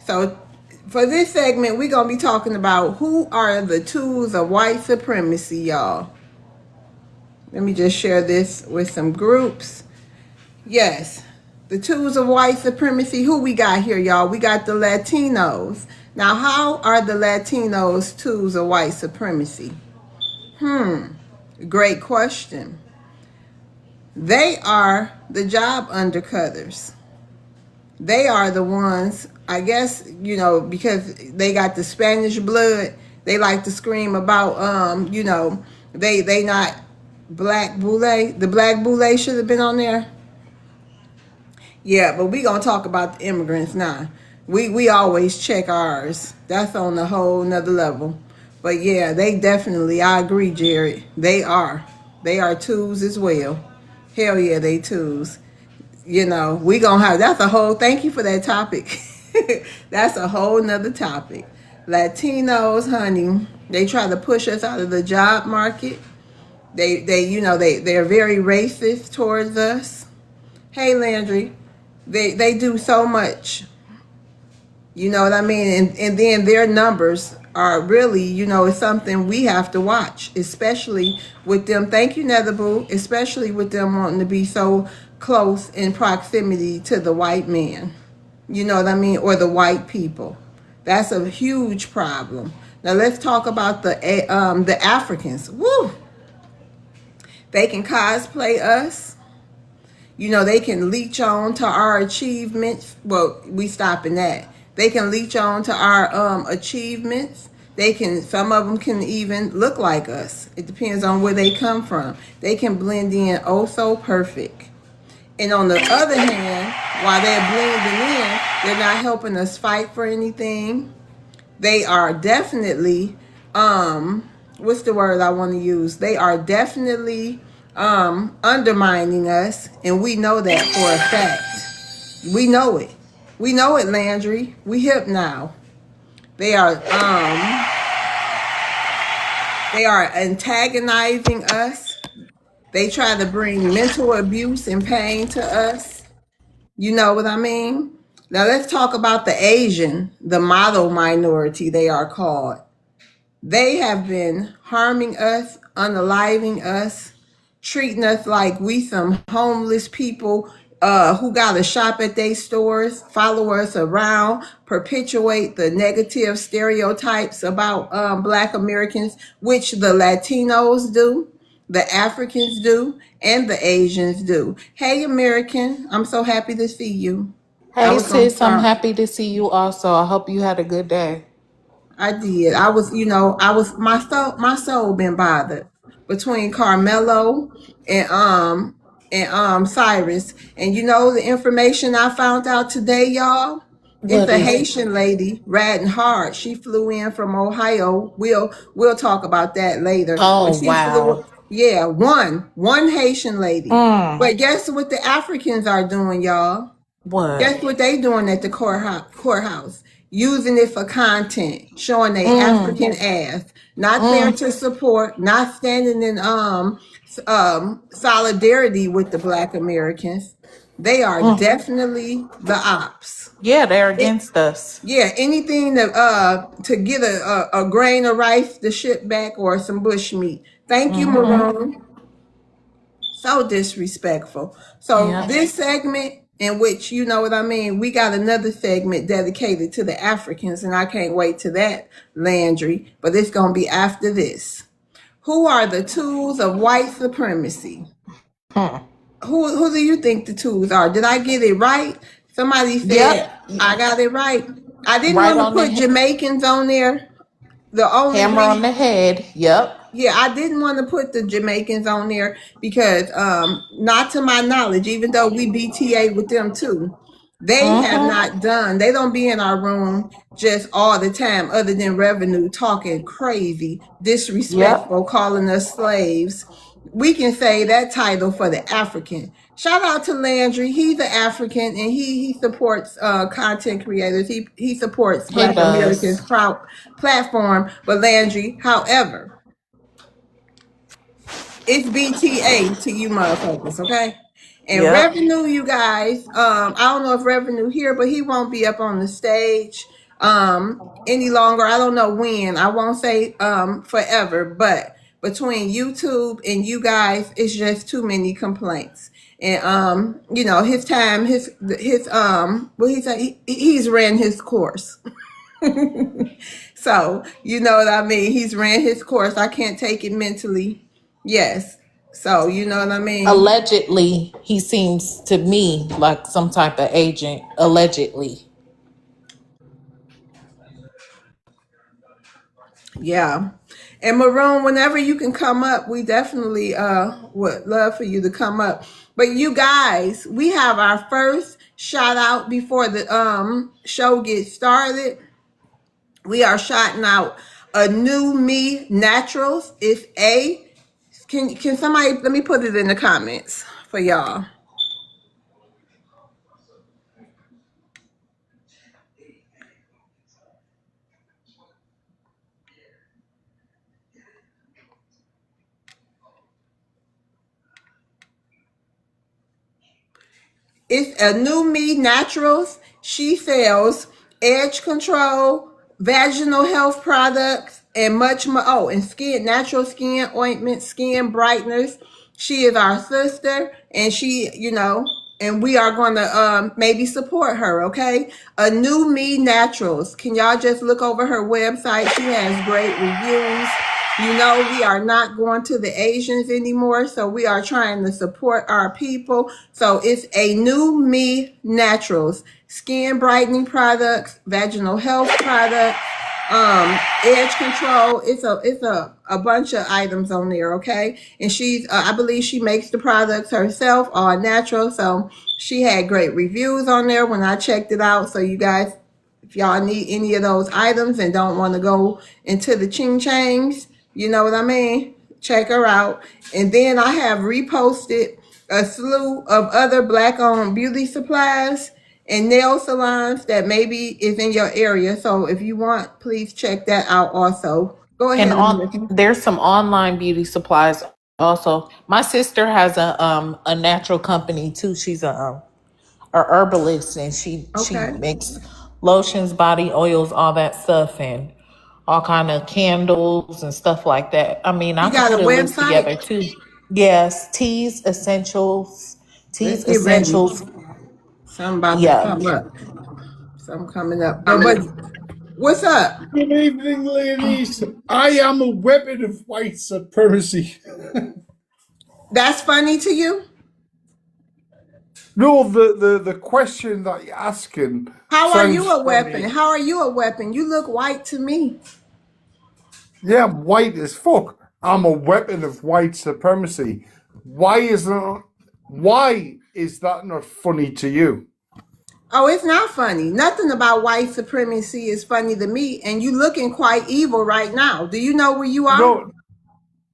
So for this segment, we're gonna be talking about who are the tools of white supremacy, y'all. Let me just share this with some groups. Yes, the tools of white supremacy. Who we got here, y'all? We got the Latinos. Now, how are the Latinos tools of white supremacy? Great question. They are the job undercutters. They are the ones, I guess, because they got the Spanish blood. They like to scream about, they not black boule. The black boule should have been on there. Yeah, but we gonna talk about the immigrants now. We always check ours. That's on a whole nother level. But yeah, they definitely. I agree, Jared. They are. They are tools as well. Hell yeah, they tools. We gonna have. That's a whole. Thank you for that topic. That's a whole nother topic. Latinos, honey, they try to push us out of the job market. They're very racist towards us. Hey, Landry, they do so much. You know what I mean? And then their numbers are really, it's something we have to watch, especially with them. Thank you, Netherboo. Especially with them wanting to be so close in proximity to the white man. You know what I mean? Or the white people. That's a huge problem. Now let's talk about the Africans. Woo! They can cosplay us. They can leech on to our achievements. Well, we stopping that. They can leech on to our achievements. Some of them can even look like us. It depends on where they come from. They can blend in oh so perfect. And on the other hand, while they're blending in, they're not helping us fight for anything. They are definitely, what's the word I want to use? They are definitely undermining us, and we know that for a fact. We know it. We know it, Landry. We hip now. They are antagonizing us. They try to bring mental abuse and pain to us. You know what I mean? Now let's talk about the Asian, the model minority they are called. They have been harming us, unaliving us, treating us like we some homeless people who got to shop at their stores, follow us around, perpetuate the negative stereotypes about Black Americans, which the Latinos do, the Africans do, and the Asians do. Hey, American, I'm so happy to see you. I Hey was going to sis, I'm start. happy to see you also. I hope you had a good day. I did. My soul been bothered between Carmelo and Cyrus. And the information I found out today, y'all? It's What a is it? Haitian lady riding hard. She flew in from Ohio. We'll talk about that later. But Oh she flew, wow. yeah, one Haitian lady. Mm, But guess what the Africans are doing, y'all? what? Guess what they doing at the courthouse? Using it for content, showing they Mm, African ass, not there mm, to support, not standing in solidarity with the Black Americans. They are mm. definitely the ops. Yeah, they're It, against us. yeah, anything to get a grain of rice to ship back or some bush meat. Thank you, Mm-hmm. Maroon. So disrespectful. So Yeah. this segment, in which you know what I mean, we got another segment dedicated to the Africans, and I can't wait to that, Landry. But it's gonna be after this. Who are the tools of white supremacy? Hmm. Who do you think the tools are? Did I get it right? Somebody said Yep. I got it right. I didn't Right want to on the put Jamaicans on there. The only hammer on reason the head. Yep. Yeah, I didn't want to put the Jamaicans on there because, not to my knowledge, even though we BTA with them too, they have Mm-hmm. not done, they don't be in our room just all the time, other than revenue, talking crazy, Yep. disrespectful, calling us slaves. We can say that title for the African. Shout out to Landry. He's an African and he supports content creators. He supports He Black Americans does. platform. But Landry, however, it's BTA to you motherfuckers, okay? And Yep. Revenue, you guys, I don't know if Revenue here, but he won't be up on the stage. any longer. I don't know when. I won't say forever, but between YouTube and you guys, it's just too many complaints. And you know, his time, his what he said, he's ran his course. So you know what I mean. He's ran his course. I can't take it mentally. Yes. So you know what I mean. Allegedly, he seems to me like some type of agent. Allegedly. Yeah. And Maroon, whenever you can come up, we definitely would love for you to come up. But you guys, we have our first shout out before the show gets started. We are shouting out a new me naturals. It's a can somebody let me put it in the comments for y'all. It's a new me naturals. She sells edge control, vaginal health products, and much more. Oh, and skin, natural skin ointment, skin brighteners. She is our sister, and she, you know, and we are going to maybe support her. Okay, a new me naturals. Can y'all just look over her website? She has great reviews. You know, we are not going to the Asians anymore, so we are trying to support our people. So it's a new me naturals, skin brightening products, vaginal health products, edge control. It's a bunch of items on there, okay? And she's I believe she makes the products herself, all natural. So she had great reviews on there when I checked it out. So you guys, if y'all need any of those items and don't want to go into the ching changs, you know what I mean? Check her out. And then I have reposted a slew of other black owned beauty supplies and nail salons that maybe is in your area. So if you want, please check that out also. Go And ahead, on American. there's some online beauty supplies also. My sister has a natural company too. She's a herbalist, and she Okay. makes lotions, body oils, all that stuff, and all kind of candles and stuff like that. I mean, I You could got a put a list website? together too. Yes, Let's teas get ready. essentials. Something about to Yeah, come up. Something coming up. But what's up? Good evening, ladies. I am a weapon of white supremacy. That's funny to you? No, the question that you're asking How are sounds you a weapon? funny. How are you a weapon? You look white to me. Yeah, I'm white as fuck. I'm a weapon of white supremacy. Why is that not funny to you? Oh, it's not funny. Nothing about white supremacy is funny to me. And you looking quite evil right now. Do you know where you are? No,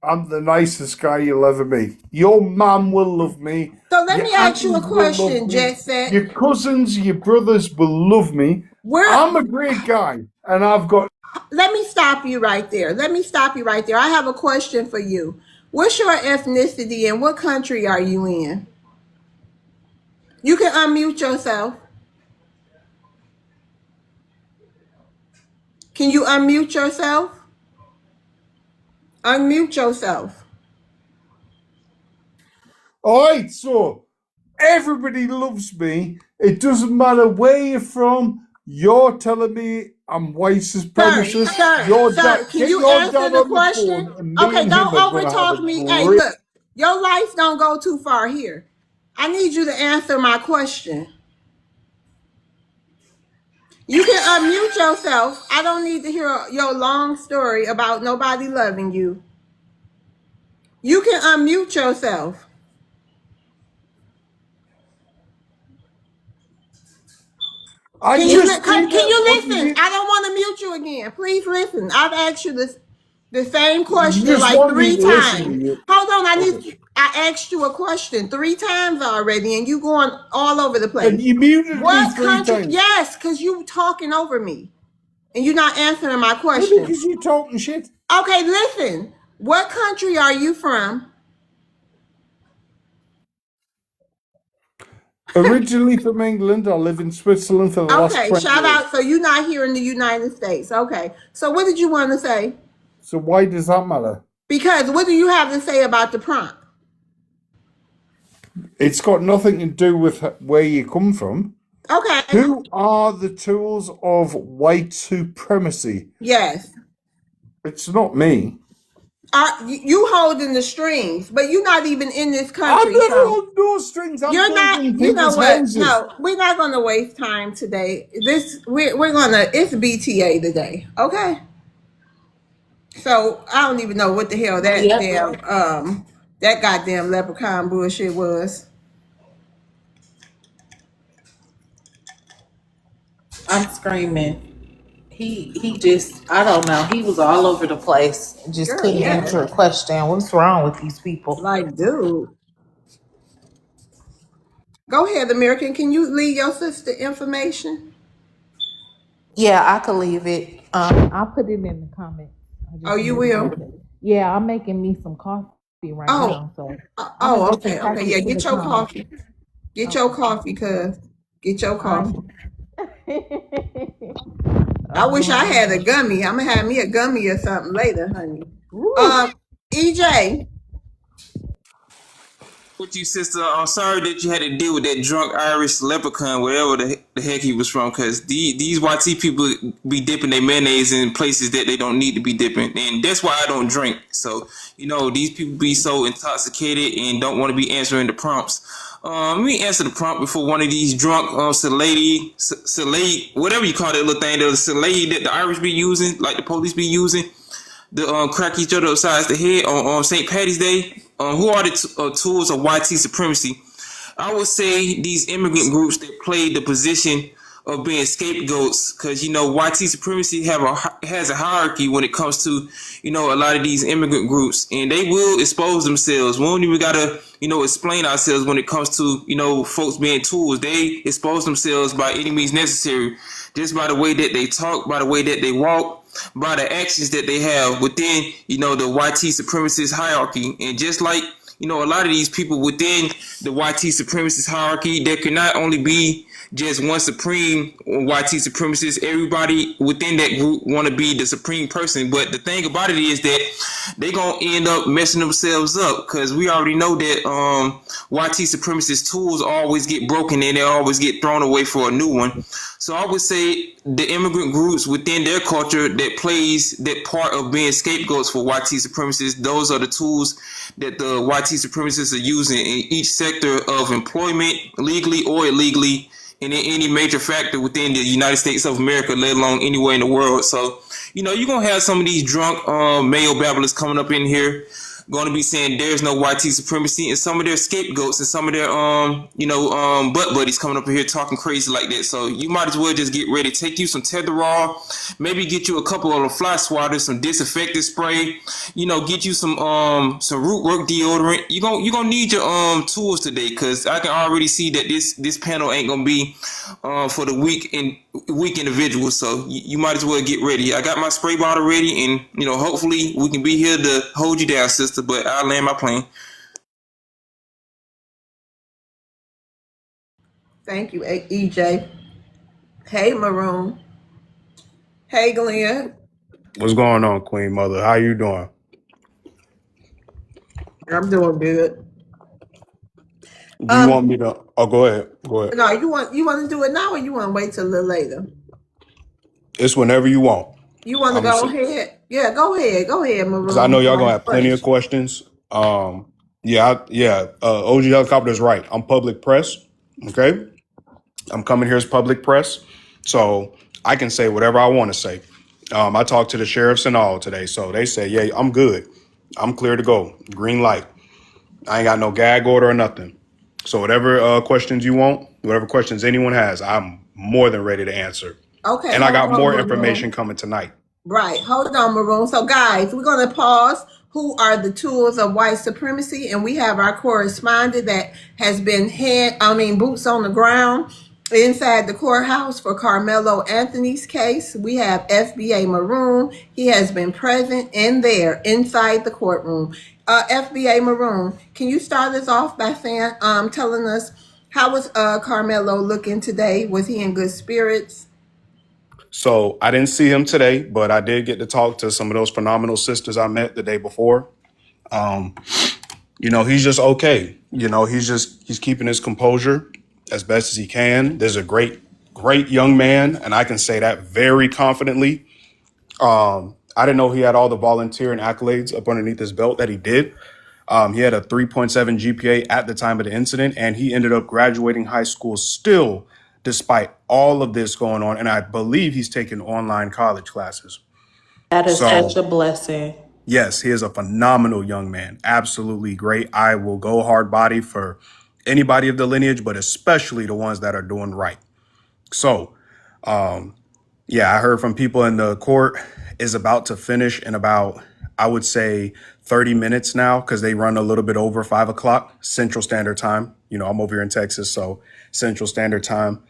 I'm the nicest guy you'll ever meet. Your mum will love me. So let Your me ask you a aunties will love question, me. Jet Set. Your cousins, your brothers will love me. Where I'm a great guy, and I've got. let me stop you right there. Let me stop you right there. I have a question for you. What's your ethnicity and what country are you in? You can unmute yourself. Can you unmute yourself? Unmute yourself. All right, so everybody loves me. It doesn't matter where you're from. You're telling me I'm white supremacist. Can Get you your answer dad the on the question? phone, and me Okay, and him don't are gonna have a overtalk me. Hey, great. look, your lights don't go too far here. I need you to answer my question. You can unmute yourself. I don't need to hear your long story about nobody loving you. You can unmute yourself. I Can you just did can it. you What did listen? you? I don't want to mute you again. Please listen. I've asked you the same You question just like want me three to listen to times. you. Hold on, Okay. I asked you a question three times already, and you going all over the And place. you muted me What three country? times. Yes, because you talking over me and you're not answering my Maybe question. because you're talking shit. Okay, listen. What country are you from? Originally from England, I live in Switzerland for the last Okay, 20 shout years. out. So you're not here in the United States. Okay. So what did you want to say? So why does that matter? Because what do you have to say about the prompt? It's got nothing to do with where you come from. Okay. Who are the tools of white supremacy? Yes. It's not me. You holding the strings, but you're not even in this I country. never So hold no strings. I'm you're not. building You know people's what? houses. No, we're not going to waste time today. We're gonna. It's BTA today. Okay. So I don't even know what the hell that Yep. damn that goddamn leprechaun bullshit was. I'm screaming. He just, I don't know. He was all over the place. Just Girl, couldn't yeah. answer a question. What's wrong with these people? Like, dude. Go ahead, American. Can you leave your sister information? Yeah, I could leave it. I'll put it in the comments. Oh, you will? Yeah, I'm making me some coffee right Oh. now. So Oh, okay. Okay. Yeah, get your coffee. Get your coffee, cuz. Get your coffee. I wish I had a gummy. I'm gonna have me a gummy or something later, honey. EJ. With you, sister, I'm sorry that you had to deal with that drunk Irish leprechaun, wherever the heck he was from, because these YT people be dipping their mayonnaise in places that they don't need to be dipping, and that's why I don't drink. So, these people be so intoxicated and don't want to be answering the prompts. Let me answer the prompt before one of these drunk Salady, whatever you call that little thing, the Salady that the Irish be using, like the police be using, to crack each other upside the head on St. Patty's Day. Who are the tools of YT supremacy? I would say these immigrant groups that play the position of being scapegoats, because YT supremacy has a hierarchy when it comes to a lot of these immigrant groups, and they will expose themselves. We don't even gotta explain ourselves when it comes to folks being tools. They expose themselves by any means necessary, just by the way that they talk, by the way that they walk, by the actions that they have within the YT supremacist hierarchy. And just like a lot of these people within the YT supremacist hierarchy, there can not only be just one supreme YT supremacist. Everybody within that group want to be the supreme person. But the thing about it is that they gonna end up messing themselves up, because we already know that YT supremacist tools always get broken and they always get thrown away for a new one. So I would say the immigrant groups within their culture that plays that part of being scapegoats for YT supremacists, those are the tools that the YT supremacists are using in each sector of employment, legally or illegally, and in any major factor within the United States of America, let alone anywhere in the world. So, you're going to have some of these drunk male babblers coming up in here, going to be saying there's no YT supremacy, and some of their scapegoats and some of their butt buddies coming up in here talking crazy like that. So you might as well just get ready. Take you some Tetherol, maybe get you a couple of fly swatters, some disinfectant spray, get you some root work deodorant. You're gonna need your tools today, because I can already see that this panel ain't gonna be for the weak individuals. So you might as well get ready. I got my spray bottle ready, and hopefully we can be here to hold you down, sister. But I'll land my plane. Thank you, EJ. Hey, Maroon. Hey, Glenn. What's going on, Queen Mother? How you doing? I'm doing good. Do you want me to? Oh, go ahead. Go ahead. No, you want to do it now, or you want to wait till a little later? It's whenever you want. You want to go ahead? Yeah, go ahead. Go ahead, Maroon. Because I know y'all gonna have plenty of questions. OG Helicopter's right. I'm public press. Okay, I'm coming here as public press, so I can say whatever I want to say. I talked to the sheriffs and all today, so they say, yeah, I'm good. I'm clear to go. Green light. I ain't got no gag order or nothing. So whatever questions you want, whatever questions anyone has, I'm more than ready to answer. Okay. And I got more information coming tonight. Right. Hold on, Maroon. So, guys, we're going to pause. Who are the tools of white supremacy? And we have our correspondent that has been boots on the ground inside the courthouse for Carmelo Anthony's case. We have FBA Maroon. He has been present in there inside the courtroom. FBA Maroon, can you start us off by saying, telling us How was Carmelo looking today? Was he in good spirits? So I didn't see him today, but I did get to talk to some of those phenomenal sisters I met the day before. He's just okay. He's keeping his composure as best as he can. There's a great young man, and I can say that very confidently. I didn't know he had all the volunteer and accolades up underneath his belt that he did. He had a 3.7 GPA at the time of the incident, and he ended up graduating high school still, despite all of this going on. And I believe he's taking online college classes. That is So, such a blessing. yes, he is a phenomenal young man. Absolutely great. I will go hard body for anybody of the lineage, but especially the ones that are doing right. So, yeah, I heard from people in the court is about to finish in about, I would say, 30 minutes now, because they run a little bit over 5 o'clock Central Standard Time. I'm over here in Texas, so Central Standard Time.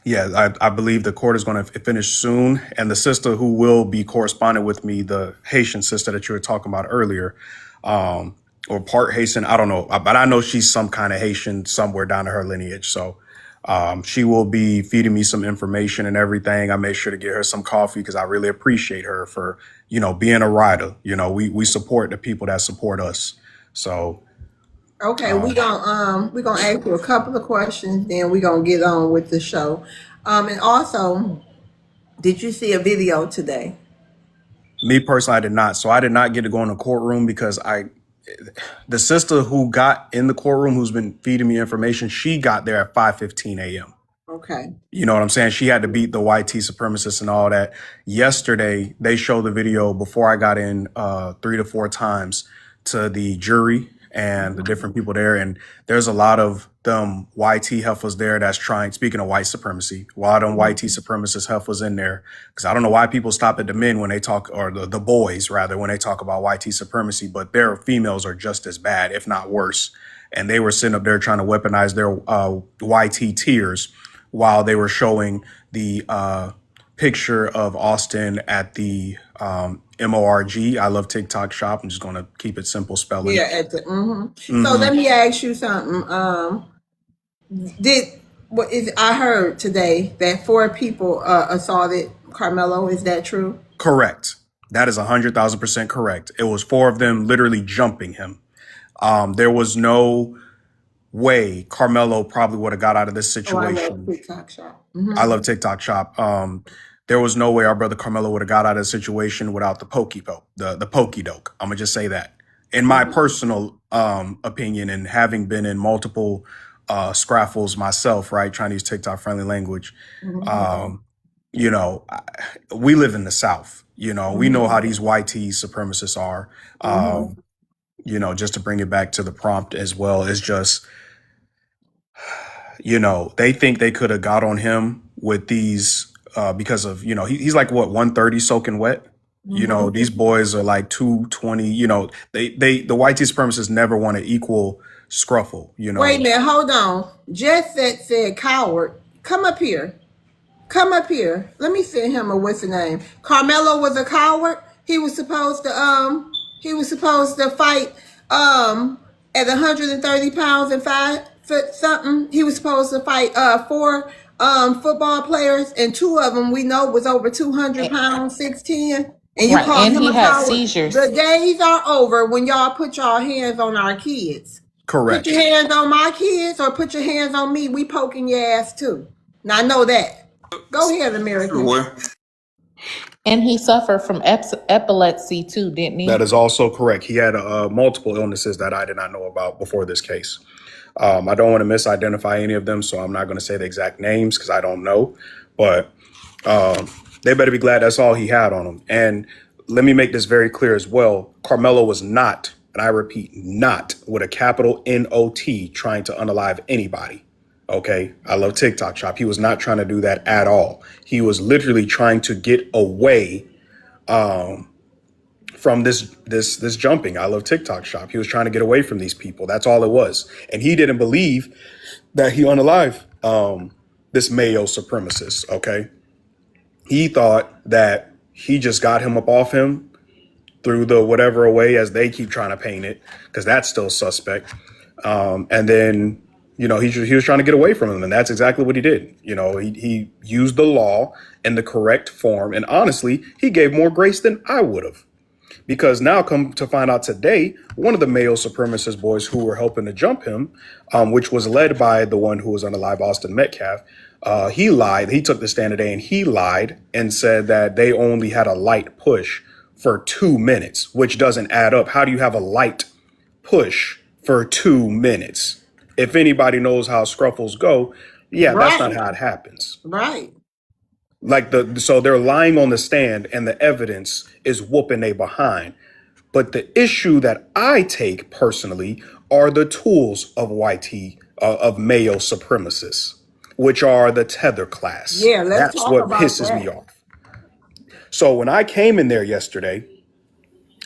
Yeah, I believe the court is going to finish soon. And the sister who will be corresponding with me, the Haitian sister that you were talking about earlier, or part Haitian, I don't know, but I know she's some kind of Haitian somewhere down in her lineage. So she will be feeding me some information and everything. I made sure to get her some coffee because I really appreciate her for, being a rider. We support the people that support us. So Okay, we're gonna ask you a couple of questions, then we're gonna get on with the show. And also, did you see a video today? me personally, I did not. So I did not get to go in the courtroom because the sister who got in the courtroom, who's been feeding me information, she got there at 5:15 a.m. Okay. You know what I'm saying? She had to beat the YT supremacists and all that. Yesterday, they showed the video before I got in 3 to 4 times to the jury and the different people there. And there's a lot of them YT heifers there that's trying, speaking of white supremacy, a lot of them YT supremacist heifers in there. Because I don't know why people stop at the men when they talk, or the boys rather, when they talk about YT supremacy, but their females are just as bad, if not worse. And they were sitting up there trying to weaponize their YT tears while they were showing the picture of Austin at the MORG. I love TikTok shop. I'm just going to keep it simple spelling. Yeah. So let me ask you something. I heard today that 4 people assaulted Carmelo. Is that true? Correct. That is 100,000% correct. It was 4 of them literally jumping him. There was no way Carmelo probably would have got out of this situation. I love TikTok shop. I love TikTok shop. There was no way our brother Carmelo would have got out of the situation without the the pokey doke. I'm gonna just say that. In my personal opinion, and having been in multiple scraffles myself, right, trying to use TikTok friendly language, we live in the South. We know how these YT supremacists are. Just to bring it back to the prompt as well, is just, they think they could have got on him with these because of, he's like what, 130 soaking wet. These boys are like 220. The YT supremacists never want to equal scruffle. Wait a minute, hold on. Just said coward. Come up here. Let me send him a what's the name. Carmelo was a coward. He was supposed to fight at 130 pounds and 5 foot something. He was supposed to fight 4 football players, and 2 of them we know was over 200 pounds, 6'10". And you call him a coward. Seizures. The days are over when y'all put y'all hands on our kids. Correct. Put your hands on my kids or put your hands on me. We poking your ass too. Now I know that. Go ahead, American. And he suffered from epilepsy too, didn't he? That is also correct. He had multiple illnesses that I did not know about before this case. I don't want to misidentify any of them, so I'm not going to say the exact names because I don't know. But they better be glad that's all he had on him. And let me make this very clear as well. Carmelo was not, and I repeat, not with a capital N-O-T trying to unalive anybody. Okay, I love TikTok shop. He was not trying to do that at all. He was literally trying to get away from this jumping. I love TikTok shop. He was trying to get away from these people. That's all it was. And he didn't believe that he unalive this Mayo supremacist. Okay, he thought that he just got him up off him through the whatever way, as they keep trying to paint it, because that's still suspect. And then, he was trying to get away from him. And that's exactly what he did. He used the law in the correct form. And honestly, he gave more grace than I would have. Because now, come to find out today, one of the male supremacist boys who were helping to jump him, which was led by the one who was on the live, Austin Metcalf, he lied. He took the stand today and he lied and said that they only had a light push for 2 minutes, which doesn't add up. How do you have a light push for 2 minutes? If anybody knows how scruffles go, that's not Right. how it happens. Right. So they're lying on the stand and the evidence is whooping they behind. But the issue that I take personally are the tools of of male supremacists, which are the tether class. Yeah, let's That's talk what about pisses me that. off. So when I came in there yesterday,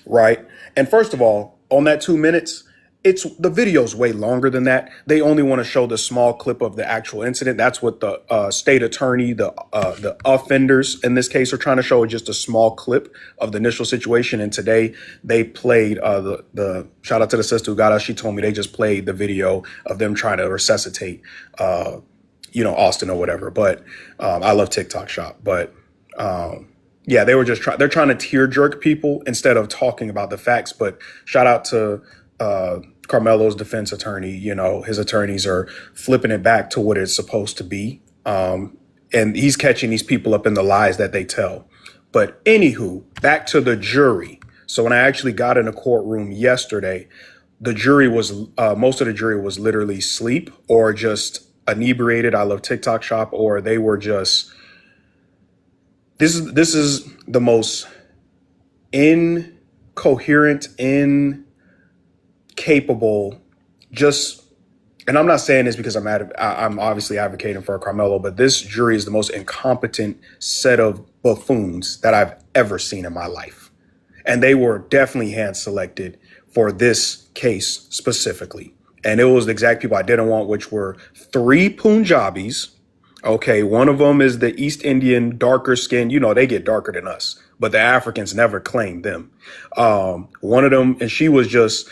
right? And first of all, on that 2 minutes, the video's way longer than that. They only want to show the small clip of the actual incident. That's what the state attorney, the offenders in this case, are trying to show, just a small clip of the initial situation. And today they played the shout out to the sister who got us. She told me they just played the video of them trying to resuscitate, Austin or whatever. But I love TikTok Shop, but. They were they're trying to tear jerk people instead of talking about the facts. But shout out to Carmelo's defense attorney. His attorneys are flipping it back to what it's supposed to be. And he's catching these people up in the lies that they tell. But anywho, back to the jury. So when I actually got in a courtroom yesterday, the jury was, most of the jury was literally asleep or just inebriated. I love TikTok Shop, or they were just, this is the most incoherent, incapable, and I'm not saying this because I'm obviously advocating for Carmelo, but this jury is the most incompetent set of buffoons that I've ever seen in my life. And they were definitely hand selected for this case specifically. And it was the exact people I didn't want, which were 3 Punjabis. Okay, one of them is the East Indian, darker skin. They get darker than us, but the Africans never claimed them. One of them, and she was just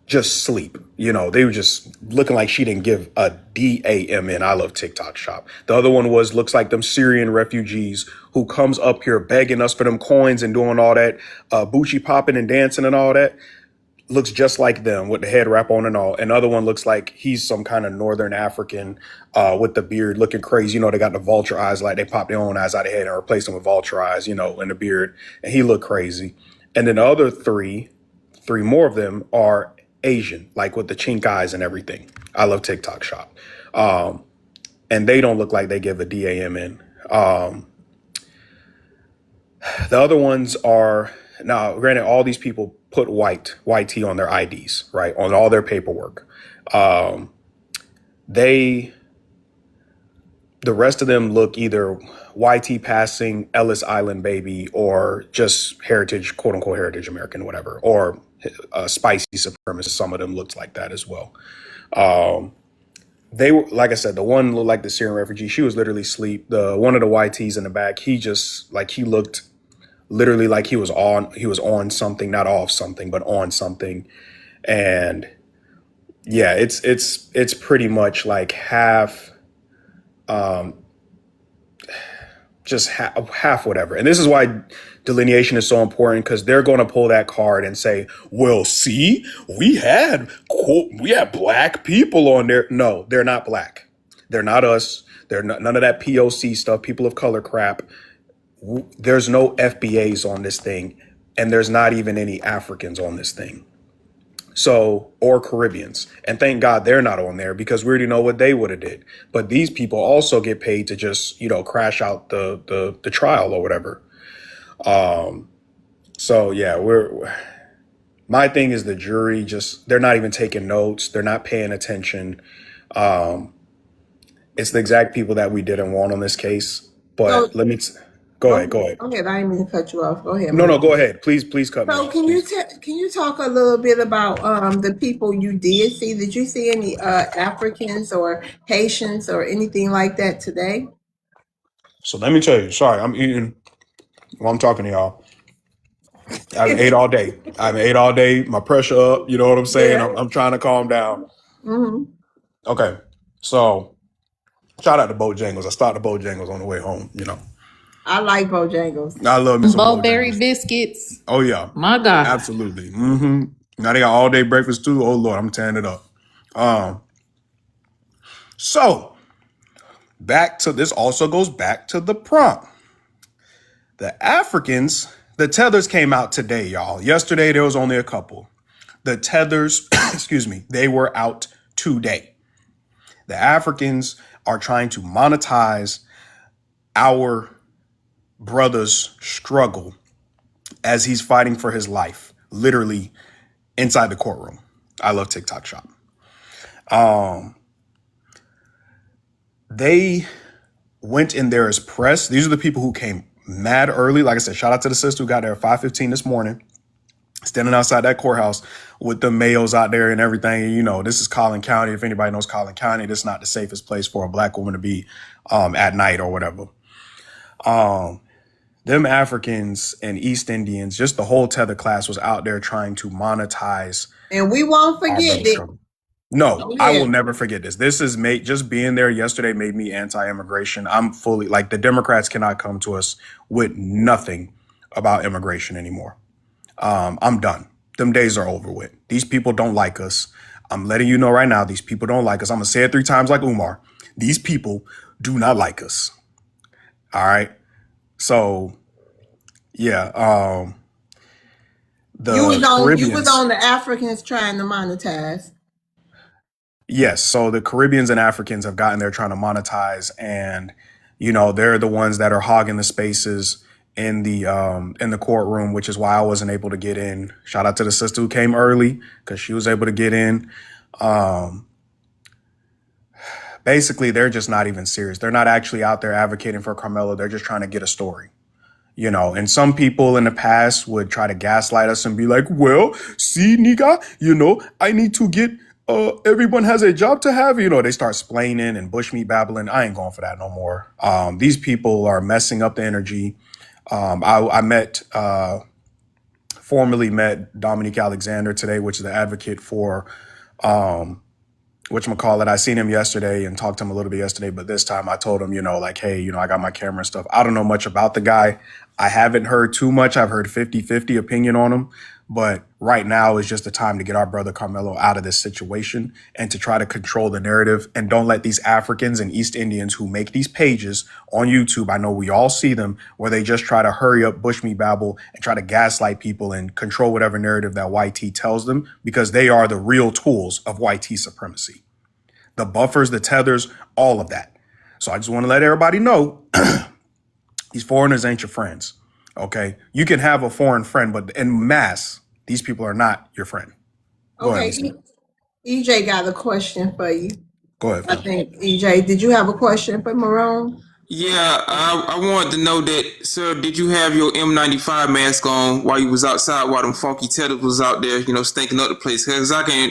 sleep. They were just looking like she didn't give a damn. I love TikTok Shop. The other one looks like them Syrian refugees who comes up here begging us for them coins and doing all that, Bucci popping and dancing and all that. Looks just like them with the head wrap on and all. Another one looks like he's some kind of Northern African with the beard looking crazy. They got the vulture eyes, like they pop their own eyes out of their head and replace them with vulture eyes, in the beard. And he looked crazy. And then the other three more of them are Asian, like with the chink eyes and everything. I love TikTok Shop. And they don't look like they give a damn in. The other ones are, now granted, all these people put YT on their IDs, right? On all their paperwork. The rest of them look either YT passing, Ellis Island baby, or just heritage, quote unquote, heritage American, whatever, or spicy supremacist. Some of them looked like that as well. They were, like I said, the one looked like the Syrian refugee. She was literally asleep. One of the YTs in the back, he looked literally like he was on something, not off something, but on something. And yeah, it's pretty much like half, just half whatever. And this is why delineation is so important, because they're going to pull that card and say, well, see, we had black people on there. No, they're not black. They're not us. They're not, none of that POC stuff, people of color crap. There's no FBAs on this thing, and there's not even any Africans on this thing. So, or Caribbeans. And thank God they're not on there, because we already know what they would have did. But these people also get paid to just, crash out the trial or whatever. So yeah, my thing is the jury they're not even taking notes. They're not paying attention. It's the exact people that we didn't want on this case. But So, go ahead. okay, I didn't mean to cut you off. Go ahead. No, go ahead. Please cut me So off. can you talk a little bit about the people you did see? Did you see any Africans or Haitians or anything like that today? So let me tell you. Sorry, I'm eating while I'm talking to y'all. I haven't ate all day. I haven't ate all day. My pressure up. You know what I'm saying? Yeah. I'm trying to calm down. Hmm. Okay. So shout out to Bojangles. I stopped at Bojangles on the way home. You know, I like Bojangles. I love me some Bowberry Bojangles. biscuits. Oh yeah, My God. absolutely. Now they got all day breakfast too. Oh Lord, I'm tearing it up. So back to this also goes back to the prompt. The Africans, the tethers came out today, y'all. Yesterday there was only a couple. The tethers, excuse me, they were out today. The Africans are trying to monetize our brother's struggle as he's fighting for his life, literally inside the courtroom. I love TikTok Shop. They went in there as press. These are the people who came mad early. Like I said, shout out to the sister who got there at 5:15 this morning, standing outside that courthouse with the mayos out there and everything. And, you know, this is Collin County. If anybody knows Collin County, this is not the safest place for a black woman to be at night or whatever. Them Africans and East Indians, just the whole tether class was out there trying to monetize And we won't our forget brother's it. struggle. No, Oh, I yeah. will never forget this. This is just being there yesterday made me anti-immigration. I'm fully like the Democrats cannot come to us with nothing about immigration anymore. I'm done. Them days are over with. These people don't like us. I'm letting you know right now, these people don't like us. I'm gonna say it 3 times like Umar. These people do not like us. All right. So yeah, the You was Caribbeans. on the Africans trying to monetize. Yes, so the Caribbeans and Africans have gotten there trying to monetize, and you know they're the ones that are hogging the spaces in the courtroom, which is why I wasn't able to get in. Shout out to the sister who came early because she was able to get in. Basically, they're just not even serious. They're not actually out there advocating for Carmelo. They're just trying to get a story. You know, and some people in the past would try to gaslight us and be like, well, see, nigga, you know, I need to get, everyone has a job to have. You know, they start splaining and bushmeat babbling. I ain't going for that no more. These people are messing up the energy. Formally met Dominique Alexander today, which is the advocate for, whatchamacallit, I seen him yesterday and talked to him a little bit yesterday, but this time I told him, you know, like, hey, you know, I got my camera and stuff. I don't know much about the guy. I haven't heard too much. I've heard 50-50 opinion on him. But right now is just the time to get our brother Carmelo out of this situation and to try to control the narrative and don't let these Africans and East Indians who make these pages on YouTube, I know we all see them, where they just try to hurry up, bushmeat babble and try to gaslight people and control whatever narrative that YT tells them, because they are the real tools of YT supremacy. The buffers, the tethers, all of that. So I just want to let everybody know these foreigners ain't your friends. Okay. You can have a foreign friend, but in mass, these people are not your friend. Go Okay, ahead. EJ got a question for you. Go ahead. I think EJ, did you have a question for Marone? Yeah, I wanted to know that, sir, did you have your M95 mask on while you was outside, while them funky tethers was out there, you know, stinking up the place? Because I can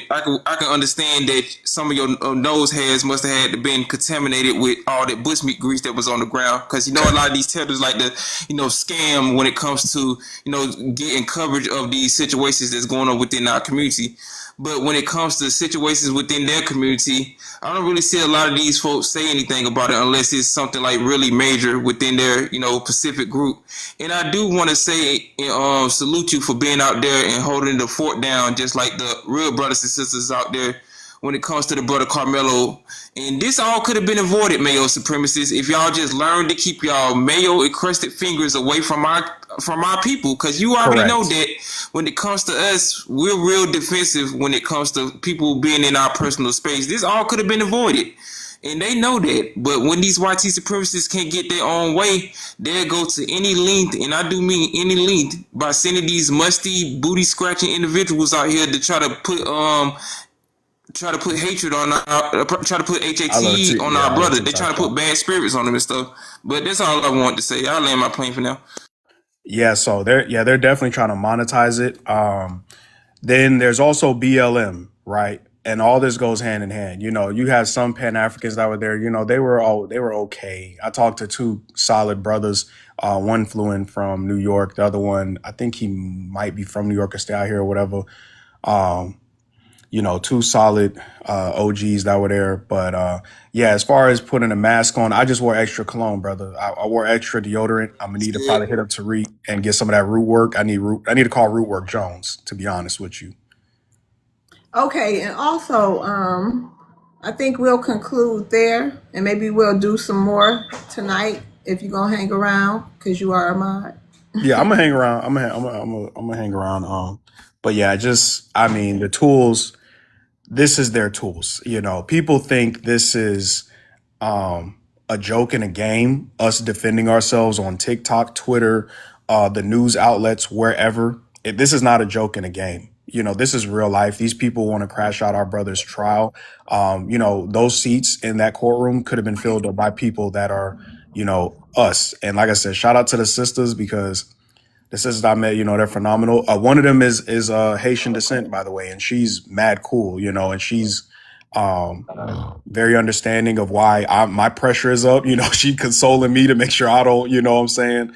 understand that some of your nose hairs must have had to been contaminated with all that bushmeat grease that was on the ground. Because, you know, a lot of these tethers like to, you know, scam when it comes to, you know, getting coverage of these situations that's going on within our community. But when it comes to situations within their community, I don't really see a lot of these folks say anything about it unless it's something like really major within their, you know, Pacific group. And I do want to say, salute you for being out there and holding the fort down, just like the real brothers and sisters out there when it comes to the brother Carmelo. And this all could have been avoided, Mayo supremacists, if y'all just learned to keep y'all Mayo encrusted fingers away from our people. Because you already know that when it comes to us, we're real defensive when it comes to people being in our personal space. This all could have been avoided. And they know that. But when these YT supremacists can't get their own way, they'll go to any length, and I do mean any length, by sending these musty, booty-scratching individuals out here to try to put hatred on try to put HAT on our brother. They try to put bad spirits on them and stuff. But that's all I want to say. I'll land my plane for now. Yeah, so they're definitely trying to monetize it. Then there's also BLM, right? and all this goes hand in hand. You know, you had some Pan Africans that were there. You know, they were okay. I talked to two solid brothers. One flew in from New York. The other one, I think he might be from New York or stay out here or whatever. You know, two solid OGs that were there. But yeah, as far as putting a mask on, I just wore extra cologne, brother. I wore extra deodorant. I'm gonna need to probably hit up Tariq and get some of that root work. I need to call Root Work Jones, to be honest with you. Okay, and also, I think we'll conclude there, and maybe we'll do some more tonight if you're gonna hang around, because you are a mod. Yeah, I'm gonna hang around. I'm gonna hang around. But yeah, just I mean, the tools. This is their tools. You know, people think this is a joke in a game. Us defending ourselves on TikTok, Twitter, the news outlets, wherever. This is not a joke in a game. You know, this is real life. These people want to crash out our brother's trial. You know, those seats in that courtroom could have been filled up by people that are, you know, us. And like I said, shout out to the sisters, because the sisters I met, you know, they're phenomenal. One of them is Haitian descent, by the way, and she's mad cool, you know, and she's very understanding of why my pressure is up. You know, she consoling me to make sure I don't, you know what I'm saying?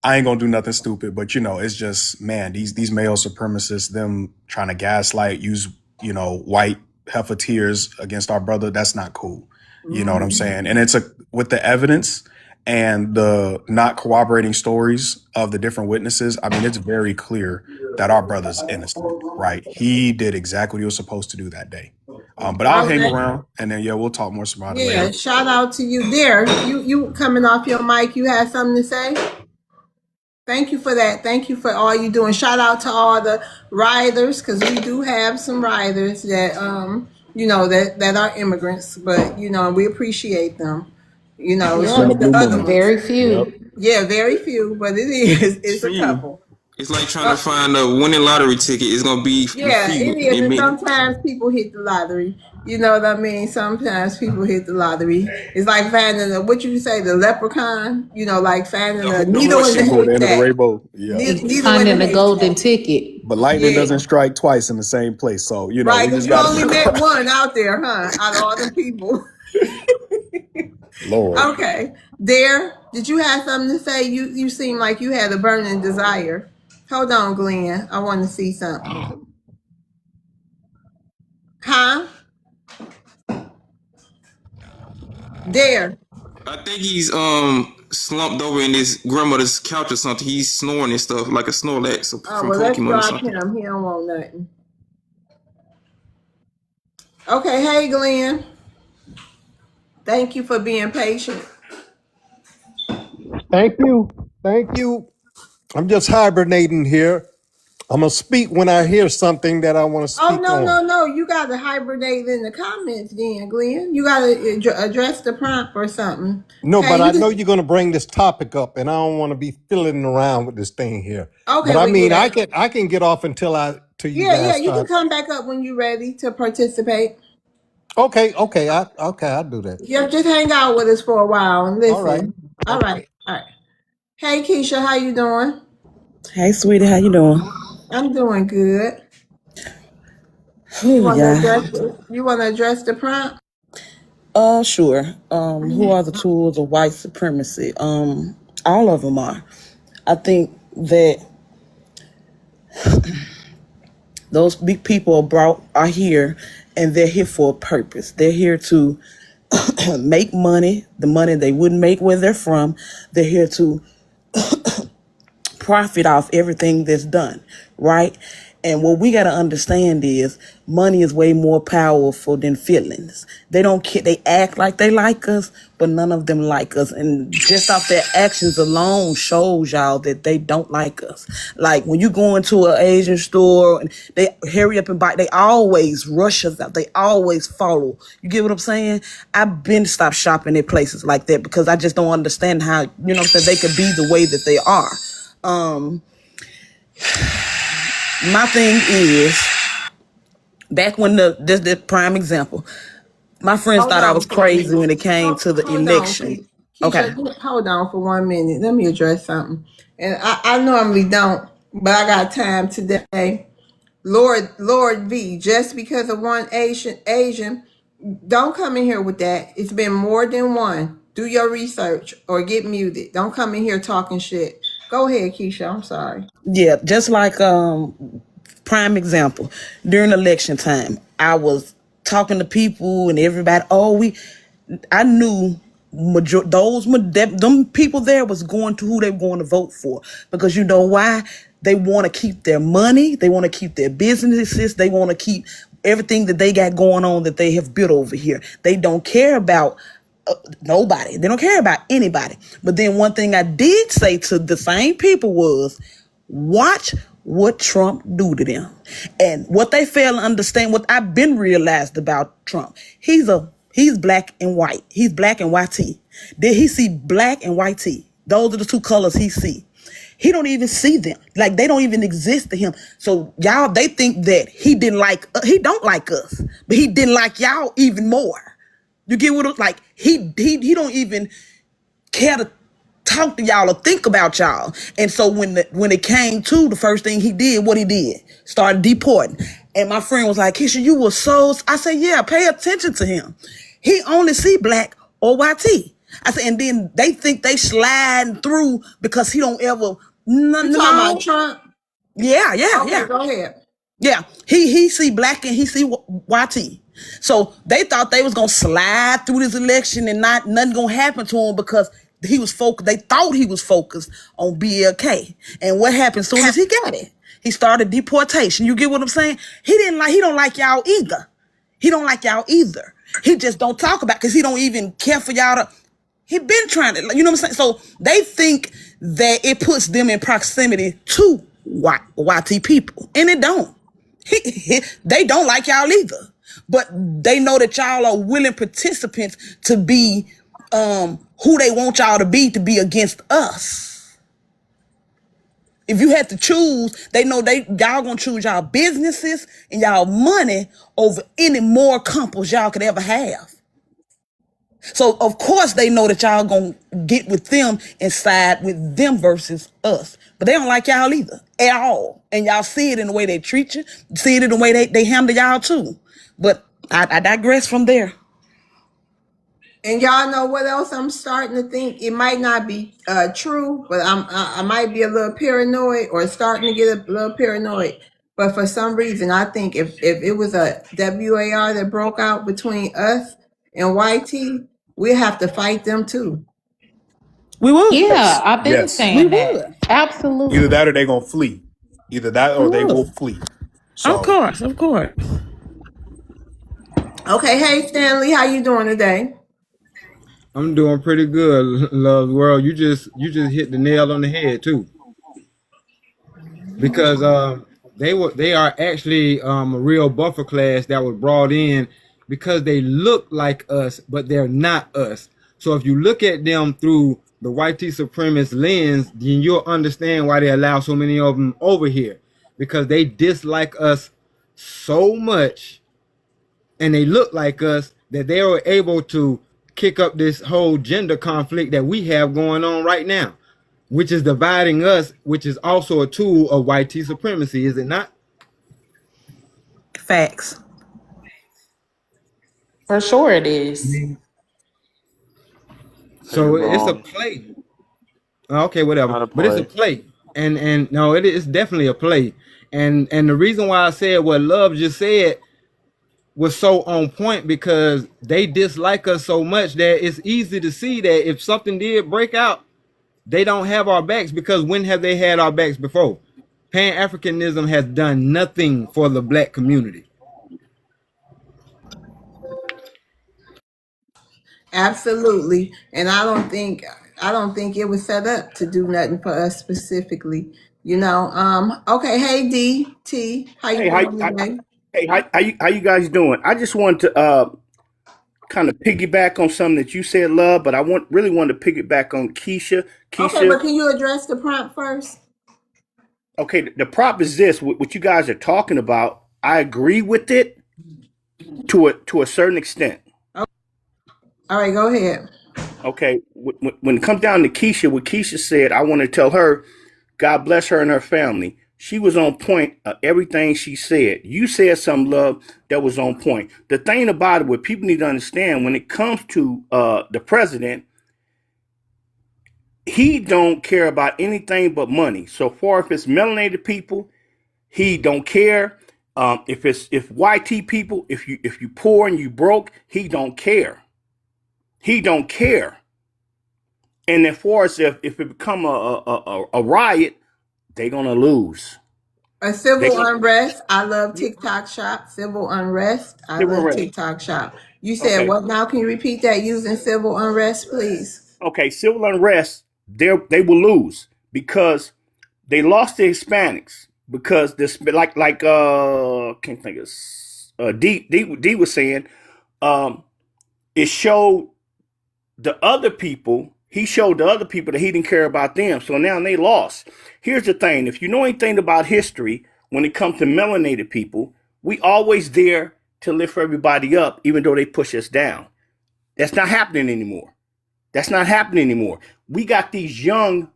I ain't gonna do nothing stupid, but you know, it's just, man, these male supremacists, them trying to gaslight, use, you know, white heifer tears against our brother. That's not cool. You know what I'm saying? And it's with the evidence and the not corroborating stories of the different witnesses. I mean, it's very clear that our brother's innocent, right? He did exactly what he was supposed to do that day. But I'll hang around, and then we'll talk more about it later. Yeah, shout out to you there. You coming off your mic, you had something to say? Thank you for that. Thank you for all you doing. Shout out to all the riders, because we do have some riders that you know, that are immigrants, but you know, we appreciate them. You know, it's just the other ones. Very few. Yep. Yeah, very few, but it's a couple. It's like trying to find a winning lottery ticket. It's gonna be Yeah, few. it is. And sometimes people hit the lottery. You know what I mean? Sometimes people hit the lottery. It's like finding what you say, the leprechaun. You know, like finding a needle in the At the end of the haystack. rainbow. Yeah. Finding the golden ticket. But lightning doesn't strike twice in the same place. So, you know, Right, we just you got only met one out there, huh? Out of all the people. Lord. Okay. Dare, did you have something to say? You seem like you had a burning desire. Hold on, Glenn. I want to see something. Huh? Dare. I think he's slumped over in his grandmother's couch or something. He's snoring and stuff like a Snorlax from Well, let's Pokemon or drop something. him. He don't want nothing. Okay, hey Glenn. Thank you for being patient. Thank you. Thank you. I'm just hibernating here. I'm going to speak when I hear something that I want to speak on. No. You got to hibernate in the comments then, Glenn. You got to address the prompt or something. No, Okay, but you I just- know you're going to bring this topic up, and I don't want to be fiddling around with this thing here. Okay, But I well, mean, yeah. I can get off until you Yeah, guys you can start. come back up when you're ready to participate. Okay, I'll do that. Yeah, just hang out with us for a while and listen. All right. All right. Hey Keisha, how you doing? Hey, sweetie, how you doing? I'm doing good. Ooh, yeah. You want to address the prompt? Sure. Who are the tools of white supremacy? All of them are. I think that those big people are here, and they're here for a purpose. They're here to make money, the money they wouldn't make where they're from. They're here to profit off everything that's done, right? And what we got to understand is money is way more powerful than feelings. They don't care. They act like they like us, but none of them like us. And just off their actions alone shows y'all that they don't like us. Like when you go into an Asian store and they hurry up and buy, they always rush us out. They always follow. You get what I'm saying? I've been stopped shopping at places like that because I just don't understand how, you know what I'm saying, they could be the way that they are. My thing is, back when this prime example, my friends thought I was crazy when it came to the election. Keisha, Okay. hold on for 1 minute. Let me address something. And I normally don't, but I got time today. Lord V, just because of one Asian, don't come in here with that. It's been more than one. Do your research or get muted. Don't come in here talking shit. Go ahead, Keisha. I'm sorry. Yeah, just like prime example, during election time, I was talking to people and everybody. I knew them people there was going to who they were going to vote for, because you know why? They want to keep their money, they want to keep their businesses, they want to keep everything that they got going on that they have built over here. They don't care about nobody. They don't care about anybody. But then one thing I did say to the same people was, watch what Trump do to them. And what they fail to understand, what I've been realized about Trump, he's black and white. He's black and white tea. Did he see black and white tea? Those are the two colors he see. He don't even see them. Like, they don't even exist to him. So y'all, they think that he don't like us, but he didn't like y'all even more. You get what like he don't even care to talk to y'all or think about y'all. And so when it came to the first thing he did, what he did, started deporting. And my friend was like, Keisha, you were so, I said, yeah, pay attention to him. He only see black or white tea. I said, and then they think they sliding through because he don't ever. You talking about Trump? Yeah. Okay, go ahead. Yeah, he see black and he see YT. So they thought they was gonna slide through this election and nothing gonna happen to him because he was focused. They thought he was focused on BLK. And what happened soon as he got it? He started deportation. You get what I'm saying? He don't like y'all either. He don't like y'all either. He just don't talk about, because he don't even care for y'all to. He been trying to, you know what I'm saying? So they think that it puts them in proximity to YT people, and it don't. They don't like y'all either, but they know that y'all are willing participants to be who they want y'all to be against us. If you had to choose, they know y'all gonna choose y'all businesses and y'all money over any more couples y'all could ever have. So of course they know that y'all gonna get with them and side with them versus us. But they don't like y'all either at all. And y'all see it in the way they treat you, see it in the way they handle y'all too. But I digress from there. And y'all know what else I'm starting to think? It might not be true, but I might be a little paranoid or starting to get a little paranoid. But for some reason, I think if it was a WAR that broke out between us and YT, we have to fight them too. We would. Yeah, I've been Yes. We saying that. would. Absolutely. Either that or they gonna flee. Either that or they will flee. Of So course. Okay, hey Stanley, how you doing today? I'm doing pretty good, Love's World. You just hit the nail on the head too, because they are actually a real buffer class that was brought in because they look like us, but they're not us. So if you look at them through the white supremacist lens, then you'll understand why they allow so many of them over here, because they dislike us so much and they look like us that they were able to kick up this whole gender conflict that we have going on right now, which is dividing us, which is also a tool of white supremacy, is it not? Facts. For sure it is. So it's a play. Okay, whatever. But it's a play. And no, it is definitely a play. And the reason why I said what Love just said was so on point, because they dislike us so much that it's easy to see that if something did break out, they don't have our backs, because when have they had our backs before? Pan-Africanism has done nothing for the black community. Absolutely. And I don't think it was set up to do nothing for us specifically. You know. Okay, hey DT, how you Hey, doing today? how you guys doing? I just want to kind of piggyback on something that you said, Love, but really want to piggyback on Keisha. Okay, Keisha, but can you address the prompt first? okay, the prop is this: what you guys are talking about. I agree with it to a certain extent. All right, go ahead. Okay, when it comes down to Keisha, what Keisha said, I want to tell her, God bless her and her family. She was on point of everything she said. You said some, Love, that was on point. The thing about it, what people need to understand, when it comes to the president, he don't care about anything but money. So far, if it's melanated people, he don't care. If YT people, if you poor and you broke, he don't care. He don't care. And as far as if it become a riot, they're gonna lose. A civil unrest. I love TikTok shop. Civil unrest. I Civil love unrest. TikTok shop. You said Okay. what now? Can you repeat that using civil unrest, please? Okay, civil unrest, they will lose because they lost the Hispanics because this can't think of D was saying, it showed the other people. He showed the other people that he didn't care about them. So now they lost. Here's the thing: if you know anything about history, when it comes to melanated people, we always there to lift everybody up, even though they push us down. That's not happening anymore. That's not happening anymore. We got these young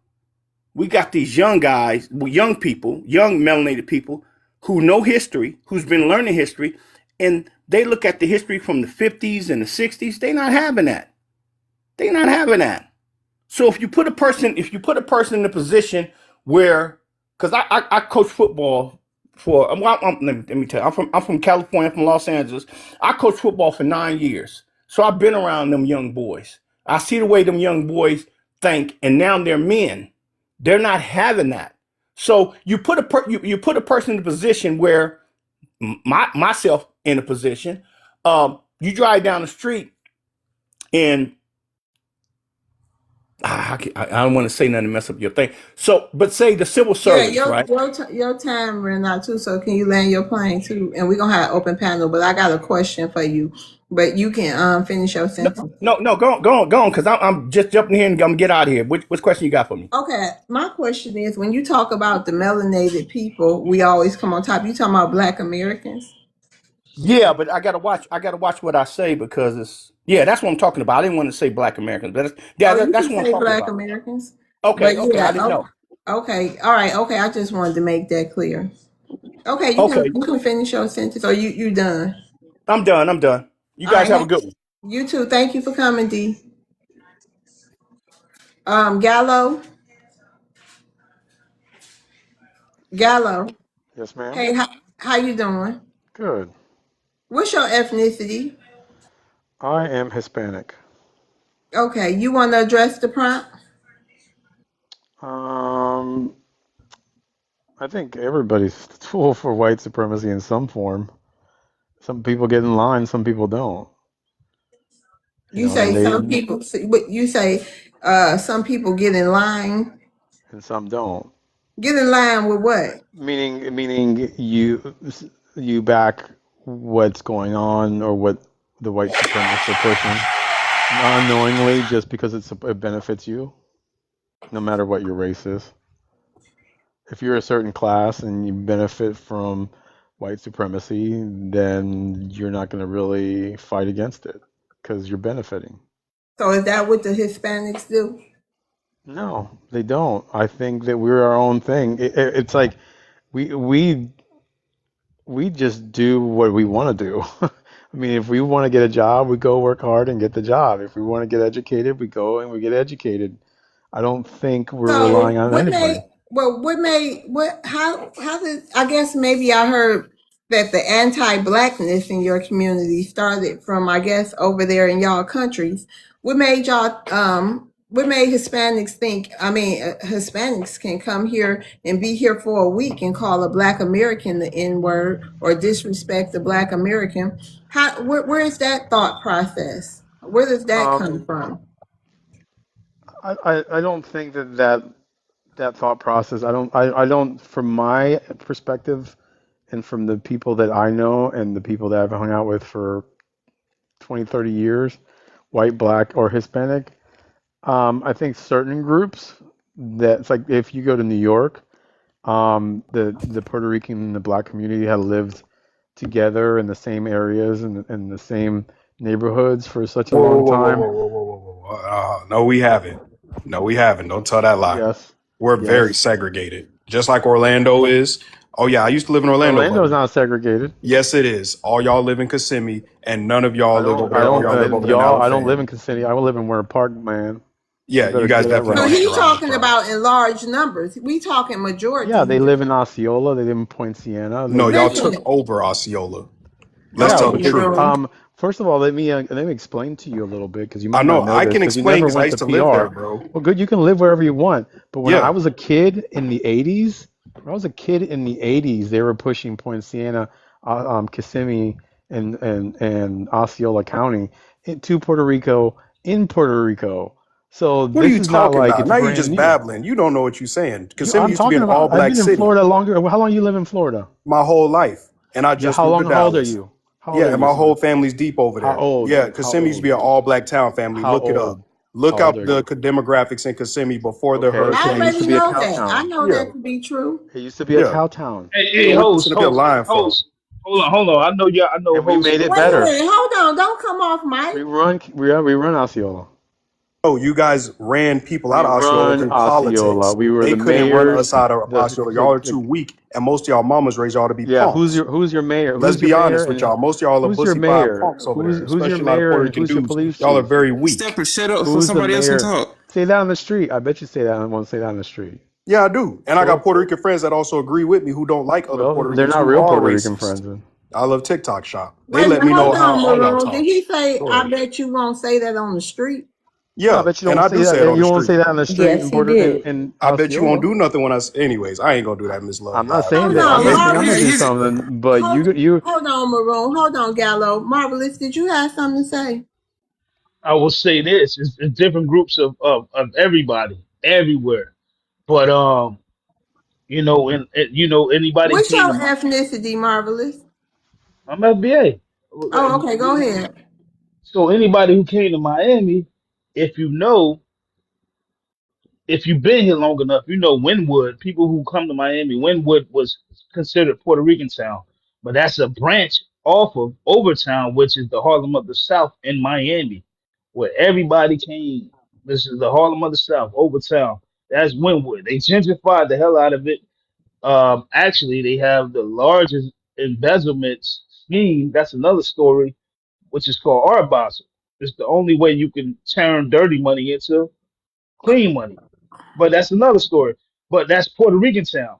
guys, young people, young melanated people who know history, who's been learning history, and they look at the history from the 50s and the 60s. They're not having that. They're not having that. So if you put a person in a position where, because I coach football for, let me tell you, I'm from California, from Los Angeles. I coached football for 9 years, so I've been around them young boys. I see the way them young boys think, and now they're men. They're not having that. So you put a person in a position where myself in a position. You drive down the street and I don't want to say nothing to mess up your thing. So, but say the civil service, right? Your time ran out too. So can you land your plane too? And we're gonna have an open panel. But I got a question for you. But you can finish your sentence. No, go on, because I'm just jumping here and I'm gonna get out of here. Which question you got for me? Okay, my question is: when you talk about the melanated people, we always come on top. You talking about Black Americans? Yeah, but I gotta watch what I say because that's what I'm talking about. I didn't want to say Black Americans, but You that's can what I'm say talking Black about. Americans. Okay, But I yeah, didn't know. okay, all right, okay. I just wanted to make that clear. Okay, Okay, you can finish your sentence, or you done. I'm done. You All guys have a right, good one. you too. Thank you for coming, D. Gallo, Gallo. Yes, ma'am. Hey, how you doing? Good. What's your ethnicity? I am Hispanic. Okay, you want to address the prompt? Um, I think everybody's a tool for white supremacy in some form. Some people get in line, some people don't. You And say some people. But you say some people get in line. some don't. Get in line with what? Meaning you back what's going on or what the white supremacists are pushing unknowingly just because it benefits you, no matter what your race is. If you're a certain class and you benefit from white supremacy, then you're not going to really fight against it because you're benefiting. So is that what the Hispanics do? No, they don't. I think that we're our own thing. It's like we just do what we want to do. I mean, if we want to get a job, we go work hard and get the job. If we want to get educated, we go and we get educated. I don't think we're So relying on anybody. how did, I guess maybe I heard that the anti-blackness in your community started from, I guess, over there in y'all countries. What made Hispanics think, Hispanics can come here and be here for a week and call a Black American the N-word or disrespect the Black American? Where is that thought process? Where does that come from? I don't think that thought process. I don't from my perspective and from the people that I know and the people that I've hung out with for 20, 30 years, white, black, or Hispanic. I think certain groups that it's like if you go to New York, the Puerto Rican and the black community have lived together in the same areas and in the same neighborhoods for such a Whoa, long whoa, whoa, time. whoa, whoa, whoa, whoa, whoa. No, we haven't. No, we haven't. Don't tell that lie. Yes, We're very yes. segregated. just like Orlando is. Oh yeah, I used to live in Orlando, Orlando is buddy. not segregated. Yes, it is. All y'all live in Kissimmee, and none of y'all live over I there, or don't, y'all live over there in y'all. I don't live in Alabama. Kissimmee. I live in Winter Park, man. You Yeah, you better guys get that definitely So don't right. hang he's around those talking parts. about in large numbers. We talking Yeah, majority they here. live in Osceola. They live in Point Siena. They No, live y'all in. took Listen, over Osceola. Let's Yeah, okay, tell the because truth. Maroon. first of all, let me explain to you a little bit because you I might not know know I this can because you explain never because I went used to to live there, PR. bro. Well, good, you can live wherever you want. But Yeah. when I was a kid in the '80s, they were pushing Point Siena, Kissimmee, and Osceola County into Puerto Rico in Puerto Rico. So What are this you is not talking like about? it's Now you brand just new. babbling. You don't know what you're saying. Kissimmee I'm used to be talking an all about. I've black been in city Florida longer. How long you live in Florida? my whole life, and I Yeah. just moved to How old are Dallas. you? How old Yeah, are and you, my son? whole family's deep over How there. old? Yeah, How Kissimmee used to old? be an all black town, family. How Look it old? up. How Look old are up the you? demographics in Kissimmee before the Okay, I because it hurricane. used to already be a know cow that. I town. know Yeah, that to be true. It used to be a yeah. cow town, So Hey, what you host, sitting up here host, lying for? host. Hold on. I know and we host. made it Wait a better. minute. Hold on. Don't come off, Mike. We run Osceola. Oh, you guys ran people out We of Osceola run through Osceola. politics. We were They the couldn't run mayors. us out of Osceola. Y'all are The too weak, and most of y'all mamas raised y'all to be yeah. punks. Who's your mayor? Let's Who's your be mayor? honest with And y'all. Most of y'all are who's your bussy-fied mayor? punks over there, Who's your especially a lot of mayor? Puerto And Rican who's your dudes. police Y'all are chief? very weak. Stepper, shut up for Who's the somebody else can mayor? talk. Say that on the street. I bet you say that and won't say that on the street. Yeah, I do. And I got So, Puerto Rican friends that also agree with me who don't like other well, Puerto they're Ricans not who real are Puerto Rican racist. friends. Then. I love TikTok shop. They Wait a let minute. me know Hold how on, all y'all Maroon. Did talk. he say, Go I ahead. bet you won't say that on the street? No, I Yeah, bet you and don't I say do say it that. on the You won't street. say that on the street Yes, in he did. in I bet you won't Osceola. do nothing when anyways, I ain't gonna do that, Miss Love I'm not Live. saying Hold You that. on, already I'm gonna Marvelous. do Here's something, but Hold, you hold on, Maroon. Hold on, Gallo. Marvelous, did you have something to say? I will say this: it's different groups of everybody everywhere. But anybody What's came your to my ethnicity, Marvelous? I'm FBA. Oh, okay. Go ahead. So anybody who came to Miami, if you know, if you've been here long enough, you know Wynwood. People who come to Miami, Wynwood was considered Puerto Rican town, but that's a branch off of Overtown, which is the Harlem of the South in Miami, where everybody came. This is the Harlem of the South, Overtown. That's Wynwood. They gentrified the hell out of it. Actually, they have the largest embezzlement scheme. That's another story, which is called Art Basel. It's the only way you can turn dirty money into clean money. But that's another story. But that's Puerto Rican town.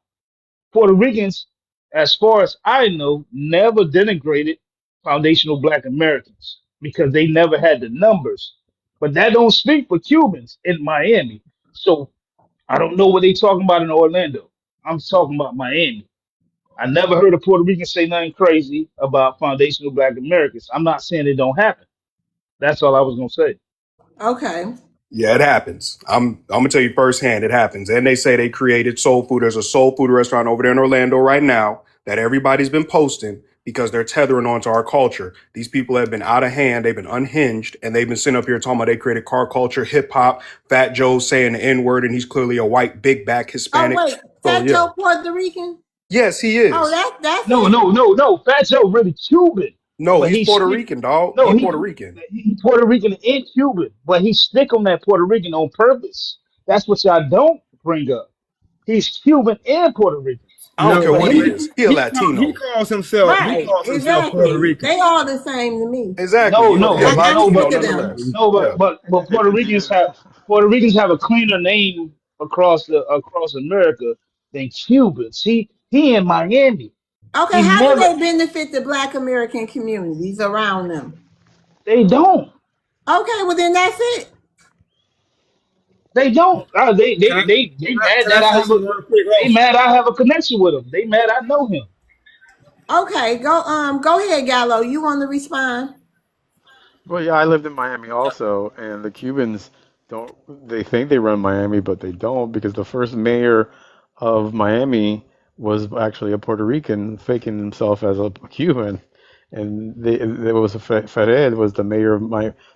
Puerto Ricans, as far as I know, never denigrated foundational black Americans because they never had the numbers. But that don't speak for Cubans in Miami. So I don't know what they talking about in Orlando. I'm talking about Miami. I never heard a Puerto Rican say nothing crazy about foundational black Americans. I'm not saying it don't happen. That's all I was gonna say. Okay. Yeah, it happens. I'm gonna tell you firsthand, it happens. And they say they created soul food. There's a soul food restaurant over there in Orlando right now that everybody's been posting because they're tethering onto our culture. These people have been out of hand, they've been unhinged, and they've been sitting up here talking about they created car culture, hip hop, Fat Joe saying the N-word, and he's clearly a white, big back Oh, Hispanic. wait. So Fat yeah. Joe Puerto Rican? Yes, he Oh, is. that's No, it? no, no, no. Fat Joe really Cuban, No, but he's he Puerto stick. Rican, dog. No, He Puerto Rican. he Puerto Rican and Cuban, but he stick on that Puerto Rican on purpose. That's what y'all don't bring up. He's Cuban and Puerto Rican, I don't No, care but what he he is. He a he Latino. calls himself Right. Puerto Exactly. Rican. They all the same to me. Exactly. no, He a no, I'm no, Latino but sick of them. nonetheless. no, Yeah. but Puerto Ricans have a cleaner name across America than Cubans. He in Miami. Okay, He how do never they benefit the Black American communities around them? they don't. Okay, well then that's it. They don't. Can I, They mad can I that I say have a something real quick, they Host? mad I have a connection with him. They mad I know him. Okay, go ahead, Gallo. You want to respond? Well, yeah, I lived in Miami also, and the Cubans don't. They think they run Miami, but they don't because the first mayor of Miami was actually a Puerto Rican, faking himself as a Cuban, and there was Fred was the mayor of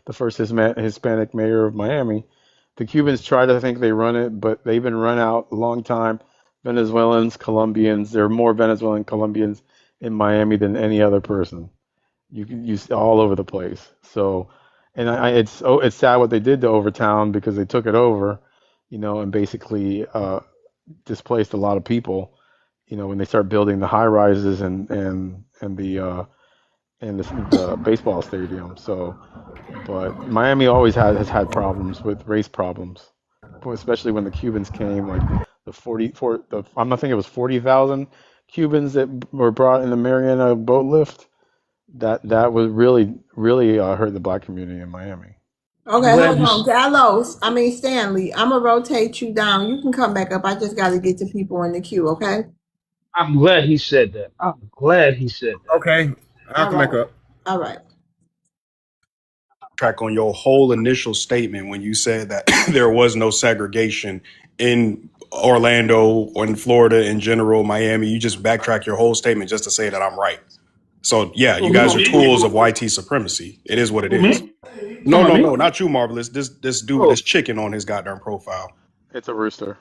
the first Hispanic mayor of Miami. The Cubans try to think they run it, but they've been run out a long time. Venezuelans, Colombians, there are more Venezuelan Colombians in Miami than any other person. You can use all over the place. So, and it's sad what they did to Overtown because they took it over, and basically displaced a lot of people. When they start building the high rises and the baseball stadium. So, but Miami always has had problems with race problems, especially when the Cubans came, like I'm not thinking it was 40,000 Cubans that were brought in the Mariana boat lift. That was really hurt the black community in Miami. I'm Okay, glad hold you. on. Stanley, I'm going to rotate you down. You can come back up. I just got to get to people in the queue, okay? I'm glad he said that. I'm glad he said that. Okay, I'll All come back right. up. All right. Track on your whole initial statement when you said that there was no segregation in Orlando or in Florida in general, Miami. You just backtrack your whole statement just to say that I'm right. So yeah, you Who guys are me? tools of YT supremacy. It is what it Who is. me? You No, talking about no, me? no, not you, Marvelous. This dude with Oh, this chicken on his goddamn profile. It's a rooster.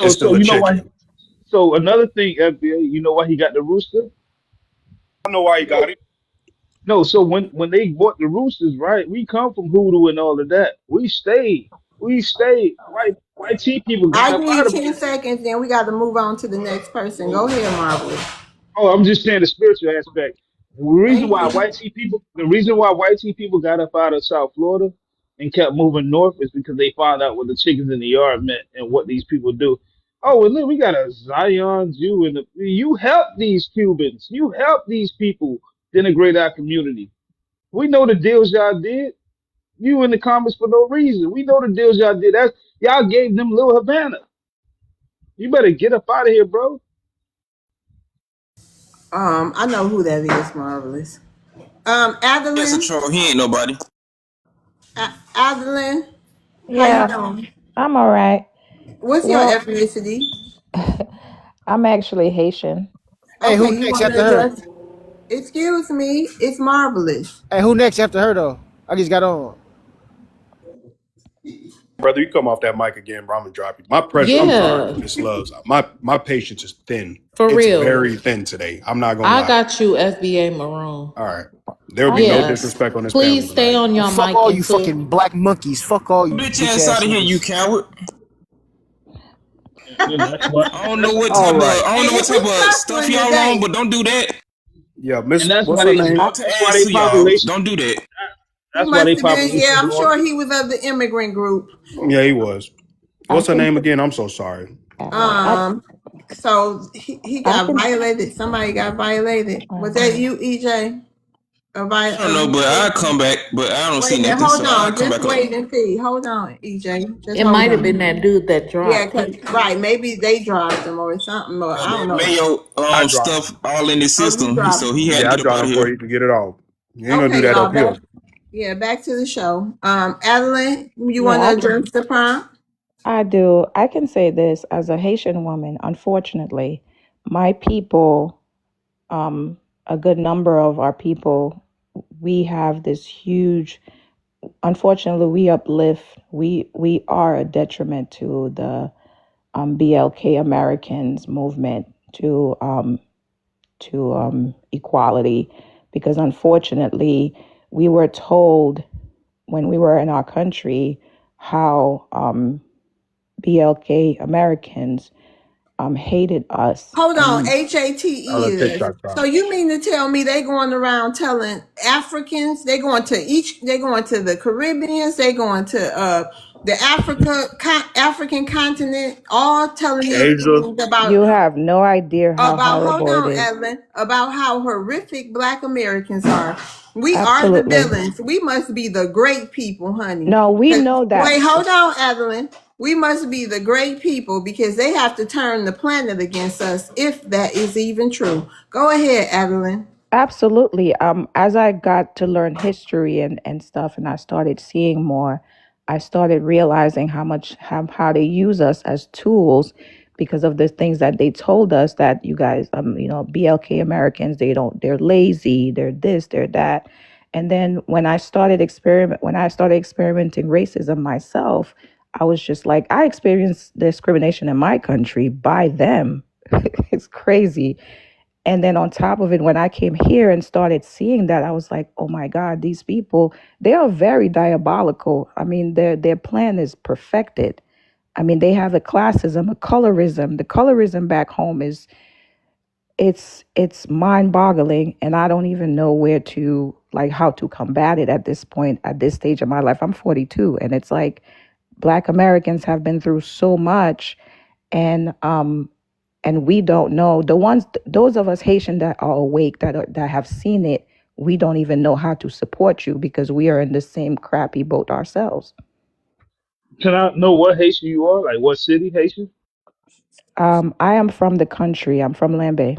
It's so still a you know why? chicken. So another thing, FBA, you know why he got the rooster? I know why he got it. No, so when they bought the roosters, right? We come from hoodoo and all of that. We stayed. We stayed. White tea people got I up give out you of 10 it. seconds, then we got to move on to the next person. Go ahead, Marvelous. Oh, I'm just saying the spiritual aspect. Thank you. The reason why white tea people got up out of South Florida and kept moving north is because they found out what the chickens in the yard meant and what these people do. Oh, well, look, we got a Zion Jew you help these Cubans. You help these people denigrate our community. We know the deals y'all did. You in the comments for no reason. We know the deals y'all did. That's y'all gave them Little Havana. You better get up out of here, bro. I know who that is, Marvelous. That's a Adeline. troll. He ain't nobody. Adeline, how you Yeah, doing? I'm all right. What's your Well, ethnicity? I'm actually Haitian. Hey, Okay, who you next want to after her? address? Excuse me, it's Marvelous. Hey, who next after her though? I just got on. Brother, you come off that mic again, bro. I'm gonna drop you. I'm sorry, Yeah, Miss Loves. My patience is thin. for It's real. very thin today. I'm not gonna I lie. got you, FBA Maroon. All right. There will I be no can. Yes. disrespect on this panel Please stay tonight. on And your fuck mic all you until fucking black monkeys. Fuck all you Bitch bitch ass ass out of here, you niggas. coward. That's what. I don't know what All type of right. I don't Hey, know what is type we of stuff shuffling y'all on, today? but don't do that. Yeah, And Miss, what's her name? I, Brought to that's why ass they to y'all. population. Don't do that. He That's why must they have been. Yeah, population I'm going. sure he was of the immigrant group. Yeah, he was. I What's her can. name again? I'm so sorry. All right. Um, so he I got can. violated. Somebody got violated. Was that you, EJ? I don't know, but I come back, but I don't Wait see a minute. nothing, Hold so I on. come Just back up. wait and see. Hold on, EJ. Just it hold might have been on. that dude that Yeah, dropped. cause right, maybe they dropped him or something, or I don't know. Mayo I dropped stuff him. all in his Oh, you system, dropped so him. he had to Yeah, I get up dropped out him of before here. you could get it off. You ain't gonna do Okay, that y'all. up here. Back to the show. Adeline, you want Yeah, to I can. address the prompt? I do. I can say this as a Haitian woman. Unfortunately, my people, a good number of our people, we have this huge. Unfortunately, we uplift. We are a detriment to the BLK Americans movement to equality, because unfortunately, we were told when we were in our country how BLK Americans hated us. Hold on, And HATE I'll let is. TikTok So talk. you mean to tell me they going around telling Africans, they going to the Caribbeans, they going to the African continent, all telling these Asia. things you have no idea how hold horrible it on, is. Evelyn, about how horrific Black Americans are. We are the Absolutely. villains. We must be the great people, honey. No, we know that. Wait, hold on, Evelyn. We must be the great people because they have to turn the planet against us if that is even true. Go ahead, Evelyn. Absolutely. As I got to learn history and stuff, and I started seeing more, I started realizing how they use us as tools because of the things that they told us that you guys, BLK Americans, they're lazy, they're this, they're that. And then when I started experimenting racism myself, I was just like, I experienced discrimination in my country by them. It's crazy. And then on top of it, when I came here and started seeing that, I was like, oh my God, these people, they are very diabolical. I mean, their plan is perfected. I mean, they have the classism, the colorism. The colorism back home is it's mind-boggling, and I don't even know where to like how to combat it at this point, at this stage of my life. I'm 42, and it's like Black Americans have been through so much, and we don't know those of us Haitian that are awake that have seen it. We don't even know how to support you because we are in the same crappy boat ourselves. Can I know what Haitian you are? Like what city Haitian? I am from the country. I'm from Lambe.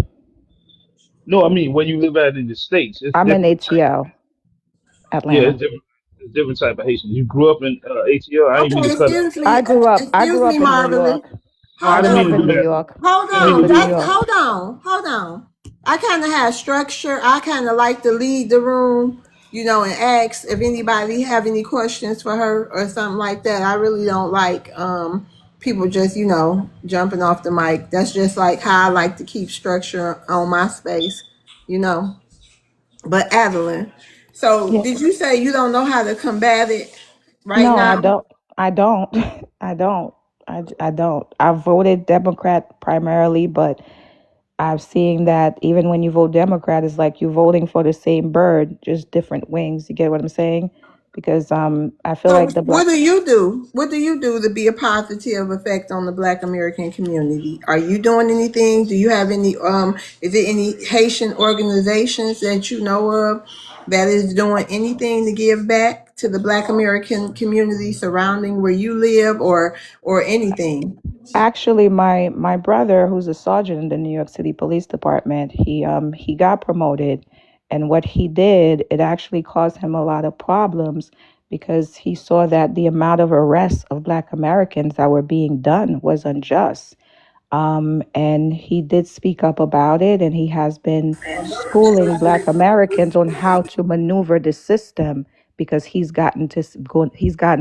No, I mean when you live out in the states, it's I'm in different type. ATL, Yeah, Atlanta. it's different type of Haitian. You grew up in ATL. I ain't mean Okay, to cut up. I excuse grew me, up in New Marvelous. York. No, I I Hold didn't grew mean up to do in on. New that. York. Hold I didn't mean Grew to up on. in do New that. York. Hold on. I kind of have structure. I kind of like to lead the room, and ask if anybody have any questions for her or something like that. I really don't like people just, jumping off the mic. That's just like how I like to keep structure on my space, you know. But Adeline, so Yeah. did you say you don't know how to combat it right No, now? I don't. I don't. I don't. I don't. I voted Democrat primarily, but I've seen that even when you vote Democrat, it's like you're voting for the same bird, just different wings. You get what I'm saying? Because I feel So like the what black. do you do? What do you do to be a positive effect on the Black American community? Are you doing anything? Do you have any is there any Haitian organizations that you know of that is doing anything to give back to the Black American community surrounding where you live or anything? Actually, my brother, who's a sergeant in the New York City Police Department, he got promoted, and what he did, it actually caused him a lot of problems because he saw that the amount of arrests of Black Americans that were being done was unjust. And he did speak up about it, and he has been schooling Black Americans on how to maneuver the system because he's gotten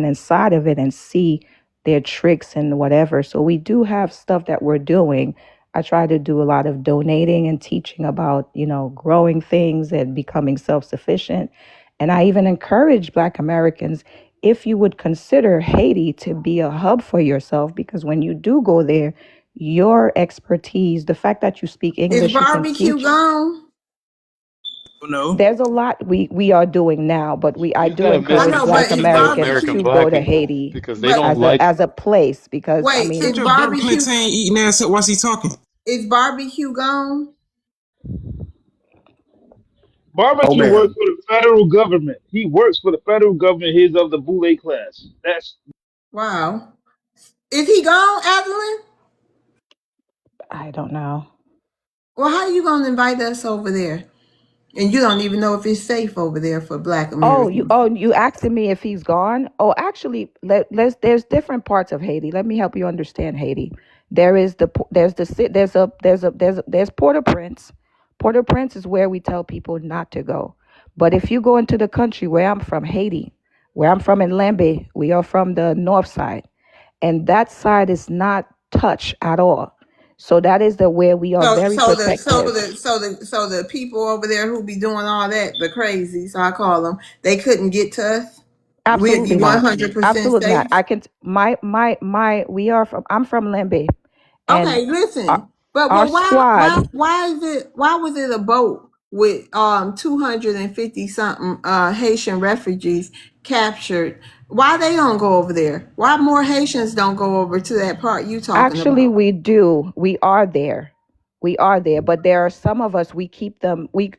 inside of it and see their tricks and whatever. So we do have stuff that we're doing. I try to do a lot of donating and teaching about, growing things and becoming self-sufficient. And I even encourage Black Americans, if you would consider Haiti to be a hub for yourself, because when you do go there, your expertise, the fact that you speak Is English, you can barbecue teach. gone? No. There's a lot we are doing now, but I You do gotta I miss encourage know, the but Black is Americans American to barbecue go black to people Haiti because they but don't like. as a place because I wait, mean is Shut your big barbecue plantain eating ass up while he talking. gone? Oh Barbecue works man. for the federal government. He works for the federal government. He's of the Boule class. That's Wow. Is he gone, Adeline? I don't know. Well, how you gonna invite us over there? And you don't even know if it's safe over there for Black Americans. You asking me if he's gone? Oh, actually, there's different parts of Haiti. Let me help you understand Haiti. There is there's the there's Port-au-Prince. Port-au-Prince is where we tell people not to go. But if you go into the country where I'm from, Haiti, where I'm from in Lambe, we are from the north side, and that side is not touched at all. So that is the where we are So very so the so protective. the so the so the people over there who be doing all that, the crazy, so I call them, they couldn't get to us. We'd be Absolutely not. 100% Absolutely not. safe. I can my we are from I'm from Lembe, and Okay, our, listen. But our why squad why was it a boat with 250 something Haitian refugees captured? Why they don't go over there? Why more Haitians don't go over to that part you talking actually about? we do. We are there. We are there, but there are some of us we keep them we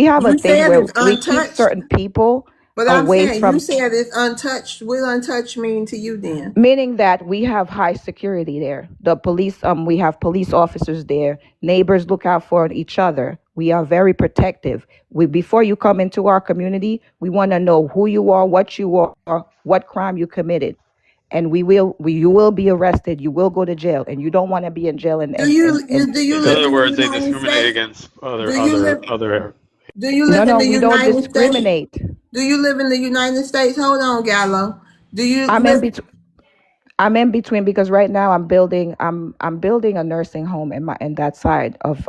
have a You thing said where it's we keep untouched, certain people but I'm away saying you from. said it's untouched. What untouched mean to you then? Meaning that we have high security there. The police, we have police officers there. Neighbors look out for each other. We are very protective. Before you come into our community, we want to know who you are, what you are, what crime you committed, and you will be arrested. You will go to jail, and you don't want to be in jail. Do you In live other in the words, they United discriminate States? against Do you live other. do you No, live in no, the we don't United States? discriminate. Do you live in the United States? Hold on, Gallo. Do you I'm in live between. I'm in between because right now I'm building a nursing home in that side of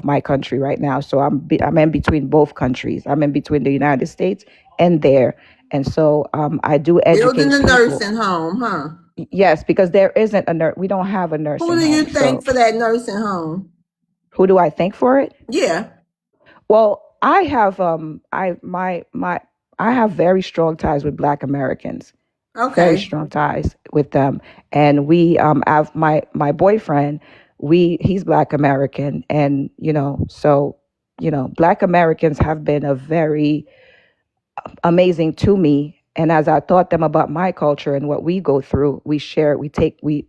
my country right now. So I'm in between both countries. I'm in between the United States and there, and so I do building educate a people. nursing home, huh? Yes, because there isn't a nurse. We don't have a Who nursing do you home. thank So for that nursing home? who do I think for it? Yeah. Well, I have I have very strong ties with Black Americans. Very Okay. strong ties with them. And we have my boyfriend, he's Black American, and so Black Americans have been a very amazing to me. And as I taught them about my culture and what we go through, we share, we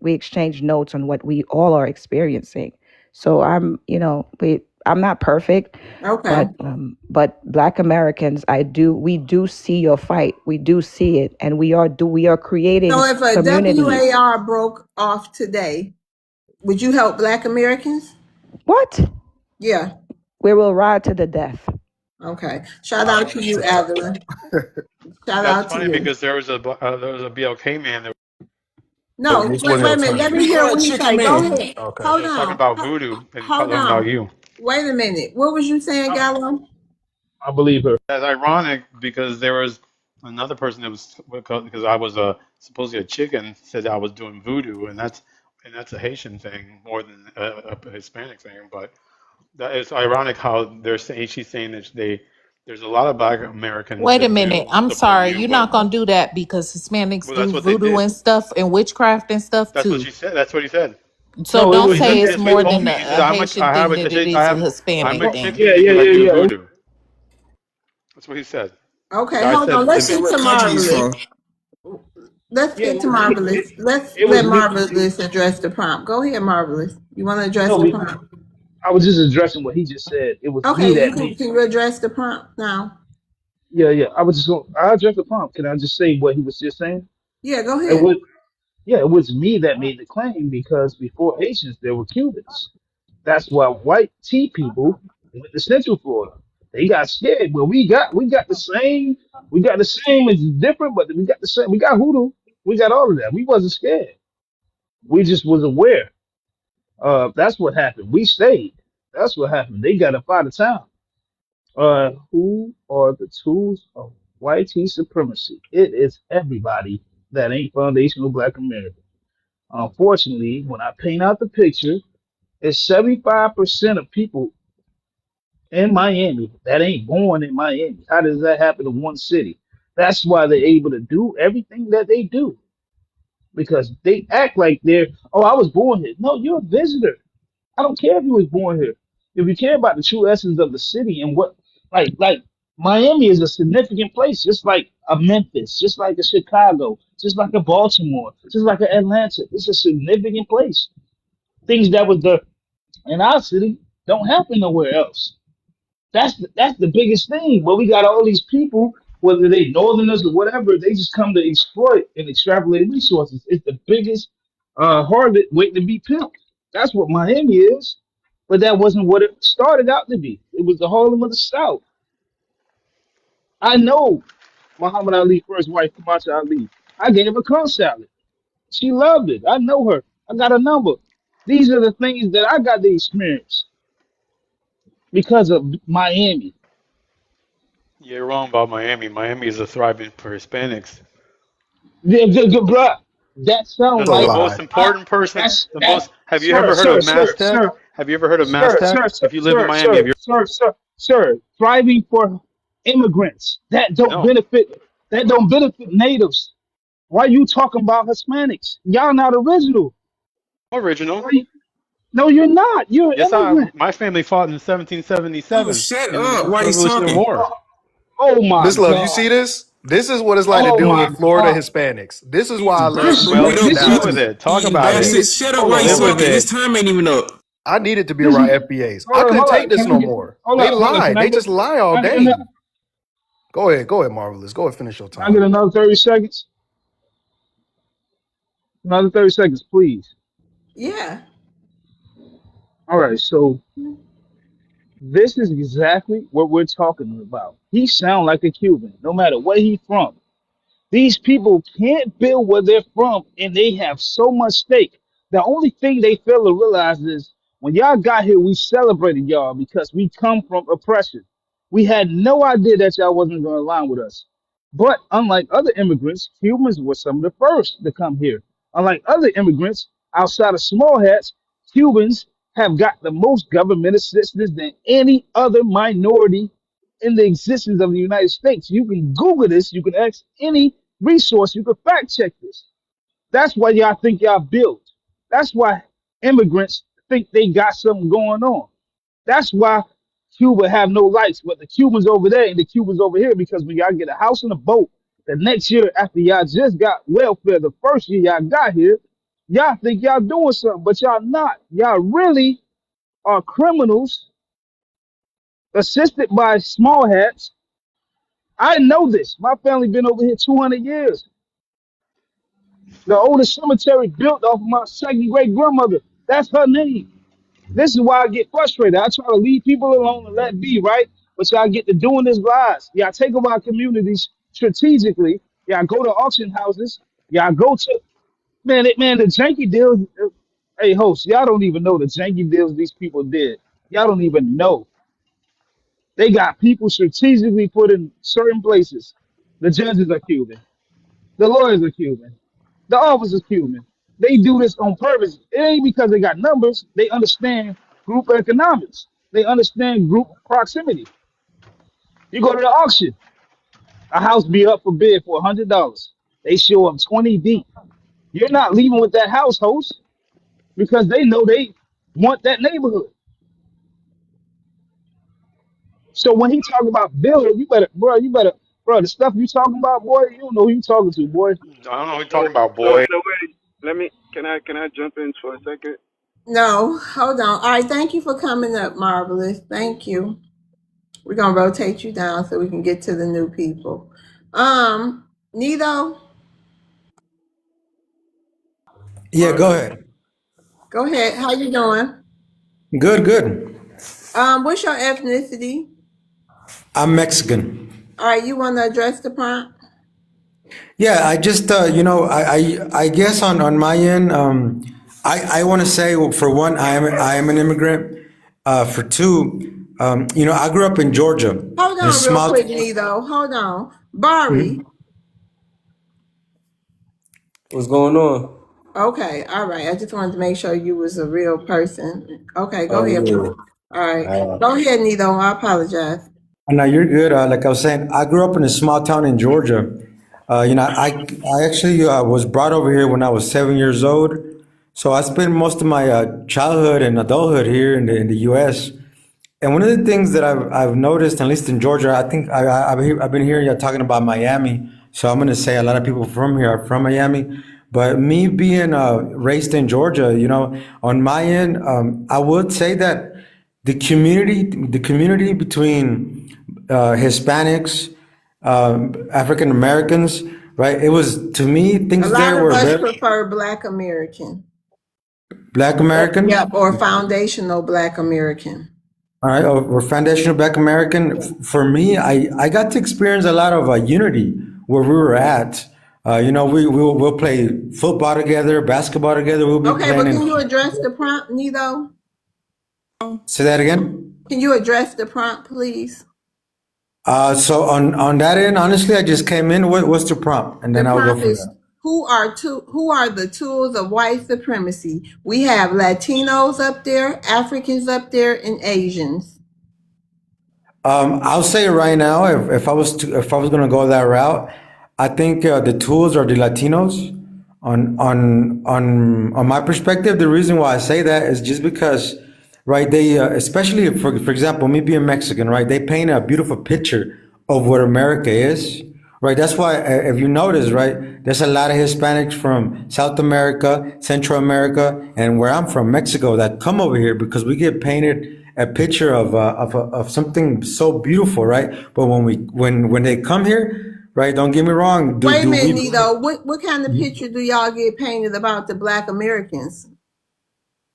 exchange notes on what we all are experiencing. So I'm not perfect, Okay. but Black Americans, we do see your fight. We do see it, and we are So creating if a communities. WAR broke off today, would you help Black Americans? What? Yeah. We will ride to the death. Okay. Shout out to you, Evelyn. Shout That's out to funny you. because there was a BLK man that No, This wait, wasn't wait your a minute. turn. Let me We hear call what he chicken say. Go man. ahead. Okay. Hold was talking on. about voodoo, and he Hold talking about on. you. Wait a minute. What was you saying, Gallo? I believe her. That's ironic because there was another person that was because I was supposedly a chicken said I was doing voodoo, and that's a Haitian thing more than a Hispanic thing. But that it's ironic how she's saying that there's a lot of Black Americans Wait a that minute. do I'm support sorry. you, You're but not gonna do that because Hispanics well, that's do what they voodoo did. and stuff and witchcraft and stuff That's what too. she said. That's what he said. So No, it don't was say me. it's That's what he more told than me. He said, a Haitian thing than it is a I'm Hispanic a thing. chicken Yeah, yeah, because I yeah, do yeah. voodoo. That's what he said. The Okay, guy hold on. said, Let's That's get what to country he's Marvelous. from. Let's Yeah, get to Marvelous. Let's it let was me. Marvelous address the prompt. Go ahead, Marvelous. You want to address No, the prompt? I was just addressing what he just said. It was me Okay, you that can made. can you address the prompt now? Yeah, yeah. I was just going. I addressed the prompt. Can I just say what he was just saying? Yeah, go It ahead. was Yeah, it was me that made the claim because before Haitians there were Cubans. That's why white tea people went to Central Florida. They got scared. Well, we got the same. We got the same. It's different, but we got the same. We got hoodoo. We got all of that. We wasn't scared. We just was aware. That's what happened. We stayed. That's what happened. They got up out of town. Who are the tools of white tea supremacy? It is everybody that ain't foundational Black American. Unfortunately, when I paint out the picture, it's 75% of people in Miami that ain't born in Miami. How does that happen in one city? That's why they're able to do everything that they do because they act like I was born here. No, you're a visitor. I don't care if you was born here. If you care about the true essence of the city and like Miami is a significant place, just like a Memphis, just like a Chicago, just like a Baltimore, just like a Atlanta. It's a significant place. Things that was in our city don't happen nowhere else. That's the biggest thing. But we got all these people, whether they northerners or whatever, they just come to exploit and extrapolate resources. It's the biggest harlot waiting to be pimped. That's what Miami is. But that wasn't what it started out to be. It was the Harlem of the South. I know Muhammad Ali first wife, Kamacha Ali. I gave her corn salad. She loved it. I know her. I got a number. These are the things that I got to experience because of Miami. you're wrong about Miami. Miami is a thriving for Hispanics. Bruh, that sound That's a The like lie. most important person, that's that have you sir, ever heard sir, of sir, Mastech? sir, Have you ever heard of sir, Mastech? sir, sir, If you live in sir, Miami, have sir, you sir, sir, sir, thriving for immigrants no. that don't benefit natives. Why you talking about Hispanics? Y'all not original. Original. Why you, no, you're not. You're an Yes, immigrant. my family fought in Oh, 1777 shut in the up while he's Revolutionary talking. War. Oh, oh my Miss Love, you see God. this? This is what it's like to Oh deal my with Florida God. Hispanics. This is why You I love burnt Smooth Well, burrito and This deal is with Dapper. it. Talk eating about it. bastard. this. Shut up Hold while on, he's Live hold on. with talking. His it. time ain't even up. I needed to be This around is FBAs. I couldn't hold take on. this Can I no get more. They hold on. lie. They just lie all Can I get day. another Go ahead, Marvelous. Go ahead, finish your can I get time. another 30 seconds? Another 30 seconds, please. Yeah. All right, so this is exactly what we're talking about. He sound like a Cuban, no matter where he from. These people can't build where they're from, and they have so much stake. The only thing they fail to realize is when y'all got here, we celebrated y'all because we come from oppression. We had no idea that y'all wasn't going to align with us. But unlike other immigrants, Cubans were some of the first to come here. Unlike other immigrants outside of small hats, Cubans have got the most government assistance than any other minority in the existence of the United States. You can Google this, you can ask any resource, you can fact check this. That's why y'all think y'all built. That's why immigrants think they got something going on. That's why Cuba have no lights, but the Cubans over there and the Cubans over here, because when y'all get a house and a boat, the next year after y'all just got welfare, the first year y'all got here, y'all think y'all doing something, but y'all not. Y'all really are criminals assisted by small hats. I know this. My family been over here 200 years. The oldest cemetery built off of my second great grandmother. That's her name. This is why I get frustrated. I try to leave people alone and let be, right? But y'all get to doing this lies. Y'all take over our communities strategically. Y'all go to auction houses. Y'all go to the janky deals. Hey, host, y'all don't even know the janky deals these people did. Y'all don't even know. They got people strategically put in certain places. The judges are Cuban. The lawyers are Cuban. The officers Cuban. They do this on purpose. It ain't because they got numbers. They understand group economics. They understand group proximity. You go to the auction, a house be up for bid for $100. They show up 20 deep. You're not leaving with that house, host, because they know they want that neighborhood. So when he talk about building, bro, the stuff you talking about, boy, you don't know who you talking to, boy. I don't know what you're So talking about, so boy. so wait. Let me. Can I jump in for a second? No, hold on. All right, thank you for coming up, Marvelous. Thank you. We're gonna rotate you down so we can get to the new people. Nito, Yeah, go ahead. go ahead. How you doing? Good, good. What's your ethnicity? I'm Mexican. All right, you want to address the prompt? Yeah, I just, I guess on my end, I want to say, well, for one, I am an immigrant. For two, I grew up in Georgia, Hold in a on, real small. quick, Nito. Hold on, Bari. Mhm. What's going on? Okay, all right. I just wanted to make sure you was a real person. Okay, go Oh ahead. yeah. All right, Uh, go ahead, Nito. I apologize. No, you're good. Like I was saying, I grew up in a small town in Georgia. I actually was brought over here when I was 7 years old. So I spent most of my childhood and adulthood here in the U.S. And one of the things that I've noticed, at least in Georgia, I think I've been hearing you talking about Miami. So I'm going to say a lot of people from here are from Miami. But me being raised in Georgia, on my end, I would say that the community between Hispanics, African Americans, right? It was, to me, A things lot there of were us very prefer Black American. Black American. Yep, or foundational Black American. All right, we're foundational Black American. For me, I got to experience a lot of unity where we were at. We'll play football together, basketball together. We'll be Okay, playing but in. can you address the prompt, Nito? Say that again. Can you address the prompt, please? So on that end, honestly, I just came in. What's the prompt, and The then I'll go prompt from is there. who are the tools of white supremacy? We have Latinos up there, Africans up there, and Asians. I'll say right now, if I was gonna go that route, I think the tools are the Latinos. On my perspective, the reason why I say that is just because, right? They especially for example, me being Mexican, right? They paint a beautiful picture of what America is, right? That's why if you notice, right, there's a lot of Hispanics from South America, Central America, and where I'm from, Mexico, that come over here because we get painted a picture of something so beautiful, right? But when they come here, right? Don't get me wrong. Do Wait a do minute, we? Nito. What kind of picture do y'all get painted about the Black Americans?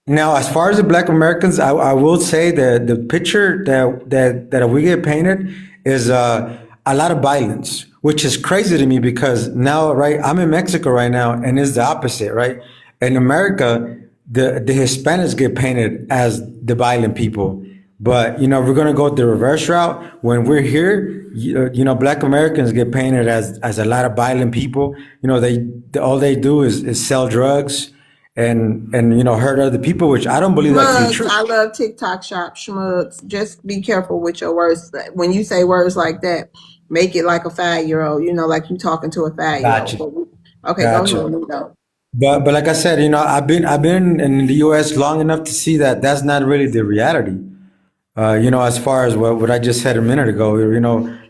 Now, as far as the Black Americans, I will say that the picture that we get painted is a lot of violence, which is crazy to me because now, right, I'm in Mexico right now, and it's the opposite, right? In America, the Hispanics get painted as the violent people, But we're gonna go the reverse route. When we're here, Black Americans get painted as a lot of violent people. They all they do is sell drugs and hurt other people, which I don't believe that to be Schmugs, true. I love TikTok shop. Schmugs, just be careful with your words. When you say words like that, make it like a 5-year-old. Like you talking to a 5-year-old. Gotcha, Okay, go ahead, gotcha. Ludo. But like I said, I've been in the U.S. long enough to see that that's not really the reality. As far as what I just said a minute ago,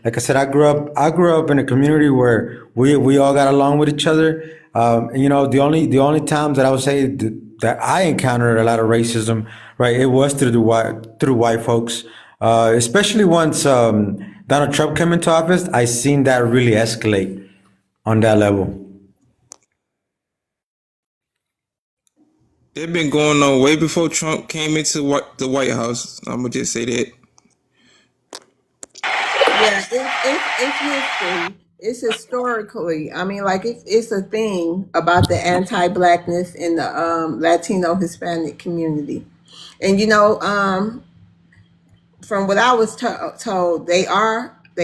like I said, I grew up in a community where we all got along with each other. The only times that I would say that I encountered a lot of racism, right, it was through white folks, especially once Donald Trump came into office. I seen that really escalate on that level. They've been going on way before Trump came into the White House. I'm gonna just say that. Yeah, it's history. It's historically. I mean, like it's a thing about the anti-blackness in the Latino Hispanic community, and from what I was told, they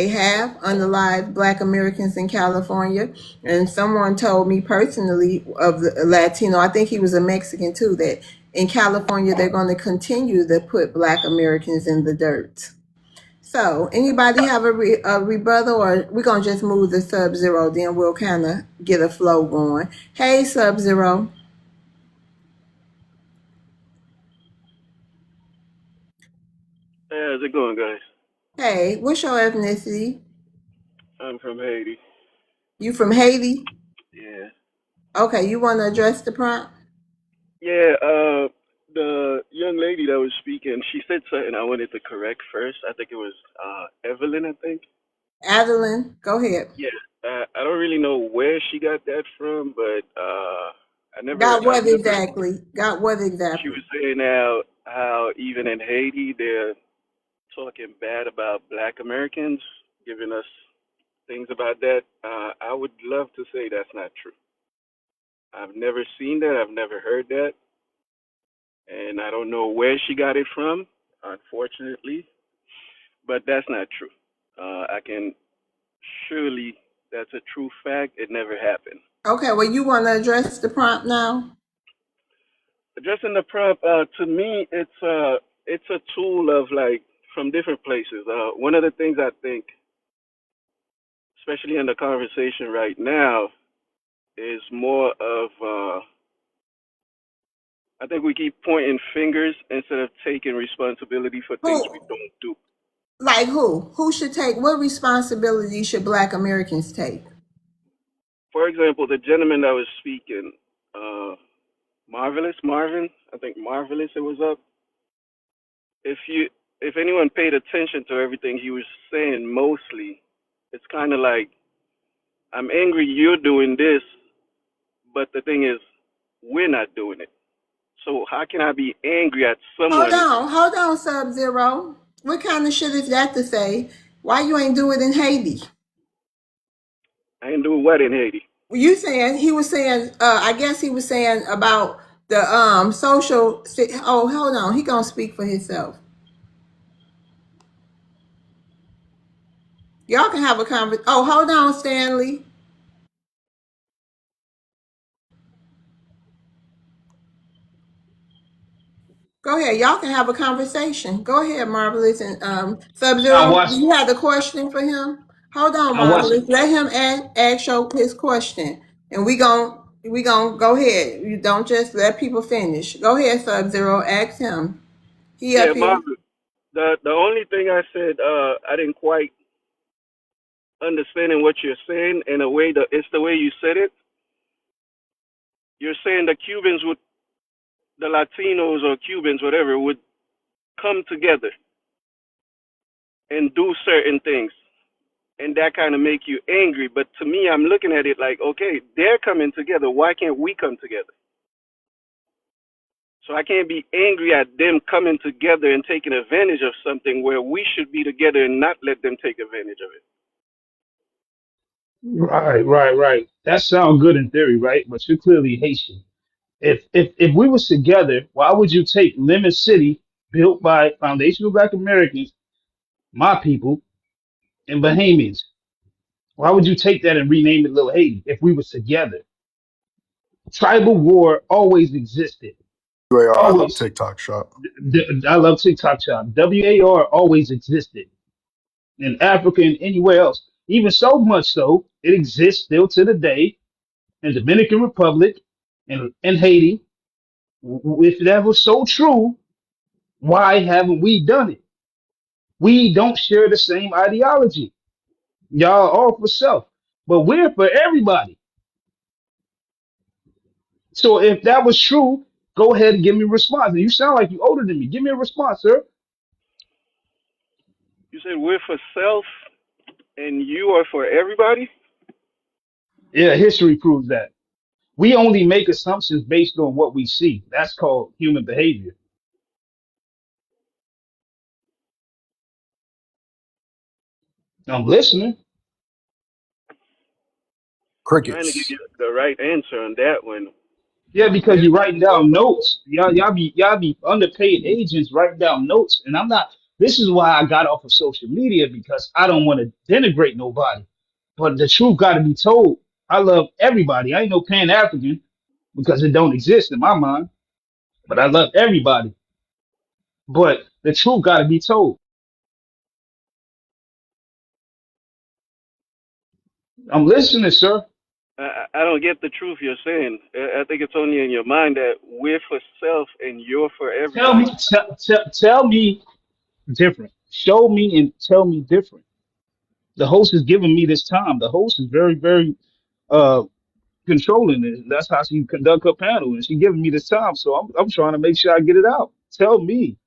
have unalived Black Americans in California, and someone told me personally of the Latino. I think he was a Mexican too. That in California they're going to continue to put Black Americans in the dirt. So, anybody have a rebuttal, or we're gonna just move to Sub Zero? Then we'll kind of get a flow going. Hey, Sub Zero. Hey, how's it going, guys? Hey, what's your ethnicity? I'm from Haiti. You from Haiti? Yeah. Okay, you want to address the prompt? Yeah, the young lady that was speaking, she said something I wanted to correct first. I think it was Evelyn, I think. Adeline, go ahead. Yeah. I don't really know where she got that from, but Got I've what never. exactly? Got what She was exactly? saying how even in Haiti they're talking bad about Black Americans, giving us things about that. I would love to say that's not true. I've never seen that. I've never heard that, and I don't know where she got it from, unfortunately. But that's not true. I can surely that's a true fact. It never happened. Okay, well, you want to address the prompt now? Addressing the prompt, to me, it's a tool of like from different places. One of the things I think, especially in the conversation right now, is more of I think we keep pointing fingers instead of taking responsibility for things we Who? don't do. Like who? Who should take what responsibility should Black Americans take? For example, the gentleman that was speaking, uh, Marvelous Marvin, I think Marvelous it was up. If anyone paid attention to everything he was saying, mostly, it's kind of like I'm angry you're doing this, but the thing is, we're not doing it. So how can I be angry at someone? Hold on, Sub Zero. What kind of shit is that to say? Why you ain't do it in Haiti? I ain't doing what in Haiti. You saying he was saying? I guess he was saying about the social. Oh, hold on. He gonna speak for himself. Y'all can have a conversation. Oh, hold on, Stanley. Go ahead. Y'all can have a conversation. Go ahead, Marvelous and Sub I Zero. watched. You had the question for him. Hold on, I watched. Marvelous. Let him ask your his question, and we gon' go ahead. You don't just let people finish. Go ahead, Sub Zero. Ask him. He up Yeah, here. Marvin. The only thing I said I didn't quite understanding what you're saying in a way that it's the way you said it. You're saying the Cubans would, the Latinos or Cubans, whatever, would come together and do certain things, and that kind of make you angry. But to me, I'm looking at it like, okay, they're coming together. Why can't we come together? So I can't be angry at them coming together and taking advantage of something where we should be together and not let them take advantage of it. Right. That sounds good in theory, right? But you're clearly Haitian. If we was together, why would you take Lemon City built by foundational Black Americans, my people, and Bahamians. Why would you take that and rename it Little Haiti if we was together? Tribal war always existed. I love Always. TikTok shop. I love TikTok shop. WAR always existed in Africa and anywhere else. Even so much so, it exists still to the day in Dominican Republic and Haiti. If that was so true, why haven't we done it? We don't share the same ideology. Y'all are all for self, but we're for everybody. So if that was true, go ahead and give me a response. And you sound like you older than me. Give me a response, sir. You said we're for self and you are for everybody? Yeah, history proves that. We only make assumptions based on what we see. That's called human behavior. I'm listening. Trying to give Crickets. you the right answer on that one. Yeah, because you're writing Everybody's down welcome. notes. Y'all be underpaid agents writing down notes. And I'm not, this is why I got off of social media, because I don't want to denigrate nobody. But the truth gotta be told. I love everybody. I ain't no Pan African because it don't exist in my mind. But I love everybody. But the truth gotta be told. I'm listening, sir. I don't get the truth you're saying. I think it's only in your mind that we're for self and you're for Tell me, everybody. tell me different. Show me and tell me different. The host is giving me this time. The host is very, very uh controlling it. That's how she conduct her panel, and she giving me this time. So I'm trying to make sure I get it out. Tell me,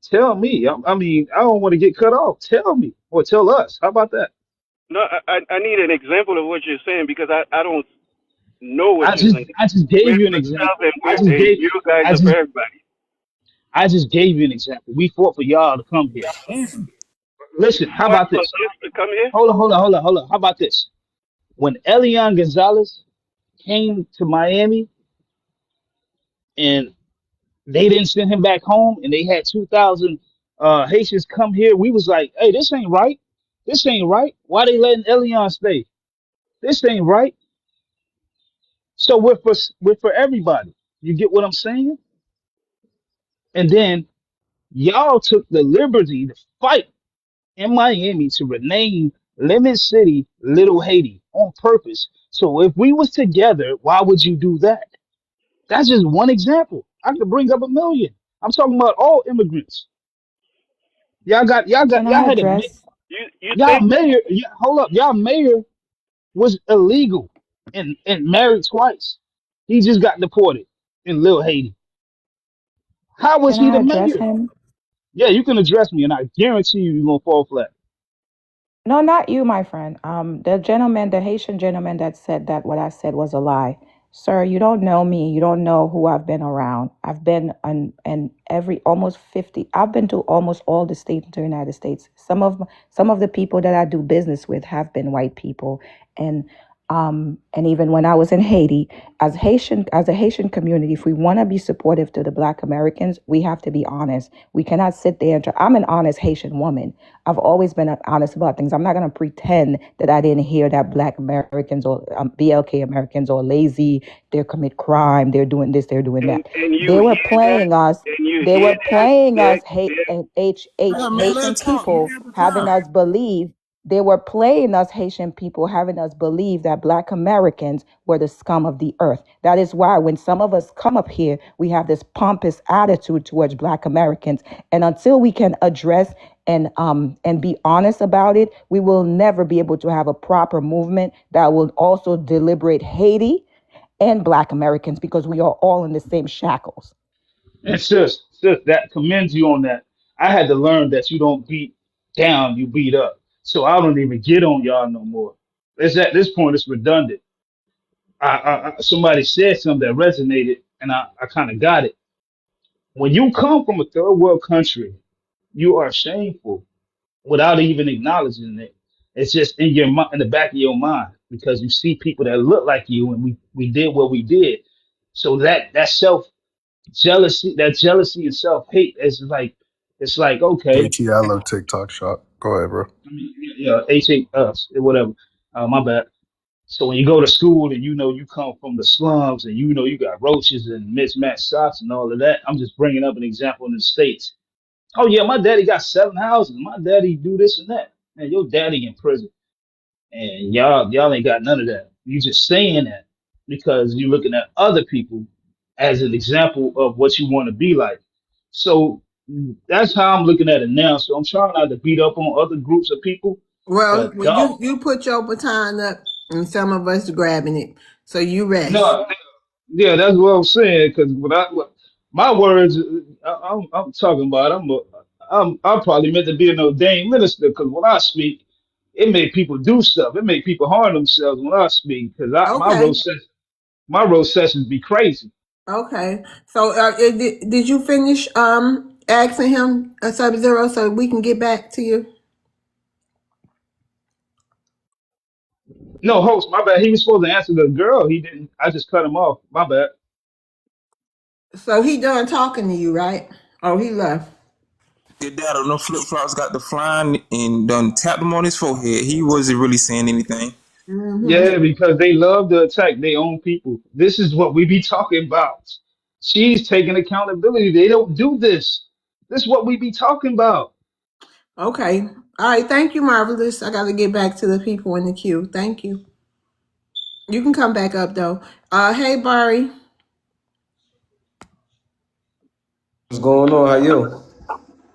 tell me. I mean, I don't want to get cut off. Tell me or tell us. How about that? No, I need an example of what you're saying because I don't know what I you're just saying. I just gave We're you an for self example. and you guys I are for just everybody. I just gave you an example. We fought for y'all to come here. You Listen, how fought about for this? us to come here? Hold on. How about this? When Elian Gonzalez came to Miami and they didn't send him back home, and they had 2,000 Haitians come here, we was like, hey, this ain't right. This ain't right. Why they letting Elian stay? This ain't right. So we're for everybody. You get what I'm saying? And then y'all took the liberty to fight in Miami to rename Lemon City Little Haiti on purpose. So if we was together, why would you do that? That's just one example. I could bring up a million. I'm talking about all immigrants. Can Y'all I had a address? You y'all think mayor. Hold up, y'all mayor was illegal and married twice. He just got deported in Lil Haiti. How was Can he I the address mayor? him? Yeah, you can address me, and I guarantee you're gonna fall flat. No, not you, my friend. The gentleman, the Haitian gentleman that said that what I said was a lie. Sir, you don't know me. You don't know who I've been around. I've been on and every almost 50. I've been to almost all the states in the United States. Some of the people that I do business with have been white people, and even when I was in Haiti, as a Haitian community, if we want to be supportive to the Black Americans, we have to be honest. We cannot sit there and try. I'm an honest Haitian woman. I've always been honest about things. I'm not going to pretend that I didn't hear that Black Americans or BLK Americans are lazy, they commit crime, they're doing this, they're doing that. and you They were hear that playing us. and you They hear were playing that us, that Haitian people, having us believe. They were playing us Haitian people, having us believe that Black Americans were the scum of the earth. That is why when some of us come up here, we have this pompous attitude towards Black Americans. And until we can address and be honest about it, we will never be able to have a proper movement that will also deliberate Haiti and Black Americans because we are all in the same shackles. And sis, that commends you on that. I had to learn that you don't beat down, you beat up. So I don't even get on y'all no more. It's at this point it's redundant. Somebody said something that resonated, and I kind of got it. When you come from a third world country, you are shameful without even acknowledging it. It's just in your in the back of your mind because you see people that look like you, and we did what we did. So that self Jealousy, that jealousy and self hate is like, it's like, okay, JT, I love TikTok shop. Go ahead, bro. I mean, yeah, HA us, whatever. My bad. So when you go to school and you know you come from the slums and you know you got roaches and mismatched socks and all of that, I'm just bringing up an example in the States. Oh yeah, my daddy got 7 houses. My daddy do this and that. Man, your daddy in prison, and y'all ain't got none of that. You just saying that because you're looking at other people as an example of what you want to be like. So that's how I'm looking at it now. So I'm trying not to beat up on other groups of people, Well, but when you dog, you put your baton up, and some of us grabbing it, so you rest. no, yeah, that's what I'm saying. Because my words, I'm talking about, I'm probably meant to be an ordained minister. Because when I speak, it make people do stuff. It make people harm themselves when I speak. Because Okay, my road sessions be crazy. okay. So, did you finish asking him a Sub-Zero so we can get back to you? No, host, my bad. He was supposed to answer the girl. He didn't. I just cut him off. My bad. So he done talking to you, right? Oh, he left. Did that on them flip flops got the flying and done tapped him on his forehead. He wasn't really saying anything. Mm-hmm. Yeah, because they love to attack their own people. This is what we be talking about. She's taking accountability. They don't do this. This is what we be talking about. Okay. All right. Thank you, Marvelous. I got to get back to the people in the queue. Thank you. You can come back up though. Hey, Barry. What's going on? How you?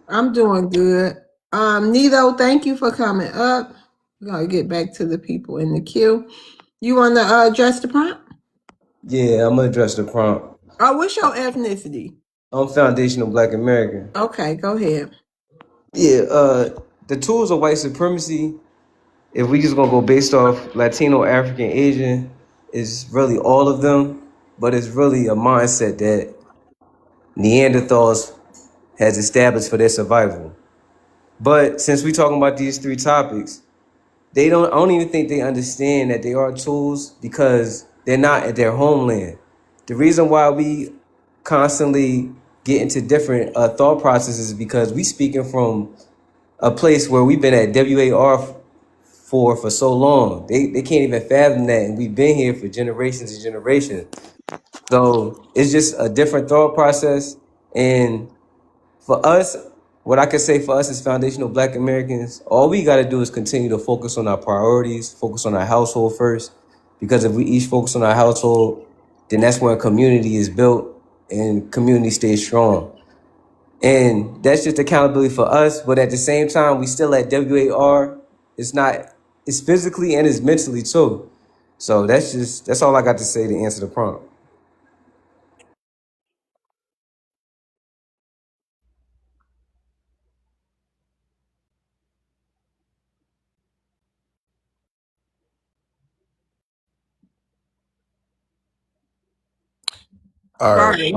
I'm doing good. Nito, thank you for coming up. We're gonna get back to the people in the queue. You want to address the prompt? Yeah, I'm gonna address the prompt. Oh, what's your ethnicity? I'm foundational Black American. Okay, go ahead. Yeah, the tools of white supremacy, if we just gonna go based off Latino, African, Asian, is really all of them, but it's really a mindset that Neanderthals has established for their survival. But since we talking about these three topics, I don't even think they understand that they are tools because they're not at their homeland. The reason why we constantly get into different thought processes is because we speaking from a place where we've been at WAR for so long. They can't even fathom that, and we've been here for generations and generations. So it's just a different thought process. And for us, what I can say for us as foundational Black Americans, all we got to do is continue to focus on our priorities, focus on our household first. Because if we each focus on our household, then that's where a community is built and community stays strong. And that's just accountability for us. But at the same time, we still at WAR. It's not, it's physically and it's mentally too. So that's all I got to say to answer the prompt. All right. Barry.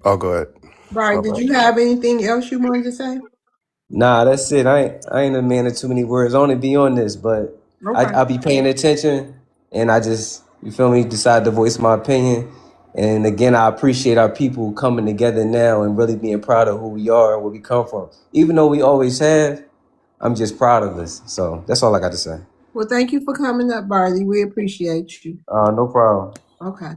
Oh, go ahead. Barry, My did bad. you have anything else you wanted to say? Nah, that's it. I ain't a man of too many words. I only be on this, but Okay. I be paying attention, and I just, you feel me, decide to voice my opinion. And again, I appreciate our people coming together now and really being proud of who we are and where we come from. Even though we always have, I'm just proud of us. So that's all I got to say. Well, thank you for coming up, Barley. We appreciate you. No problem. Okay.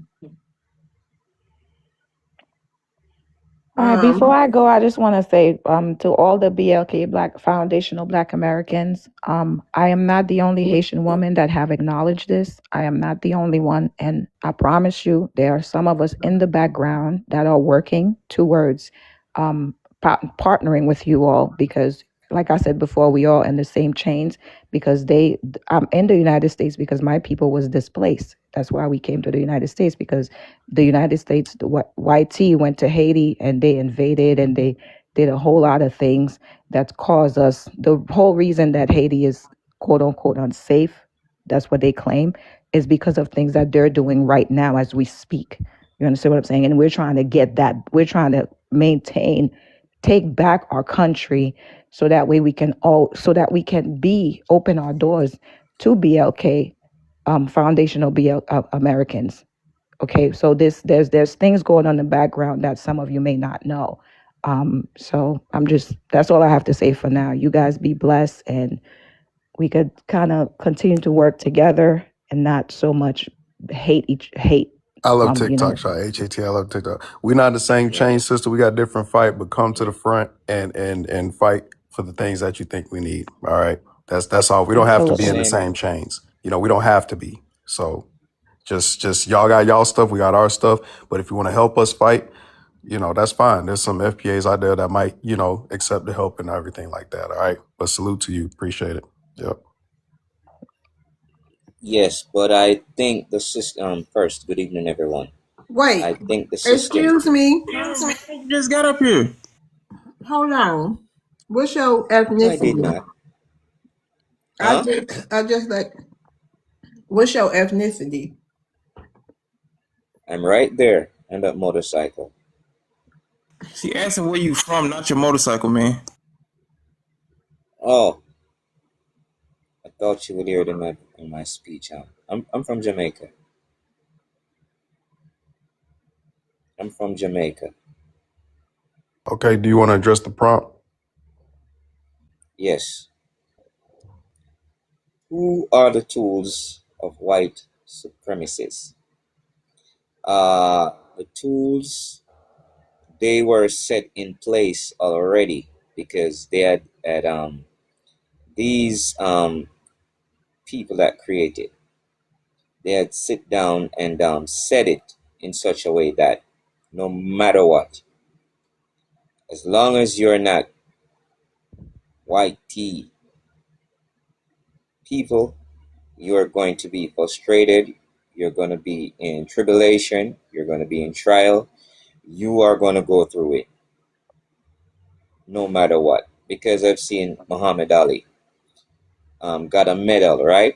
All right, before I go, I just want to say to all the BLK Black Foundational Black Americans, I am not the only Haitian woman that have acknowledged this. I am not the only one. And I promise you, there are some of us in the background that are working towards partnering with you all because, like I said before, we all in the same chains because I'm in the United States because my people was displaced. That's why we came to the United States because the United States, the YT went to Haiti and they invaded and they did a whole lot of things that caused us. The whole reason that Haiti is quote unquote unsafe, that's what they claim, is because of things that they're doing right now as we speak. You understand what I'm saying? And we're trying to get that, we're trying to maintain, take back our country so that way we can so that we can open our doors to BLK, foundational BL Americans Okay, so there's things going on in the background that some of you may not know. So that's all I have to say for now. You guys be blessed, and we could kind of continue to work together and not so much hate. I love You know. TikTok, Shy. HAT, I love TikTok. We're not the same chain, sister. We got different fight, but come to the front and fight for the things that you think we need. All right. That's all. We don't have to be in the Absolutely. same chains. You know, we don't have to be. So just y'all got y'all stuff, we got our stuff. But if you want to help us fight, you know, that's fine. There's some FPAs out there that might, you know, accept the help and everything like that. All right. But salute to you. Appreciate it. Yep. Yes, but I think the system first. Good evening, everyone. Wait, I think the system. excuse me. You just got up here. Hold on. What's your I did ethnicity? not. Huh? I just like. What's your ethnicity? I'm right there on that motorcycle. She asking where you from, not your motorcycle, man. Oh, I thought you would hear it in my speech. Huh? I'm from Jamaica. I'm from Jamaica. Okay. Do you want to address the prompt? Yes. Who are the tools of white supremacists? The tools, they were set in place already because they had these people that created. They had sit down and set it in such a way that no matter what, as long as you're not white tea people, you're going to be frustrated. You're going to be in tribulation. You're going to be in trial. You are going to go through it no matter what. Because I've seen Muhammad Ali got a medal, right?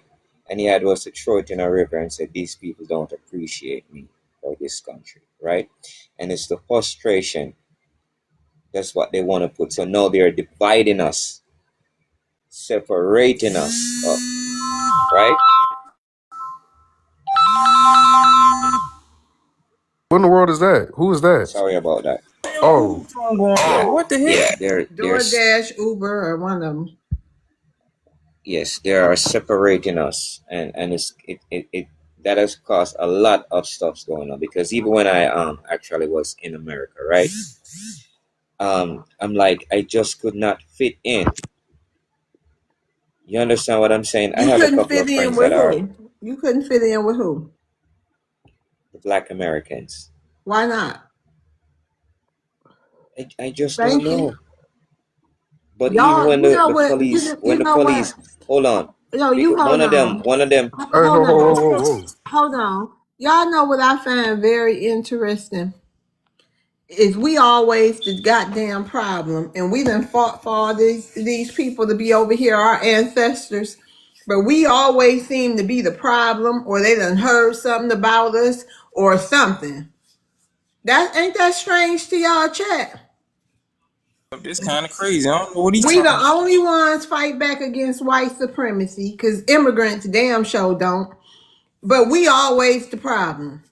And he had was to throw it in a river and said, these people don't appreciate me or this country, right? And it's the frustration. That's what they want to put. So now they're dividing us, separating us up, right? What in the world is that? Who is that? Sorry about that. Oh, Yeah, What the heck? yeah, there's DoorDash, Uber, or one of them. yes, they are separating us, and it that has caused a lot of stuff's going on because even when I actually was in America, right? I'm like I just could not fit in. You understand what I'm saying? I You have a couldn't couple fit of in friends with that are who? You couldn't fit in with who? the Black Americans. Why not? I just don't Thank you. know. But even Y'all, when you know the what? police, You when the know what? police, hold on, No, you hold on. one of them, hey, Hold on. whoa. Hold on. Y'all know what I find very interesting is we always the goddamn problem, and we done fought for all these people to be over here, our ancestors, but we always seem to be the problem, or they done heard something about us or something. That ain't that strange to y'all, chat? This kind of crazy. I don't know what he's We the talking about. only ones fight back against white supremacy because immigrants damn sure don't. But we always the problem.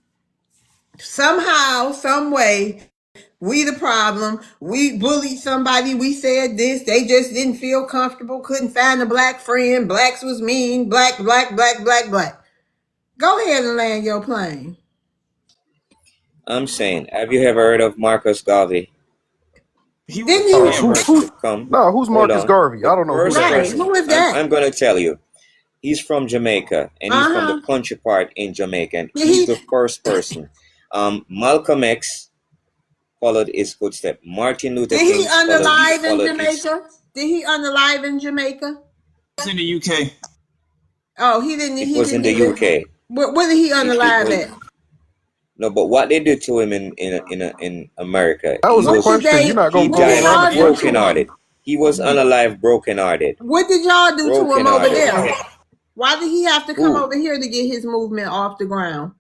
Somehow, some way, we the problem. We bullied somebody. We said this. They just didn't feel comfortable. Couldn't find a black friend. Blacks was mean. Black, black, black, black, black. Go ahead and land your plane. I'm saying, have you ever heard of Marcus Garvey? He was a Didn't The he? first Who? scammer. person to come. No, who's Hold Marcus on. Garvey? The I don't know who first that Right. is. person, Who is that? I'm going to tell you. He's from Jamaica, and he's from the Uh-huh. country part in Jamaica. And Did he's he the first person. Malcolm X followed his footsteps. Martin Luther did he King unalive in followed his. Jamaica? Did he unalive in Jamaica? He's in the UK. Oh, he didn't. It He was in didn't the even. UK. Where did he It unalive was at? no, but what they did to him in America, That was a What did question. You're they? not he gonna What go did died around the y'all do question. to brokenhearted. him? He was unalive, brokenhearted, What did y'all do to him over brokenhearted. there? Why did he have to come Who? over here to get his movement off the ground?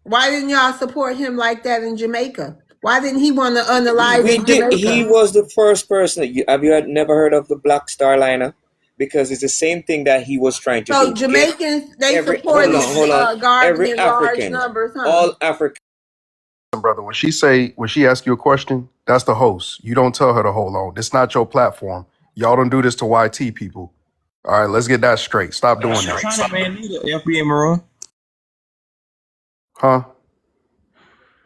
Why didn't y'all support him like that in Jamaica? Why didn't he want to unalive We in did. He Jamaica? was the first person. Have you never heard of the Black Star Liner? because it's the same thing that he was trying to So do. Get Jamaicans, they every hold supported on, hold on. Garvey Every in large African, numbers, huh? all African. Brother, when she ask you a question, that's the host. You don't tell her to hold on. It's not your platform. Y'all don't do this to YT people. All right, let's get that straight. Stop doing that. China man neither, FBA Maroon. Huh?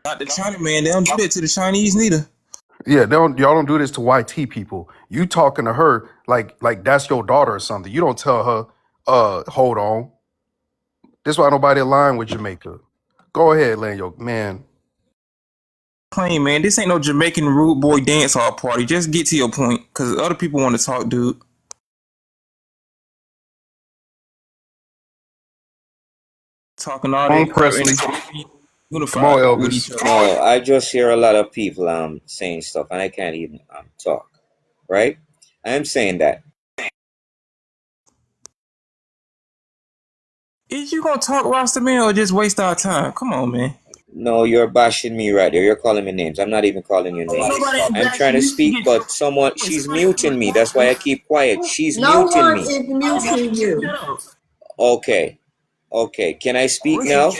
Not the China man. They don't do that to the Chinese neither. Yeah, y'all don't do this to YT people. You talking to her like that's your daughter or something. You don't tell her, hold on. This why nobody align with Jamaica. Go ahead, Lanyo. Man, Claim, man, this ain't no Jamaican rude boy dance hall party. Just get to your point, because other people want to talk, dude. Talking all come on, that crap and Presley. they Come on, unified with each Elvis. other. No, I just hear a lot of people saying stuff, and I can't even talk. Right? I am saying that. Is you gonna talk, Rasta man, or just waste our time? Come on, man. No, you're bashing me right there. You're calling me names. I'm not even calling you names. Nobody ain't I'm trying bashing to you. speak, but she's muting me. That's why I keep quiet. She's No muting one me. is muting you. Okay. Okay. Can I speak now?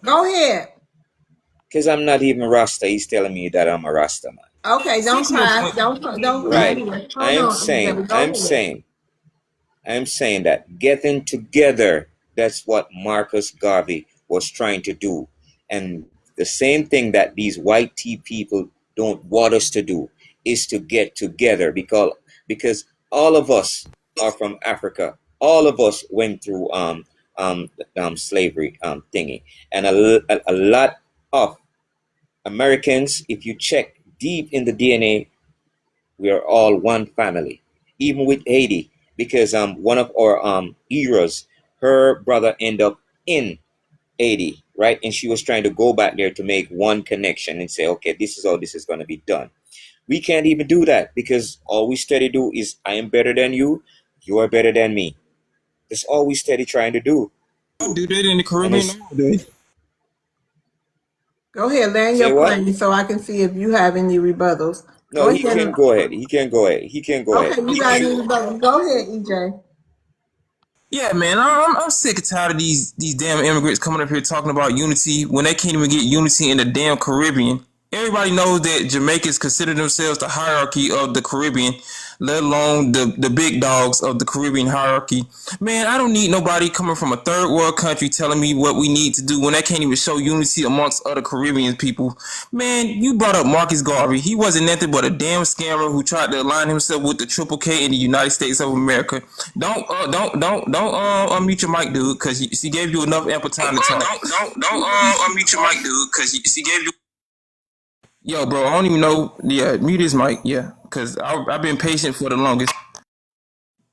Go ahead. Because I'm not even Rasta. He's telling me that I'm a Rasta man. Okay, don't cry. Don't Right. hold I'm on, saying, EJ. Go ahead. I'm saying that getting together, that's what Marcus Garvey was trying to do. And the same thing that these white tea people don't want us to do is to get together because all of us are from Africa. All of us went through slavery thingy. And a lot of Americans, if you check deep in the DNA, we are all one family. Even with Haiti, because one of our eras, her brother ended up in Haiti, right? And she was trying to go back there to make one connection and say, okay, this is how this is going to be done. We can't even do that because all we steady do is I am better than you are better than me. That's all we steady trying to do. Do that in the Caribbean nowadays. Go ahead, land Say your what? plane so I can see if you have any rebuttals. No, Go he ahead. can go ahead. He can go ahead. He can go ahead. Okay, you got any rebuttals? Go ahead, EJ. Yeah, man, I'm sick and tired of these damn immigrants coming up here talking about unity when they can't even get unity in the damn Caribbean. Everybody knows that Jamaicans consider themselves the hierarchy of the Caribbean, let alone the big dogs of the Caribbean hierarchy. Man, I don't need nobody coming from a third world country telling me what we need to do when they can't even show unity amongst other Caribbean people. Man, you brought up Marcus Garvey. He wasn't nothing but a damn scammer who tried to align himself with the Triple K in the United States of America. Don't unmute your mic, dude, because she gave you enough ample time to talk. Don't unmute your mic, dude, because she gave you. Yo, bro, I don't even know. Yeah, mute his mic. Yeah, because I've been patient for the longest.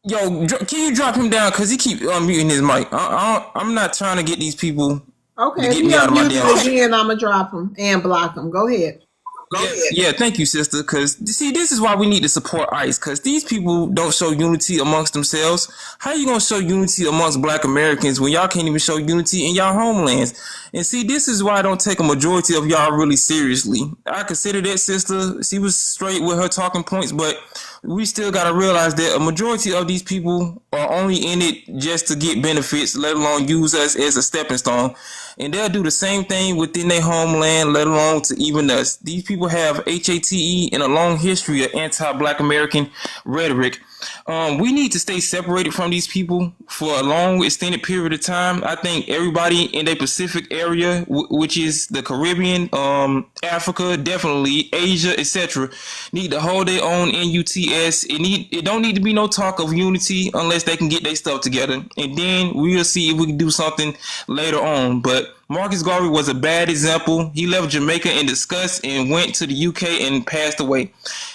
Yo, can you drop him down? Because he keep unmuting his mic. I'm not trying to get these people to Okay, if get he me out of my unmuted damn. again, I'm going to drop him and block him. Go ahead. Yeah, thank you, sister. Because see, this is why we need to support ICE. Because these people don't show unity amongst themselves. How you gonna show unity amongst Black Americans when y'all can't even show unity in y'all homelands? And see, this is why I don't take a majority of y'all really seriously. I consider that sister. She was straight with her talking points, but we still gotta realize that a majority of these people are only in it just to get benefits, let alone use us as a stepping stone. And they'll do the same thing within their homeland, let alone to even us. These people have HATE and a long history of anti-Black American rhetoric. We need to stay separated from these people for a long, extended period of time. I think everybody in the Pacific area, which is the Caribbean, Africa, definitely Asia, etc., need to hold their own NUTS. It don't need to be no talk of unity unless they can get their stuff together, and then we'll see if we can do something later on. But Marcus Garvey was a bad example. He left Jamaica in disgust and went to the UK and passed away.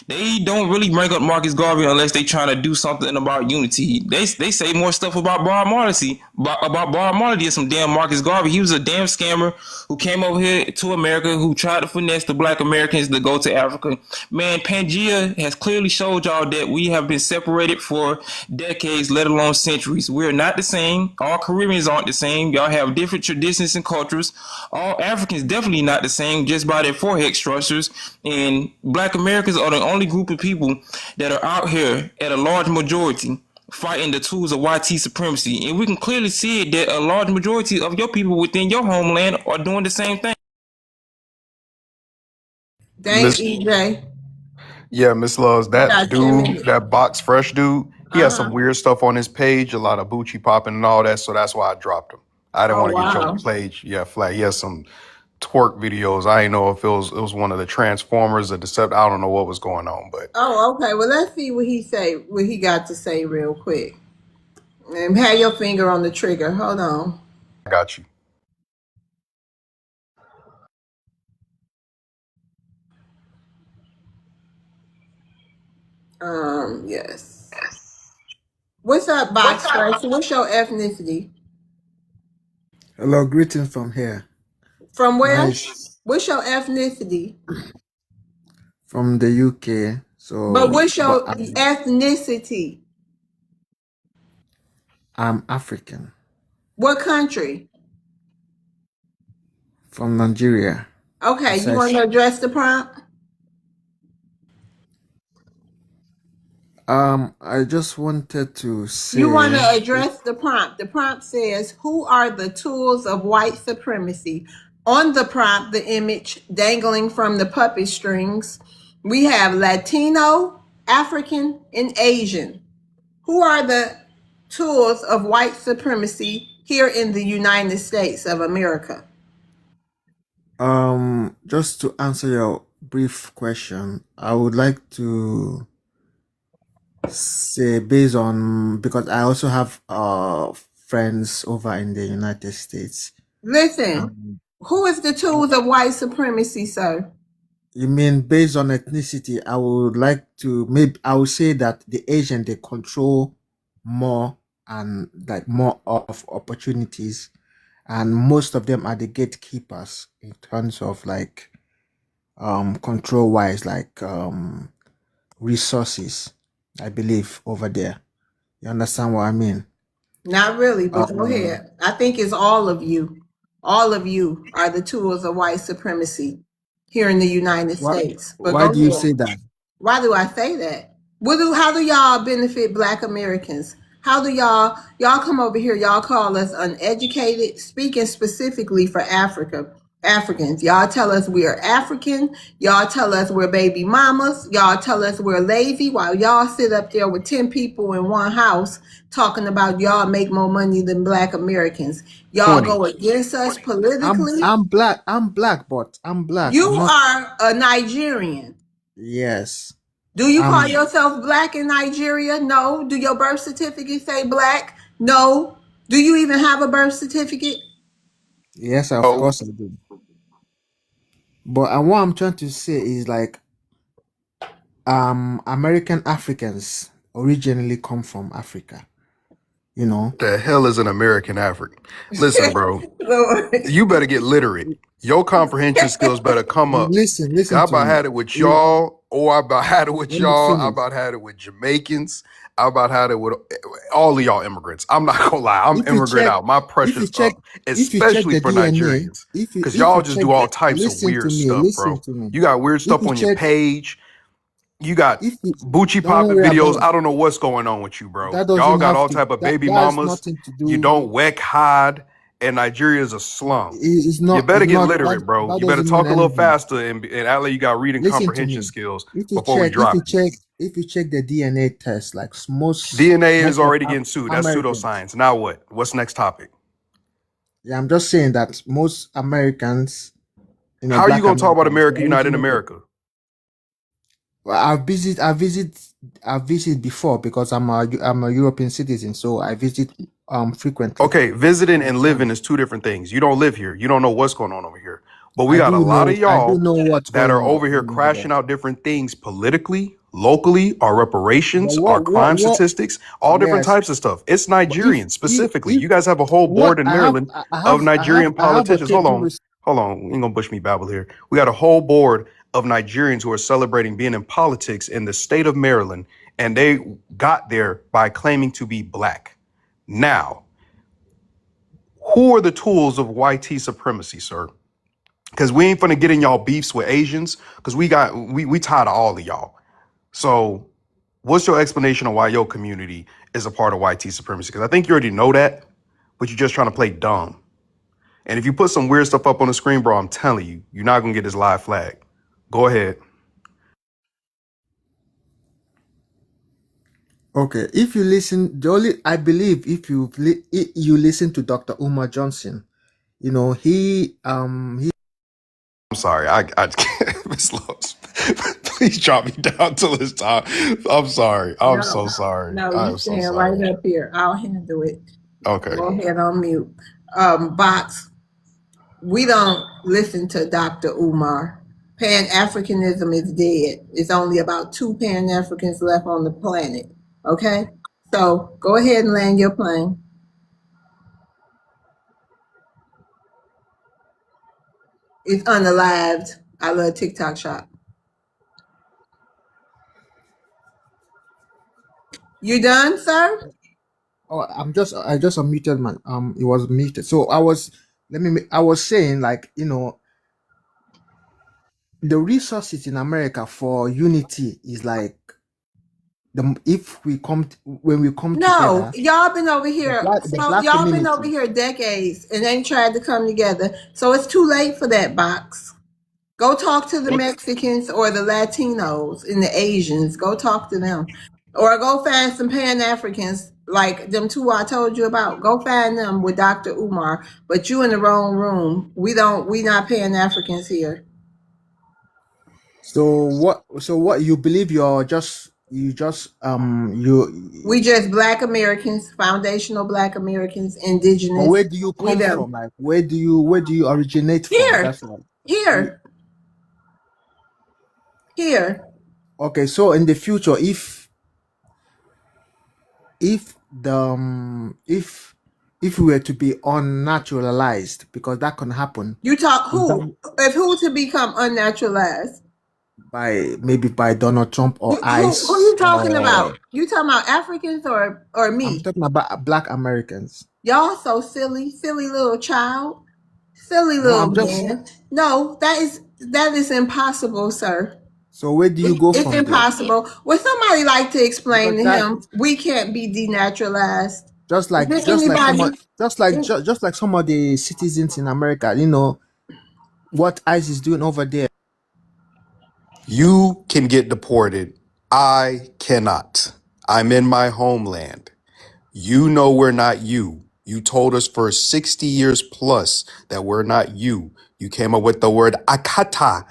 They don't really bring up Marcus Garvey unless they trying to do something about unity. They say more stuff about Bob Marley, about Bob Marley than some damn Marcus Garvey. He was a damn scammer who came over here to America, who tried to finesse the Black Americans to go to Africa. Man, Pangea has clearly showed y'all that we have been separated for decades, let alone centuries. We're not the same. All Caribbeans aren't the same. Y'all have different traditions and cultures. All Africans definitely not the same just by their forehead structures. And Black Americans are the only group of people that are out here at a large majority fighting the tools of YT supremacy, and we can clearly see that a large majority of your people within your homeland are doing the same thing. Thanks, Miss EJ. Yeah, Miss Loves, You that got 10 dude, minutes. that Box Fresh dude, he has Uh-huh. some weird stuff on his page, a lot of Bucci popping and all that, so that's why I dropped him. I didn't Oh, want to get your wow. page, flat. He has some twerk videos. I didn't know if it was one of the Transformers or Decept. I don't know what was going on, but Oh, okay. Well, let's see what he got to say real quick. And have your finger on the trigger. Hold on. I got you. Yes. What's up, Box Fresh? What's your ethnicity? Hello, greetings from here. From where? Nice. What's your ethnicity? From the UK. But So, what's but your ethnicity? I'm African What country? from Nigeria. Okay, you want Precisely. to address the prompt? I just wanted to You want to say, address the prompt. The prompt says, who are the tools of white supremacy? On the prompt, the image dangling from the puppet strings, we have Latino, African, and Asian. Who are the tools of white supremacy here in the United States of America? just to answer your brief question, I would like to say based on because I also have friends over in the United States. Listen, Um, who is the tools of white supremacy, sir? you mean based on ethnicity? I would like to maybe I would say that the Asian they control more and like more of opportunities, and most of them are the gatekeepers in terms of like control wise, like resources. I believe over there. You understand what I mean? Not really, but go Um, ahead. I think it's all of you. All of you are the tools of white supremacy here in the United what? States. But Why go do you ahead. say that? Why do I say that? How do y'all benefit Black Americans? How do y'all come over here? Y'all call us uneducated, speaking specifically for Africans. Y'all tell us we are African. Y'all tell us we're baby mamas. Y'all tell us we're lazy while y'all sit up there with 10 people in one house talking about y'all make more money than Black Americans. Y'all Point. go against us politically. I'm black. I'm black, but I'm black. You I'm not. are a Nigerian. Yes. Do you call I'm. yourself black in Nigeria? No. Do your birth certificate say black? No. Do you even have a birth certificate? Yes, of Oh, course I do. But what I'm trying to say is like American Africans originally come from Africa. You know. the hell is an American African? Listen, bro, Lord. you better get literate. Your comprehension skills better come up. Listen I to about me. had it with y'all, or I about had it with Let me y'all. I finish. about had it with Jamaicans. I about had it with all of y'all immigrants. I'm not gonna lie, I'm If you immigrant check, out. My if you pressure's check, up, if you check especially the for DNA, Nigerians, because y'all just do all types of listen to weird me. stuff, Listen bro. to me. You got weird If stuff you on your check, page. You got if you Bucci don't popping worry videos. about I don't know what's going on with you, bro. that. Y'all Doesn't got have all to. type of That baby has mamas. nothing to You do. don't wek hide, and Nigeria's a slum. It's You not. better It's get not. literate, bro. That You better doesn't mean talk a little anything. faster and act like you got reading Listen to comprehension me. skills If you before we check, if you drop you. check, if you check the DNA test, like DNA is most of already getting sued. That's Americans. pseudoscience. Now what? What's next topic? Yeah, I'm just saying that most Americans, How are you Black gonna talk about Americans, America united originated. America? Well, I visit before because I'm a European citizen, so I visit frequently. Okay, visiting and living Understand? is two different things. You don't live here. You don't know what's going on over here. But we I got a do lot of know I do y'all know what's that going are over here on over there. crashing out different things politically, locally, our But reparations, our crime what statistics, all different yes. types of stuff. It's But Nigerians specifically. if You guys have a whole what board in Maryland of Nigerian I have a politicians. capable. Hold on. You ain't gonna bush me babble here. We got a whole board of Nigerians who are celebrating being in politics in the state of Maryland, and they got there by claiming to be black. Now, who are the tools of YT supremacy, sir? Because we ain't finna get in y'all beefs with Asians, because we tired of all of y'all. So What's your explanation of why your community is a part of white supremacy? Because I think you already know that, but you're just trying to play dumb. And if you put some weird stuff up on the screen, bro, I'm telling you, you're not gonna get this live flag. Go ahead. Okay, if you listen, I believe if you listen to Dr. Umar Johnson, he I'm sorry. I can't. Miss Lowe's, please drop me down till it's time. I'm sorry. I'm No, so sorry. no, I you am so stand sorry. right up here. I'll handle it. Okay. Go ahead on mute. Box, we don't listen to Dr. Umar. Pan-Africanism is dead. It's only about 2 Pan-Africans left on the planet. Okay? So go ahead and land your plane. It's unalived. I love TikTok shop. You done, sir? Oh, I just unmuted man. It was muted. So I was saying, like, the resources in America for unity is like if we when we come No, together, y'all been over here. the So black y'all been over community. here decades and ain't tried to come together. So it's too late for that, Box. Go talk to the Mexicans or the Latinos and the Asians. Go talk to them. Or go find some Pan-Africans like them two I told you about. Go find them with Dr. Umar. But you in the wrong room. We not Pan-Africans here. So what you believe We just Black Americans, foundational Black Americans, but indigenous. where do you We come them. from? Like where do you originate from? Here, That's what here, here. okay, so in the future if we were to be unnaturalized, because that can happen You talk who? If who to become unnaturalized? maybe by Donald Trump or Who ICE, you talking or about? You talking about Africans or I'm me? talking about Black Americans. Y'all so silly, silly little child, silly No, little I'm just man. No, that is impossible, sir. so where do you go It's from there? impossible. Would somebody like to explain Because to that him we can't be denaturalized? just Is like there anybody? just like some of the citizens in America, what ICE is doing over there. You can get deported. I cannot. I'm in my homeland. You know we're not you. You told us for 60 years plus that we're not you. You came up with the word akata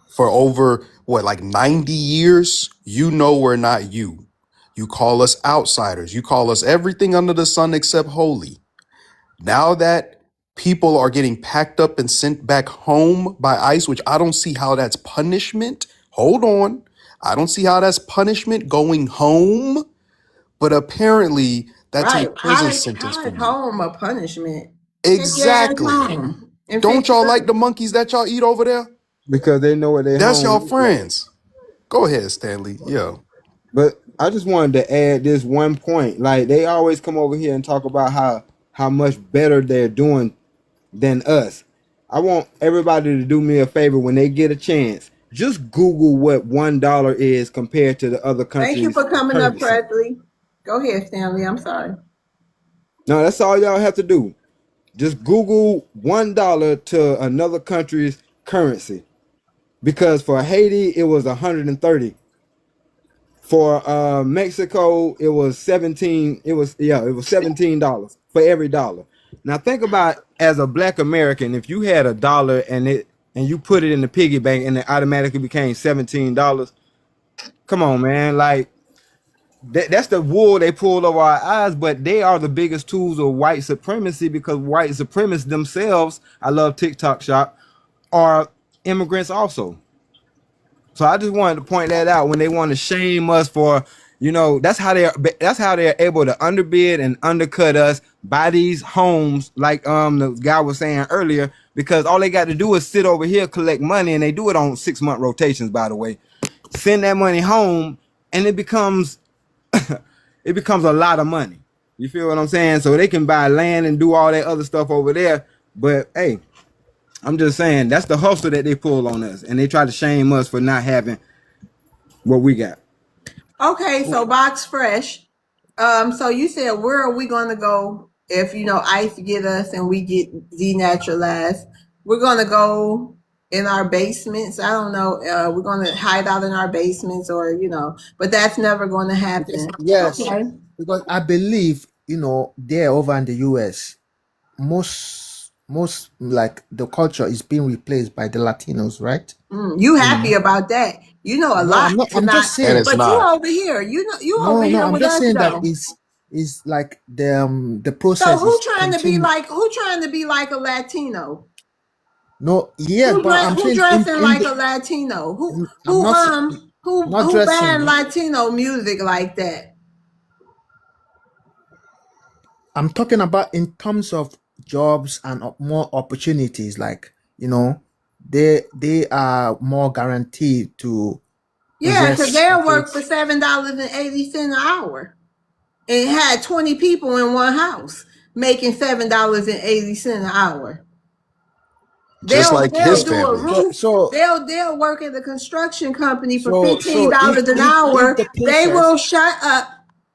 for over, what, like 90 years? You know we're not you. You call us outsiders. You call us everything under the sun except holy. Now that people are getting packed up and sent back home by ICE, which I don't see how that's punishment. Hold on. I don't see how that's punishment going home, but apparently that's a Right. prison sentence How for is you. home a punishment? Take your ass Exactly. home and Don't fix y'all it up. like the monkeys that y'all eat over there? because they know what they That's home y'all look like. friends. Go ahead, Stanley. Yeah. But I just wanted to add this one point. Like they always come over here and talk about how much better they're doing than us. I want everybody to do me a favor when they get a chance. Just Google what $1 is compared to the other Thank you countries' for coming up, currency. Presley. Go ahead, Stanley. I'm sorry. No, that's all y'all have to do. Just Google $1 to another country's currency. Because for Haiti it was 130. For Mexico, it was 17. It was $17 for every dollar. Now think about as a Black American, if you had a dollar and you put it in the piggy bank and it automatically became $17. Come on, man! Like that's the wool they pulled over our eyes. But they are the biggest tools of white supremacy because white supremacists themselves, I love TikTok shop, are immigrants also. So I just wanted to point that out when they want to shame us for, that's how they're able to underbid and undercut us, buy these homes like the guy was saying earlier, because all they got to do is sit over here, collect money, and they do it on 6-month rotations, by the way. Send that money home, and it becomes it becomes a lot of money. You feel what I'm saying? So they can buy land and do all that other stuff over there. But hey, I'm just saying that's the hustle that they pull on us, and they try to shame us for not having what we got. Okay, so Box Fresh. So you said where are we gonna go if ICE get us and we get denaturalized? We're gonna go in our basements. I don't know. We're gonna hide out in our basements, or but that's never gonna happen. Yes, Okay. because I believe, there over in the US, most like the culture is being replaced by the Latinos, right? You You happy know. about that? You know a No, I'm lot not. I'm tonight, just And saying. it's but you not. over here. You over No, no, here I'm with just us saying that though. is like the So process who is trying to be continue. like a Latino? No, yeah, but I'm Who saying dressing in like the a Latino? Who I'm who not um who not who buying dressing. Latino music like that? I'm talking about in terms of jobs and more opportunities. Like, they are more guaranteed to Yeah, because possess. they'll Okay. work for $7.80 an hour and had 20 people in one house making $7.80 an hour. Just They'll like they'll his do a family. So roof. so They'll work at a construction company for fifteen so if dollars an if hour. the They process. will shut up.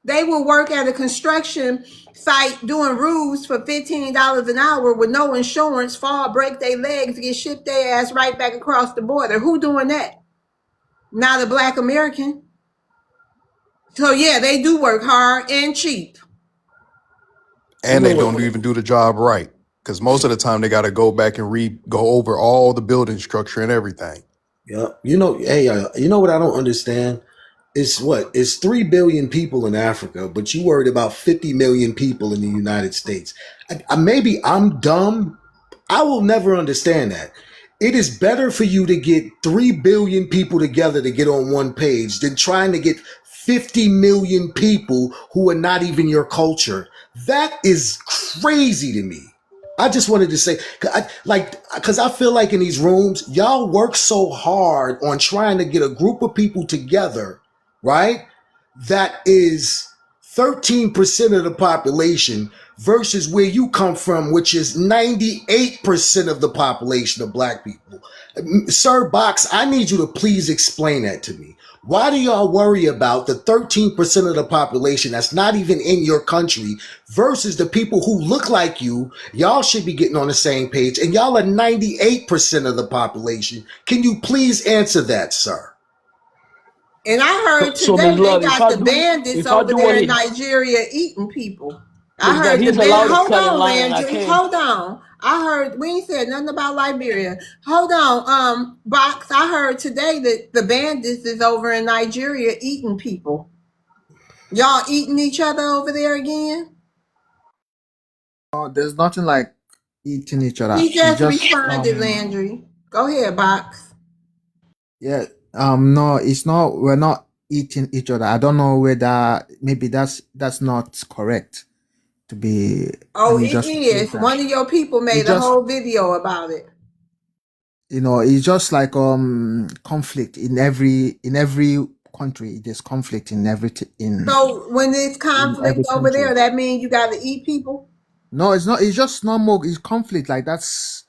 They will work at a construction site doing roofs for $15 an hour with no insurance, fall, break their legs, get shipped their ass right back across the border. Who doing that? Not a black American. So yeah, they do work hard and cheap. You And know they what? don't even do the job right. Because most of the time they got to go back and go over all the building structure and everything. Yeah. Hey, you know what I don't understand? It's 3 billion people in Africa, but you worried about 50 million people in the United States. Maybe I'm dumb. I will never understand that. It is better for you to get 3 billion people together to get on one page than trying to get 50 million people who are not even your culture. That is crazy to me. I just wanted to say, because I feel like in these rooms, y'all work so hard on trying to get a group of people together, right? That is 13% of the population versus where you come from, which is 98% of the population of black people. Sir Box, I need you to please explain that to me. Why do y'all worry about the 13% of the population that's not even in your country versus the people who look like you? Y'all should be getting on the same page, and y'all are 98% of the population. Can you please answer that, sir? And I heard So Ms. today they Love, got the bandits if I over do what there in he Nigeria eating people. I Ms. Love, heard the he's band. allowed to Hold cut in on, line and I Landry. can. Hold on. I heard we ain't said nothing about Liberia. Hold on, Box. I heard today that the bandits is over in Nigeria eating people. Y'all eating each other over there again? There's nothing like eating each other. He It's just just responded, Landry. Go ahead, Box. yeah. No, it's not. We're not eating each other. I don't know whether maybe that's not correct to be. Oh, Let me it just rephrase is. that. One of your people It made a just whole video about it. it's just like conflict in every country. There's conflict in So when there's in conflict every over country. there, that means you got to eat people. No, it's not. It's just normal. It's conflict. Like that's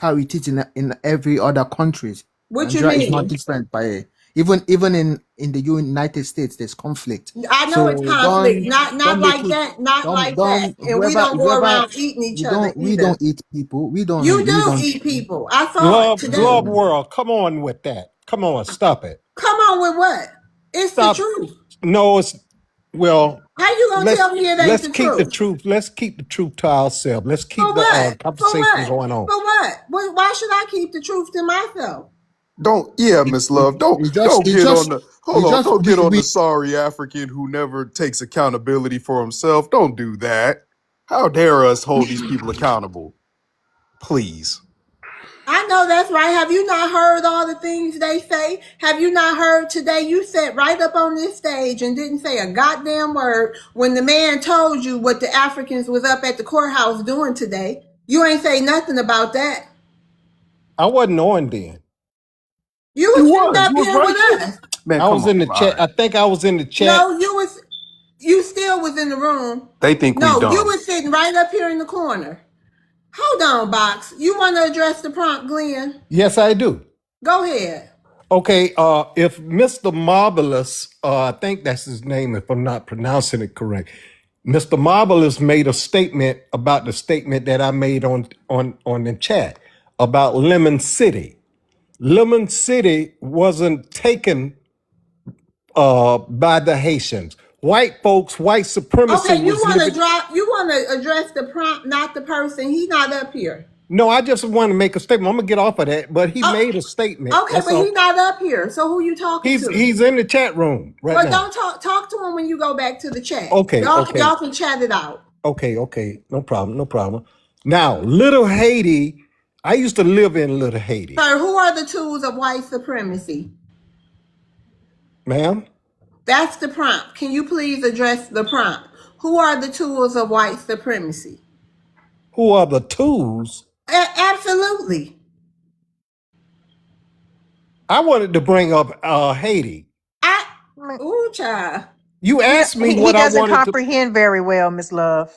how it is in every other countries. What you Nigeria is not mean? different by even in the United States. There's conflict. I know it's So conflict. Not don't make like it that. Not like that. don't And we don't go whoever around eating each other we either. don't eat people. You We do don't. eat people. I saw it today. Glove world, come on with that. Come on, stop it. Come on with what? It's the Stop. truth. No, it's well. How you gonna Let's tell me it ain't the keep the truth? truth. Let's keep the truth to ourselves. Let's For keep the what? For conversation what? going on. For what? Why should I keep the truth to myself? Miss Love, don't get on the hold on, don't get on the sorry African who never takes accountability for himself. Don't do that. How dare us hold these people accountable? Please. I know that's right. Have you not heard all the things they say? Have you not heard today? You sat right up on this stage and didn't say a goddamn word when the man told you what the Africans was up at the courthouse doing today. You ain't say nothing about that. I wasn't on then. You was sitting up You was here right with there. us. Man, I come was in on, the chat. I Byron. think I was in the chat. No, you still was in the room. They think we No, you dumb. was sitting right up here in the corner. Hold on, Box. You want to address the prompt, Glenn? Yes, I do. Go ahead. Okay, if Mr. Marvelous, I think that's his name, if I'm not pronouncing it correct. Mr. Marvelous made a statement about the statement that I made on the chat about Lemon City. Lemon City wasn't taken by the Haitians. White folks, white supremacy Okay, you was want to living. drop? You want to address the prompt, not the person. He's not up here. No, I just want to make a statement. I'm gonna get off of that, but he made a statement. Okay, That's but he's all. not up here. So who you talking to? He's in the chat room right Well, now. don't talk to him when you go back to the chat. Okay, okay. Y'all can chat it out. Okay, no problem, no problem. Now, Little Haiti, I used to live in Little Haiti, Sir, who are the tools of white supremacy? ma'am. That's the prompt. Can you please address the prompt? Who are the tools of white supremacy? Who are the tools? Absolutely. I wanted to bring up Haiti. Ooh, child. You asked me what I doesn't wanted to. comprehend very well, Miss Love.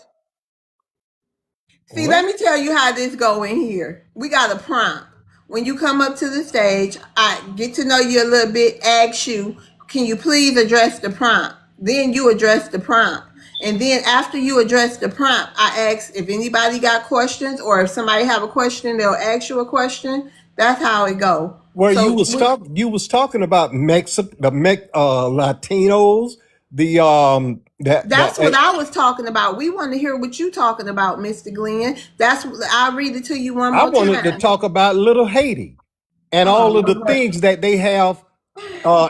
See, let me tell you how this go in here. We got a prompt. When you come up to the stage, I get to know you a little bit, ask you, can you please address the prompt? Then you address the prompt. And then after you address the prompt, I ask if anybody got questions, or if somebody have a question, they'll ask you a question. That's how it go. Where So you was talking about Latinos, that's what I was talking about. We want to hear what you talking about, Mr. Glenn. I'll read it to you one I more wanted to time. talk about Little Haiti and Oh, all of the Lord. things that they have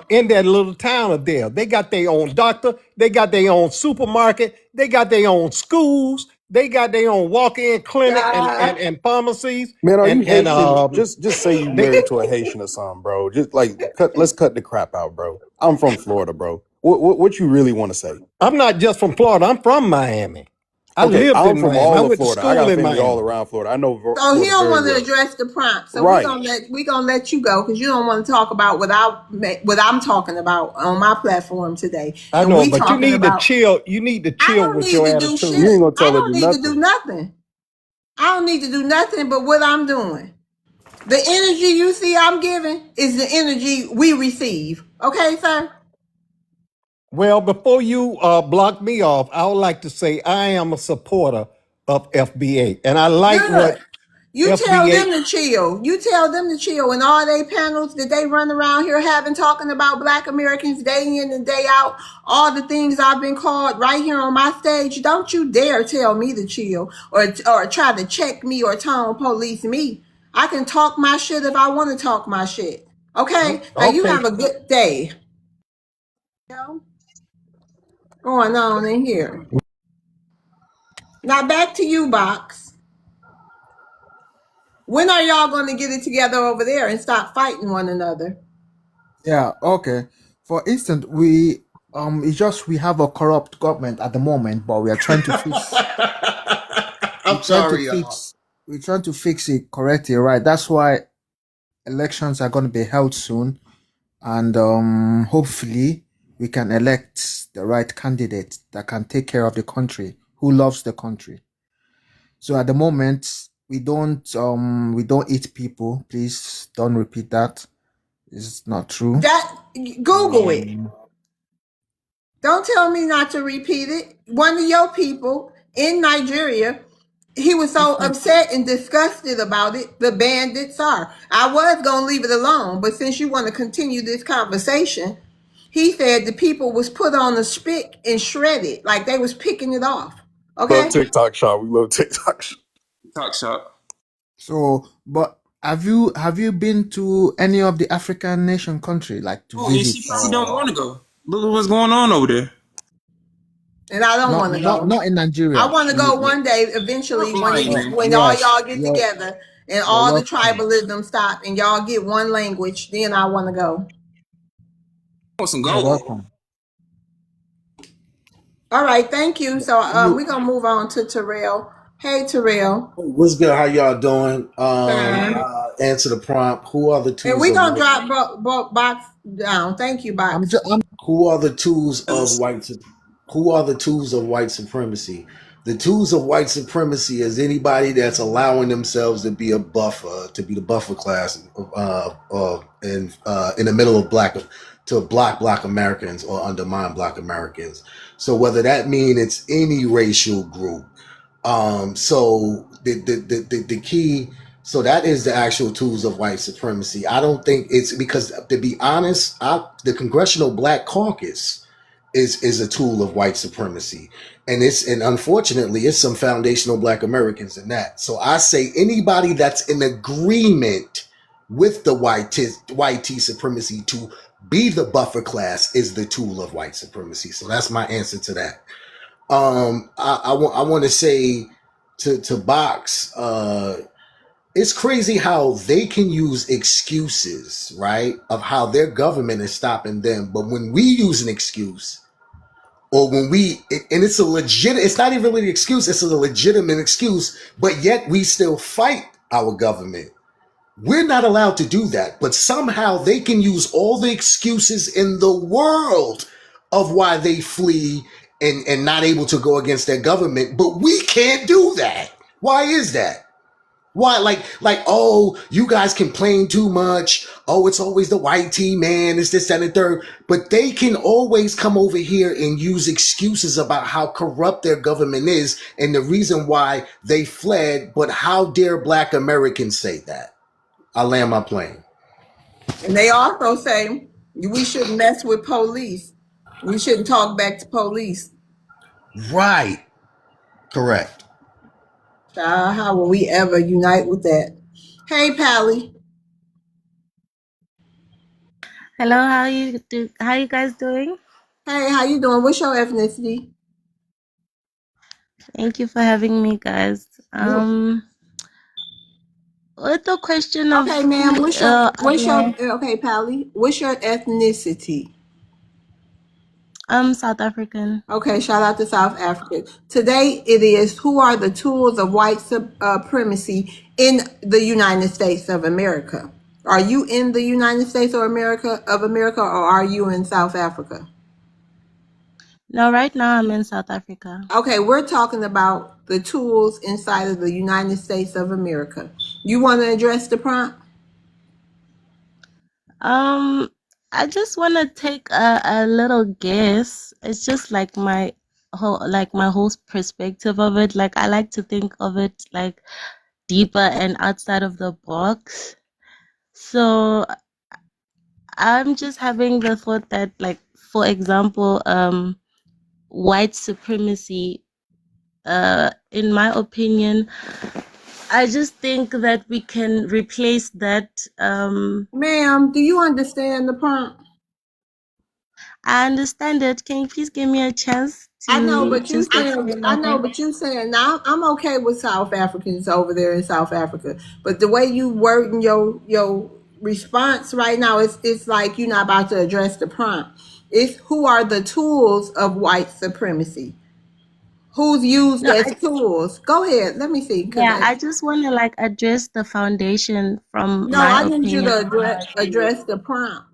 in that little town of there. They got their own doctor, they got their own supermarket, they got their own schools, they got their own walk-in clinic and pharmacies. Man, are you And Haitian? Just say you married to a Haitian or something, bro. Just like let's cut the crap out, bro. I'm from Florida, bro. What you really want to say? I'm not just from Florida, I'm from Miami. I Okay, lived I'm in from Miami. I all of went to Florida. I school got in family all Miami. around Florida. I know So he Florida don't very want to well. address the prompt. So Right. we gonna let you go because you don't want to talk about what I'm talking about on my platform today. I And know, we but you talking need to about. chill. You need to I chill don't with need your to do attitude. You ain't shit. gonna I tell her don't do need to do nothing. nothing. I don't need to do nothing but what I'm doing. The energy you see I'm giving is the energy we receive. Okay, sir? Well, before you block me off, I would like to say I am a supporter of FBA, and I like Good. what You tell FBA. them to chill. You tell them to chill. And all they panels that they run around here having talking about Black Americans day in and day out, all the things I've been called right here on my stage. Don't you dare tell me to chill or try to check me or tone police me. I can talk my shit if I want to talk my shit. Okay? Now you Okay, have a good day. Going on in here. Now back to you, Box. When are y'all going to get it together over there and stop fighting one another? Yeah, okay. For instance, it's just we have a corrupt government at the moment, but we are trying to fix. I'm sorry, y'all. We're trying to fix it correctly, right? That's why elections are going to be held soon, and hopefully we can elect the right candidate that can take care of the country, who loves the country. So at the moment, we don't eat people. Please don't repeat that. It's not true. Google it. Don't tell me not to repeat it. One of your people in Nigeria, he was so upset and disgusted about it. The bandits are. I was gonna leave it alone, but since you want to continue this conversation, he said the people was put on a spit and shredded, like they was picking it off. Love Okay. TikTok shop. We love TikTok shop. Talk shop. So, but have you been to any of the African nation country, like to Oh, and visit? she probably don't want to go. Look at what's going on over there. And I don't Not want to go. not in Nigeria. I want to go one day eventually Lying, when all Yes, y'all get together and you're all the welcome. tribalism stop and y'all get one language, then I want to go. want some You're gold. welcome. All right, thank you. So You we're gonna move on to Terrell. Hey Terrell. What's good? How y'all doing? Fine. Answer the prompt. Who are the And tools we're of gonna white? drop Box down. Thank you, I'm Box. just I'm Who are the tools of white? Who are the tools of white supremacy? The tools of white supremacy is anybody that's allowing themselves to be a buffer, to be the buffer class, in the middle of to block Black Americans or undermine Black Americans. So whether that means it's any racial group, so the key. So that is the actual tools of white supremacy. I don't think it's because, to be honest, the Congressional Black Caucus is a tool of white supremacy, and unfortunately it's some foundational Black Americans in that. So I say anybody that's in agreement with the white T supremacy to be the buffer class is the tool of white supremacy. So that's my answer to that. I want to say to Box, it's crazy how they can use excuses, right, of how their government is stopping them, but when we use an excuse, or when and it's it's not even really an excuse, it's a legitimate excuse, but yet we still fight our government. We're not allowed to do that, but somehow they can use all the excuses in the world of why they flee and not able to go against their government, but we can't do that. Why is that? Why, oh, you guys complain too much. Oh, it's always the white team, man. It's this, that, and the third. But they can always come over here and use excuses about how corrupt their government is and the reason why they fled. But how dare Black Americans say that? I land my plane. And they also say we shouldn't mess with police. We shouldn't talk back to police. Right. Correct. Child, how will we ever unite with that? Hey, Pally. Hello, how you guys doing? Hey, how you doing? What's your ethnicity? Thank you for having me, guys. With the question of Okay, ma'am. who, Okay, Pally. What's your ethnicity? I'm South African. Okay, shout out to South Africa. Today it is who are the tools of white supremacy in the United States of America? Are you in the United States of America, or are you in South Africa? No, right now I'm in South Africa. Okay, we're talking about the tools inside of the United States of America. You want to address the prompt? I just want to take a little guess. It's just like my whole perspective of it. Like I like to think of it like deeper and outside of the box. So I'm just having the thought that, like, for example, white supremacy, in my opinion, I just think that we can replace that. Ma'am, do you understand the prompt? I understand it. Can you please give me a chance I know, to but you just saying, explain my now I'm okay with South Africans over there in South Africa, but the way you wording your response right now, it's like you're not about to address the prompt. It's who are the tools of white supremacy? Who's used No, as tools? Go ahead, let me see, yeah, I just want to like address the foundation from no, my I need you opinion. to address the prompt.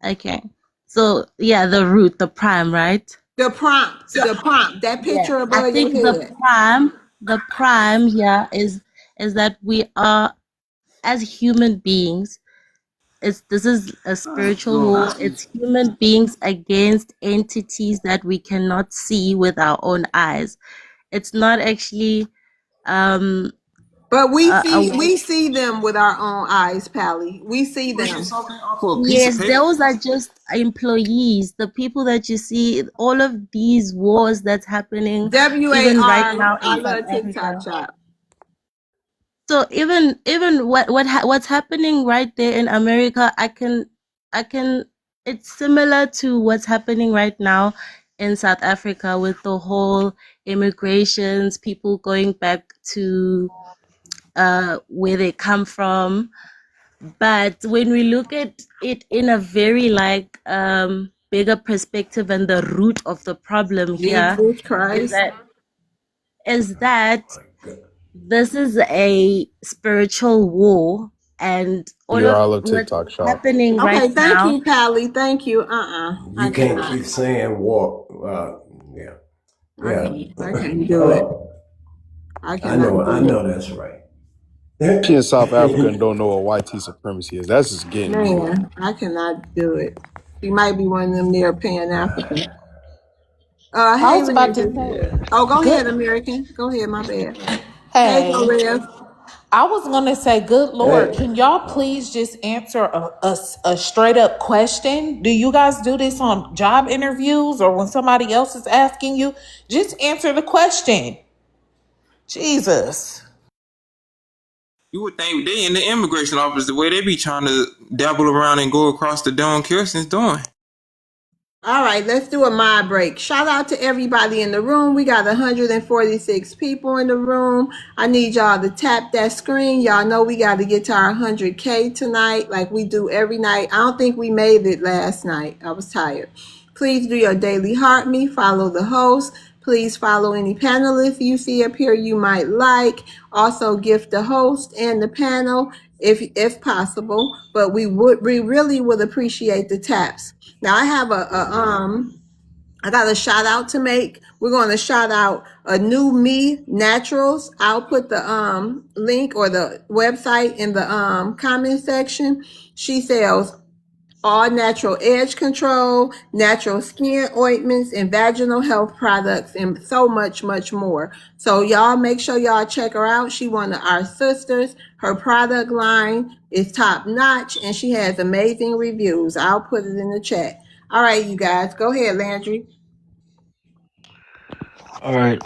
Okay. So yeah, the root, the prime, right? The prompt, that picture I above think your head. the prime here is that we are, as human beings, this is a spiritual war. It's human beings against entities that we cannot see with our own eyes. It's not actually But we a see them with our own eyes, Pally. We see them. yes, those are just employees. The people that you see, all of these wars that's happening even right WAR. now I in South love TikTok Africa. shop. So even what's happening right there in America, I can it's similar to what's happening right now in South Africa with the whole immigrations, people going back to where they come from. But when we look at it in a very like bigger perspective, and the root of the problem here Jesus is Christ. that this is a spiritual war, and all You're of out of what's TikTok shop. happening right Okay, thank now. you, Pally. Thank you. You I can't cannot. keep saying war. Yeah. Yeah. I can't do it. Oh, I I cannot know. I do it. know that's right. She in South Africa and don't know what YT supremacy is. That's just getting me. Man, I cannot do it. She might be one of them near Pan African. I Hey was about to Landry. say, Oh, go good. ahead, American. Go ahead, my bad. Hey, go Hey, Rev. I was gonna say, good Lord, Hey, can y'all please just answer a straight up question? Do you guys do this on job interviews or when somebody else is asking you? Just answer the question. Jesus. You would think they in the immigration office the way they be trying to dabble around and go across the Don Kirsten's doing. All right, let's do a mod break. Shout out to everybody in the room. We got 146 people in the room. I need y'all to tap that screen. Y'all know we got to get to our 100K tonight like we do every night. I don't think we made it last night. I was tired. Please do your daily heart me. Follow the host. Please follow any panelists you see up here you might like. Also gift the host and the panel if possible. But we really would appreciate the taps. Now I have I got a shout out to make. We're going to shout out a new me naturals. I'll put the link or the website in the comment section. She sells all natural edge control, natural skin ointments, and vaginal health products, and so much, much more. So y'all make sure y'all check her out. She one of our sisters. Her product line is top notch, and she has amazing reviews. I'll put it in the chat. All right, you guys, go ahead, Landry. All right.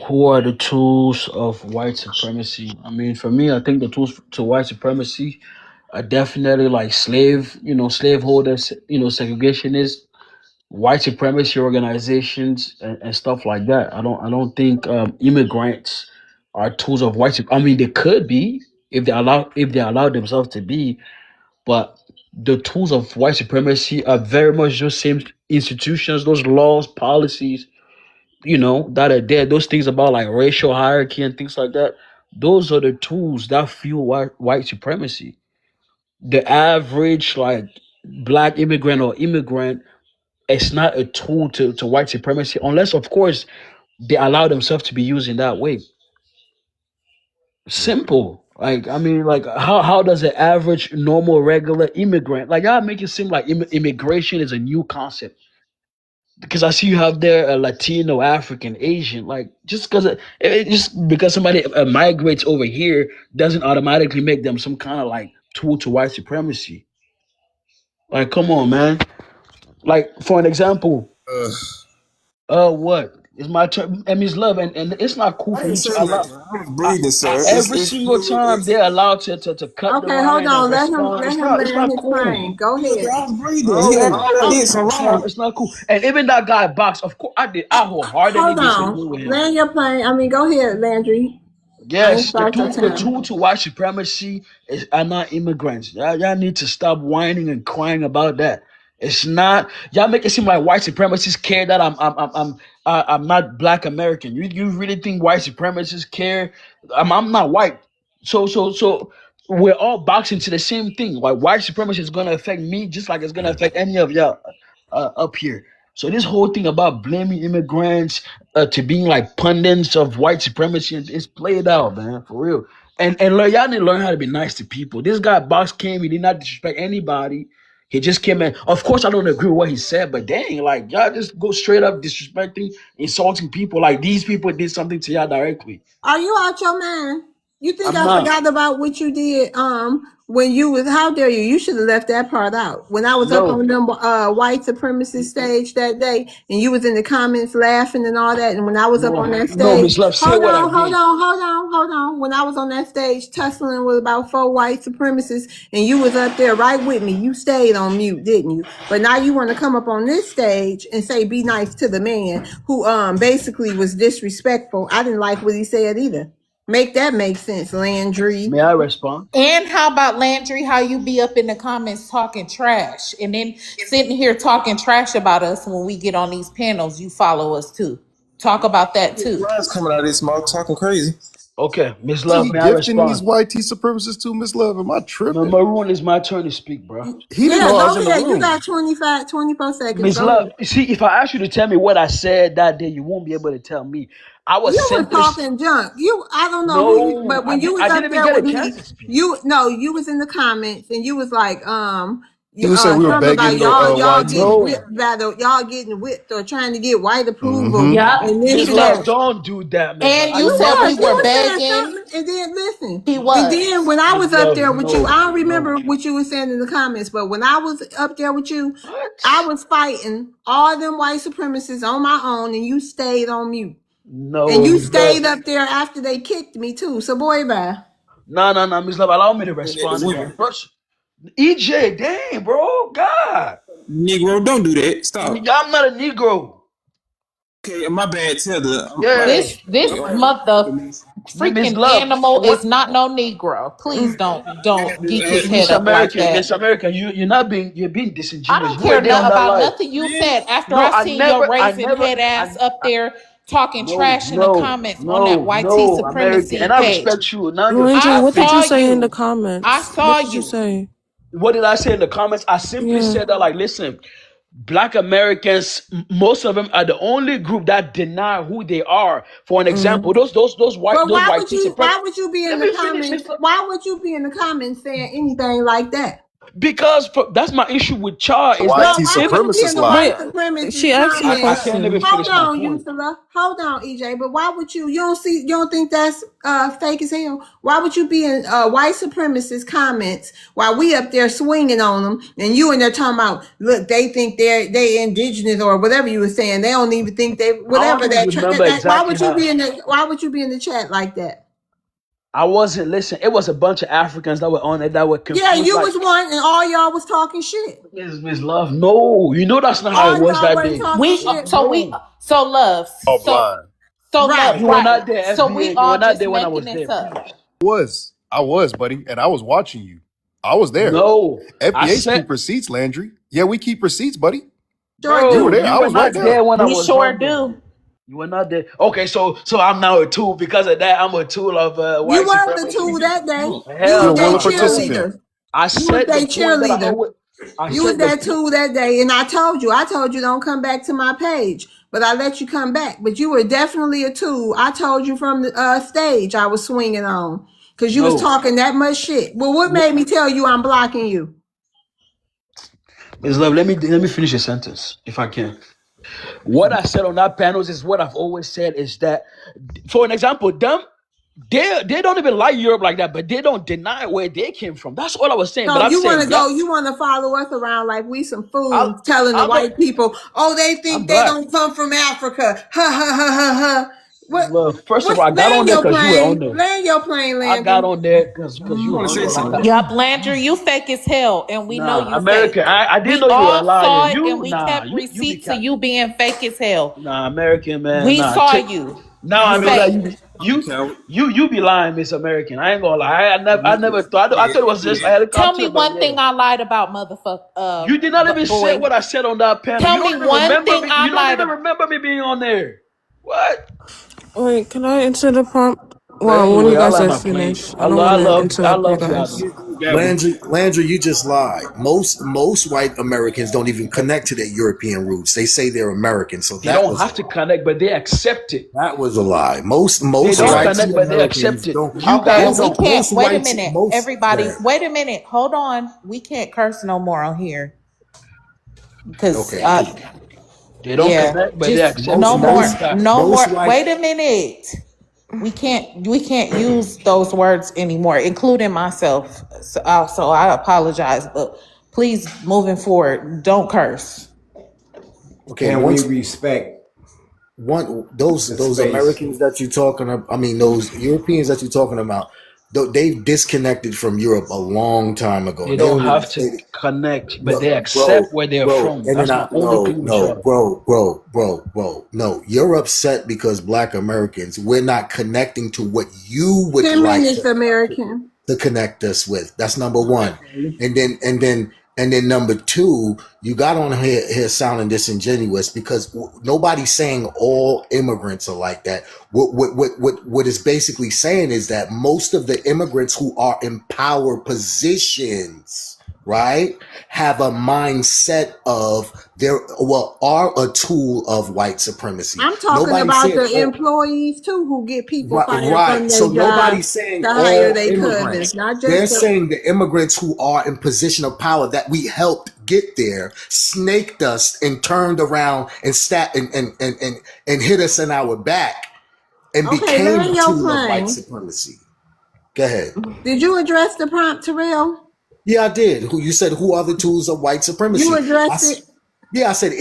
Who are the tools of white supremacy? I mean, for me, I think the tools to white supremacy are definitely like slaveholders, segregationists, white supremacy organizations, and stuff like that. I don't think immigrants are tools of white. I mean, they could be if they allow themselves to be, but the tools of white supremacy are very much those same institutions, those laws, policies, that are there. Those things about like racial hierarchy and things like that. Those are the tools that fuel white supremacy. The average like black immigrant or immigrant, it's not a tool to white supremacy unless of course they allow themselves to be used in that way. Simple. Like I mean, like how does an average normal regular immigrant like y'all make it seem like immigration is a new concept? Because I see you have there a Latino, African, Asian. Like just because somebody migrates over here doesn't automatically make them some kind of like tool to white supremacy. Like, come on, man. Like for an example, what is my term? I mean, it's love, and it's not cool I for didn't you say to allow. nothing. I was breathing, sir. Every single time they're allowed to cut the Okay, hold line and on. Let him respond. It's not. It's land not his cool. plane. Go ahead. I was breathing. He No, I no, did some it's not. wrong. It's not cool. And even that guy box, of course, I wholeheartedly Hold disagree on. with him. Land your plane. I mean, go ahead, Landry. I ain't Yes, the start your tool, the time. tool to white supremacy are not immigrants. Y'all need to stop whining and crying about that. It's not. Y'all make it seem like white supremacists care that I'm not Black American. You really think white supremacists care? I'm not white. So we're all boxing to the same thing. Like white supremacy is gonna affect me just like it's gonna affect any of y'all up here. So this whole thing about blaming immigrants to being like pundits of white supremacy is played out, man, for real. And y'all need to learn how to be nice to people. This guy Box came, he did not disrespect anybody. He just came in. Of course, I don't agree with what he said, but dang, like y'all just go straight up disrespecting, insulting people. Like these people did something to y'all directly. Are you out your mind? You think I'm I not. forgot about what you did when you was, how dare you? You should have left that part out. When I was up No, on them white supremacist stage that day and you was in the comments laughing and all that, and when I was up on that no, stage, Miss Love, say what I did. hold on. When I was on that stage tussling with about 4 white supremacists and you was up there right with me, you stayed on mute, didn't you? But now you want to come up on this stage and say be nice to the man who basically was disrespectful. I didn't like what he said either. Make that make sense, Landry. May I respond? And how about Landry? How you be up in the comments talking trash and then sitting here talking trash about us when we get on these panels? You follow us too. Talk about that too. Lines coming out of this mouth talking crazy. Okay, Miss So he Love, may I gifting these respond? YT supremacists too, Miss Love. Am I tripping? Maroon, is my turn to speak, bro. He didn't Yeah, know I was go in the ahead. You room. got 24 seconds. Miss Go Love, ahead. you see, if I ask you to tell me what I said that day, you won't be able to tell me. I was You was simply talking junk. I don't know who you, no, but when you was I up didn't even there get a with chance me, to speak. you was in the comments and you was like, He was saying we were something about begging the y'all getting YTs. No, whipped, rather y'all getting whipped or trying to get white approval Mm-hmm. Yep, and he this Miss and Love, that. said. don't do that, Miss Love. And I you You said never we was, you were was said that. saying begging. something, and then listen, He and then was. when I Miss was up Love, there with you, I no, don't remember no. what you were saying in the comments, but when I was up there with you, I What? was fighting all them white supremacists on my own, and you stayed on mute. And No, you Miss Love. stayed up there after they kicked me too. So boy bye. No, Miss Love, allow me to Doing that to respond to that. women. First, EJ, dang, bro, God. Negro, don't do that. Stop. I'm not a Negro. Okay, my bad, Taylor. My Yeah. This mother Miss freaking Love, animal what? is not no Negro. Please don't geek his head Miss up like American, that. Miss American, you're being I disingenuous. don't You were care there on that about live. nothing you said after No, I seen your I raisin never, head ass up there talking trash in the comments on that YT no, American, supremacy and I page. respect you. Now you're Landry, I what did capping. you saw say in the you. I comments? What saw did you you. say? What did I say in the comments? I simply Yeah. said that, like, listen, Black Americans, most of them are the only group that deny who they are. For an example, Mm. those But white why would you be in Let the me finish, comments? Miss Love. Why would you be in the comments saying anything like that? Because that's my issue with Char The is No, that YT why would if you be in supremacists the lie. white Wait, supremacist she asked you a I comments? can't never question. Hold finish my on, point. Yusula. Hold on, EJ. But why would you? You don't think that's fake as hell? Why would you be in white supremacist comments while we up there swinging on them, and you in there talking about, look, they think they indigenous or whatever you were saying. They don't even think they I don't whatever even remember why exactly would you how. be in the Why would you be in the chat like that? I wasn't listening. It was a bunch of Africans that were on it that were Yeah, confused. you Like, was one, and all y'all was talking shit. Miss Love, no, you know that's not how it All was y'all that wasn't day. talking We shit. No, so love All blind. so love Right. you were right. not there, So we FBA. You were all not just there when I making was this there. up. Please, I was, buddy, and I was watching you. I was there. no. I FBA's said, keep receipts, Landry. Yeah, we keep receipts, buddy. Sure You were bro, do. there. you I were was right not there there. when I We was sure on there. do. You were not there. Okay, so I'm now a tool because of that. I'm a tool of You white was the supremacy. tool that day. You You're was Hell a that willing no, no. participant. cheerleader. I You was said the that point that I cheerleader. always. I You was said the that point. tool that day, and I told you don't come back to my page, but I let you come back. But you were definitely a tool. I told you from the stage I was swinging on because you was No, talking that much shit. Well, what made me tell you I'm blocking you? Ms. Love, let me finish a sentence if I can. What I said on that panels is what I've always said is that, for an example, them they don't even like Europe like that, but they don't deny where they came from. That's all I was saying. But So I'm saying black. you want to follow us around like we some I, fools telling the I'm a, white people, oh, they I'm think they black. don't come from Africa. Ha ha ha ha ha. Ms. Love, first of all, I got on Land there your because you were on plane. there. Land your plane, I got Landry. on there because I you were want to on say there. Like, something. Yup, Landry, you fake as hell, and we know nah, you fake. American. I didn't We know you were a all liar. saw it, and we Nah, kept you be receipts of cap. you being fake as hell. Nah, American man. We Nah, saw you. now You I know that fake. you be lying, Miss American. I ain't gonna lie. I never thought. I thought it was just a Tell me helicopter, but one yeah. thing I lied about, motherfucker. You did not even say Boy. what I said on that panel. Tell You me don't even one remember thing me. I You don't lied even about. remember me being on there. What? Wait, can I answer the prompt? But Well, when anyway, you I guys like are my plane. finished, I don't want to I interrupt you love y'all guys. though. Landry, you just lied. Most white Americans don't even connect to their European roots. They say they're American, so They that don't was a have to lie. connect, but they accept it. That was a lie. Most They most don't YT connect, but they accept Americans it. don't. You Okay, guys Most we don't. can't. most Wait a white minute, most. Go everybody. ahead. Wait a minute. Hold on. We can't curse no more on here because, Okay. They don't yeah, connect, but they just accept Most it. That's a most fact. no most more. white. Wait a minute. We can't use those words anymore, including myself. So I apologize, but please, moving forward, don't curse. Okay. Can we Once respect the those space? Americans that you're talking about, I mean those Europeans that you're talking about, they've disconnected from Europe a long time ago, They and they don't don't even have say to connect, but they no, bro, accept where they're bro. from. And then That's my only thing with no, y'all. bro. No, you're upset because Black Americans we're not connecting to what you would 10 like minutes, American. to connect us with. That's number one. And then And then number two, you got on here sounding disingenuous because nobody's saying all immigrants are like that. What is basically saying is that most of the immigrants who are in power positions, right, have a mindset of are a tool of white supremacy. I'm talking Nobody's about saying the employees too who get people right, fired from right. their So job nobody's saying to hire all their cousins, immigrants. not They're just the. saying the immigrants who are in position of power that we helped get there, snaked us and turned around and and hit us in our back and Okay, became land a your tool of white plane. supremacy. Go ahead. Did you address the prompt, Terrell? Yeah, I did. Who you said? Who are the tools of white You supremacy? addressed it. Yeah, I said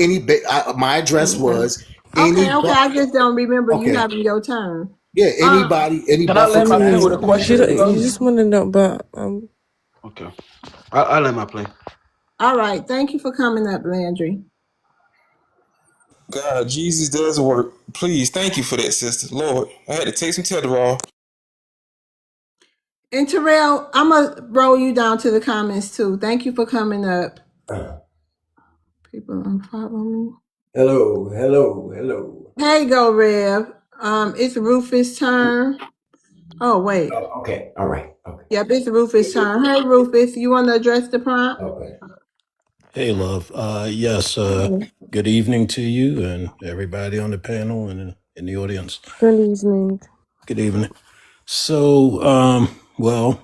my address was Okay, okay. anybody. I just don't remember you Okay. having your turn. Yeah, Uh, any Can I buffer land my plane with a class. question? You just want to know about Okay. I land my plane. all right. Thank you for coming up, Landry. God, Jesus does work. Please, thank you for that, sister. Lord, I had to take some Tetherball. And Terrell, I'm gonna roll you down to the comments too. Thank you for coming up. People unfollow me. Hello, hello, hello. Hey, go Rev. It's Rufus' turn. Oh wait. Oh, okay, all right, okay, Yep, it's Rufus' turn. Hey, Rufus, you want to address the prompt? okay. Hey, love. Yes. Good evening to you and everybody on the panel and in the audience. Good evening. Good evening. So, well,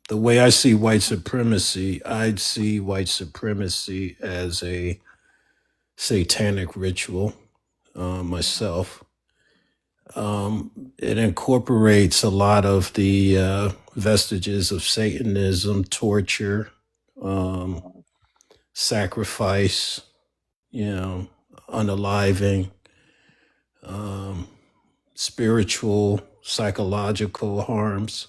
the way I see white supremacy, I'd see white supremacy as a satanic ritual myself. It incorporates a lot of the vestiges of Satanism, torture, sacrifice, unaliving, spiritual, psychological harms.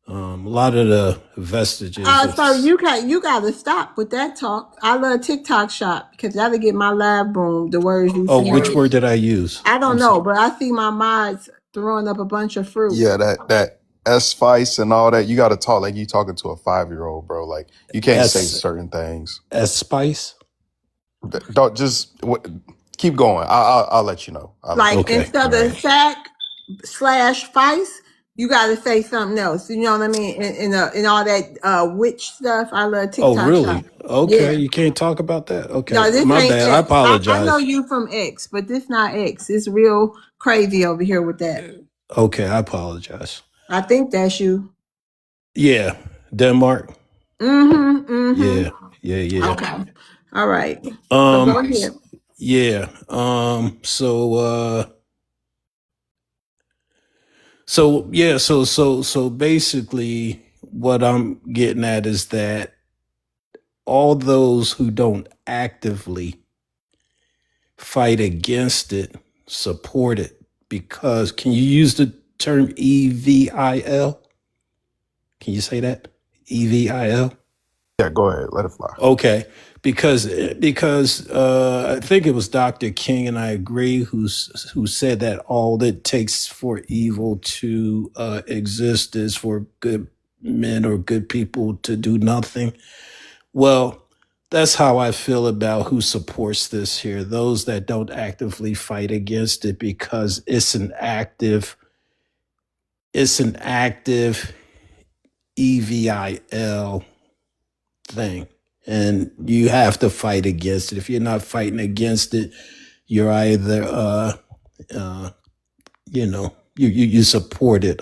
A lot of the vestiges of. So you gotta stop with that talk. I love TikTok shop because that'll get my live boom. The words you Oh, which said. word did I use? I don't I'm know, sorry. but I see my mods throwing up a bunch of fruit. Yeah, that S-Spice and all that. You got to talk like you talking to a 5-year-old, bro. Like you can't say certain things. Spice. Don't just keep going. I'll let you know. Like instead of sack/fice, you gotta say something else. You know what I mean? And all that witch stuff. I love Oh, TikTok shop. really? Okay, Yeah. you can't talk about that. Okay, No, this my ain't bad. I X. I know apologize. you from X, but this not X. It's real crazy over here with that. Okay, I apologize. I think that's you. Yeah, Denmark. Mm-hmm. Yeah. Okay. All right. So go ahead. Yeah. So basically what I'm getting at is that all those who don't actively fight against it support it, because can you use the term EVIL? Can you say that? EVIL? Yeah, go ahead. Let it fly. Okay, because I think it was Dr. King, and I agree, who said that all it takes for evil to exist is for good men or good people to do nothing. Well, that's how I feel about who supports this here. Those that don't actively fight against it, because it's an active EVIL thing. And you have to fight against it. If you're not fighting against it, you're either you support it.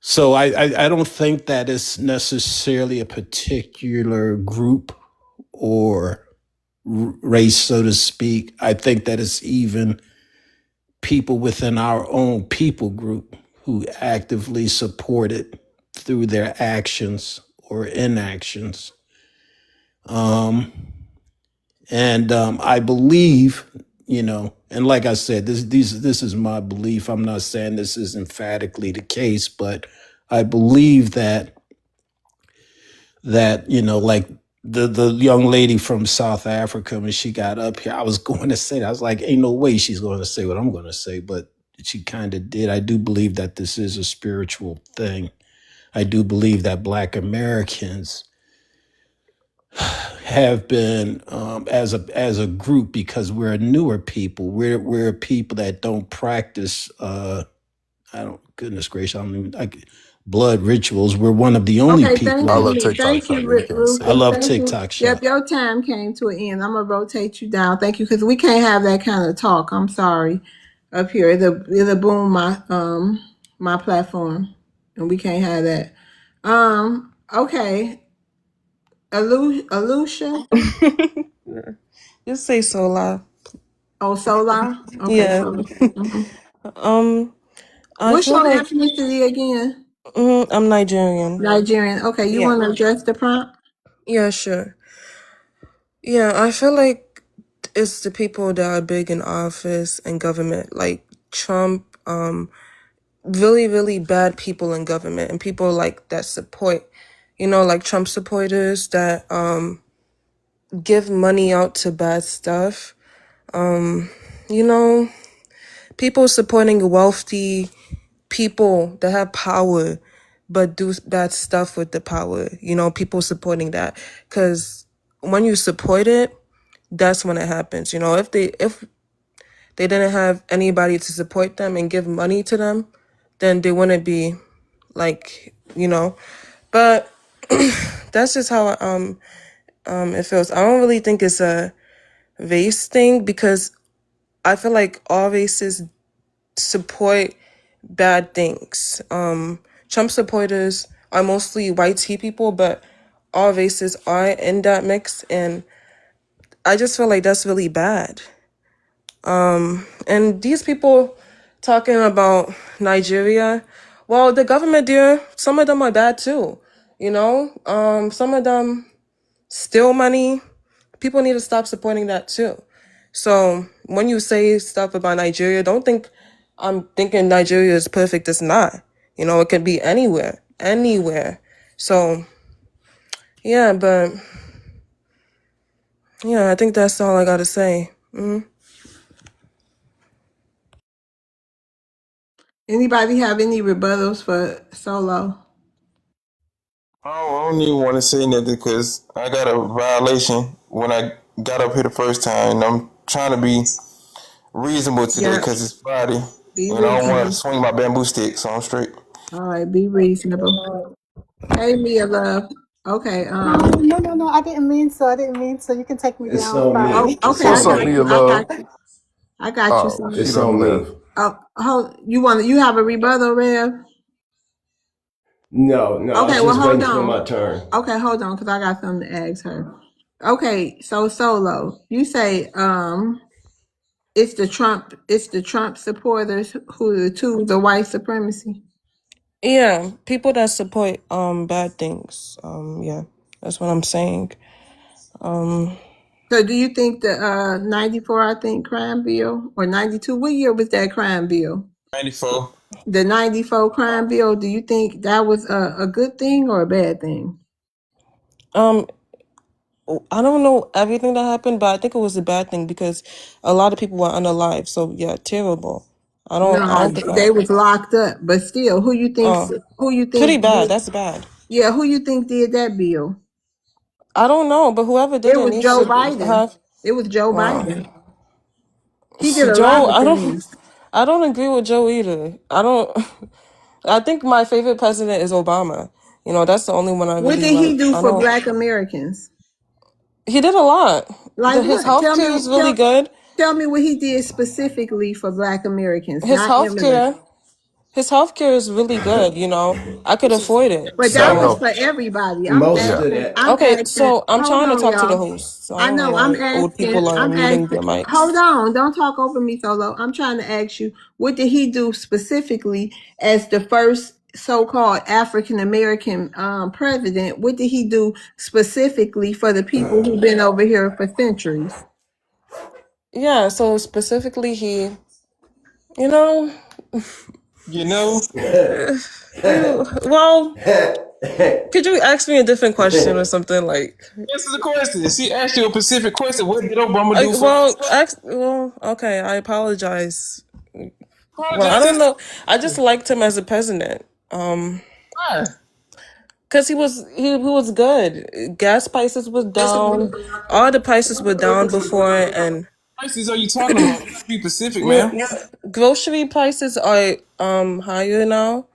So I don't think that it's necessarily a particular group or race, so to speak. I think that it's even people within our own people group who actively support it through their actions or inactions. I believe, and like I said, this is my belief. I'm not saying this is emphatically the case, but I believe that like the young lady from South Africa, when she got up here, I was going to say that. I was like, ain't no way she's going to say what I'm going to say, but she kind of did. I do believe that this is a spiritual thing. I do believe that Black Americans have been as a group, because we're a newer people. We're a people that don't practice. I don't. Goodness gracious, I don't even like blood rituals. We're one of the only Okay, people thank I in. love you. TikTok Thank shop. you, You can't say I Rufus. it. love Thank you. TikTok Yep, shop. your time came to an end. I'm going to rotate you down. Thank you, because we can't have that kind of talk. I'm sorry. Up here, it'll boom my platform, and we can't have that. Okay. Alusha? Just say Sola. Oh, Solar? Okay, Yeah. Solar. hmm um, I What's feel your like ethnicity again? I'm Nigerian. Nigerian. Okay, you Yeah. want to address the prompt? Yeah, sure. Yeah, I feel like it's the people that are big in office and government, like Trump, really, really bad people in government and people like that support, like Trump supporters that give money out to bad stuff. You know, people supporting wealthy people that have power but do bad stuff with the power. People supporting that. Because when you support it, that's when it happens. If they didn't have anybody to support them and give money to them, then they wouldn't be but that's just how it feels. I don't really think it's a race thing, because I feel like all races support bad things. Trump supporters are mostly white tea people, but all races are in that mix, and I just feel like that's really bad. And these people talking about Nigeria, well, the government there, some of them are bad too. Some of them steal money. People need to stop supporting that too. So when you say stuff about Nigeria, don't think I'm thinking Nigeria is perfect. It's not. It can be anywhere, anywhere. So yeah, but yeah, I think that's all I gotta say. Anybody have any rebuttals for Solo? I don't even want to say nothing because I got a violation when I got up here the first time, and I'm trying to be reasonable today Yeah, because it's Friday, be and I don't want to reasonable. swing my bamboo stick, so I'm straight. All right, be reasonable. Hey, Mia, love. Okay, No. I didn't mean so. I didn't mean so. You can take me It's down. on oh, me. Sorry. It's okay, I What's on up, got me. Mia you. I Love? got you. I got you, Oh, son. she It's done on me. left. You have a rebuttal, Rev? No, I Okay, was well, just hold waiting for on. my turn. Okay, hold on, because I got something to ask her. Okay, so Solo, you say it's the Trump supporters who are the white supremacy. Yeah, people that support bad things. Yeah, that's what I'm saying. So do you think the 94, I think, crime bill, or 92, what year was that crime bill? 94. The 94 crime bill, do you think that was a good thing or a bad thing? Um, I don't know everything that happened, but I think it was a bad thing because a lot of people were unalive. So yeah, terrible. I No, don't think they that. was locked up, but still, who you Pretty think bad. did, That's bad. yeah, who you think did that bill? I don't know, but whoever did It it was needs Joe to Biden. have. It was Joe Wow, Biden. He did a lot Joe. of things. I don't agree with Joe either. I don't. I think my favorite president is Obama. That's the only one I What really did he like. do I for don't. Black Americans? He did a lot. Like His what? healthcare is really good. Tell me what he did specifically for Black Americans, His not immigrants. healthcare. His healthcare is really good. I could afford it. But that Better was So health. for everybody. Most Yeah. of that. I'm okay, asking. so I'm Hold trying to on, talk to the y'all. host. So I I don't know know. I'm why old asking. people are I'm muting their asking. Hold mics. on. Don't talk over me, Solo. I'm trying to ask you. What did he do specifically as the first so-called African American president? What did he do specifically for the people who've been over here for centuries? Yeah, so specifically you know, You know, well, could you ask me a different question or something like? answer the question. She asked you a specific question. What did Obama do for? Okay, I apologize. Well, I Apologize. don't know. I just liked him as a president. Why? Cause he was good. Gas prices was down. All the prices were down before, and Prices are you talking about? Be Pacific, yeah, man. grocery prices are higher now.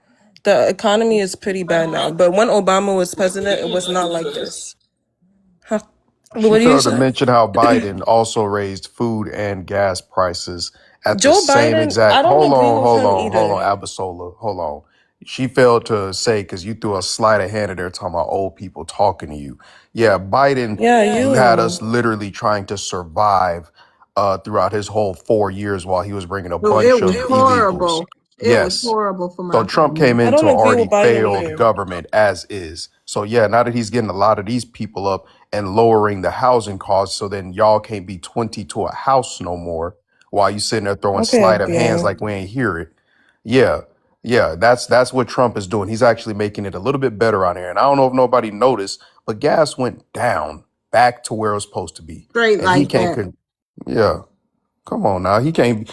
The economy is pretty bad now. But when Obama was president, it was not like this. Huh. She What do you failed to say? mention how Biden also raised food and gas prices at the Joe same Biden, I exact. don't Hold agree on, with hold him on, hold either. on, Abasola, hold on. She failed to say because you threw a sleight of hand in there talking about old people talking to you. Yeah, Biden Yeah, had you. us literally trying to survive throughout his whole 4 years while he was bringing a So it bunch was of illegals. horrible. It was Yes. horrible for So my Trump came family. I into don't agree with already Biden failed either. government as is. So yeah, now that he's getting a lot of these people up and lowering the housing costs, so then y'all can't be 20 to a house no more while you sitting there throwing Okay, sleight of hands yeah. like we ain't hear it. Yeah. Yeah, that's what Trump is doing. He's actually making it a little bit better on here. And I don't know if nobody noticed, but gas went down back to where it was supposed to be. Straight And he like can't that. yeah. Come on now. He can't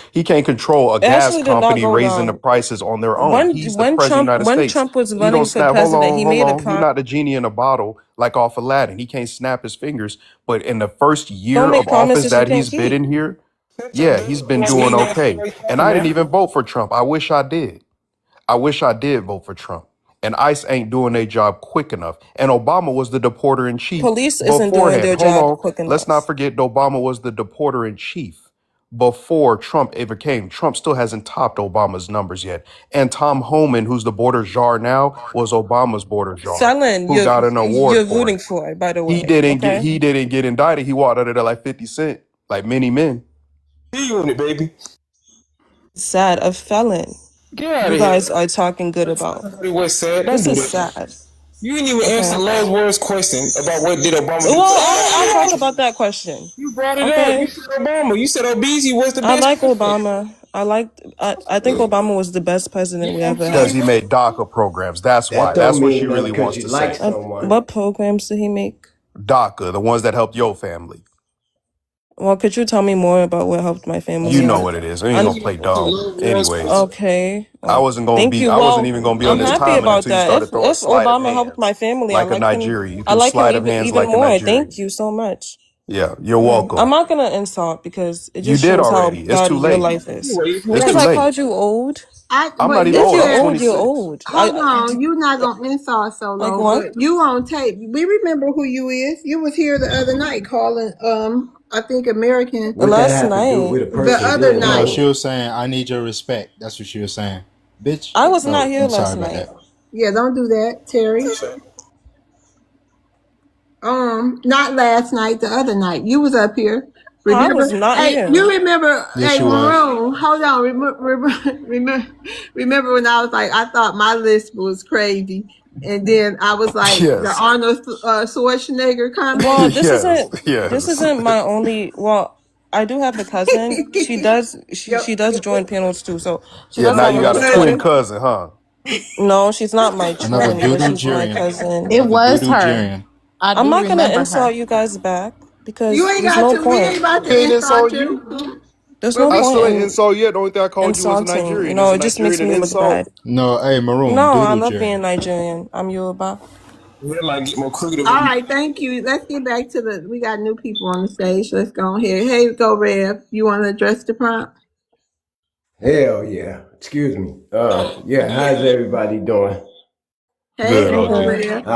control a It gas actually did not company go raising the down. prices on their own. When He's the when president Trump of the United when States. Trump was He don't running for snap. Hold president, on, he hold made a on. He prom. not the genie in a bottle like off Aladdin. He can't snap his fingers. But in the first Don't year of make office promises you that can't he's been keep. in here, Shut your yeah, dirty he's been ass doing mean ass okay. while you And talking, I didn't man. even vote for Trump. I wish I did. I wish I did vote for Trump. And ICE ain't doing their job quick enough. And Obama was the deporter in chief Police isn't doing beforehand. their Hold job on. quick Let's enough. not forget Obama was the deporter in chief before Trump ever came. Trump still hasn't topped Obama's numbers yet. And Tom Homan, who's the border czar now, was Obama's border czar, Felon, who got an award you're for it. rooting for, by the He way. didn't get Okay, he didn't get indicted. He walked out of there like 50 Cent, like many men. He on it, baby. sad. A felon. Get out You of here. guys are talking good about. Somebody was sad. Don't This do is that. sad. You didn't even answer Okay. Last Word's question about what did Obama do Well, for I'll talk us. about that question. You brought it up. You Okay. said Obama. You said Obese was the I best like president. Obama. I think Obama was the best president we ever Because had. he made DACA programs. That's That why. don't That's what she mean nothing really because wants you to like say. someone. What programs did he make? DACA, the ones that helped your family. Well, could you tell me more about what helped my You family know out? what it is. I ain't I'm gonna play dumb. Anyways, okay. I Well, wasn't gonna thank be. you. I wasn't even Well, gonna be on I'm this happy timing about until you that. started throwing If sleight of Obama helped my hands, family, I like a like him. Nigerian. You I threw like him sleight of even hands even like a more. Nigerian. Thank you so much. Yeah, you're I'm welcome. not gonna insult because it You just did shows how already. It's too bad your late. life is. Anyway, It's Because too I late. called you old. I'm not But even If old. you're I'm listen, old, you're 26. old. hold on. You not gonna insult so Like low, what? but you on tape. We remember who you is. You was here the other night calling I think American What that Last have to do night, with a the person other being No, night. she old? was saying, I need your respect. That's what she was saying. Bitch. I was not Oh, here I'm sorry last about night. that. Yeah, don't do that, Terry. Not last night, the other night. You was up here. I Remember? was not Hey, you here. remember? Yes, Hey, she was. Maroon, hold on. Remember when I was like, I thought my list was crazy, and then I was like, the Yes. Arnold Schwarzenegger comment. Well, this Yes. isn't this Yes. isn't my only. Well, I do have a cousin. She does Yep. she does join panels too, so she Yeah, does now have Okay, a you your got a list twin too. cousin. cousin, huh? No, she's not my Another twin, but doo-doo she's my Jirian. cousin. It Another was doo-doo her. Jirian. I I'm do not gonna remember her. insult you guys back You because ain't there's got no to. We point. ain't about to Ain't insult insult you. you. There's But no I we point still ain't in insult yet. The only thing I called you was a insulting. Nigerian. Is a It just makes Nigerian an me look insult? bad. No, hey, Maroon, No, I doo-doo love being Jirian. Nigerian. I'm Yoruba. That might get more crooked all over you. right, thank you. Let's get back to the. We got new people on the stage. Let's go ahead. Hey, go Rev. You want to address the prompt? Hell yeah. Excuse me. Yeah. How's everybody doing? Hey, Good, I'm go OG. good. Rev.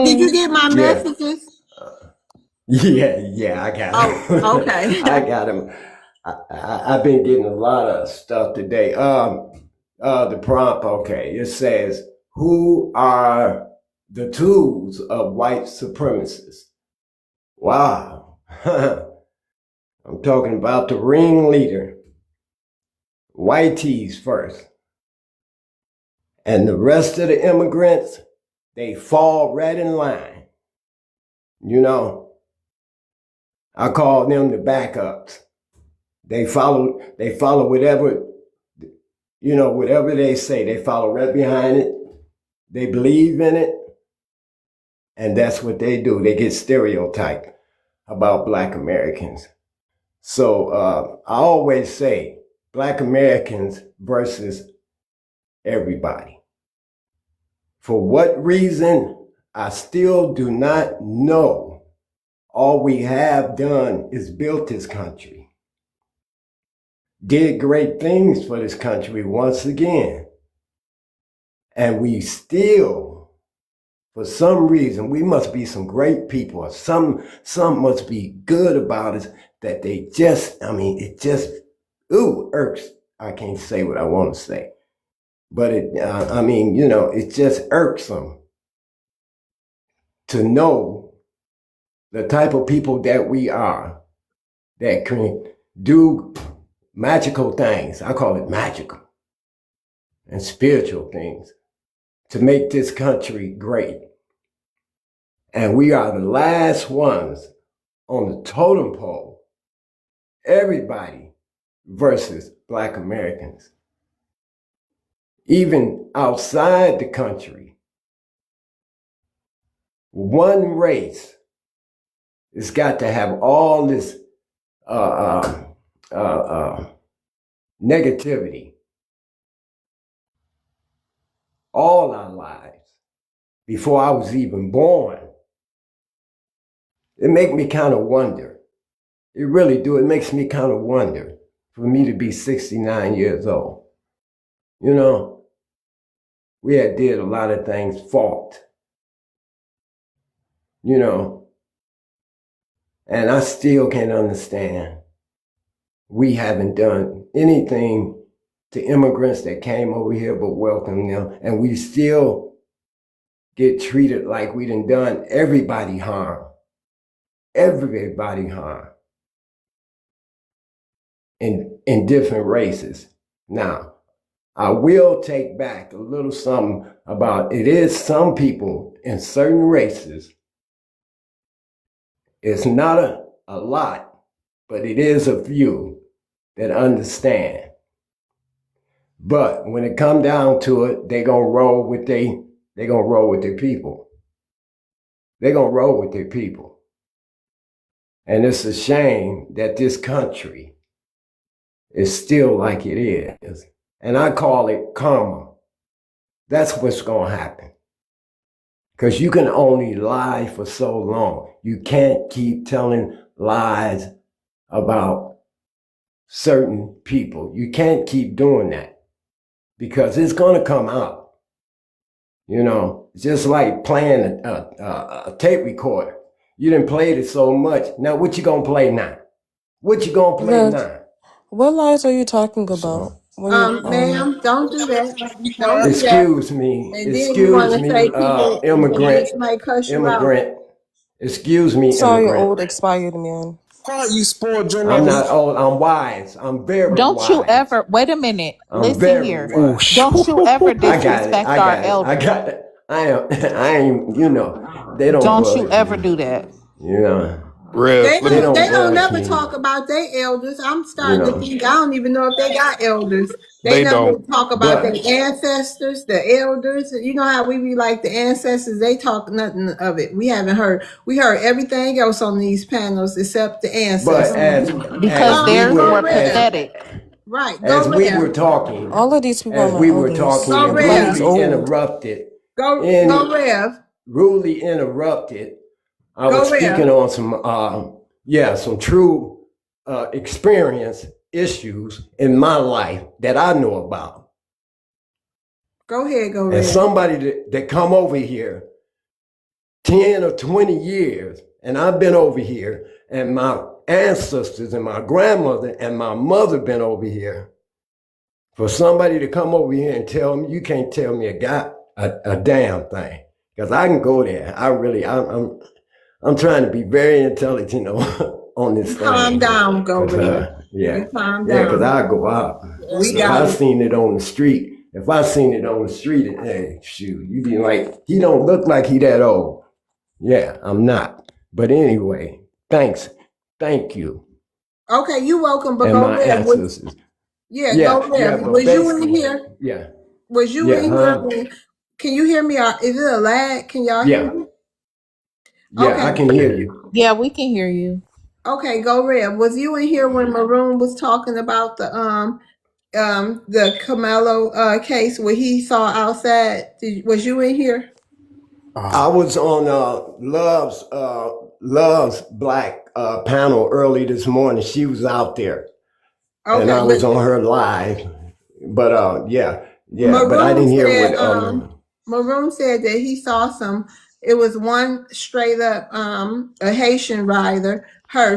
Did Hey. you get my Yeah. messages? Yeah. I got Oh, him. okay. I got him. I've been getting a lot of stuff today. The prompt. Okay. It says, "Who are the tools of white supremacists?" Wow. I'm talking about the ringleader, white tees first, and the rest of the immigrants. They fall right in line. You know, I call them the backups. They follow whatever, whatever they say. They follow right behind it. They believe in it. And that's what they do. They get stereotyped about Black Americans. So I always say Black Americans versus everybody. For what reason? I still do not know. All we have done is built this country, did great things for this country once again. And we still, for some reason, we must be some great people, or some must be good about us that they just, it just, irks. I can't say what I want to say, but it's just irksome to know the type of people that we are that can do magical things. I call it magical and spiritual things to make this country great. And we are the last ones on the totem pole. Everybody versus Black Americans. Even outside the country, one race has got to have all this negativity all our lives before I was even born. It makes me kind of wonder. It really do. It makes me kind of wonder for me to be 69 years old. You know, we had did a lot of things fault. You know, and I still can't understand. We haven't done anything to immigrants that came over here but welcome them, and we still get treated like we done everybody harm. Everybody harm in different races. Now, I will take back a little something about it is some people in certain races. It's not a lot, but it is a few that understand. But when it come down to it, they gonna roll with their people. They're gonna roll with their people. And it's a shame that this country is still like it is. And I call it karma. That's what's gonna happen. Because you can only lie for so long. You can't keep telling lies about certain people. You can't keep doing that because it's going to come out. You know, just like playing a tape recorder. You didn't play it so much. Now, what you going to play now? What you going to play now? What lies are you talking about? Ma'am, don't do that. Don't do that. Excuse me. And then you want to say people, immigrant. might cuss you out. Excuse me, Sorry, immigrant. old expired man. You spoiled your I'm life. not old. I'm wise. I'm very Don't wise. you ever wait a minute. I'm Listen very here. wise. Don't you ever I got it. disrespect I our got it. elders. I got it. I ain't. You know, they don't. Don't budge you ever me. do that. You know. They don't budge never me. talk about their elders. I'm You starting to know. think I don't even know if they got elders. They They never don't. talk about But their ancestors, the elders. You know how we be like the ancestors, they talk nothing of it. We haven't heard. We heard everything else on these panels except the ancestors. Because theirs were pathetic. Right. As Go we there. were talking, All of these people as are my we were elders. talking, Go and Rev. rudely interrupted. Go Rev. Rudely interrupted. I Go was Rev. speaking on some true experience issues in my life that I know about. Go ahead, go And Rev. somebody that come over here 10 or 20 years, and I've been over here, and my ancestors and my grandmother and my mother been over here. For somebody to come over here and tell me, you can't tell me a damn thing. Because I can go there. I'm trying to be very intelligent on this thing. Calm down, go Rev. Yeah. Calm Yeah, down. because I go out. We If got I it. seen it on the street, hey, shoot, you be like, he don't look like he that old. Yeah, I'm not. But anyway, thanks. Thank you. Okay, you're welcome, but And go my Rev. ancestors. Go Rev. but Was you in basically, here? Yeah. Was you Yeah, in here? Can you hear me? Is it a lag? Can y'all hear me? Yeah, I can hear you. Yeah, we can hear you. Okay, go Rev. Was you in here when Maroon was talking about the Camelo case where he saw outside? Was you in here? I was on Love's Black panel early this morning. She was out there, and Okay, I but was on her live. But yeah. But I Maroon didn't hear said what Maroon said that he saw some. It was one straight up a Haitian rider.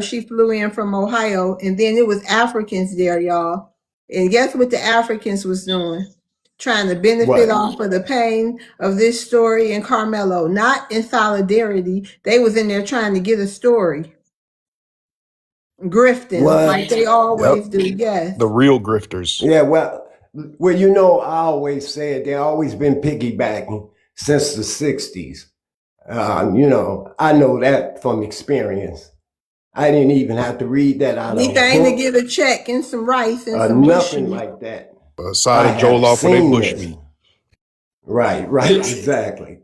She flew in from Ohio, and then it was Africans there, y'all. And guess what the Africans was doing? Trying to benefit what. off of the pain of this story in Carmelo, not in solidarity. They was in there trying to get a story, grifting like What? they Yep. always do. Yes. The real grifters. Yeah, well, I always said they always been piggybacking since the '60s. I know that from experience. I didn't even have to read that out of a Anything to book get a check and some rice and or some nothing bushmeat. like that. Side I of Joel have off with a seen bush this. meat. Right, exactly.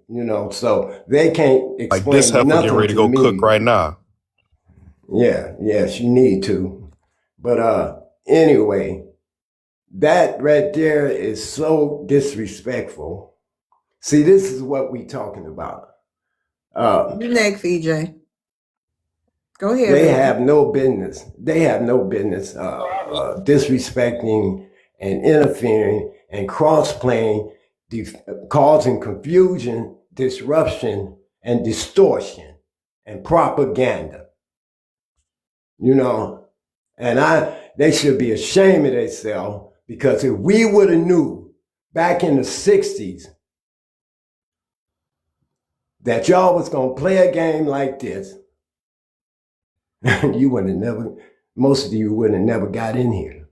So they can't Like this explain heifer getting nothing ready to to go cook me. right now. Yes, you need to. But anyway, that right there is so disrespectful. See, this is what we talking about. You next, EJ. Go ahead, They baby. have no business. They have no business disrespecting and interfering and cross-playing, causing confusion, disruption, and distortion and propaganda. And they should be ashamed of themselves, because if we would have knew back in the '60s that y'all was gonna play a game like this, you would have never. Most of you would have never got in here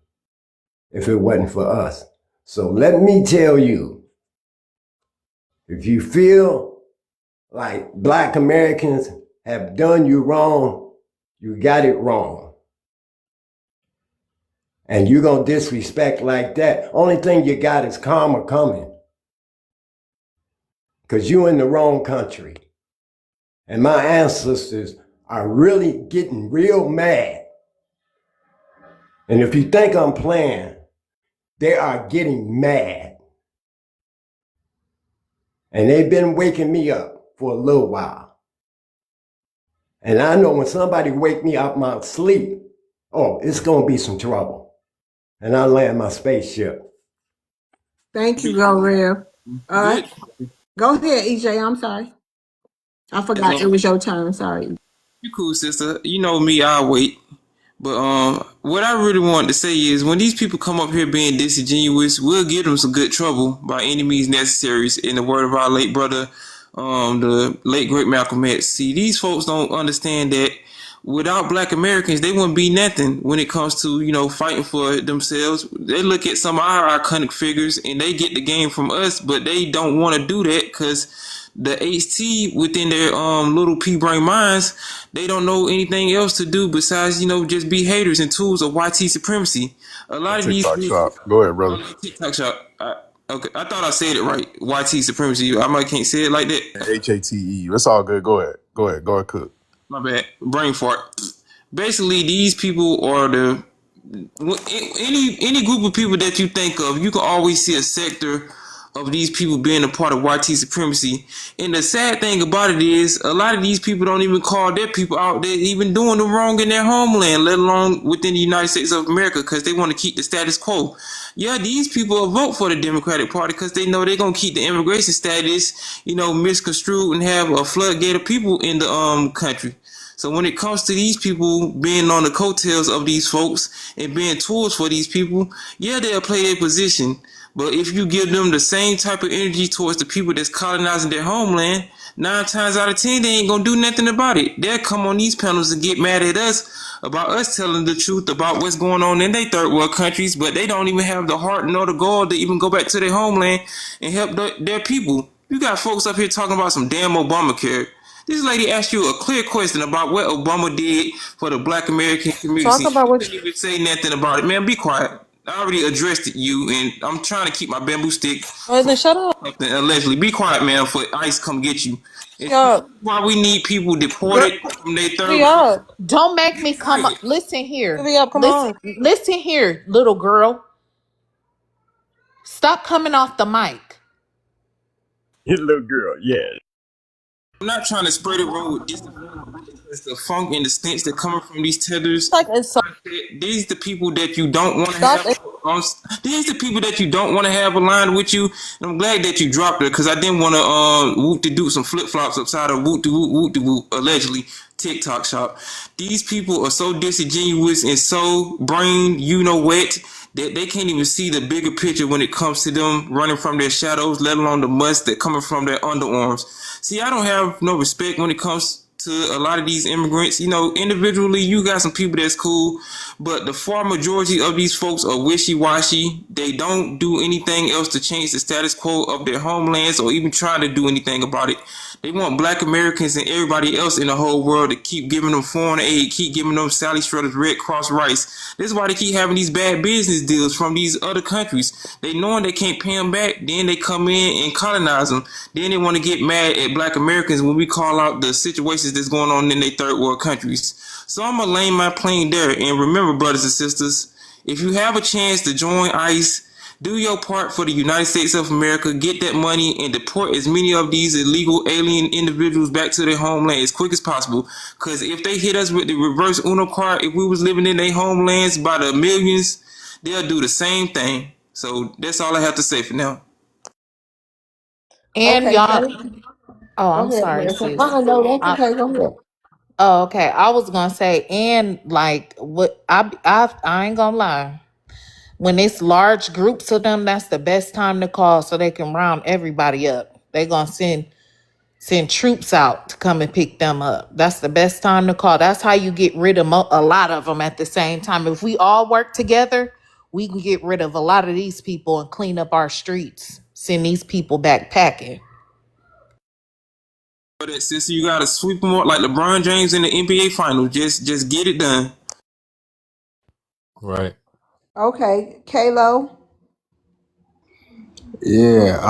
if it wasn't for us. So let me tell you, if you feel like Black Americans have done you wrong, you got it wrong. And you're going to disrespect like that. Only thing you got is karma coming. Because you're in the wrong country. And my ancestors are really getting real mad. And if you think I'm playing, they are getting mad. And they've been waking me up for a little while. And I know when somebody wake me up my sleep, it's going to be some trouble. And I land my spaceship. Thank you, Go Rev. Good. Go ahead, EJ. I'm sorry. I forgot it was your turn. Sorry. You cool, sister. You know me, I'll wait. But what I really wanted to say is, when these people come up here being disingenuous, we'll give them some good trouble by any means necessary. In the word of our late brother, the late great Malcolm X. See, these folks don't understand that without Black Americans, they wouldn't be nothing when it comes to fighting for themselves. They look at some of our iconic figures and they get the game from us, but they don't want to do that because the HT within their little pea brain minds, they don't know anything else to do besides just be haters and tools of YT supremacy. A lot of these TikTok shop. Go ahead, brother. TikTok shop. Okay, I thought I said it right. YT supremacy. I might can't say it like that. HATE. It's all good. Go ahead. Go ahead, cook. My bad. Brain fart. Basically, these people are any group of people that you think of, you can always see a sector of these people being a part of YT supremacy. And the sad thing about it is, a lot of these people don't even call their people out. They're even doing them wrong in their homeland, let alone within the United States of America, because they want to keep the status quo. Yeah, these people will vote for the Democratic Party because they know they're gonna keep the immigration status, misconstrued and have a floodgate of people in the country. So when it comes to these people being on the coattails of these folks and being tools for these people, yeah, they'll play their position. But if you give them the same type of energy towards the people that's colonizing their homeland, 9 times out of 10, they ain't gonna do nothing about it. They'll come on these panels and get mad at us about us telling the truth about what's going on in their third world countries, but they don't even have the heart nor the gall to even go back to their homeland and help their people. You got folks up here talking about some damn Obamacare. This lady asked you a clear question about what Obama did for the Black American Talk community. about You what. couldn't even say nothing about it. Man, be quiet. I already addressed you, and I'm trying to keep my bamboo stick from Then shut up. something allegedly. Be quiet, man, for ICE come get you. It's Yup. why we need people Girl, deported from their give me third. up. Don't make me come up. Quiet. Listen Give here. me up. Come Listen, on. listen here, little girl. Stop coming off the mic. Little girl, yeah. I'm not trying to spread the road. It's the funk and the stench that coming from these tethers. Like it's so These the people that you don't want to stuff. have. These the people that you don't want to have aligned with you. And I'm glad that you dropped it because I didn't want to whoop to do some flip flops upside of whoop to whoop allegedly TikTok shop. These people are so disingenuous and so brain wet that they can't even see the bigger picture when it comes to them running from their shadows, let alone the must that coming from their underarms. See, I don't have no respect when it comes to a lot of these immigrants. Individually, you got some people that's cool, but the far majority of these folks are wishy-washy. They don't do anything else to change the status quo of their homelands or even try to do anything about it. They want black Americans and everybody else in the whole world to keep giving them foreign aid, keep giving them Sally Struthers Red Cross rice. This is why they keep having these bad business deals from these other countries. They knowing they can't pay them back, then they come in and colonize them. Then they want to get mad at black Americans when we call out the situations that's going on in their third world countries. So I'm going to land my plane there. And remember, brothers and sisters, if you have a chance to join ICE, do your part for the United States of America. Get that money and deport as many of these illegal alien individuals back to their homeland as quick as possible. Because if they hit us with the reverse Uno card, if we was living in their homelands by the millions, they'll do the same thing. So that's all I have to say for now. And Okay, y'all, thank you. oh, Go I'm ahead, sorry, America. sis. No, that's I, okay. Go ahead. oh, okay. I was gonna say, and like what I ain't gonna lie. When it's large groups of them, that's the best time to call so they can round everybody up. They gonna send troops out to come and pick them up. That's the best time to call. That's how you get rid of a lot of them at the same time. If we all work together, we can get rid of a lot of these people and clean up our streets. Send these people back packing. But since you gotta sweep them up like LeBron James in the NBA Finals, just get it done. Right. Okay, Kalo, Yeah.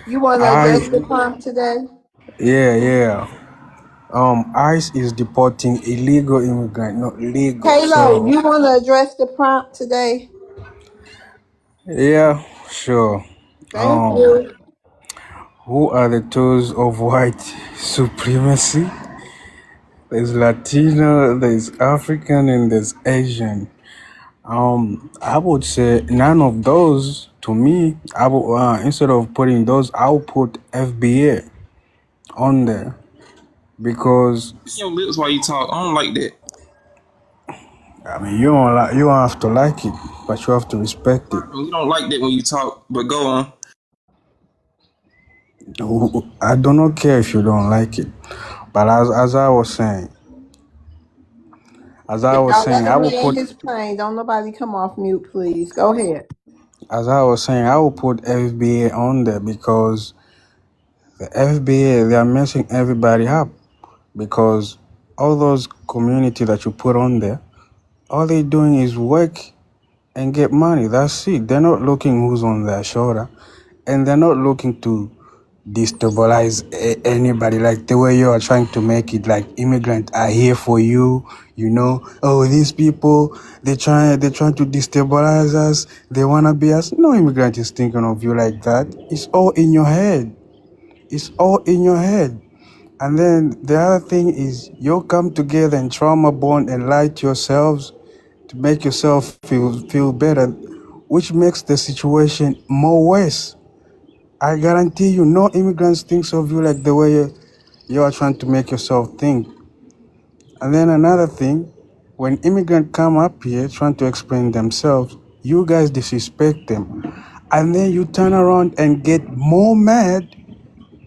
you want to I. address the prompt today? Yeah. Yeah. ICE is deporting illegal immigrant, not legal. Kalo, So you want to address the prompt today? yeah, sure. Thank you. Who are the tools of white supremacy? There's Latino, there's African, and there's Asian. I would say none of those. To me, I would instead of putting those, I would put FBA on there because Your lips while you talk. I don't like that. I mean you don't have to like it, but you have to respect it. We don't like that when you talk. But go on. I do not care if you don't like it, but as I was saying, Y'all let I him will land put his plane. Don't nobody come off mute, please. Go ahead. as I was saying, I will put FBA on there because the FBA they are messing everybody up because all those community that you put on there, all they doing is work and get money. That's it. They're not looking who's on their shoulder, and they're not looking to destabilize anybody like the way you are trying to make it like immigrants are here for you, oh these people they're trying to destabilize us, they want to be us. No immigrant is thinking of you like that. It's all in your head. It's all in your head. And then the other thing is you come together and trauma bond and lie to yourselves to make yourself feel better, which makes the situation more worse. I guarantee you, no immigrants thinks of you like the way you are trying to make yourself think. And then another thing, when immigrants come up here trying to explain themselves, you guys disrespect them. And then you turn around and get more mad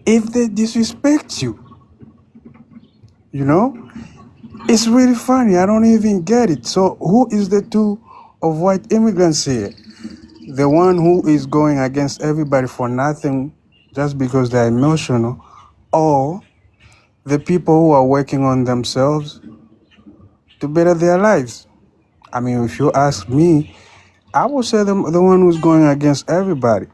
if they disrespect you. You know? It's really funny. I don't even get it. So who is the two of white immigrants here? The one who is going against everybody for nothing just because they're emotional, or the people who are working on themselves to better their lives? I mean, if you ask me, I would say the one who's going against everybody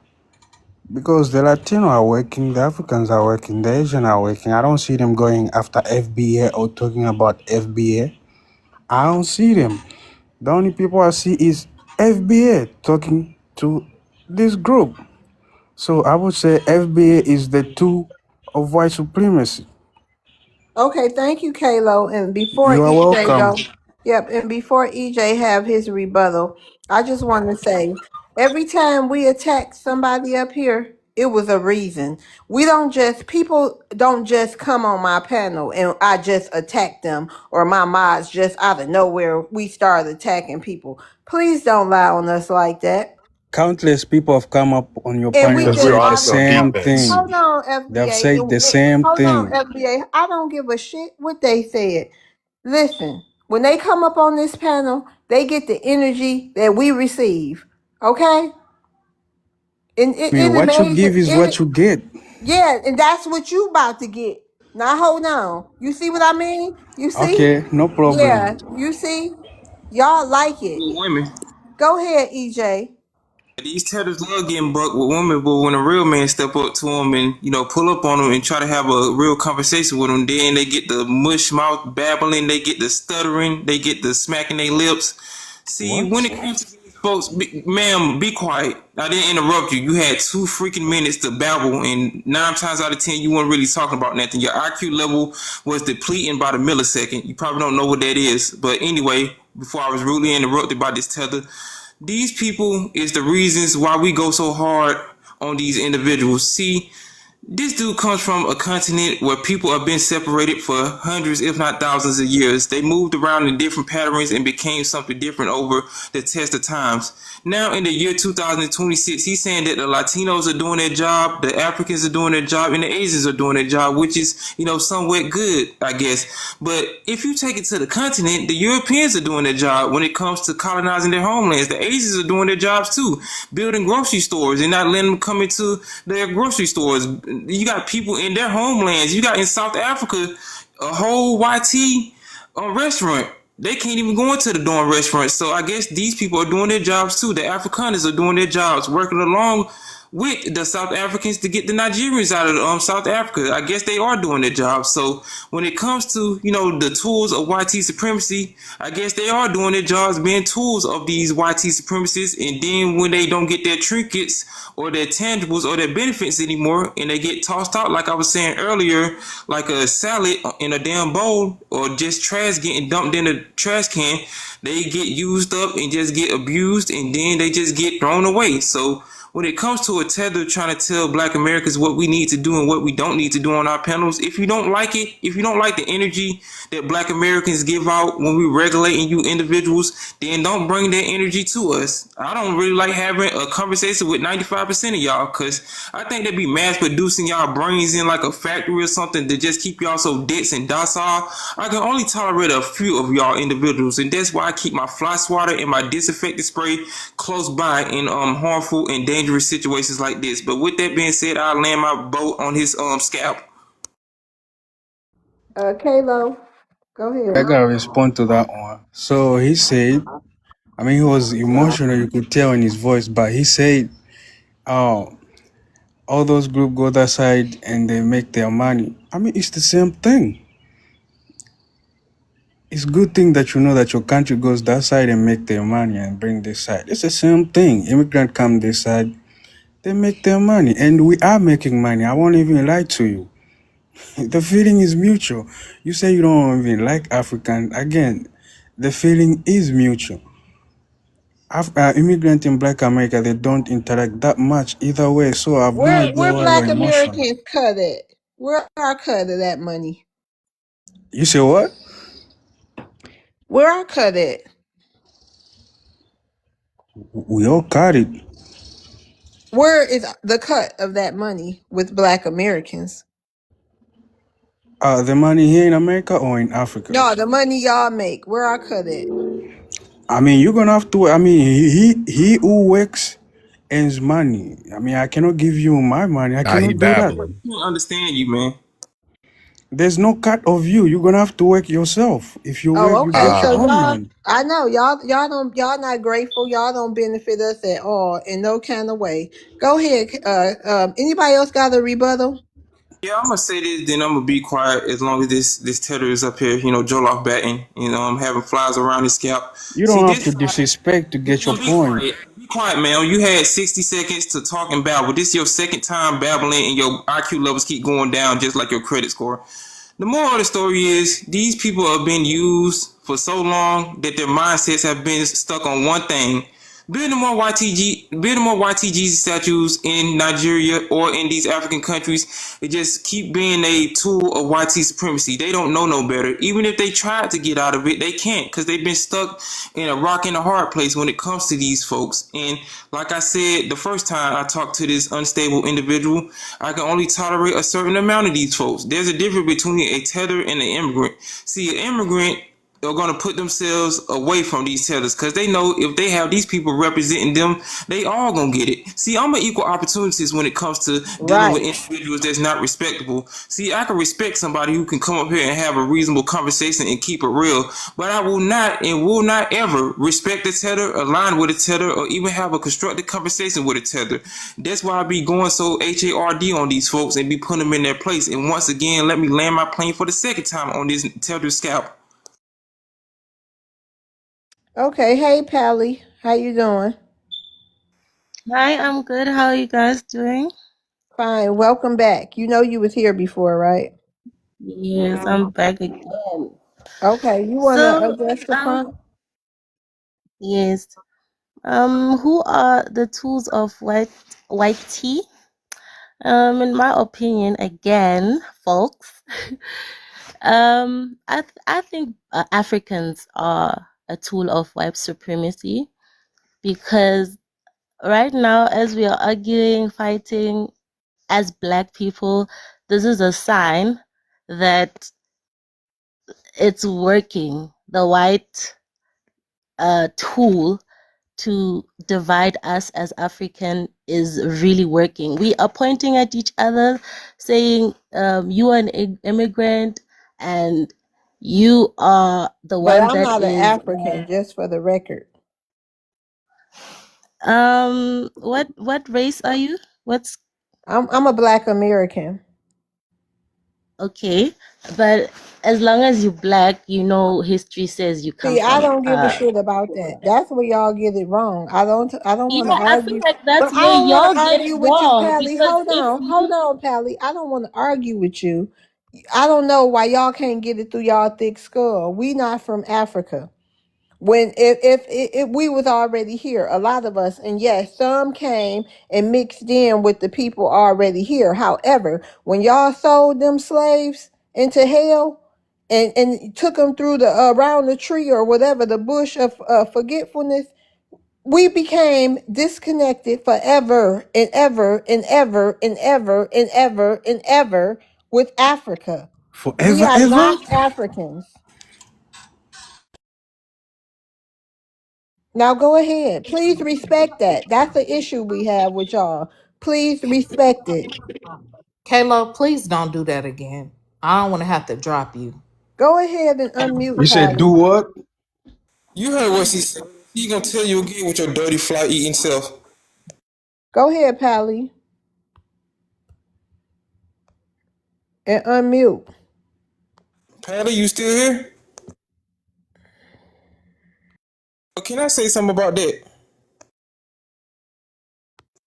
because the Latino are working, the Africans are working, the Asian are working. I don't see them going after FBA or talking about FBA. I don't see them. The only people I see is FBA talking to this group. So I would say FBA is the two of white supremacy. Okay, thank you, Kalo. And before You are EJ welcome. go, yep, and before EJ have his rebuttal, I just want to say, every time we attack somebody up here, it was a reason. We don't just people don't just come on my panel and I just attack them, or my mods just out of nowhere we start attacking people. Please don't lie on us like that. Countless people have come up on your And we panel and Because just we said are the have still same defense. thing. hold on, They have FBA. said the same Hold on, thing. FBA. I don't give a shit what they said. Listen, when they come up on this panel, they get the energy that we receive. Okay? And I mean, it what you give amazing. is what you get. Yeah, and that's what you about to get. Now hold on. You see what I mean? You see? Okay, no Yeah, problem. you see? Y'all like it. With women. Go ahead, EJ. These tethers love getting bucked with women, but when a real man step up to them and pull up on them and try to have a real conversation with them, then they get the mush mouth babbling, they get the stuttering, they get the smacking their lips. See, when What? it comes to these folks, ma'am, be quiet. I didn't interrupt you. You had 2 freaking minutes to babble, and 9 times out of 10, you weren't really talking about nothing. Your IQ level was depleting by the millisecond. You probably don't know what that is, but anyway, before I was rudely interrupted by this tether. These people is the reasons why we go so hard on these individuals. See, this dude comes from a continent where people have been separated for hundreds, if not thousands of years. They moved around in different patterns and became something different over the test of times. Now in the year 2026, he's saying that the Latinos are doing their job, the Africans are doing their job, and the Asians are doing their job, which is, somewhat good, I guess. But if you take it to the continent, the Europeans are doing their job when it comes to colonizing their homelands. The Asians are doing their jobs too, building grocery stores and not letting them come into their grocery stores. You got people in their homelands. You got in South Africa a whole YT restaurant. They can't even go into the darn restaurant. So I guess these people are doing their jobs too. The Afrikaners are doing their jobs, working along with the South Africans to get the Nigerians out of South Africa. I guess they are doing their job. So when it comes to, the tools of YT supremacy, I guess they are doing their jobs being tools of these YT supremacists. And then when they don't get their trinkets or their tangibles or their benefits anymore and they get tossed out, like I was saying earlier, like a salad in a damn bowl or just trash getting dumped in a trash can, they get used up and just get abused and then they just get thrown away. So when it comes to a tether trying to tell black Americans what we need to do and what we don't need to do on our panels, if you don't like it, if you don't like the energy that black Americans give out when we regulating you individuals, then don't bring that energy to us. I don't really like having a conversation with 95% of y'all because I think they be mass producing y'all brains in like a factory or something to just keep y'all so dense and docile. I can only tolerate a few of y'all individuals, and that's why I keep my fly swatter and my disinfectant spray close by in harmful and dangerous situations like this. But with that being said, I'll land my boat on his scalp. Kalo, go I ahead. gotta respond to that one. So he said, I mean, he was emotional, you could tell in his voice, but he said, oh, all those groups go that side and they make their money. I mean, it's the same thing. It's a good thing that you know that your country goes that side and make their money and bring this side. It's the same thing. Immigrant come this side, they make their money. And we are making money. I won't even lie to you. The feeling is mutual. You say you don't even like African. Again, the feeling is mutual. Immigrant in Black America, they don't interact that much either way. So I have no idea Where why you're black emotional. Americans cut at? Where our cut of that money? You say what? Where our cut at? We all got it. Where is the cut of that money with black Americans? The money here in America or in Africa? No, the money y'all make. Where our cut at? I mean, you're gonna have to. I mean, he who works earns money. I mean, I cannot give you my money. I Nah, he cannot do that. babbling. I don't understand you, man. There's no cut of you. You're gonna have to work yourself. If you work, Oh, you okay. get your So own y'all, money. I know y'all not grateful. Y'all don't benefit us at all in no kind of way. Go ahead. Anybody else got a rebuttal? Yeah, I'm gonna say this, then I'm gonna be quiet as long as this tether is up here, Joloff batting, I'm having flies around his scalp. You See, don't have this to side, disrespect to get your be point. quiet. quiet, man. You had 60 seconds to talk and babble. This is your second time babbling, and your IQ levels keep going down, just like your credit score. The moral of the story is these people have been used for so long that their mindsets have been stuck on one thing. Building more YTG statues in Nigeria or in these African countries, it just keep being a tool of YT supremacy. They don't know no better. Even if they tried to get out of it, they can't, because they've been stuck in a rock and a hard place when it comes to these folks. And like I said, the first time I talked to this unstable individual, I can only tolerate a certain amount of these folks. There's a difference between a tether and an immigrant. See, an immigrant are going to put themselves away from these tethers because they know if they have these people representing them, they all going to get it. See, I'm an equal opportunist when it comes to dealing with individuals that's not respectable. See, I can respect somebody who can come up here and have a reasonable conversation and keep it real, but I will not and will not ever respect a tether, align with a tether, or even have a constructive conversation with a tether. That's why I be going so HARD on these folks and be putting them in their place. And once again, let me land my plane for the second time on this tether scalp. Okay, hey Pally, how you doing? Hi, I'm good. How are you guys doing? Fine, welcome back. You know you was here before, right? Yes, I'm back again. Okay, you want to So, address the prompt? yes. Who are the tools of white tea? In my opinion, again, folks, I think Africans are a tool of white supremacy because right now, as we are arguing, fighting as Black people, this is a sign that it's working. The white tool to divide us as African is really working. We are pointing at each other, saying, "You are an immigrant, and you are the But one I'm that not an is." African, just for the record. What race are you? What's I'm a Black American. okay? But as long as you're Black, you know history says you come See, I from. don't give a shit about that. That's where y'all get it wrong. I don't want to Yeah, I feel argue. like But that's I where don't want y'all to get it argue with you, wrong Pally. because if Hold you on, Pally. I don't want to argue with you. I don't know why y'all can't get it through y'all thick skull. We not from Africa. When if we was already here, a lot of us, and yes, some came and mixed in with the people already here. However, when y'all sold them slaves into hell and took them through the around the tree or whatever, the bush of forgetfulness, we became disconnected forever and ever and ever and ever and ever and ever with Africa. We Forever, are ever? not Africans. Now go ahead. Please respect that. That's the issue we have with y'all. Please respect it. Kayla, please don't do that again. I don't want to have to drop you. Go ahead and unmute You said do Pally. what? You heard what she said. She gonna tell you again with your dirty fly eating self. Go ahead, Pally, and unmute. Patty, you still here? Can I say something about that?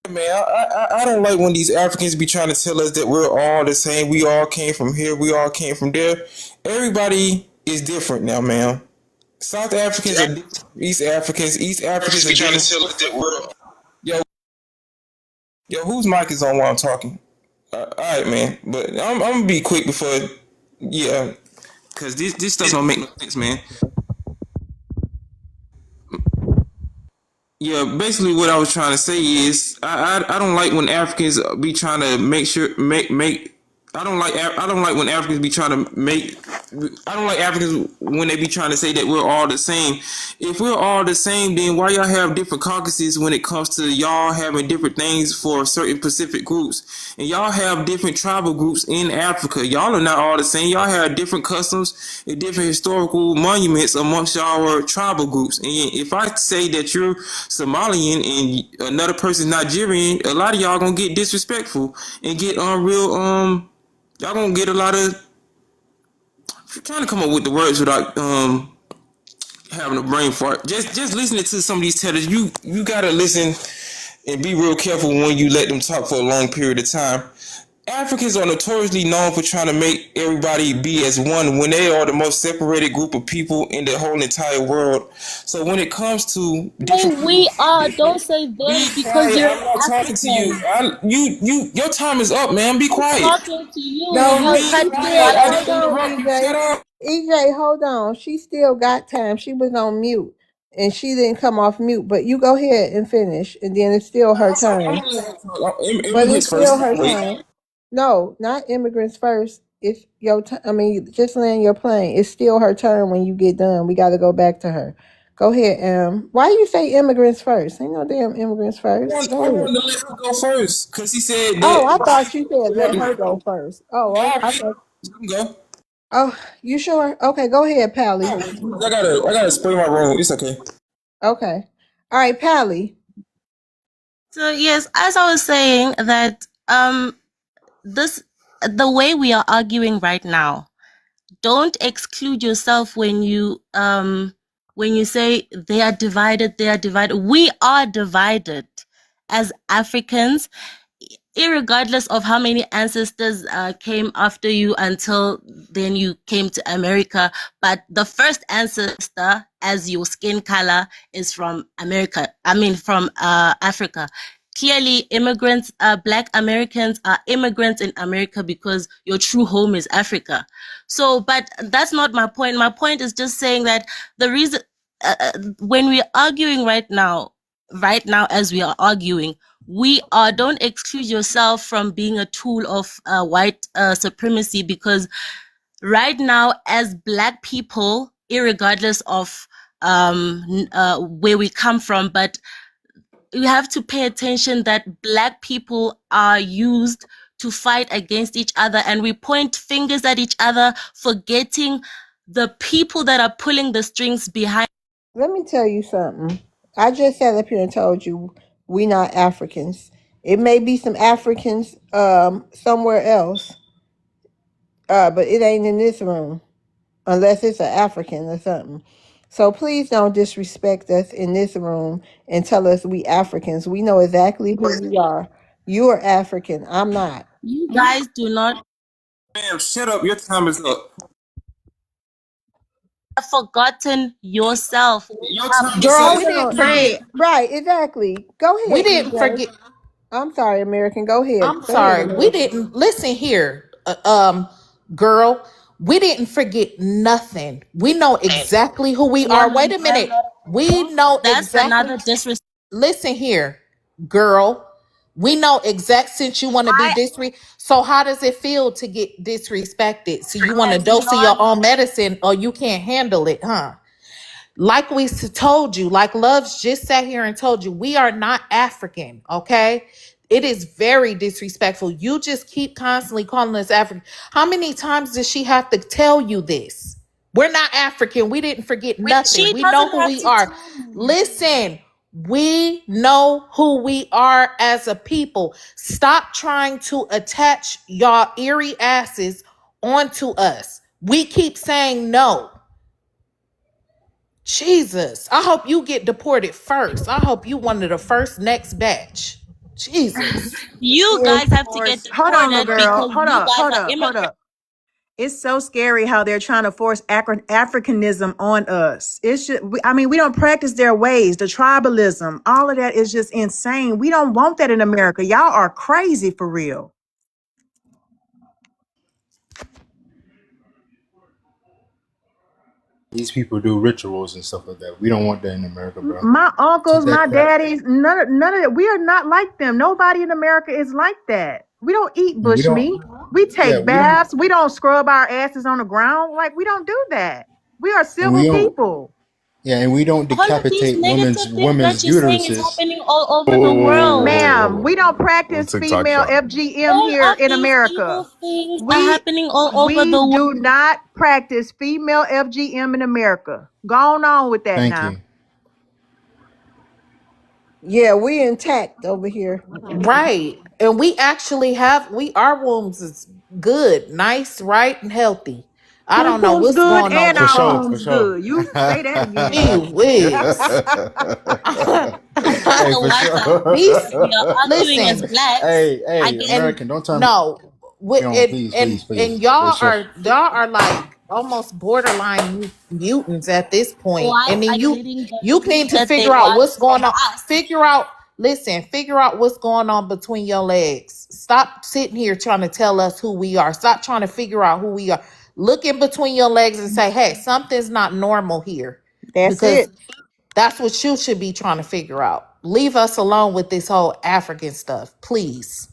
Man, I don't like when these Africans be trying to tell us that we're all the same. We all came from here. We all came from there. Everybody is different now, man. South Africans are different from East Africans are be trying to different. tell us that we're Yo, yo, whose mic is on while I'm talking? All right, man. But I'm gonna be quick before, yeah, because this stuff don't make no sense, man. Yeah, basically what I was trying to say is I don't like when Africans be trying to make I don't like when Africans be trying to make I don't like Africans when they be trying to say that we're all the same. If we're all the same, then why y'all have different caucuses when it comes to y'all having different things for certain Pacific groups? And y'all have different tribal groups in Africa. Y'all are not all the same. Y'all have different customs and different historical monuments amongst y'all tribal groups. And if I say that you're Somalian and another person's Nigerian, a lot of y'all gonna get disrespectful and get unreal y'all gonna get a lot of I'm trying to come up with the words without having a brain fart. Just listening to some of these tellers, you gotta listen and be real careful when you let them talk for a long period of time. Africans are notoriously known for trying to make everybody be as one when they are the most separated group of people in the whole entire world. So when it comes to Say different we people, are. Don't say they be because quiet. you're I'm an not talking to you. African. Your time is up, man. Be I'm quiet. talking to you. No, You hold, Be cut she me still, quiet. while I I'm hold didn't on, speaking. interrupt you. Shut EJ. up. EJ, hold on. She still got time. She was on mute and she didn't come off mute, but you go ahead and finish and then it's still her I'm turn. gonna let her talk. But Immigrants it's still first. her Wait. turn. No, not immigrants first. It's your turn. I mean, just land your plane. It's still her turn when you get done. We got to go back to her. Go ahead, Why you say immigrants first? Ain't no damn immigrants first. I Go ahead. wanted to let her go first because he said Oh, I that. thought you said let her go first. Oh, I thought. You can go. Oh, you sure? Okay, go ahead, Pally. I gotta spray my room. It's okay. Okay. All right, Pally. So yes, as I was saying that this the way we are arguing right now, don't exclude yourself when you say they are divided. We are divided as Africans, irregardless of how many ancestors came after you until then you came to America. But the first ancestor, as your skin color, is from America. I mean, from Africa. Clearly, immigrants, Black Americans are immigrants in America because your true home is Africa. So, but that's not my point. My point is just saying that the reason, when we're arguing right now, as we are arguing, we are, don't exclude yourself from being a tool of white supremacy, because right now, as Black people, irregardless of where we come from, but you have to pay attention that Black people are used to fight against each other, and we point fingers at each other, forgetting the people that are pulling the strings behind. Let me tell you something. I just sat up here and told you we not Africans. It may be some Africans somewhere else, but it ain't in this room unless it's an African or something. So please don't disrespect us in this room and tell us we Africans. We know exactly who we are. You are African. I'm not. You guys do not Ma'am, shut up. Your time is up. have forgotten yourself. We Your have time is Girl, up. we Hold didn't on. forget. Right, exactly. Go We ahead, didn't EJ. forget. I'm sorry, American. Go ahead. I'm Go ahead, sorry. We American. didn't listen here, girl. We didn't forget nothing. We know exactly who we are. Wait woman, a girl, minute. We know that's exactly. another disrespect. Listen here, girl. We know exact since you want to be So how does it feel to get disrespected? So you want a That's dose of not your own medicine, or you can't handle it, huh? Like we told you, like Love's just sat here and told you, we are not African, okay? It is very disrespectful. You just keep constantly calling us African. How many times does she have to tell you this? We're not African. We didn't forget nothing. she We know doesn't who have we to are. tell me. Listen, we know who we are as a people. Stop trying to attach y'all eerie asses onto us. We keep saying no. Jesus, I hope you get deported first. I hope you one of the first next batch. Jesus. You Of guys have to get course. Hold on, little deported girl. because Hold you up, guys hold are up, hold immigrants. up. It's so scary how they're trying to force Africanism on us. It's just, I mean, we don't practice their ways, the tribalism, all of that is just insane. We don't want that in America. Y'all are crazy for real. These people do rituals and stuff like that. We don't want that in America, bro. My Keep uncles, that my crap. daddies, none of that. We are not like them. Nobody in America is like that. We don't eat And we bush don't. meat. We Yeah, take we don't. baths. We don't scrub our asses on the ground. Like, we don't do that. We are And civil we don't. people. Yeah, and we don't All of these decapitate negative things women's that you're saying is uteruses. happening all over the Whoa, world. hold Ma'am, on. we don't On practice TikTok female shop. FGM All here of in these evil America. things are We happening all over the we world. do not practice female FGM in America. Go on with that Thank now. you. Yeah, we intact over here. Right. And we actually have our wombs is good, nice, right, and healthy. I Pum don't know Pum's what's good going on and with For our sure, y'all. for home's sure. good. You say that Gee again. whiz. Hey, So for what sure. These we are arguing as listen, blacks Hey, hey, against. and American, don't tell me. no, with You know, it please, and please, please. For sure. y'all are like almost borderline mutants at this point. Why And then are you letting them you do need to that they figure out want what's going from on. us? Figure out what's going on between your legs. Stop sitting here trying to tell us who we are. Stop trying to figure out who we are. Look in between your legs and say, hey, something's not normal here. That's Because it. that's what you should be trying to figure out. Leave us alone with this whole African stuff, please.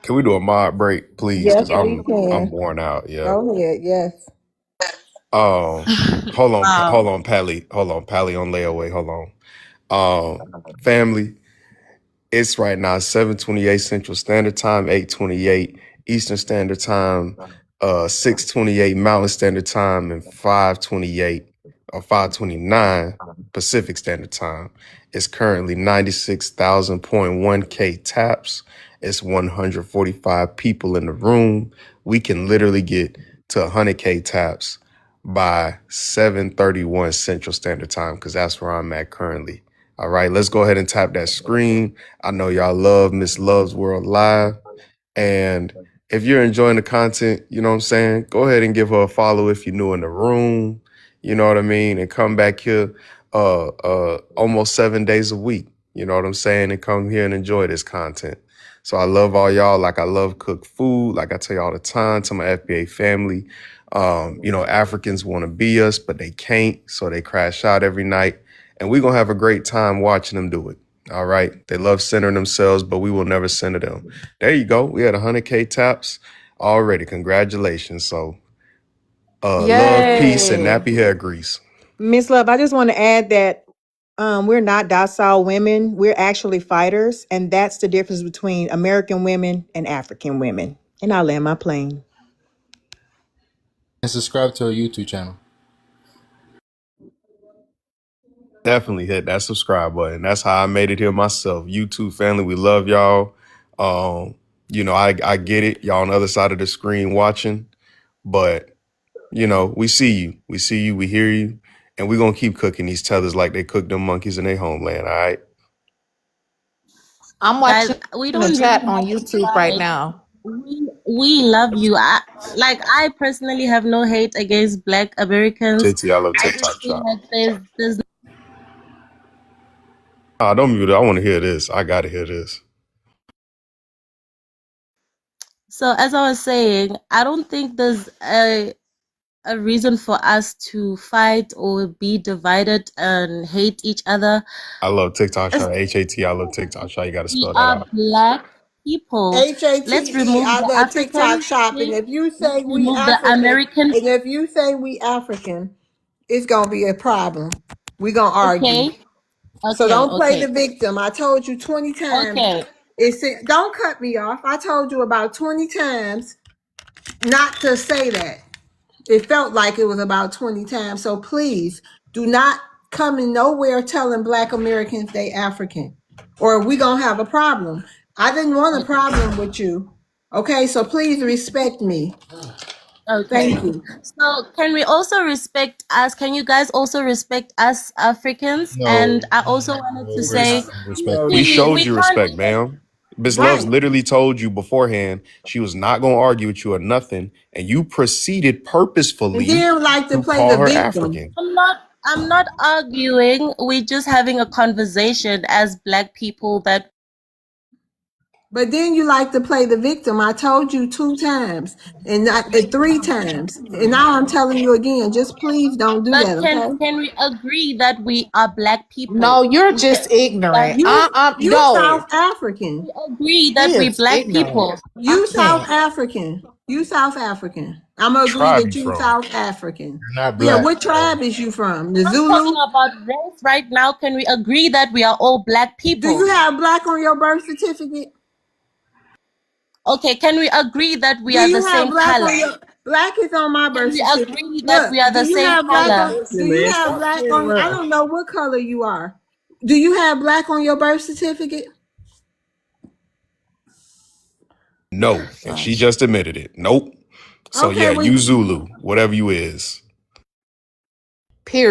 Can we do a mod break, please? Yes, Because we I'm can. worn out. Yeah. Go ahead. Yes. Wow. Hold on, Pally. Hold on, Pally on layaway. Hold on. Family. It's right now 7:28 Central Standard Time, 8:28 Eastern Standard Time, 6:28 Mountain Standard Time, and 5:28 or 5:29 Pacific Standard Time. It's currently 96,000.1 K taps. It's 145 people in the room. We can literally get to 100 K taps by 7:31 Central Standard Time because that's where I'm at currently. All right, let's go ahead and tap that screen. I know y'all love Miss Love's World Live. And if you're enjoying the content, you know what I'm saying? Go ahead and give her a follow if you're new in the room. You know what I mean? And come back here almost 7 days a week. You know what I'm saying? And come here and enjoy this content. So I love all y'all like I love cook food. Like I tell you all the time to my FBA family. Africans want to be us, but they can't. So they crash out every night. And we're going to have a great time watching them do it. All right. They love centering themselves, but we will never center them. There you go. We had 100K taps already. Congratulations. So love, peace, and Yay. nappy hair grease. Miss Love, I just want to add that we're not docile women. We're actually fighters, and that's the difference between American women and African women. And I'll land my plane. And subscribe to our YouTube channel. Definitely hit that subscribe button. That's how I made it here myself. YouTube family, we love y'all. I get it. Y'all on the other side of the screen watching, but we see you. We see you. We hear you. And we're going to keep cooking these tethers like they cook them monkeys in their homeland. All right. I'm Guys, watching we the don't really chat on have to YouTube right fight. now. We love you. I personally have no hate against Black Americans. JT, I love I just TikTok feel shop. like there's. Don't mute it. I want to hear this. I got to hear this. So as I was saying, I don't think there's a reason for us to fight or be divided and hate each other. I love TikTok As shop. HAT. I love TikTok shop. You got to we spell that are out. Black people. Let's HATE. remove I the love TikTok African shopping. thing. If you Let's say we remove the African, American. and if you say we African, it's gonna be a problem. We're gonna argue. Okay, So okay, don't play okay, the victim. I told you 20 times. okay. Don't cut me off. I told you about 20 times not to say that. It felt like it was about 20 times. So please do not come in nowhere telling Black Americans they African, or we gonna have a problem. I didn't want a problem with you. Okay, so please respect me. Okay. Thank you. So can we also respect us? Can you guys also respect us Africans? And No, I also wanted to no, we're say not We respecting. showed we you can't respect, even ma'am. Miss Loves Right. literally told you beforehand she was not going to argue with you or nothing. And you proceeded And purposefully then like to to play call the her victim. African. I'm not arguing. We're just having a conversation as Black people that But then you like to play the victim. I told you 2 times and not 3 times. And now I'm telling you again, just please don't do but that, okay? can we agree that we are Black No, people? you're We just that ignorant. You No, South African. we agree he that we is Black ignorant. people. I You South can't. African. You South African. I'm gonna agree Tribe that you you from? South African. You're not Yeah, black. what tribe is you from? The I'm talking Zulu? about race right now. Can we agree that we are all Black Do you people? have black on your birth certificate? Okay, can we agree that we Do are the you have same black color? on your black is on my Can birth we certificate? agree that Look, we are do the you same have black color? on black on I don't know what color you are. Do you have black on your birth certificate? No, and she just admitted it. Nope. So Okay, yeah, you we Zulu, whatever you is.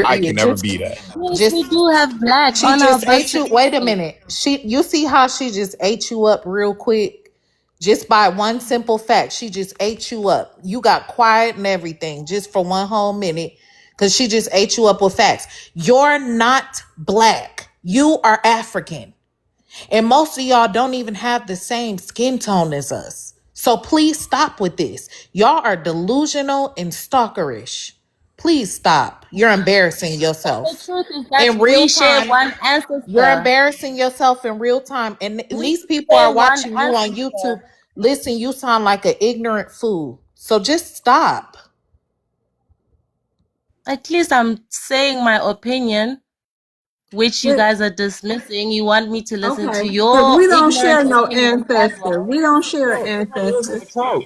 I can Period. never be that. Yes, we Just do have black she on our just birth ate you. Wait a certificate. minute. You see how she just ate you up real quick? Just by one simple fact. She just ate you up. You got quiet and everything just for one whole minute because she just ate you up with facts. You're not black. You are African. And most of y'all don't even have the same skin tone as us. So please stop with this. Y'all are delusional and stalkerish. Please stop. You're embarrassing But the yourself. truth is that In real we share time, one you're ancestor. embarrassing yourself in real time. And We these people share are one watching you on ancestor. YouTube. Listen, you sound like an ignorant fool. So just stop. At least I'm saying my opinion, which you it, guys are dismissing. You want me to listen okay, to because your we don't ignorant share no opinions as ancestors. well. We don't share Talk. Let's ancestors. talk.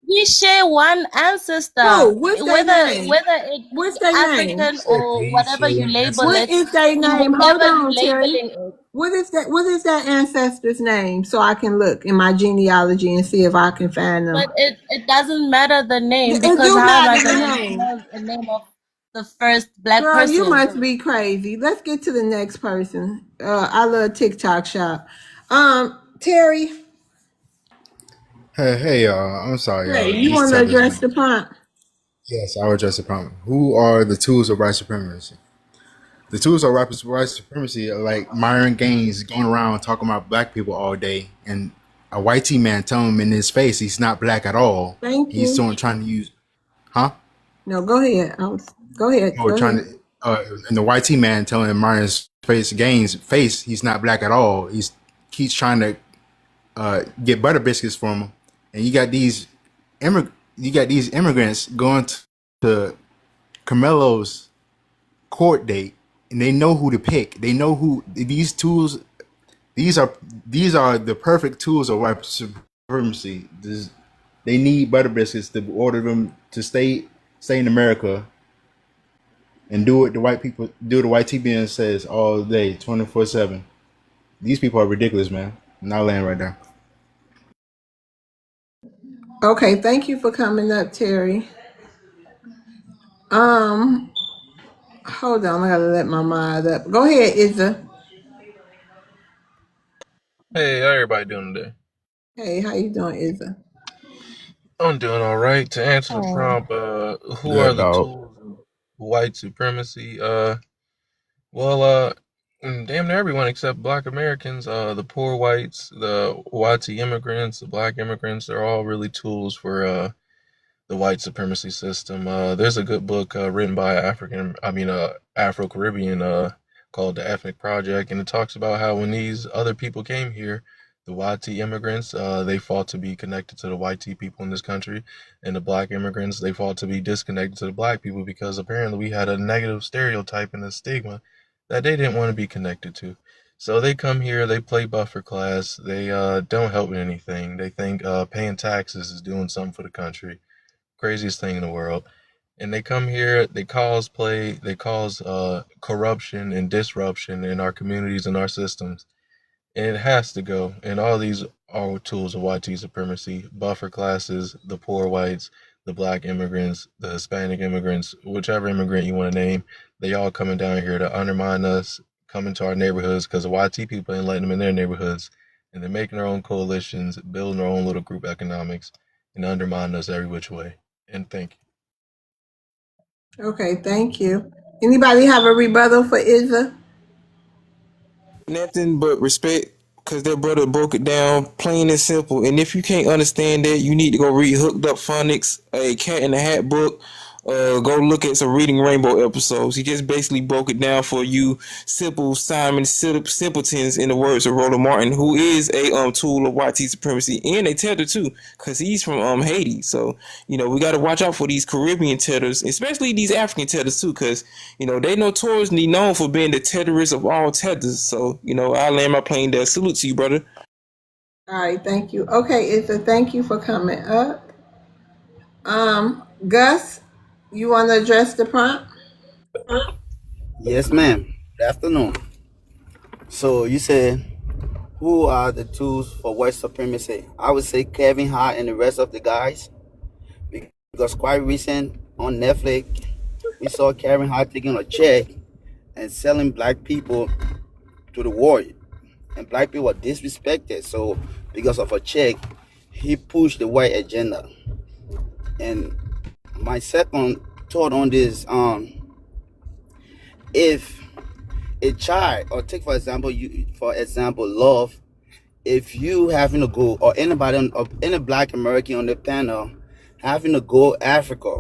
We share one ancestor, Who? What's their whether name? it What's is their name? African or We whatever share you one label ancestor. What it, is their name? Hold whoever you on, Terry. labeling it. What is that? What is that ancestor's name? So I can look in my genealogy and see if I can find But them. it doesn't matter the name, It because do how am I matter the going to name. know the name of the first black Girl, you person? must be crazy. Let's get to the next person. I love TikTok shop. Terry, Hey, y'all. I'm sorry, hey, y'all. you This want to stuff is address weird. the prompt? Yes, I will address the problem. Who are the tools of white supremacy? The tools of white supremacy are like Myron Gaines going around talking about black people all day, and a white T man telling him in his face he's not black at all. Thank He's you. still trying to use, huh? No, go ahead. Go ahead. Or Go trying ahead. to, and the white T man telling Myron's face Gaines face he's not black at all. He's keeps trying to get butter biscuits from him, and you got these immigrants going to Carmelo's court date, and they know who to pick. They know who these tools. These are the perfect tools of white supremacy. They need butter biscuits to order them to stay in America and do what the white people do. The white TBN says all day, 24/7. These people are ridiculous, man. Not laying right there. Okay, thank you for coming up, Terry. Um, Hold on, I gotta let my mind up. Go ahead, Izza. Hey, how everybody doing today? Hey, how you doing, Izza? I'm doing all right. To answer the Oh. prompt, who are Good the dog. tools of white supremacy? Well, damn near everyone except Black Americans, the poor whites, the white immigrants, the Black immigrants, they're all really tools for the white supremacy system. There's a good book written by Afro Caribbean, called The Ethnic Project, and it talks about how when these other people came here, the white immigrants, they fought to be connected to the white people in this country, and the black immigrants, they fought to be disconnected to the black people because apparently we had a negative stereotype and a stigma that they didn't want to be connected to. So they come here, they play buffer class, they don't help with anything. They think paying taxes is doing something for the country, craziest thing in the world. And they come here, they cause corruption and disruption in our communities and our systems. And it has to go. And all these are tools of white supremacy, buffer classes, the poor whites, the black immigrants, the Hispanic immigrants, whichever immigrant you want to name, they all coming down here to undermine us, coming to our neighborhoods because the YT people ain't letting them in their neighborhoods. And they're making their own coalitions, building their own little group economics, and undermining us every which way. And thank you. Okay, thank you. Anybody have a rebuttal for Izza? Nothing but respect, because that brother broke it down plain and simple. And if you can't understand that, you need to go read Hooked Up Phonics, a Cat in the Hat book. Go look at some Reading Rainbow episodes. He just basically broke it down for you simple Simon simpletons, in the words of Roland Martin, who is a tool of white supremacy and a tether too, because he's from Haiti. So we got to watch out for these Caribbean tethers, especially these African tethers too, because they notoriously known for being the tetherist of all tethers. So I land my plane there. Salute to you, brother. All right, thank you. Okay, Izza, thank you for coming up. Gus, you want to address the prompt? Yes, ma'am. Good afternoon. So you said, who are the tools for white supremacy? I would say Kevin Hart and the rest of the guys, because quite recent on Netflix, we saw Kevin Hart taking a check and selling black people to the war, and black people are disrespected. So because of a check, he pushed the white agenda. And my second thought on this, if a child, or take for example, love, if you having to go, or anybody or any black American on the panel having to go Africa,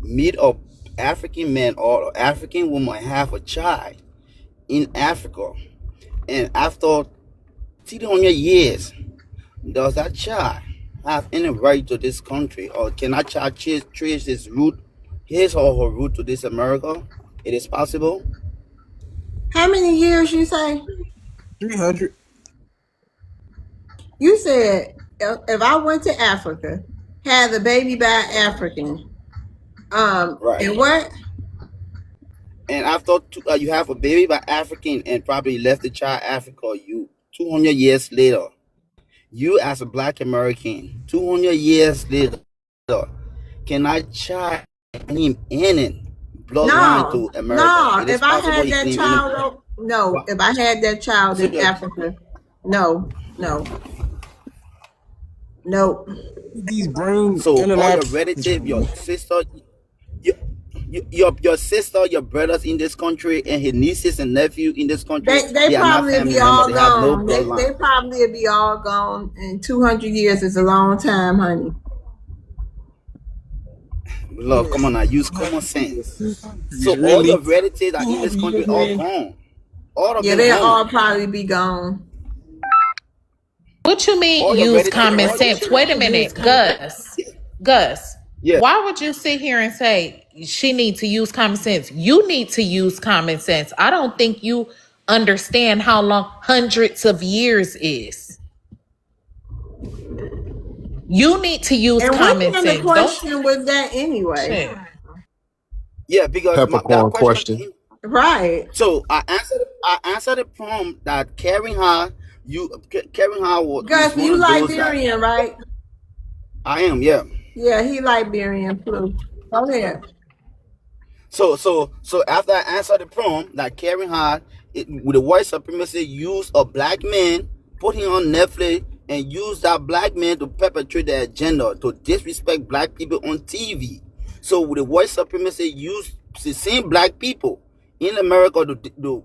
meet a African man or African woman, have a child in Africa, and after 300 years, does that child have any right to this country, or can that child trace his or her root to this America? It is possible. How many years you say? 300. You said if I went to Africa, had the baby by African, Right. and what? And after you have a baby by African and probably left the child Africa, you 200 years later, you as a black American, 200 years later, can I child him in bloodline No, to America? no. It is If I possible had he that claim child, no. If I had that child in Africa, no, no, no. these brain. So all your relative, your sister, your sister, your brothers in this country, and his nieces and nephew in this country, They they are not probably family be members. all They have no gone. They bloodline. probably be all gone. And 200 years is a long time, honey. Love, come on now, use common sense. So all your relatives that in this country are gone. All of Yeah, them they'll all gone. probably be gone. What you mean All your use relatives, common all your sense? Wait a minute, Gus. Gus, yeah. why would you sit here and say she needs to use common sense? You need to use common sense. I don't think you understand how long hundreds of years is. You need to use And what common kind of sense. Don't question was that anyway? shit. Yeah, because that Peppercorn question. question. Right. So I answered the prompt that Kevin Hart was Gus, one you of those that Liberian, right? I am, yeah. Yeah, he Liberian too. Go ahead. So after I answered the prompt that Kevin Hart, with the white supremacy, used a black man, put him on Netflix, and used that black man to perpetrate the agenda, to disrespect black people on TV. So with the white supremacy, used the same black people in America to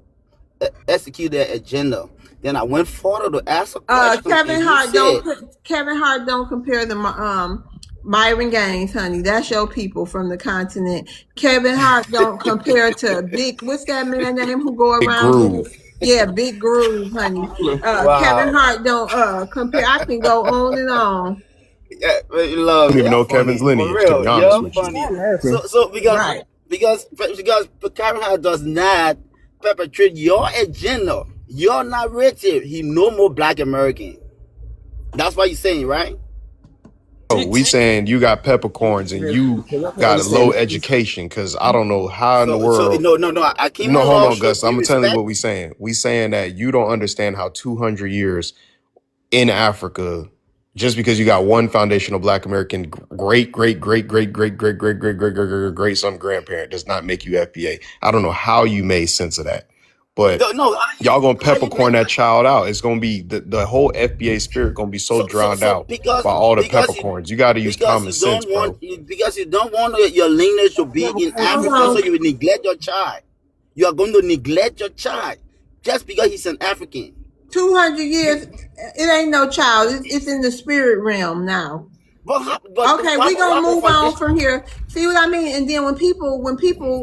execute their agenda. Then I went further to ask a question. Kevin Hart don't compare the Myron Gaines, honey. That's your people from the continent. Kevin Hart don't compare to Big. What's that man name who go Big around? Groove. Yeah, Big Groove, honey. Kevin Hart don't compare. I can go on and on. Yeah, I love, don't even know funny. Kevin's lineage, For to real, be honest you're with you. funny. So because Kevin Hart does not perpetrate your agenda, your narrative. He no more black American. That's what you're saying, right? Oh, we saying you got peppercorns and you got a low education, because I don't know how in the world. No. I came No, on hold Raw on, Show. Gus. I'm gonna tell you Respect. what we saying. We saying that you don't understand how 200 years in Africa, just because you got one foundational Black American great some grandparent, does not make you FBA. I don't know how you made sense of that, but y'all gonna peppercorn that child out. It's gonna be the whole FBA spirit gonna be so drowned out by all the peppercorns. You got to use common sense, bro. Because you don't want your lineage to be in Africa, so you will neglect your child. You are going to neglect your child just because he's an African. 200 years, it ain't no child. It's in the spirit realm now. Okay, we gonna move on from here. See what I mean? And then when people,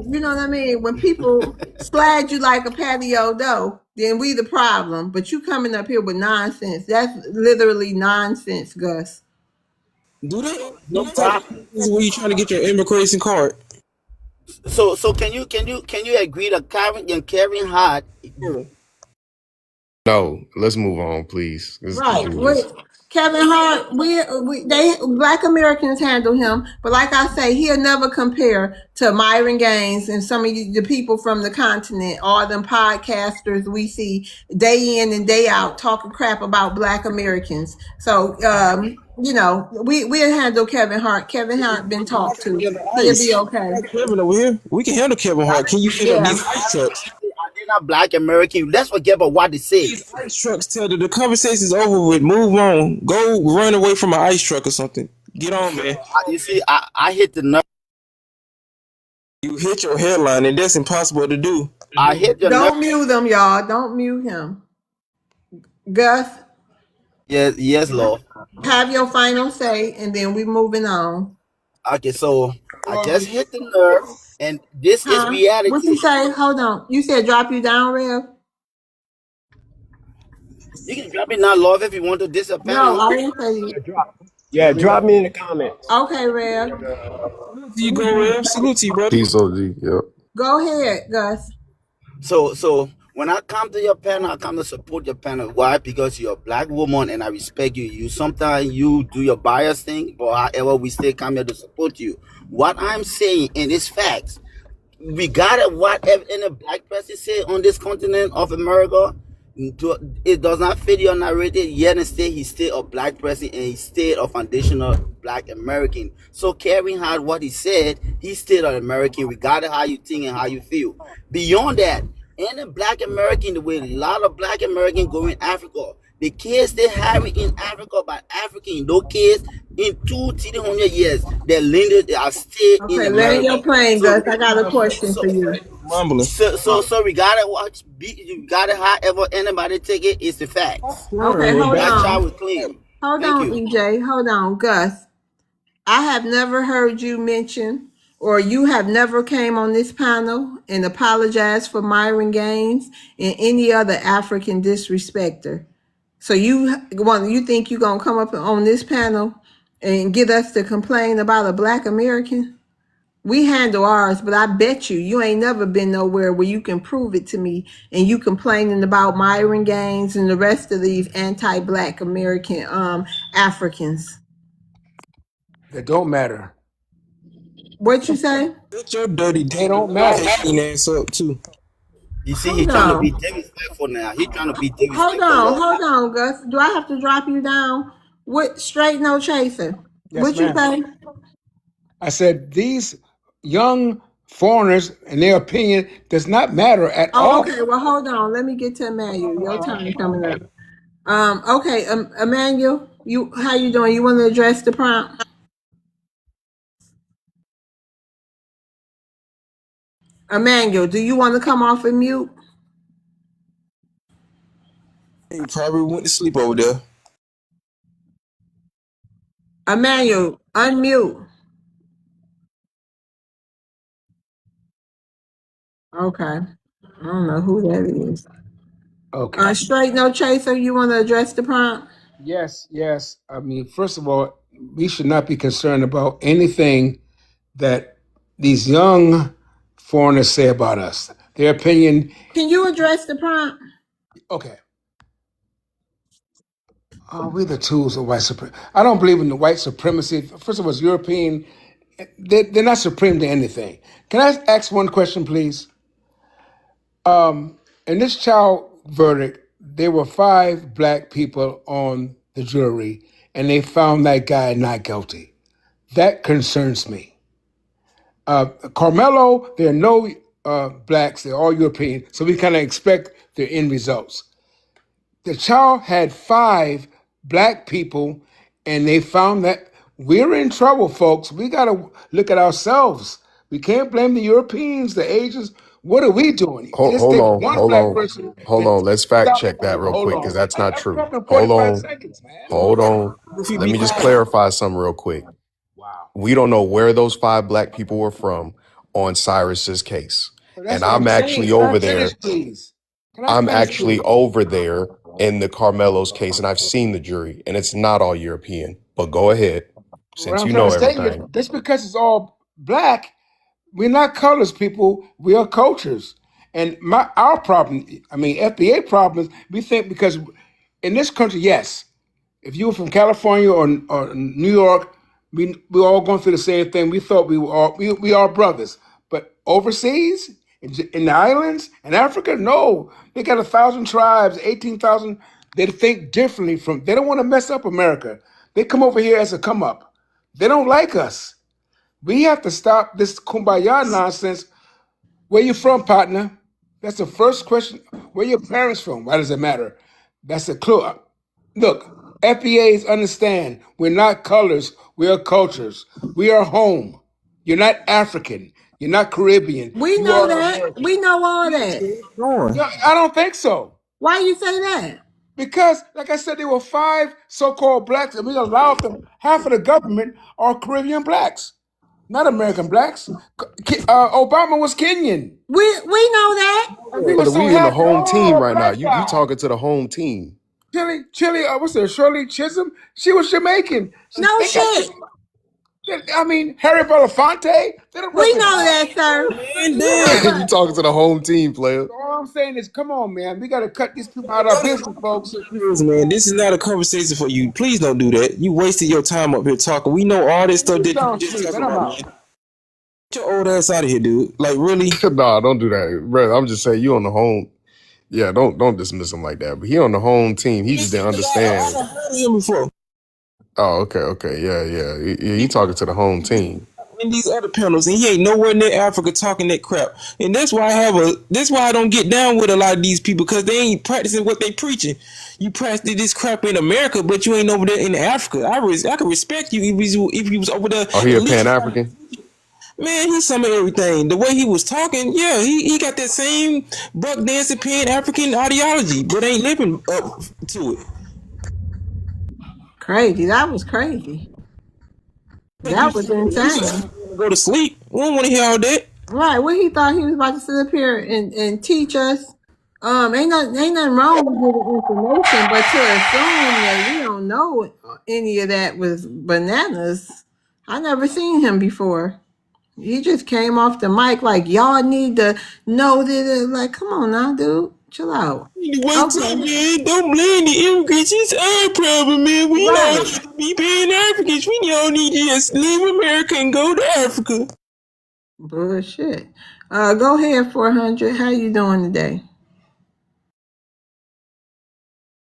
you know what I mean? When people slide you like a patio dough, then we the problem. But you coming up here with nonsense. That's literally nonsense, Gus. Do that. No problem. This is where you trying to get your immigration card. So can you agree that Kevin Hart No, let's move on, please. Let's Right. do this. Kevin Hart, they Black Americans handle him, but like I say, he'll never compare to Myron Gaines and some of the people from the continent, all them podcasters we see day in and day out talking crap about Black Americans. So we'll handle Kevin Hart. Kevin Hart been talked to. Handle He'll be ice. okay. Got Kevin over here. We can handle Kevin Hart. Can you fill up Yeah. these ice trucks? Are they not black American? Let's forget about what they say. These ice trucks tell the conversation's over with. Move on. Go run away from an ice truck or something. Get on, man. You see, I hit the nerve. You hit your headline, and that's impossible to do. I hit the nerve. Don't mute him, y'all. Don't mute him. Gus, Yes, Lord. have your final say, and then we moving on. Okay, so I just hit the nerve, and this is Huh? What you reality. say? Hold on. You said drop you down, Rev? You can drop it now, love, if you want to disappear. No, I didn't say you. Yeah, drop me in the comments. Okay, Rev. Salute to you, go, Rev. Salute to you, brother. Peace, OG. Yep. Go ahead, Gus. So when I come to your panel, I come to support your panel. Why? Because you're a black woman and I respect you. You sometimes you do your bias thing, but however, we still come here to support you. What I'm saying, and it's facts, regardless whatever any black person say on this continent of America, it does not fit your narrative. Yet and still, he's still a black person and he's still a foundational black American. So carrying out what he said, he's still an American, regardless how you think and how you feel. Beyond that, any black American, the way a lot of black Americans go in Africa, the kids they have in Africa by African, those kids in 200 years, they landed, they are still in Okay, America. land your plane, Gus. I got a question for you. Mumbling. So regardless what regardless however anybody take it, it's the facts. Okay, hold That child on. was clean. Hold Thank on, you. EJ. Hold on, Gus. I have never heard you mention, or you have never came on this panel and apologized for Myron Gaines and any other African disrespecter. So you think you're gonna come up on this panel and get us to complain about a black American? We handle ours, but I bet you ain't never been nowhere where you can prove it to me and you complaining about Myron Gaines and the rest of these anti-black American Africans. That don't matter. What you say? Get your dirty, They don't matter. taking ass up too. You see, Hold he's trying to on. be disrespectful now. He's trying to be Hold disrespectful. on, Lord. hold on, Gus. Do I have to drop you down? What straight no chaser? Yes, What you ma'am. say? I said these young foreigners and their opinion does not matter at Oh, all. okay. Well, hold on. Let me get to Emmanuel. Your time coming up. Okay, Emmanuel, how you doing? You want to address the prompt? Emmanuel, do you want to come off and mute? He probably went to sleep over there. Emmanuel, unmute. Okay. I don't know who that is. Okay. Straight no chaser, you want to address the prompt? Yes, yes. I mean, first of all, we should not be concerned about anything that these young foreigners say about us. Their opinion. Can you address the prompt? Okay. We're the tools of white supremacy. I don't believe in the white supremacy. First of all, it's European. They're not supreme to anything. Can I ask one question, please? In this child verdict, there were 5 black people on the jury, and they found that guy not guilty. That concerns me. Carmelo, there are no blacks, they're all European, so we kind of expect their end results. The child had 5 black people, and they found that we're in trouble, folks. We got to look at ourselves. We can't blame the Europeans, the Asians. What are we doing? Just Hold take on, one hold black on, person. hold on. Let's fact check that real Hold quick on. because that's not I'm true. talking Hold 45 on, seconds, man. hold on. If you Let be me just quiet. clarify something real quick. Wow. We don't know where those 5 black people were from on Cyrus's case, So that's and what I'm I'm saying. actually Can I over there. finish, please? Can I I'm finish, actually please? over there in the Carmelo's case, and I've seen the jury, and it's not all European. But go ahead, What since I'm you trying know to say is, everything. just because it's all black, we're not colors, people. We are cultures. And our problem, I mean, FBA problems, we think because in this country, yes, if you were from California or New York, we all going through the same thing. We thought we are brothers. But overseas, in the islands, in Africa, no. They got 1,000 tribes, 18,000. They think differently they don't want to mess up America. They come over here as a come up. They don't like us. We have to stop this kumbaya nonsense. Where you from, partner? That's the first question. Where your parents from? Why does it matter? That's a clue. Look, FBAs understand we're not colors, we are cultures. We are home. You're not African. You're not Caribbean. We You know are that. American. We know all that. No, I don't think so. Why you say that? Because, like I said, there were 5 so-called blacks, and we allowed them. Half of the government are Caribbean blacks, not American blacks. Obama was Kenyan. We know that. And we were Brother, so we in the happy. home team Oh, right now. black You guy. talking to the home team. Chili, what's her? Shirley Chisholm? She was Jamaican. No They got, shit. I mean, Harry Belafonte. They don't We represent. know that, sir. Man, damn. You talking to the home team, player. All I'm saying is, come on, man. We got to cut these people out of our business, folks. Man, this is not a conversation for you. Please don't do that. You wasted your time up here talking. We know all this stuff You that you sound just sweet, talking man. I'm about, out. man. Get your old ass out of here, dude. Like, really? Nah, don't do that, brother. I'm just saying you on the home. Yeah, don't dismiss him like that. But he on the home team. He just didn't I understand. heard of him before. Oh, okay, yeah. He talking to the home team. In these other panels, and he ain't nowhere near Africa talking that crap. And that's why I don't get down with a lot of these people, because they ain't practicing what they preaching. You practice this crap in America, but you ain't over there in Africa. I can respect you if you was over there Oh, he at a least. Pan African. Man, he's some of everything. The way he was talking, yeah, he got that same buck dancing Pan African ideology, but ain't living up to it. Crazy. That was crazy. Take you That was insane. to go to sleep. We don't want to hear all that. Right. What he thought he was about to sit up here and teach us. Ain't nothing wrong with getting information, but to assume that we don't know any of that was bananas. I never seen him before. He just came off the mic like y'all need to know that. Like, come on now, dude, chill out. One time, Okay, man, don't blame the immigrants. It's our problem, man. We all right. need to be paying Africans. We all need to just leave America and go to Africa. Bullshit. Go ahead, 400. How you doing today?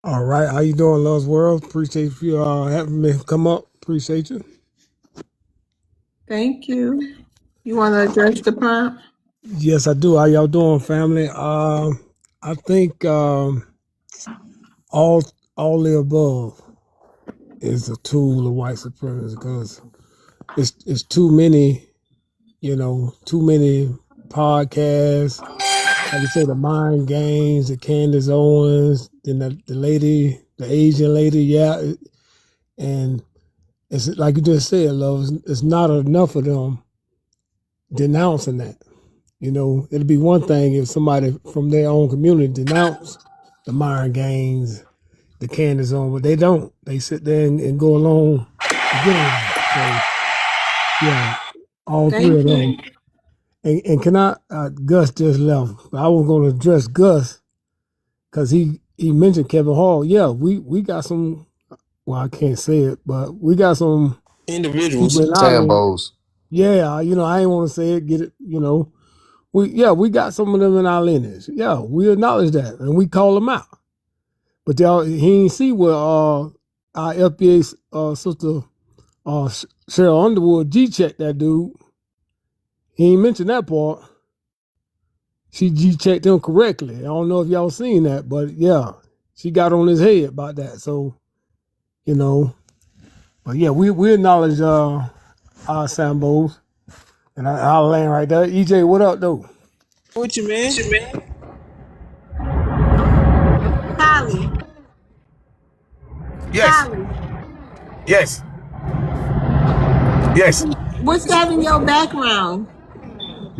All right, how you doing, Love's World? Appreciate you having me come up. Appreciate you. Thank you. You want to address the prompt? Yes, I do. How y'all doing, family? I think all the above is a tool of white supremacy because it's too many, too many podcasts. Like you say, the mind games, the Candace Owens, then the lady, the Asian lady, yeah, and it's like you just said, love. It's not enough of them denouncing that. It'd be one thing if somebody from their own community denounce the Myron Gaines, the Candace Owens, but they don't. They sit there and go along to get along. So yeah, all three Thank of you. them. And can I? Gus just left. I was going to address Gus because he mentioned Kevin Hall. Yeah, we got some. Well, I can't say it, but we got some Individuals. people in our land. Sambos. Yeah, I ain't want to say it. Get it? We got some of them in our lineage. Yeah, we acknowledge that and we call them out. But he ain't see where our FBA sister Cheryl Underwood G-checked that dude. He ain't mentioned that part. She G-checked him correctly. I don't know if y'all seen that, but yeah, she got on his head about that. So, but yeah, we acknowledge our Sambos. And I'll land right there. EJ, what up, though? What you, man? Holly. Yes. Holly. Yes. Yes. What's that in your background?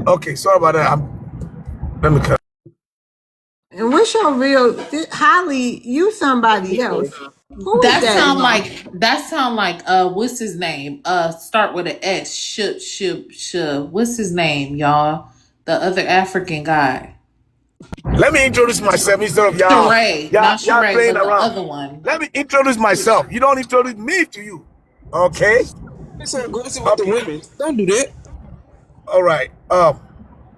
Okay, sorry about that. Let me cut. And what's your real Holly? You somebody else. Who is That that? sound like what's his name? Start with an S. What's his name, y'all? The other African guy. Let me introduce myself instead of y'all Charade, not y'all charade, playing but the around. other one. Let me introduce myself. You don't introduce me to you. Okay? It's so aggressive with the Okay. women. Don't do that. All right.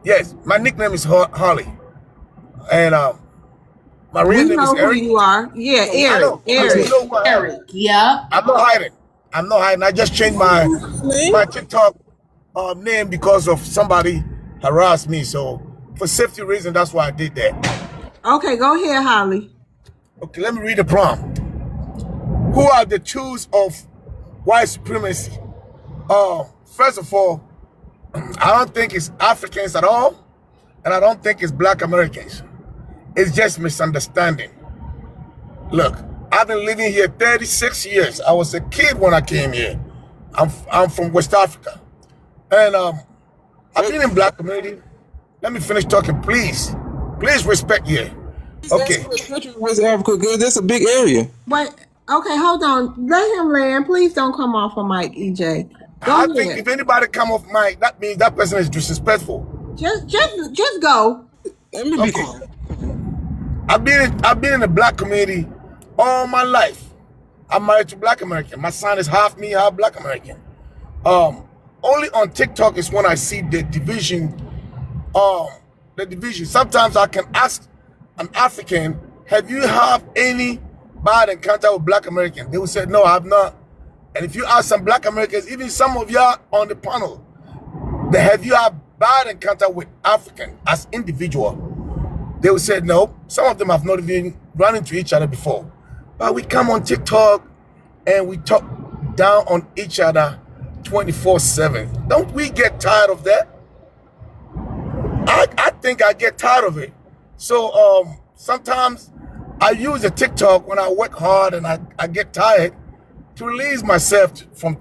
Yes, my nickname is Harley. And my real We name is know who Eric. you are. Yeah, I Eric. know. Yeah, you Eric. know who I am. Eric, yep. I'm not hiding. I'm not hiding. I just changed my TikTok name because of somebody harassed me. So for safety reasons, that's why I did that. Okay, go ahead, Holly. Okay, let me read the prompt. Who are the tools of white supremacy? First of all, I don't think it's Africans at all, and I don't think it's Black Americans. It's just misunderstanding. Look, I've been living here 36 years. I was a kid when I came here. I'm from West Africa, and I've been in Black community. Let me finish talking, please. Please respect here. He's Okay, asking what country in West Africa, girl. That's a big area. Wait. Okay, hold on. Let him land. Please don't come off of Mike, EJ. Go I think ahead. if anybody come off mic, that means that person is disrespectful. Just go. Let me be Okay, quiet. I've been in the Black community all my life. I'm married to Black American. My son is half me, half Black American. Only on TikTok is when I see the division. Sometimes I can ask an African, "Have you had any bad encounter with Black American?" They will say, "No, I have not." And if you ask some Black Americans, even some of y'all on the panel, they have you had bad encounter with African as individual? They will say no. Some of them have not even run into each other before. But we come on TikTok and we talk down on each other 24/7. Don't we get tired of that? I think I get tired of it. So sometimes I use a TikTok when I work hard and I get tired to release myself from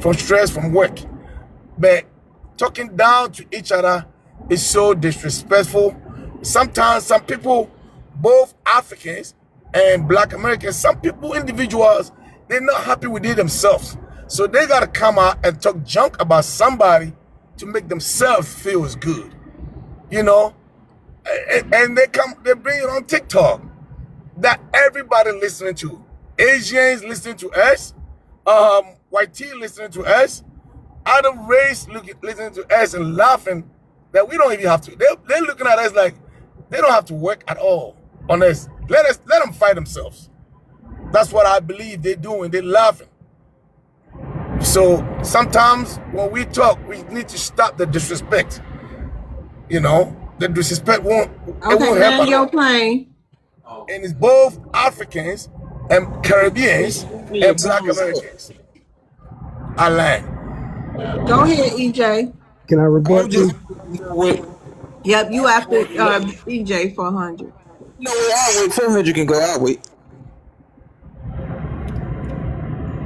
from stress from work. But talking down to each other is so disrespectful. Sometimes some people, both Africans and Black Americans, some people, individuals, they're not happy with it themselves. So they gotta come out and talk junk about somebody to make themselves feel as good. You know? And they bring it on TikTok that everybody listening to. Asians listening to us, white tea listening to us, other race listening to us and laughing that we don't even have to. They're looking at us like they don't have to work at all on us. Let them fight themselves. That's what I believe they're doing. They're laughing. So sometimes when we talk, we need to stop the disrespect. The disrespect won't Okay, help land at your all. plane. And it's both Africans and Caribbeans Your and Black time is up. Americans. I land. Go ahead, EJ. Can I I'm rebut just you? wait. Yep, you after EJ for 100. No, I'll wait. 400 can go. I'll wait.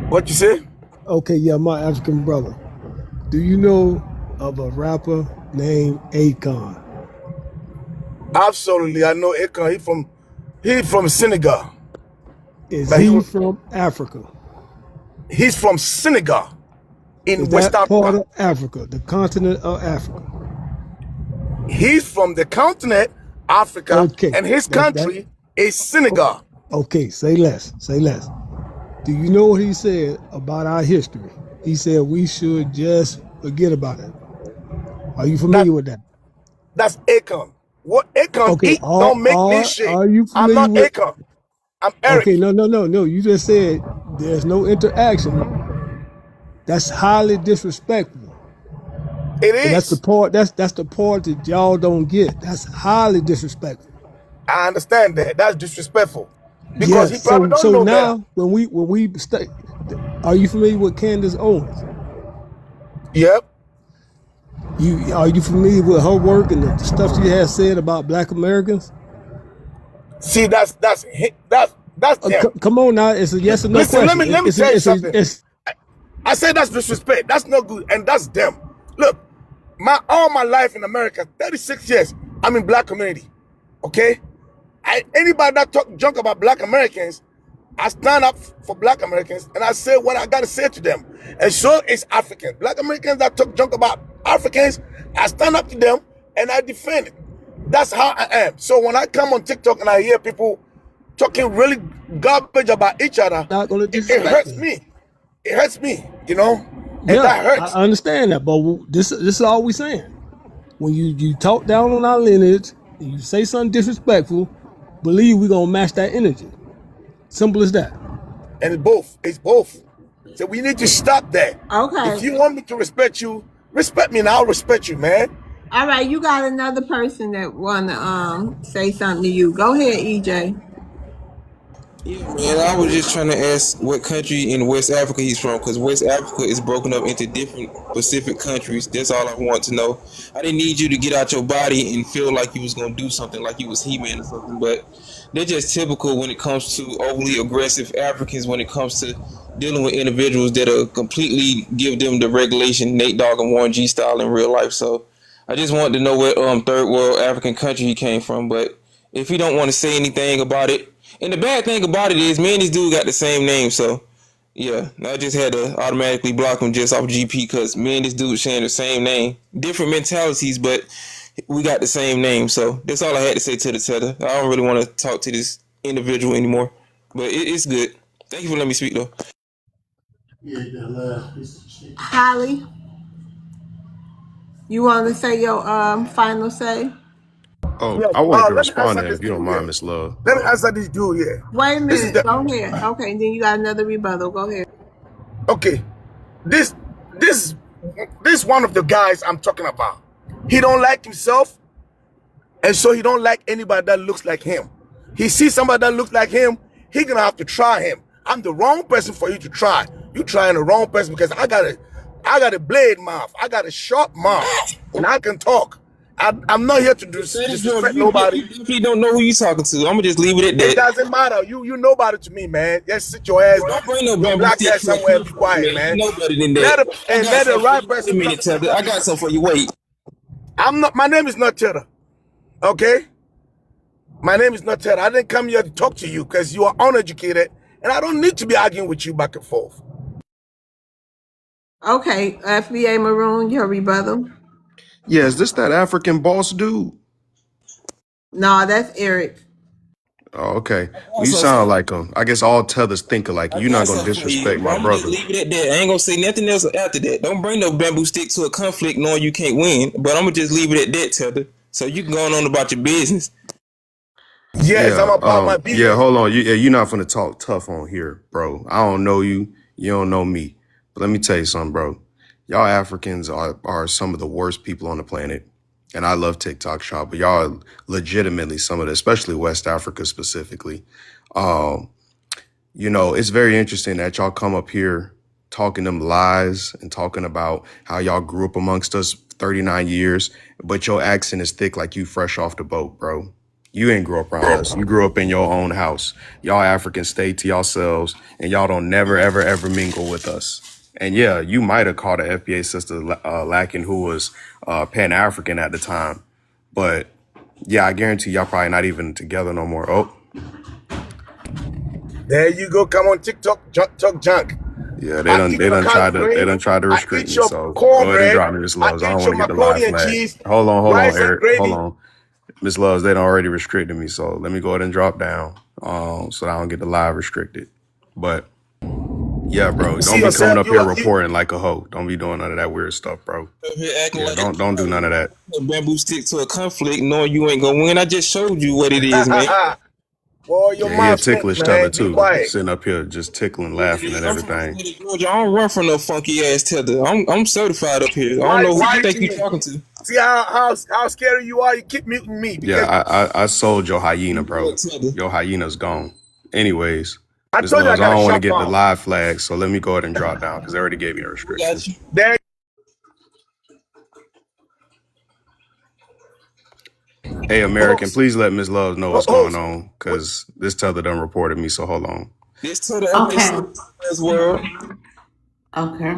What you say? Okay, yeah, my African brother. Do you know of a rapper named Akon? Absolutely, I know Akon. He from Senegal, Is but he from Africa? he's from Senegal in Is West that part Africa. of Africa, the continent of Africa? He's from the continent Africa, Okay, and his that country is Senegal. okay, say less, say less. Do you know what he said about our history? He said we should just forget about it. Are you That familiar with that? that's Akon. What Akon Okay, eat don't make me shake. are you I'm familiar not with Akon. I'm okay, Eric. no. You just said there's no interaction. That's highly disrespectful. It And that's the is. part that's the part that y'all don't get. That's highly disrespectful. I understand that. That's disrespectful because he Yes. probably don't So know better. now when we stay, are you familiar with Candace Owens? Yep. Are you familiar with her work and the stuff she has said about Black Americans? See, that's them. Come on now, it's a yes or no Listen, let question. me let me tell you something. It's I say that's disrespect. That's not good, and that's them. Look, all my life in America, 36 years, I'm in Black community. Okay, anybody that talk junk about Black Americans, I stand up for Black Americans and I say what I gotta say to them. And so is Africans. Black Americans that talk junk about Africans, I stand up to them and I defend it. That's how I am. So when I come on TikTok and I hear people talking really garbage about each other, Not gonna it disrespect hurts me. me. It hurts me, you know, and Yeah, that I hurts. understand that, but this is all we saying. When you talk down on our lineage and you say something disrespectful, believe we're gonna match that energy. Simple as that. And it's both. It's both. So we need to stop that. If Okay. you want me to respect you, respect me and I'll respect you, man. All right, you got another person that wanna say something to you. Go ahead, EJ. Yeah, man. I was just trying to ask what country in West Africa he's from, because West Africa is broken up into different Pacific countries. That's all I want to know. I didn't need you to get out your body and feel like you was gonna do something, like you was He-Man or something. But they're just typical when it comes to overly aggressive Africans. When it comes to dealing with individuals that are completely give them the regulation Nate Dogg and Warren G style in real life. So I just wanted to know what third world African country he came from. But if he don't want to say anything about it. And the bad thing about it is, me and this dude got the same name, so yeah, I just had to automatically block him just off GP because me and this dude sharing the same name, different mentalities, but we got the same name. So that's all I had to say to the tether. I don't really want to talk to this individual anymore, but it's good. Thank you for letting me speak, though. Holly, you want to say your final say? Oh, Yes. I wanted to Let me respond answer to him this if you don't dude mind, here. Miss Love. Let me answer this dude here. Wait a This is minute. the Go ahead. Okay, then you got another rebuttal. Go ahead. okay. This this this one of the guys I'm talking about. He don't like himself, and so he don't like anybody that looks like him. He sees somebody that looks like him, he gonna have to try him. I'm the wrong person for you to try. You trying the wrong person because I got a blade mouth. I got a sharp mouth, and I can talk. I'm not here to disrespect You nobody. definitely don't know who you talking to. I'm gonna just leave it at It that. doesn't matter. You nobody to me, man. Just sit your ass, Don't bring no your bamboo black stick ass to a somewhere and be conflict, quiet, man. You man. know better than Let that. it, I and got let the something for right you. Wait a person minute, talk to the Tether. I right got person. something for you. Wait. I'm not. My name is not Tedder. Okay. My name is not Ted. I didn't come here to talk to you because you are uneducated, and I don't need to be arguing with you back and forth. Okay, FBA Maroon, your rebuttal. Yeah, is this that African boss dude? No, that's Eric. Oh, okay. I Well, got you something for sound you. like him. I guess all tethers think alike. I You're not got gonna something for you, disrespect but my I'm gonna just brother. leave it at that. I ain't gonna say nothing else after that. Don't bring no bamboo stick to a conflict knowing you can't win. But I'm gonna just leave it at that, Tether. So you can go on about your business. Yes, I'm about my Yeah, business. hold on. You're not gonna talk tough on here, bro. I don't know you. You don't know me. But let me tell you something, bro. Y'all Africans are some of the worst people on the planet. And I love TikTok shop, but y'all are legitimately some of the, especially West Africa specifically. Um, it's very interesting that y'all come up here talking them lies and talking about how y'all grew up amongst us 39 years, but your accent is thick like you fresh off the boat, bro. You ain't grew up around us. You grew up in your own house. Y'all Africans stay to yourselves and y'all don't never, ever, ever mingle with us. And yeah, you might have caught a FBA sister lacking who was Pan-African at the time. But yeah, I guarantee y'all probably not even together no more. Oh, There you go. Come on TikTok, talk junk. yeah, I eat they done collard tried to green. I restrict eat me. your So go ahead and cornbread. drop me, Miss I Loves. I don't eat want your to get the live macaroni and flag. cheese, Hold on, rice and Eric. Hold gravy. on. Miss Loves, they done already restricted me. So let me go ahead and drop down. So I don't get the live restricted. But yeah, bro, You don't see be coming yourself. up here reporting like a hoe. Don't be doing none of that weird stuff, bro. Up here acting Yeah, like don't do none of that. a bamboo stick to a conflict knowing you ain't gonna win. I just showed you what it is, man. Boy, your Yeah, he a mouth stink, ticklish tether man. Be too. quiet. Sitting up here just tickling, What it laughing is. at I'm from the everything. state of Georgia. I don't run from no funky ass tether. I'm certified up here. I don't Why know who you you think you muting me? talking to. See how scary you are? You keep muting me because Yeah, I sold your hyena, What bro. tether? Your hyena's gone. Anyways, I Miss told you I Loves, I got a don't want to sharp get the mouth. live flag, so let me go ahead and drop down because they already gave me a We restriction. got you. There. Hey, American, please let Miss Loves know what's going Host. on because this tether done reported me, so hold on. This tether up here Okay. says as well. Okay.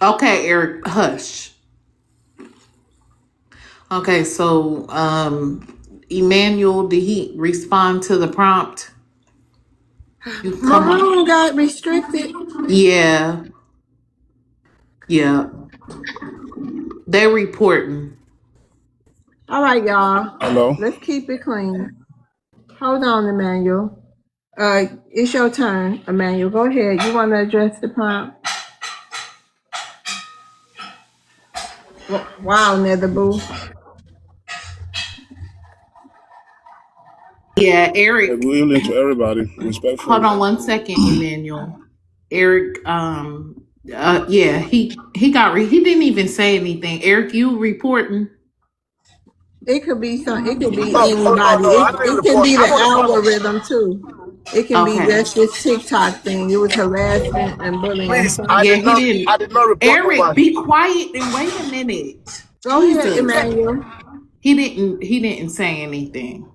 Okay, Eric, hush. Okay, so Emmanuel, did he respond to the prompt? You come on. Maroon got restricted. Yeah, yeah. They reporting. All right, y'all. Hello. Let's keep it clean. Hold on, Emmanuel. It's your turn, Emmanuel. Go ahead. You want to address the prompt? Wow, Nether Boo. Yeah, Yeah, Eric. good evening to everybody, Hold respectfully. on one second, Emmanuel. Eric, yeah, he didn't even say anything. Eric, you reporting? It could be some. It could be Oh anybody. no, I didn't It can report. be the I'm on the phone. algorithm too. It can be Okay. just this TikTok thing. It was harassment and bullying. Please, So Yeah, he didn't. I did not report Eric, nobody. be quiet and wait a minute. go ahead, Jesus. Emmanuel. He didn't say anything.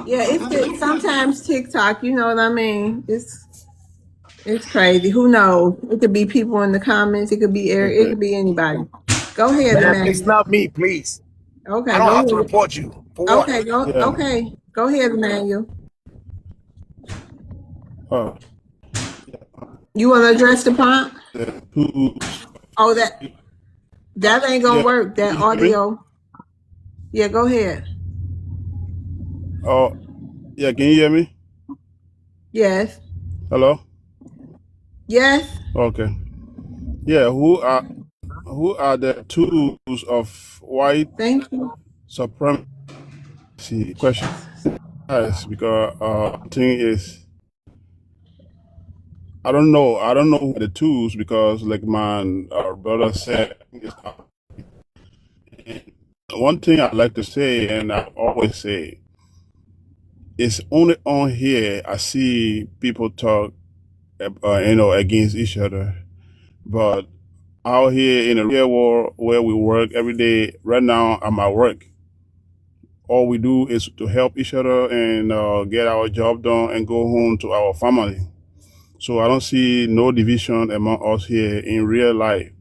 Yeah, sometimes TikTok. You know what I mean? It's crazy. Who knows? It could be people in the comments. It could be Eric. It Okay. could be anybody. Go ahead, Man, it's Emmanuel. not me, please. I Okay, don't go have to ahead. report you. For what? Okay, go. Yeah. Okay, go ahead, Emmanuel. Uh, You want to address the prompt? the tools. Oh, that ain't gonna Yeah. work. That You hear me? audio. Yeah, go ahead. Oh, yeah. Can you hear me? Yes. Hello. Yes. Okay. Yeah. Who are the tools of white Thank you. supremacy? Question. Yes, because thing is, I don't know. I don't know who are the tools because, like my brother said, one thing I like to say, and I always say, it's only on here I see people talk, against each other. But out here in the real world where we work every day, right now I'm at work. All we do is to help each other and get our job done and go home to our family. So I don't see no division among us here in real life.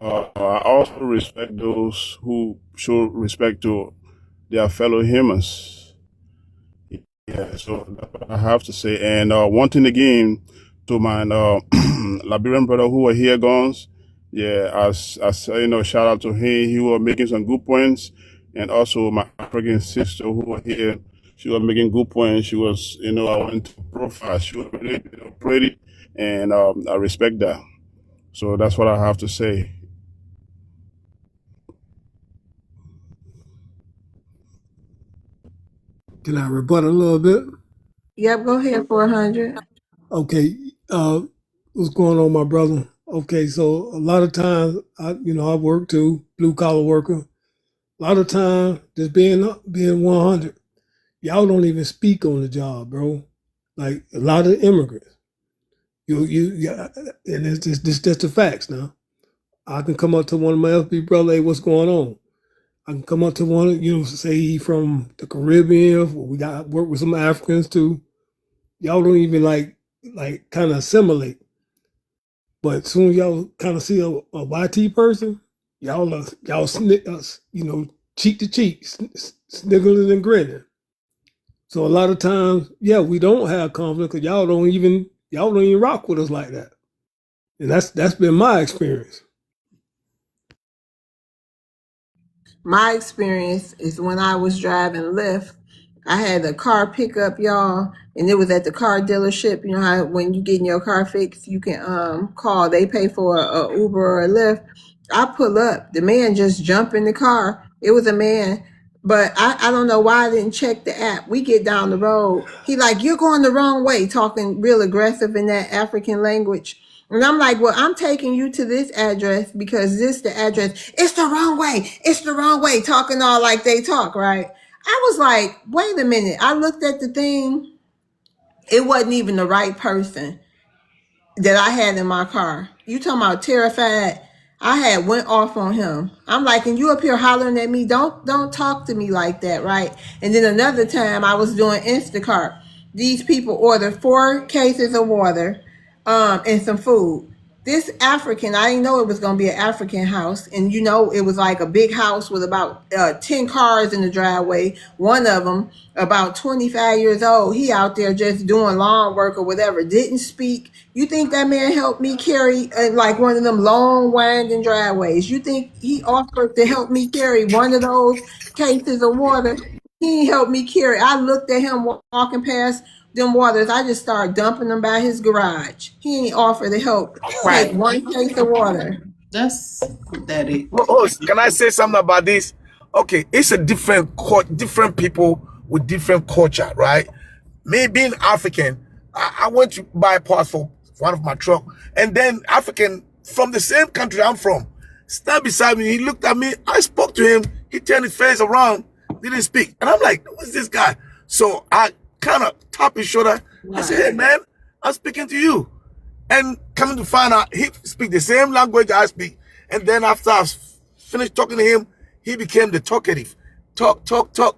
I also respect those who show respect to their fellow humans. Yeah, so that's what I have to say. And one thing again to my Liberian brother who were here, guns. Yeah, as shout out to him. He was making some good points, and also my African sister who was here. She was making good points. She was, I went to profile. She was really, pretty, and I respect that. So that's what I have to say. Can I rebut a little bit? Yep. Go ahead. 400. Okay. What's going on, my brother? Okay, so a lot of times, I work too, blue collar worker. A lot of times, just being 100, y'all don't even speak on the job, bro. Like a lot of immigrants, yeah, and it's just the facts now. I can come up to one of my FB brother, hey, what's going on? I can come up to one, say he from the Caribbean. We got work with some Africans too. Y'all don't even like kind of assimilate. But as soon as y'all kind of see a YT person, y'all snick us, cheek to cheek, sniggling and grinning. So a lot of times, yeah, we don't have conflict because y'all don't even rock with us like that. And that's been my experience. My experience is when I was driving Lyft, I had a car pickup, y'all, and it was at the car dealership. You know how when you getting your car fixed, you can call. They pay for a Uber or a Lyft. I pull up. The man just jumped in the car. It was a man, but I don't know why I didn't check the app. We get down the road. He like, you're going the wrong way, talking real aggressive in that African language. And I'm like, well, I'm taking you to this address because this the address. It's the wrong way. It's the wrong way. Talking all like they talk, right? I was like, wait a minute. I looked at the thing. It wasn't even the right person that I had in my car. You talking about terrified? I had went off on him. I'm like, and you up here hollering at me? Don't talk to me like that, right? And then another time I was doing Instacart. These people ordered 4 cases of water, and some food. this African, I didn't know it was gonna be an African house, and you know it was like a big house with about 10 cars in the driveway. One of them, about 25 years old, he out there just doing lawn work or whatever, didn't speak. You think that man helped me carry like one of them long winding driveways? You think he offered to help me carry one of those cases of water? He ain't helped me carry. I looked at him walking past them waters. I just started dumping them by his garage. He ain't offered to help take Right. one case of water. That's that it. Can I say something about this? Okay, it's a different people with different culture, right? Me being African, I went to buy parts for one of my truck, and then African from the same country I'm from stand beside me. He looked at me. I spoke to him. He turned his face around, didn't speak, and I'm like, "Who's this guy?" So I kind of tapped his shoulder. I said, "Hey man, I'm speaking to you." And coming to find out, he speak the same language I speak. And then after I finished talking to him, he became the talkative. Talk,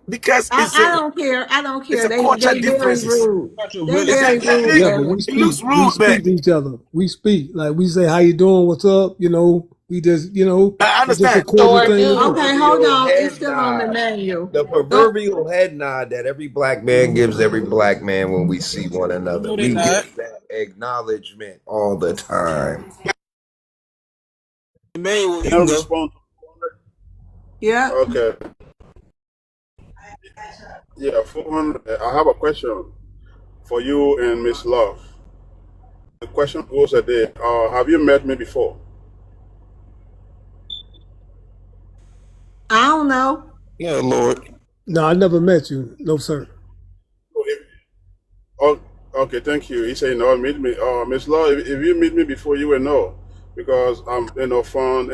because I don't care. I don't it's care. a culture They very differences. rude. They very rude. Yeah, but Devin. It looks we rude, man. speak to each other. We speak. Like we say, how you doing? What's up? You know, we just, you know, I it's just a understand. cordial thing to do. Okay, hold Proverbial on. It's head still on the nod. menu. The Go. proverbial head nod that every black man gives every black man when we see one another. No, they We not. give that acknowledgement all the time. Emmanuel, you Can I can go. respond? Yeah. Okay. Yeah, 400. I have a question for you and Miss Love. The question goes a day. Have you met me before? I don't know. Yeah, Lord. No, I never met you. No, sir. Oh, okay, thank you. He said no, meet me. Miss Love, if you meet me before, you will know because I'm, fun.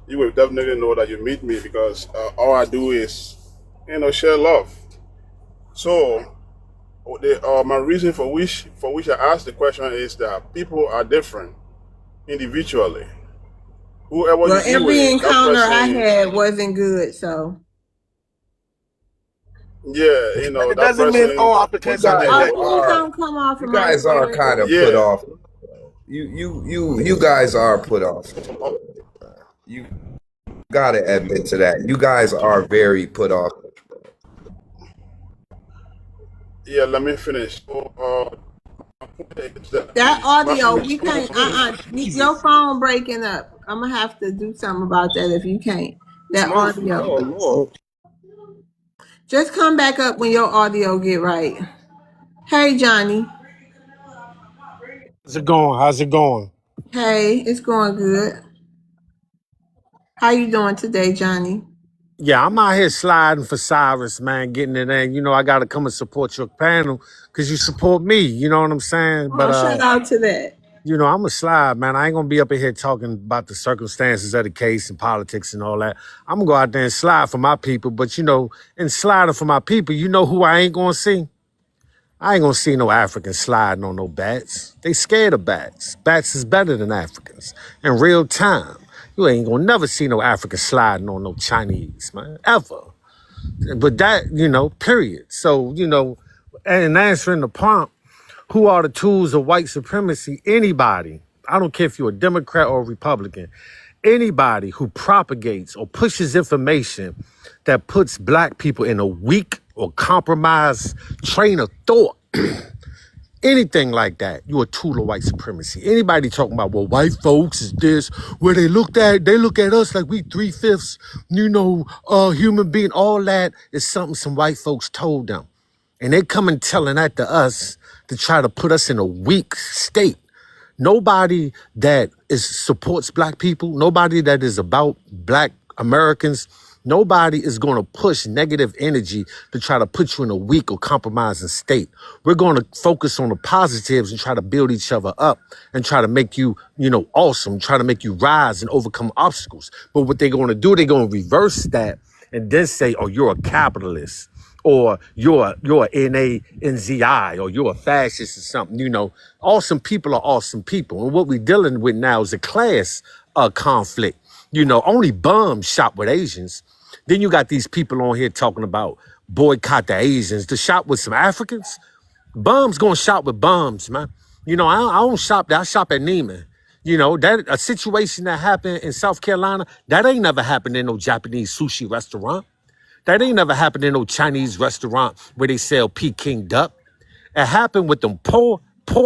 You will definitely know that you meet me because all I do is, share love. So my reason for which I asked the question is that people are different individually. Whoever Well, you be every with, that encounter I person, had wasn't good, so. yeah, It that doesn't mean person. all You Africans are guys like Oh, that. please are don't come off of you my guys are spirit. kind of put Yeah, off. You guys are put off. You gotta admit to that. You guys are very put off. yeah. Let me finish. So, That my audio, we can't. response. Your phone breaking up. I'm gonna have to do something about that if you can't. That audio. Oh Lord. Just come back up when your audio get right. Hey, Johnny. How's it going? How's it going? Hey, it's going good. How you doing today, Johnny? Yeah, I'm out here sliding for Cyrus, man, getting it in. You know, I got to come and support your panel because you support me. You know what I'm saying? But Oh, shout out to that. you know, I'm a slide, man. I ain't gonna be up in here talking about the circumstances of the case and politics and all that. I'm gonna go out there and slide for my people. But you know, in sliding for my people, you know who I ain't gonna see? I ain't gonna see no Africans sliding on no bats. They scared of bats. Bats is better than Africans in real time. You ain't gonna never see no African sliding on no Chinese, man, ever. But that, you know, period. So, you know, and answering the prompt, who are the tools of white supremacy? Anybody, I don't care if you're a Democrat or a Republican, anybody who propagates or pushes information that puts black people in a weak or compromised train of thought, anything like that, you're a tool of white supremacy. Anybody talking about, well, white folks is this, where they look at us like we 3/5, human being, all that is something some white folks told them. And they come and telling that to us to try to put us in a weak state. Nobody that supports black people, nobody that is about black Americans, nobody is going to push negative energy to try to put you in a weak or compromising state. We're going to focus on the positives and try to build each other up and try to make you, awesome, try to make you rise and overcome obstacles. But what they're going to do, they're going to reverse that and then say, oh, you're a capitalist, or you're N-A-N-Z-I, or you're a fascist or something. Awesome people are awesome people. And what we're dealing with now is a class conflict. Only bums shop with Asians. Then you got these people on here talking about boycott the Asians to shop with some Africans. Bums gonna shop with bums, man. I don't shop there. I shop at Neiman. You know, that a situation that happened in South Carolina, that ain't never happened in no Japanese sushi restaurant. That ain't never happened in no Chinese restaurant where they sell Peking duck. It happened with them poor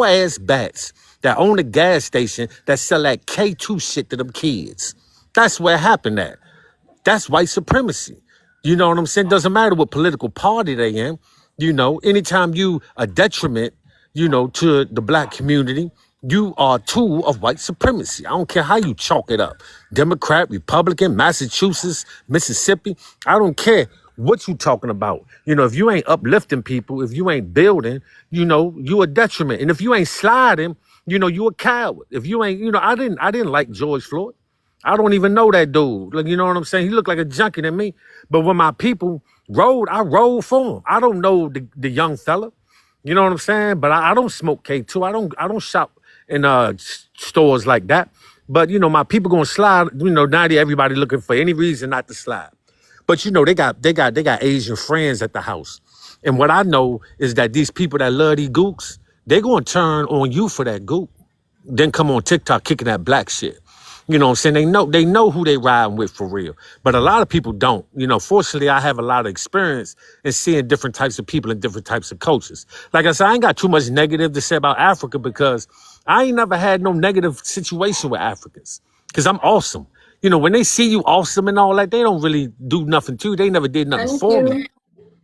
ass bats that own a gas station that sell that K2 shit to them kids. That's where it happened at. That's white supremacy. You know what I'm saying? Doesn't matter what political party they in. You know, anytime you a detriment, you know, to the black community, you are a tool of white supremacy. I don't care how you chalk it up. Democrat, Republican, Massachusetts, Mississippi. I don't care what you talking about. You know, if you ain't uplifting people, if you ain't building, you know, you a detriment. And if you ain't sliding, you know, you a coward. If you ain't, you know, I didn't like George Floyd. I don't even know that dude. Like, you know what I'm saying? He looked like a junkie to me. But when my people rode, I rode for him. I don't know the young fella. You know what I'm saying? But I don't smoke K2. I don't shop in stores like that. But you know, my people gonna slide. You know, now everybody looking for any reason not to slide. But you know, they got Asian friends at the house. And what I know is that these people that love these gooks, they gonna turn on you for that gook. Then come on TikTok kicking that black shit. You know what I'm saying? They know who they riding with for real. But a lot of people don't. You know, fortunately, I have a lot of experience in seeing different types of people and different types of cultures. Like I said, I ain't got too much negative to say about Africa because I ain't never had no negative situation with Africans. Because I'm awesome. You know, when they see you awesome and all that, they don't really do nothing to you. They never did nothing Thank for me. you.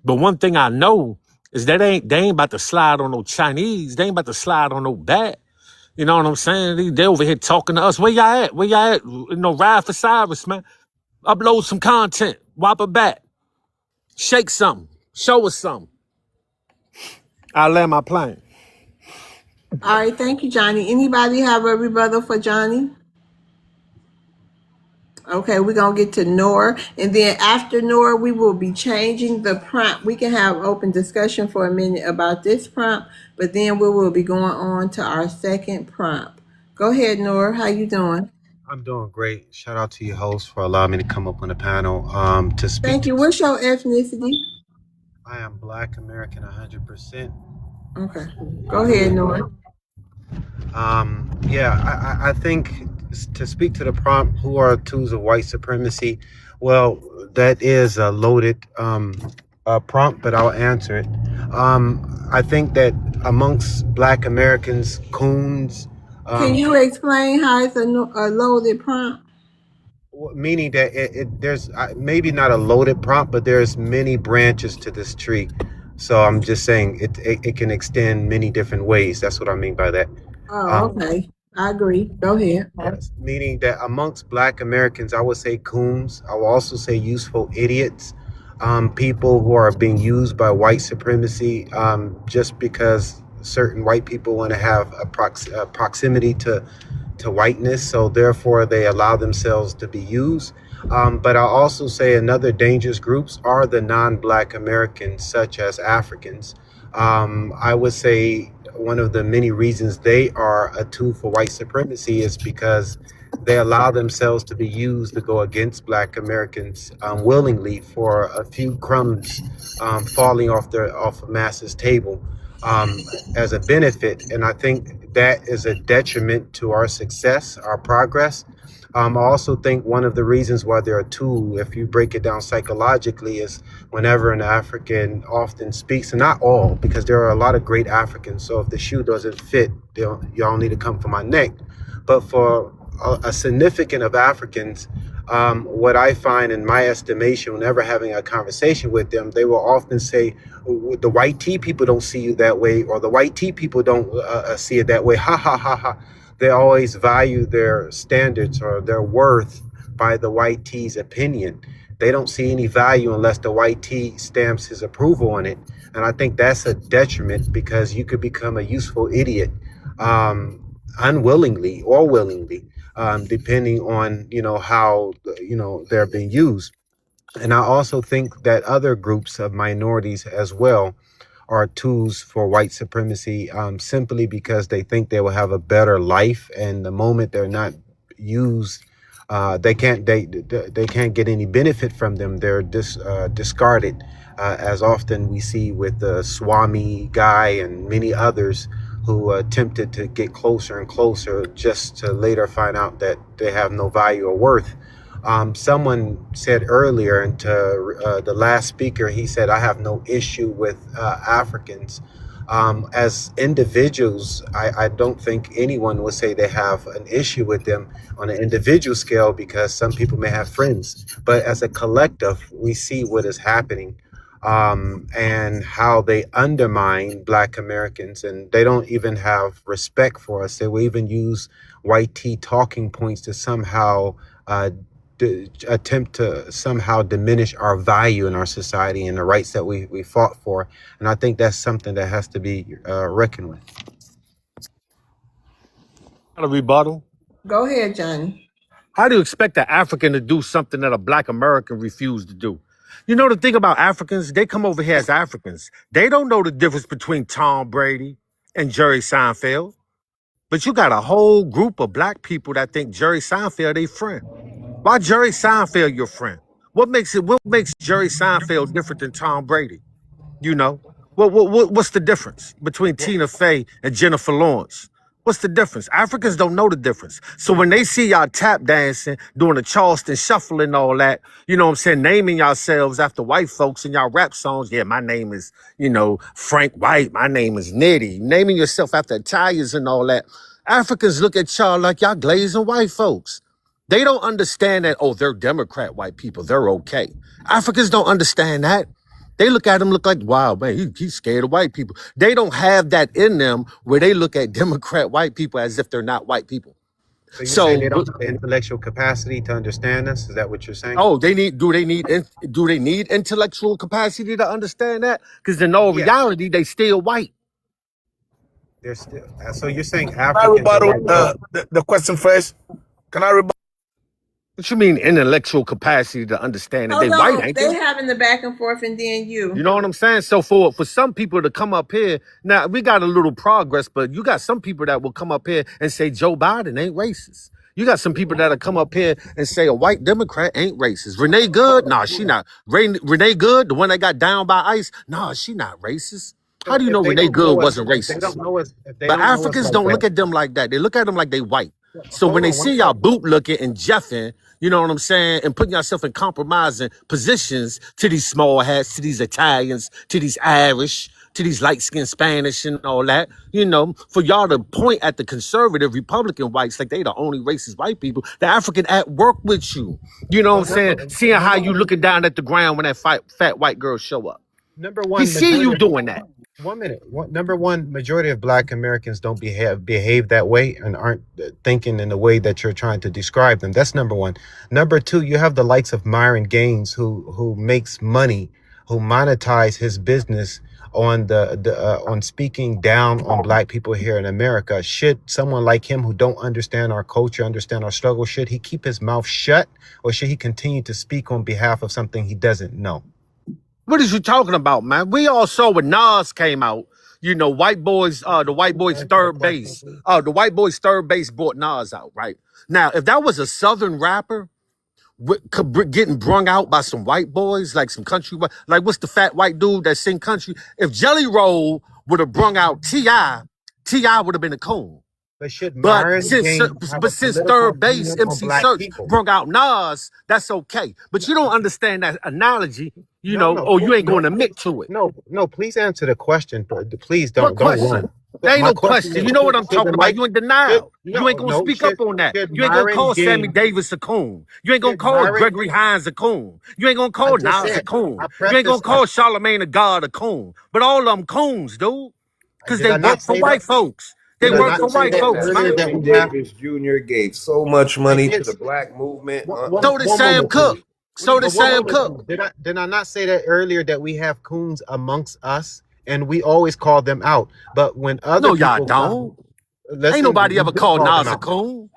But one thing I know is that they ain't about to slide on no Chinese. They ain't about to slide on no bat. You know what I'm saying? They over here talking to us. Where y'all at? Where y'all at? You know, ride for Cyrus, man. Upload some content. Whop it back. Shake something. Show us something. I land my plane. All right, thank you, Johnny. Anybody have a rebuttal for Johnny? Okay, we're gonna get to Nor, and then after Nor, we will be changing the prompt. We can have open discussion for a minute about this prompt, but then we will be going on to our second prompt. Go ahead, Nor. How you doing? I'm doing great. Shout out to your host for allowing me to come up on the panel to speak Thank to. you. What's your ethnicity? I am Black American 100%. Okay, go ahead, Nor. Yeah, I think to speak to the prompt, who are tools of white supremacy? Well, that is a loaded prompt, but I'll answer it. I think that amongst Black Americans, coons, Can you explain how it's a loaded prompt? meaning that there's maybe not a loaded prompt, but there's many branches to this tree. So I'm just saying it can extend many different ways. That's what I mean by that. Oh, okay. I agree. Go ahead. Yes, meaning that amongst Black Americans, I would say coons. I will also say useful idiots, people who are being used by white supremacy just because certain white people want to have a proximity to whiteness, so therefore they allow themselves to be used. But I'll also say another dangerous groups are the non-Black Americans, such as Africans. I would say one of the many reasons they are a tool for white supremacy is because they allow themselves to be used to go against Black Americans willingly for a few crumbs falling off a masses table as a benefit. And I think that is a detriment to our success, our progress. I also think one of the reasons why they're a tool, if you break it down psychologically, is whenever an African often speaks, and not all, because there are a lot of great Africans. So if the shoe doesn't fit, y'all need to come for my neck. But for a significant of Africans, what I find in my estimation, whenever having a conversation with them, they will often say, the white tea people don't see you that way, or the white tea people don't see it that way. Ha, ha, ha, ha. They always value their standards or their worth by the white tea's opinion. They don't see any value unless the white tea stamps his approval on it. And I think that's a detriment because you could become a useful idiot unwillingly or willingly, depending on, how, they're being used. And I also think that other groups of minorities as well are tools for white supremacy, simply because they think they will have a better life, and the moment they're not used, they can't get any benefit from them. They're discarded, as often we see with the Swami guy and many others who attempted to get closer and closer just to later find out that they have no value or worth. Someone said earlier, and to the last speaker, he said, I have no issue with Africans. As individuals, I don't think anyone would say they have an issue with them on an individual scale, because some people may have friends. But as a collective, we see what is happening, and how they undermine Black Americans, and they don't even have respect for us. They will even use white tea talking points to somehow attempt to somehow diminish our value in our society and the rights that we fought for. And I think that's something that has to be reckoned with. A rebuttal. Go ahead, Johnny. How do you expect an African to do something that a Black American refused to do? You know, the thing about Africans, they come over here as Africans. They don't know the difference between Tom Brady and Jerry Seinfeld. But you got a whole group of Black people that think Jerry Seinfeld their friend. Why Jerry Seinfeld your friend? What makes Jerry Seinfeld different than Tom Brady? You know, what's the difference between Tina Fey and Jennifer Lawrence? What's the difference? Africans don't know the difference. So when they see y'all tap dancing, doing the Charleston shuffle and all that, you know what I'm saying, naming yourselves after white folks in y'all rap songs. Yeah, my name is, Frank White. My name is Nitty. Naming yourself after Italians and all that. Africans look at y'all like y'all glazing white folks. They don't understand that, they're Democrat white people. They're okay. Africans don't understand that. They look at him, look like, wow, man, he's scared of white people. They don't have that in them where they look at Democrat white people as if they're not white people. So you're saying they don't have the intellectual capacity to understand us? Is that what you're saying? Do they need intellectual capacity to understand that? Because in all reality, they still white. They're still. So you're saying Can I Africans are rebuttal white? the question first? Can I rebuttal? What you mean intellectual capacity to understand that they Hold white, on. ain't They they? having the back and forth, and then You you. know what I'm saying? So for some people to come up here, now we got a little progress, but you got some people that will come up here and say Joe Biden ain't racist. You got some people that'll come up here and say a white Democrat ain't racist. Renee Good, nah, she not. Renee Good, the one that got down by ICE, nah, she not racist. How So do you if know they Renee don't know Good us, wasn't if they don't racist? know us, if they But don't know us Africans like don't that, look at them like that. They look at them like they white. So when hold they on one see y'all second. boot looking and jeffing, you know what I'm saying, and putting yourself in compromising positions to these small hats, to these Italians, to these Irish, to these light-skinned Spanish and all that, for y'all to point at the conservative Republican whites like they the only racist white people, the African at work with you. You know what I'm saying? Seeing how you looking down at the ground when that fat white girl show up. Number He one, see majority you of doing that. Number one, majority of Black Americans don't behave that way and aren't thinking in the way that you're trying to describe them. That's number one. Number two, you have the likes of Myron Gaines who makes money, who monetize his business on on speaking down on Black people here in America. Should someone like him, who don't understand our culture, understand our struggle, should he keep his mouth shut, or should he continue to speak on behalf of something he doesn't know? What is you talking about, man? We all saw when Nas came out. White boys, the white boys third base. The white boys third base brought Nas out, right? Now, if that was a Southern rapper getting brung out by some white boys, like some country, like what's the fat white dude that sing country? If Jelly Roll would have brung out T.I., T.I. would have been a coon. But should But Myron since Gaines have a since political third base opinion on MC Black Search people? brung out Nas, that's okay. But you don't understand that analogy, No, or you ain't going to admit to it. no. Please answer the question. Please What don't run. question? There ain't My no question question. is: You know what I'm should the talking about. Mike? You in denial. You ain't gonna No. speak up on that. Should You ain't gonna Myron call Sammy Gaines? Davis a coon. You ain't gonna Should call Myron? Gregory Hines a coon. You ain't gonna I call just Nas a said. coon. I You ain't gonna prefaced. call Charlemagne the God a coon. But all of them coons, dude. Because Did they I work not for say that? white folks. They Did I work not for say white that folks, That man. earlier that Sammy we have? Davis Jr. gave so much I money to did. the black movement. So did One Sam moment, Cooke. please. So did One Sam moment, Cooke. please. Did I not say that earlier that we have coons amongst us, and we always call them out? But when other No, y'all people don't. Ain't listen, nobody we ever do called call them Nas a out. coon.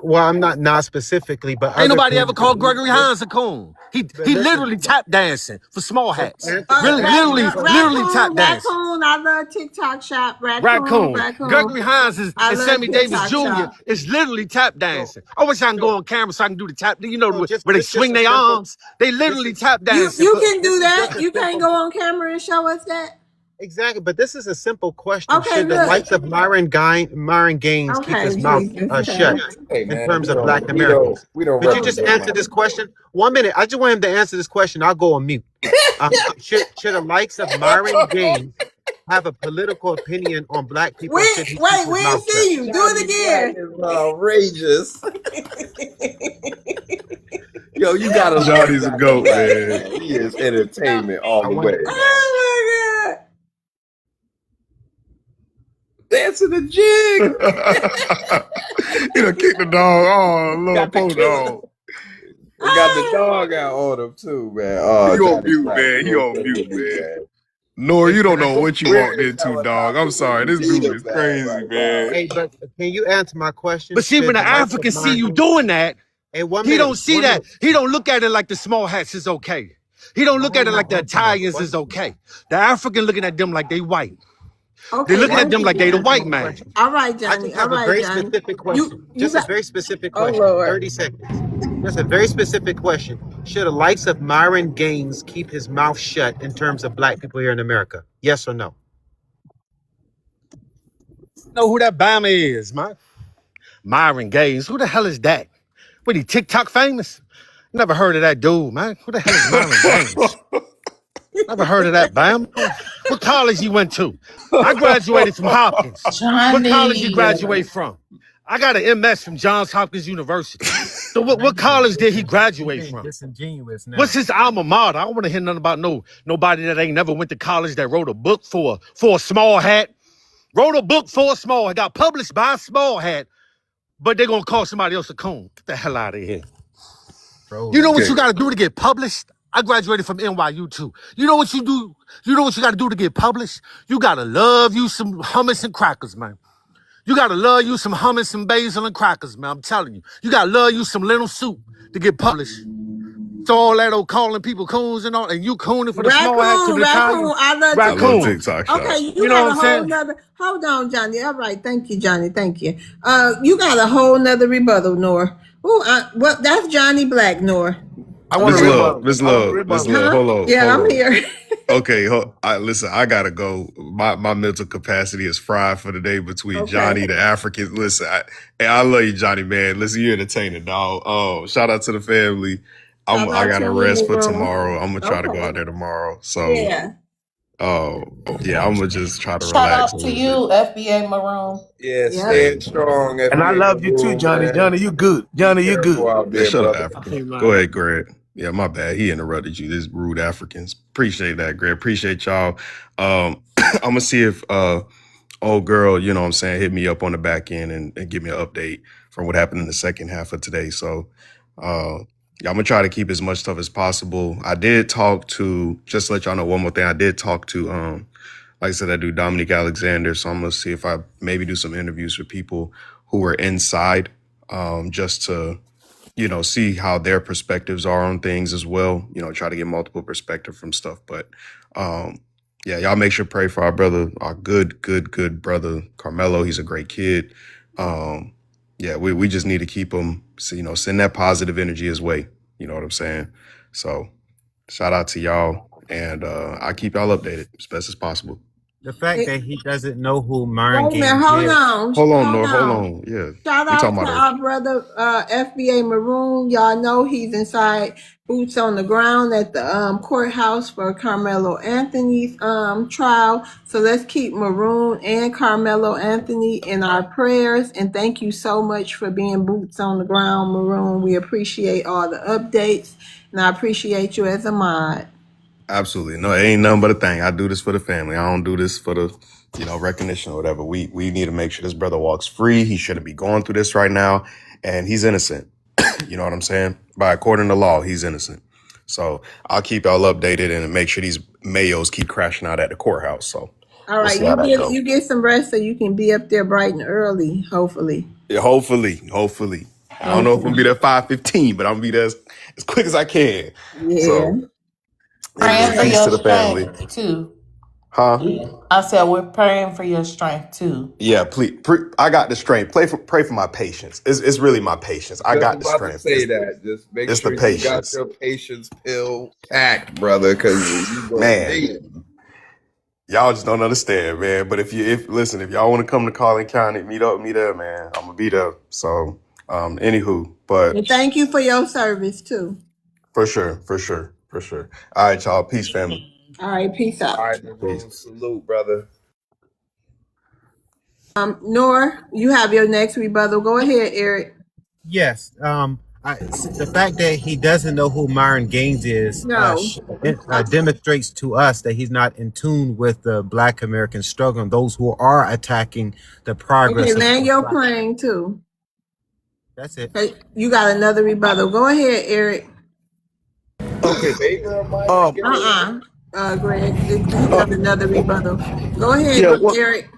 Well, I'm not specifically, but Ain't other nobody ever coons. called Gregory Hines a coon. But He listen, literally tap dancing for small hats. but answer the question. Literally tap Raccoon, dancing. raccoon. I love TikTok shop. Raccoon, Raccoon. raccoon. Gregory Hines I and love Sammy Davis TikTok Jr. shop. is literally tap So, dancing. I wish I can so, go on camera so I can do the tap. so Where they this just swing a their simple. arms. They This literally is tap You dancing you for. can this do is that. just a You can't simple. go on camera and show us that. Exactly, but this is a simple question. Okay, Should the look. likes of Myron Gaines keep Okay, his mouth Jesus. shut Hey in man, terms of black Americans? we don't Could you just represent answer my this question? 1 minute. I just want him to answer this question. I'll go on mute. Should the likes of Myron Gaines have a political opinion on black people, or should he keep Wait, his we didn't mouth shut? see you. Do Johnny Black it is outrageous. Yo, you gotta love Johnny's a Johnny goat, Black, man. man. He is entertainment all I the want way, again. man. Oh my God. Dancing the jig. He done kicked the dog. Oh, little Got the poor killer. dog. They got the dog out on him too, man. Oh, He on Johnny mute, Black, man. you He don't on play mute, with me, man. man. Nor, you don't Can I know go? what you We're walked in this into, dog. I'm helicopter sorry. when This you need dude him is back crazy, right man. now. Hey, but can you answer my question? But see, when Should the the likes of Africans see Myron you Gaines? doing that, Hey, 1 he minute. don't see 1 that. minute. He don't look at it like the small hats is okay. He don't look Why at ain't it like the not answer my Italians is question? okay. The African looking at them like they white. They Okay, looking Why at thank them can't you, like you they the answer Johnny. white my man. question? All right, I Johnny. just All have a right, very Johnny. specific question. You Just a got. very specific Oh question. Lord. 30 seconds. Just a very specific question. Should the likes of Myron Gaines keep his mouth shut in terms of black people here in America? Yes or no? Know who that Bama is, man? Myron Gaines. Who the hell is that? What, he TikTok famous? Never heard of that dude, man. Who the hell is Myron Gaines? Never heard of that Bama. What college he went to? I graduated from Hopkins. What college you Johnny. graduate from? I got an MS from Johns Hopkins University. So what college did he graduate from? Disingenuous now. What's his alma mater? I don't want to hear nothing about nobody that ain't never went to college that wrote a book for a small hat. Wrote a book for a small hat. Got published by a small hat, but they're gonna call somebody else a coon. Get the hell out of here. You know what Okay. you gotta do to get published? I graduated from NYU too. You know what you do? You know what you gotta do to get published? You gotta love you some hummus and crackers, man. You gotta love you some hummus and basil and crackers, man. I'm telling you. You gotta love you some lentil soup to get published. So all that old calling people coons and all, and you cooning for the small hats and Raccoon, the raccoon. Italians? I love I love TikTok. Raccoon. TikTok Okay, shop. you You know got what a I'm whole saying? nother. Hold on, Johnny. All right, thank you, Johnny. Thank you. You got a whole nother rebuttal, Nor. Well, that's Johnny Black, Nor. I want to Miss Okay. Love, rebuttal. Miss I want to Love, Miss rebuttal. Love. Huh? Yeah, Hold I'm on. here. Okay, listen, I gotta go. My mental capacity is fried for the day between Okay. Johnny the African. Listen, I love you, Johnny, man. Listen, you're entertaining, dog. Oh, shout out to the family. Shout I out got to to you in rest the for room. tomorrow. I'm gonna try to go Okay. out there tomorrow. So, Yeah. yeah, I'm gonna just try to Shout relax out a to little bit. you, FBA Maroon. Yeah, Yep. Hey, stand strong, And I FBA love you too, Maroon, Johnny. man. Johnny, you good. Be Johnny, you careful good. out man, there, shut up, brother. African. Okay, Go man. ahead, Greg. Yeah, my bad. He interrupted you. This rude Africans. Appreciate that, Greg. Appreciate y'all. I'm gonna see if old girl, you know what I'm saying, hit me up on the back end and give me an update from what happened in the second half of today. So yeah, I'm gonna try to keep as much stuff as possible. I did talk to, just to let y'all know one more thing, I did talk to like I said, I do Dominique Alexander. So I'm gonna see if I maybe do some interviews with people who were inside, just to, you know, see how their perspectives are on things as well. You know, try to get multiple perspective from stuff. But yeah, y'all make sure to pray for our brother, our good brother Carmelo. He's a great kid. Yeah, we just need to keep him, so, you know, send that positive energy his way. You know what I'm saying? So shout out to y'all, and I keep y'all updated as best as possible. The fact It, that he doesn't know who Myron Wait a minute, Gaines hold is. on, Hold on, hold Nor, hold on. on. Yeah, Shout we out talking to about a our brother FBA Maroon. Y'all know he's inside boots on the ground at the courthouse for Carmelo Anthony's trial. So let's keep Maroon and Carmelo Anthony in our prayers. And thank you so much for being boots on the ground, Maroon. We appreciate all the updates, and I appreciate you as a mod. absolutely no. It ain't nothing but a thing. I do this for the family. I don't do this for the, you know, recognition or whatever. We need to make sure this brother walks free. He shouldn't be going through this right now, and he's innocent. You know what I'm saying? By according to law, he's innocent. So I'll keep y'all updated and make sure these mayos keep crashing out at the courthouse. So All we'll right, see how that goes. you get some rest so you can be up there bright and early, hopefully. Yeah, hopefully. I don't know if I'm gonna be there 5:15, but I'm gonna be there as quick as I can. Yeah. So Praying anyway, for peace your to the family. strength too. Huh? I said we're praying for your strength too. Yeah, please. I got the strength. Pray for my patience. It's really my patience. I Just got the about to strength. say that. Just make It's the sure you got patience. your patience pill packed, brother, because you gonna Man, need it. Y'all just don't understand, man. But if y'all want to come to Collin County, meet me there, man. I'm gonna be there. So, anywho, but And thank you for your service too. for sure. All right, y'all. Peace, family. All right, peace out. All right, salute, brother. Nor, you have your next rebuttal. Go ahead, Eric. Yes. The fact that he doesn't know who Myron Gaines is No. demonstrates to us that he's not in tune with the Black American struggle and those who are attacking the Okay, progress of land your Black. plane too. That's it. Okay, you got another rebuttal. Go ahead, Eric. Okay. Greg, he got another rebuttal. Go ahead, Yeah. Eric.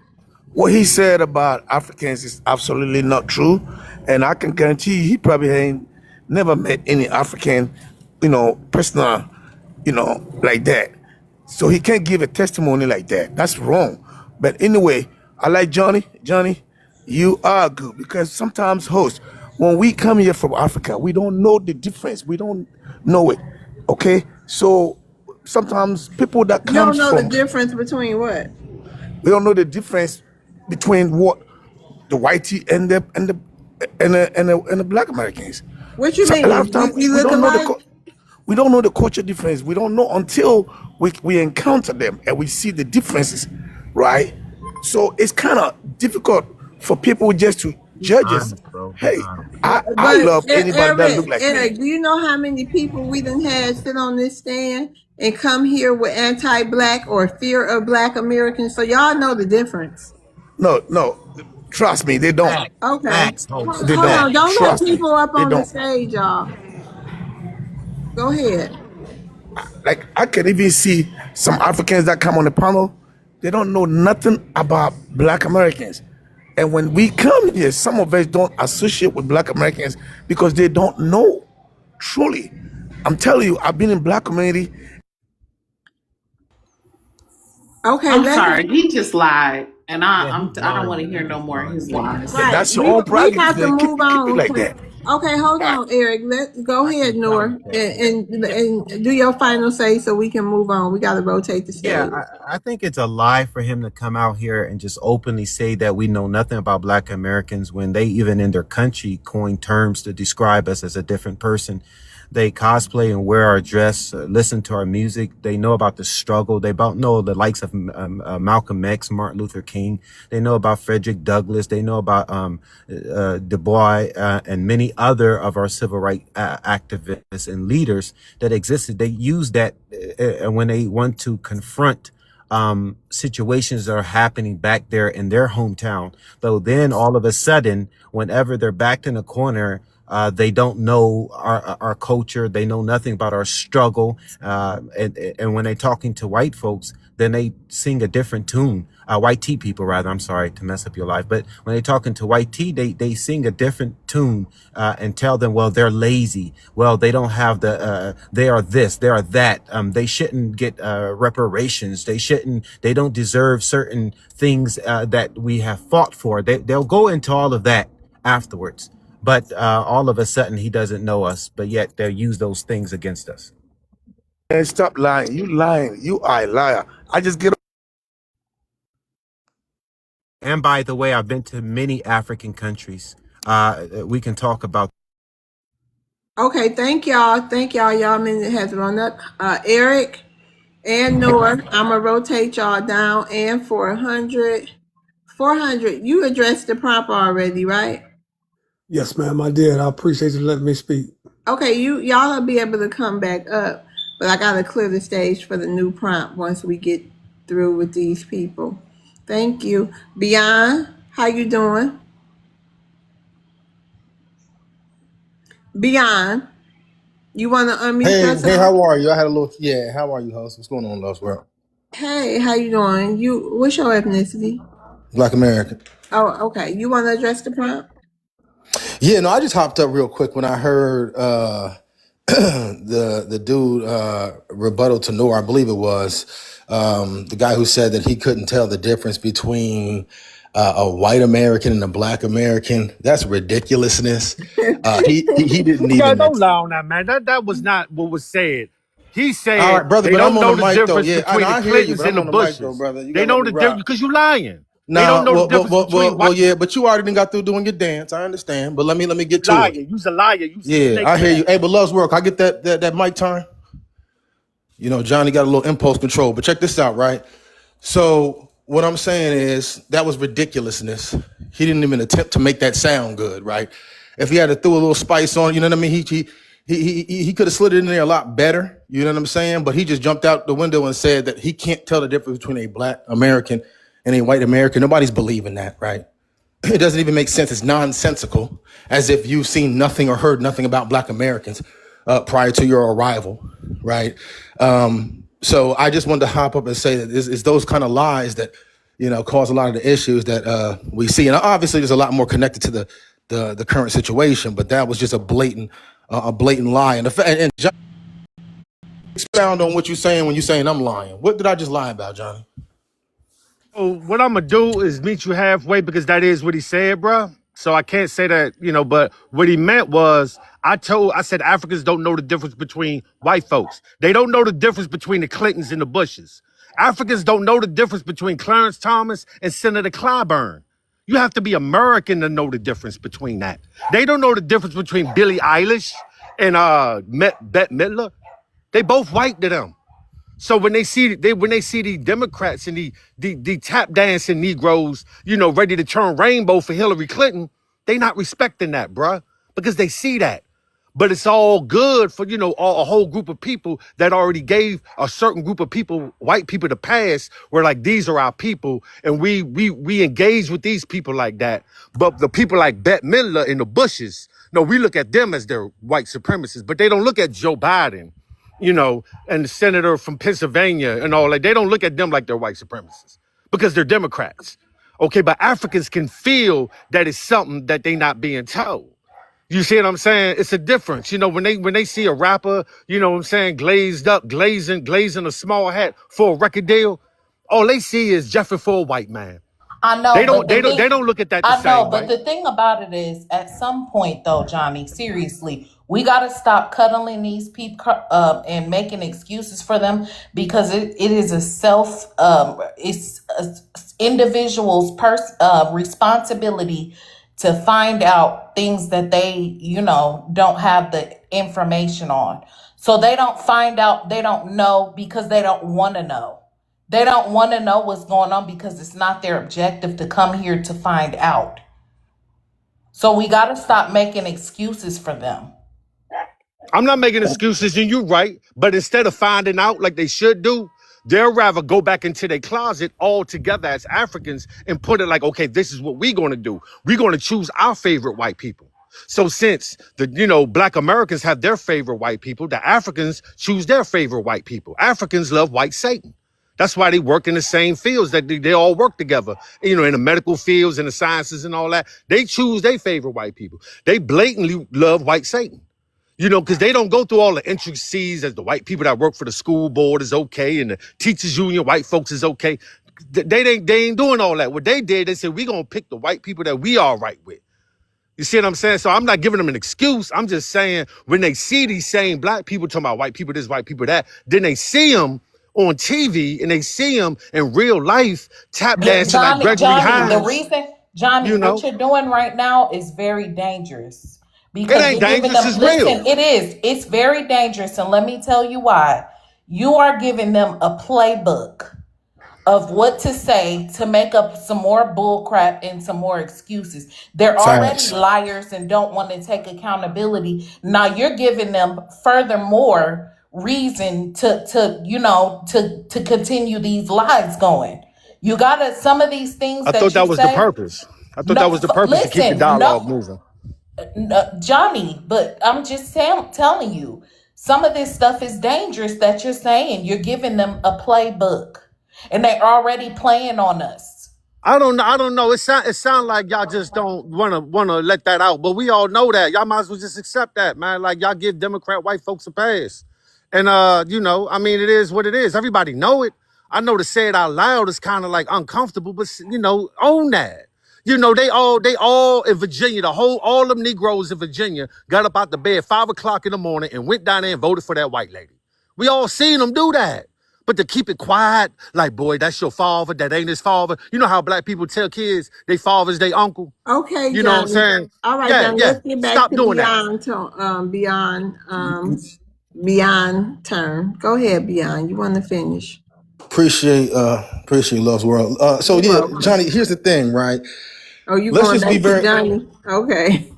What he said about Africans is absolutely not true, and I can guarantee you, he probably ain't never met any African, personal, like that. So he can't give a testimony like that. That's wrong. But anyway, I like Johnny. Johnny, you are good because sometimes hosts, when we come here from Africa, we don't know the difference. We don't know it. Okay, so sometimes people that You don't comes know the from difference between what? we don't know the difference between what the whitey and the black Americans. What you So a lot of mean? times We we look don't know alike? we don't know the culture difference. We don't know until we encounter them and we see the differences, right? So it's kind of difficult for people just to Be judge us. honest, bro. Be Hey, honest. I But love anybody that look like me. Eric, do you know how many people we done had sit on this stand and come here with anti-black or fear of black Americans? So y'all know the difference. No, trust me, they don't. Facts. Okay. Facts, host. They Hold on. don't. Don't let Trust me, people up they on the don't. stage, y'all. Go ahead. Like I can even see some Africans that come on the panel, they don't know nothing about black Americans. And when we come here, some of us don't associate with black Americans because they don't know. Truly. I'm telling you, I've been in black community. Okay, I'm let sorry, he just lied, and Yeah, I don't lying, want to man. hear no more of his lies. Yeah, right. that's your own We prerogative, have to man. move Keep it on. like that. Okay, hold All right. on, Eric. Let's go I ahead, can promise Nora, that. and do your final say so we can move on. We got to rotate the Yeah, stage. I think it's a lie for him to come out here and just openly say that we know nothing about Black Americans when they even in their country coin terms to describe us as a different person. They cosplay and wear our dress, listen to our music. They know about the struggle. They know the likes of Malcolm X, Martin Luther King. They know about Frederick Douglass. They know about Du Bois and many other of our civil rights activists and leaders that existed. They use that when they want to confront situations that are happening back there in their hometown. Though then all of a sudden, whenever they're backed in a corner, they don't know our culture. They know nothing about our struggle. And when they're talking to white folks, then they sing a different tune. White tea people, rather. I'm sorry to mess up your life, but when they're talking to white tea, they sing a different tune and tell them, well, they're lazy. Well, they don't have they are this, they are that. They shouldn't get reparations. They don't deserve certain things that we have fought for. They'll go into all of that afterwards. But all of a sudden, he doesn't know us, but yet they'll use those things against us. And stop lying. You lying. You are a liar. I just get And by the way, I've been to many African countries. We can talk about. Okay, thank y'all. Thank y'all. Y'all minute has run up. Eric and Nora, I'm gonna rotate y'all down. And 400, you addressed the prompt already, right? Yes, ma'am, I did. I appreciate you letting me speak. Okay, y'all will be able to come back up, but I gotta clear the stage for the new prompt once we get through with these people. Thank you. Beyond, how you doing? Beyond, you wanna unmute Hey, yourself? how are you? I had a little, yeah. How are you, host? What's going on, Lost World? Hey, how you doing? What's your ethnicity? Black American. Oh, okay. You wanna address the prompt? Yeah, no, I just hopped up real quick when I heard the dude rebuttal to Noor, I believe it was the guy who said that he couldn't tell the difference between a white American and a black American. That's ridiculousness. He didn't Yeah, even. don't lie on that, man. That was not what was said. He All said right, brother, they but I'm don't on the know the mic though. difference Yeah, I know between the I hear you, Clintons but and I'm the on the mic though, Bushes. brother. You They gotta let know me the difference rock. because you lying. They don't Nah, know the difference between white. well, yeah, but you already done got through doing your dance. I understand, but let me You get to it. lying. You's a liar. You's a Yeah, snake I for hear you. that. Hey, but loves work. I get that mic time. You know, Johnny got a little impulse control, but check this out, right? So what I'm saying is that was ridiculousness. He didn't even attempt to make that sound good, right? If he had to throw a little spice on, you know what I mean? He could have slid it in there a lot better. You know what I'm saying? But he just jumped out the window and said that he can't tell the difference between a black American and a white American. Nobody's believing that, right? It doesn't even make sense. It's nonsensical, as if you've seen nothing or heard nothing about black Americans prior to your arrival, right? So I just wanted to hop up and say that it's those kind of lies that, you know, cause a lot of the issues that we see. And obviously there's a lot more connected to the current situation, but that was just a blatant lie. And John, expound on what you're saying when you're saying I'm lying. What did I just lie about, Johnny? So what I'm gonna do is meet you halfway because that is what he said, bro. So I can't say that, you know, but what he meant was I said Africans don't know the difference between white folks. They don't know the difference between the Clintons and the Bushes. Africans don't know the difference between Clarence Thomas and Senator Clyburn. You have to be American to know the difference between that. They don't know the difference between Billie Eilish and Bette Midler. They both white to them. So when they see these Democrats and the tap dancing Negroes, you know, ready to turn rainbow for Hillary Clinton, they not respecting that, bruh, because they see that. But it's all good for, you know, a whole group of people that already gave a certain group of people, white people, the pass. Where like these are our people, and we engage with these people like that. But the people like Bette Midler and the Bushes, no, we look at them as their white supremacists, but they don't look at Joe Biden, you know, and the senator from Pennsylvania and all that. They don't look at them like they're white supremacists because they're Democrats. Okay, but Africans can feel that it's something that they not being told. You see what I'm saying? It's a difference. You know, when they see a rapper, you know what I'm saying, glazed up, glazing a small hat for a record deal, all they see is Jeffrey for a white man. I know, They but don't the they don't thing they don't look at that the I know, same but way. the thing about it is, at some point, though, Johnny, seriously, we got to stop cuddling these people and making excuses for them because it is a it's a individual's responsibility to find out things that they, you know, don't have the information on. So they don't find out, they don't know because they don't want to know. They don't want to know what's going on because it's not their objective to come here to find out. So we got to stop making excuses for them. I'm not making excuses, and you're right. But instead of finding out like they should do, they'll rather go back into their closet all together as Africans and put it like, okay, this is what we're going to do. We're going to choose our favorite white people. So since black Americans have their favorite white people, the Africans choose their favorite white people. Africans love white Satan. That's why they work in the same fields that they all work together, you know, in the medical fields and the sciences and all that. They choose their favorite white people. They blatantly love white Satan. You know, because they don't go through all the intricacies as the white people that work for the school board is okay and the teachers union, white folks is okay. They ain't doing all that. What they did, they said, we're going to pick the white people that we are right with. You see what I'm saying? So I'm not giving them an excuse. I'm just saying when they see these same black people talking about white people this, white people that, then they see them on TV and they see them in real life tap dancing like Gregory Johnny, the Hines, reason, Johnny, you what know. you're doing right now is very dangerous It because ain't you're giving dangerous, them, it's real. listen, it is, it's very dangerous. And let me tell you why. You are giving them a playbook of what to say to make up some more bull crap and some more excuses. They're already Facts. liars and don't want to take accountability. Now you're giving them furthermore reason to continue these lies going. You gotta some of these things I thought that you that was the say. purpose. I thought No, that was the purpose to keep the listen, dialogue no, moving. no, Johnny, but I'm just telling you, some of this stuff is dangerous that you're saying. You're giving them a playbook, and they're already playing on us. I don't know. I don't know. It sound like y'all just don't wanna let that out. But we all know that. Y'all might as well just accept that, man. Like y'all give Democrat white folks a pass. And I mean, it is what it is. Everybody know it. I know to say it out loud is kind of like uncomfortable, but own that. You know, they all in Virginia, all them Negroes in Virginia got up out the bed 5 o'clock in the morning and went down there and voted for that white lady. We all seen them do that. But to keep it quiet, like, boy, that's your father, that ain't his father. You know how black people tell kids they father's their uncle? Okay, You know what I'm Johnny. saying? All right, Yeah, Johnny. yeah. Let's get back Stop to doing that. Beyond turn. Go ahead, Beyond. You want to finish? Appreciate Love's World. So You're yeah, welcome. Johnny, here's the thing, right? Oh, you Let's going just be back to very Johnny? Okay.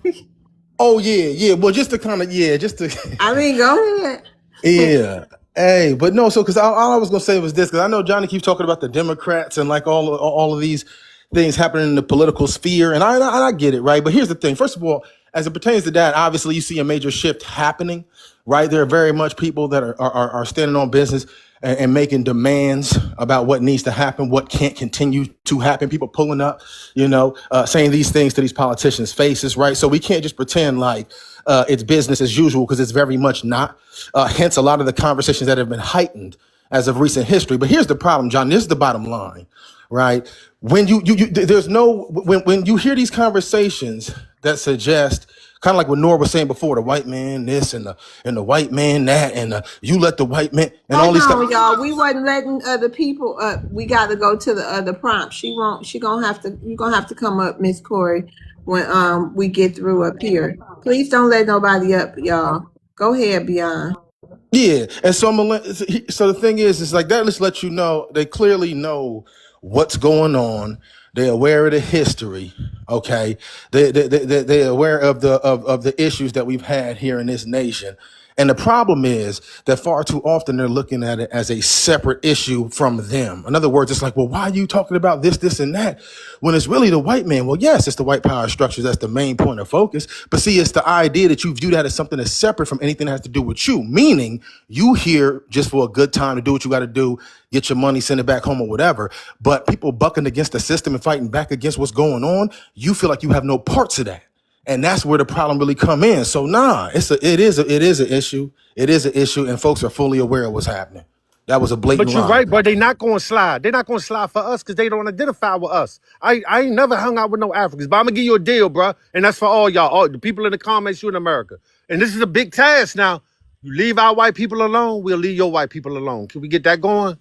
Oh yeah. Well, just to kind of just to I mean, go ahead. yeah. Hey, but no. So because all I was gonna say was this, because I know Johnny keeps talking about the Democrats and like all of these things happening in the political sphere, and I get it, right? But here's the thing. First of all, as it pertains to that, obviously you see a major shift happening, right? There are very much people that are standing on business and making demands about what needs to happen, what can't continue to happen. People pulling up, saying these things to these politicians' faces, right? So we can't just pretend like it's business as usual, because it's very much not. Hence, a lot of the conversations that have been heightened as of recent history. But here's the problem, John. This is the bottom line, right? When when you hear these conversations that suggest, kind of like what Nora was saying before, the white man this and the white man that, and you let the white man and all Hold these stuff. on, y'all. We wasn't letting other people up. We got to go to the other prompt. She won't. She gonna have to. You gonna have to come up, Miss Corey, when we get through up here. Please don't let nobody up, y'all. Go ahead, Beyond. Yeah, and so so the thing is like that. Let's let you know they clearly know what's going on. They're aware of the history. Okay, they're aware of the issues that we've had here in this nation. And the problem is that far too often they're looking at it as a separate issue from them. In other words, it's like, well, why are you talking about this, and that? When it's really the white man. Well, yes, it's the white power structure that's the main point of focus. But see, it's the idea that you view that as something that's separate from anything that has to do with you. Meaning, you here just for a good time to do what you got to do, get your money, send it back home or whatever. But people bucking against the system and fighting back against what's going on, you feel like you have no parts of that. And that's where the problem really come in. So it is an issue. It is an issue, and folks are fully aware of what's happening. That was a blatant But you're lie. right, but they not gonna slide. They're not gonna slide for us because they don't identify with us. I ain't never hung out with no Africans, but I'm gonna give you a deal, bro. And that's for all y'all, all the people in the comments, you in America. And this is a big task now. You leave our white people alone, we'll leave your white people alone. Can we get that going?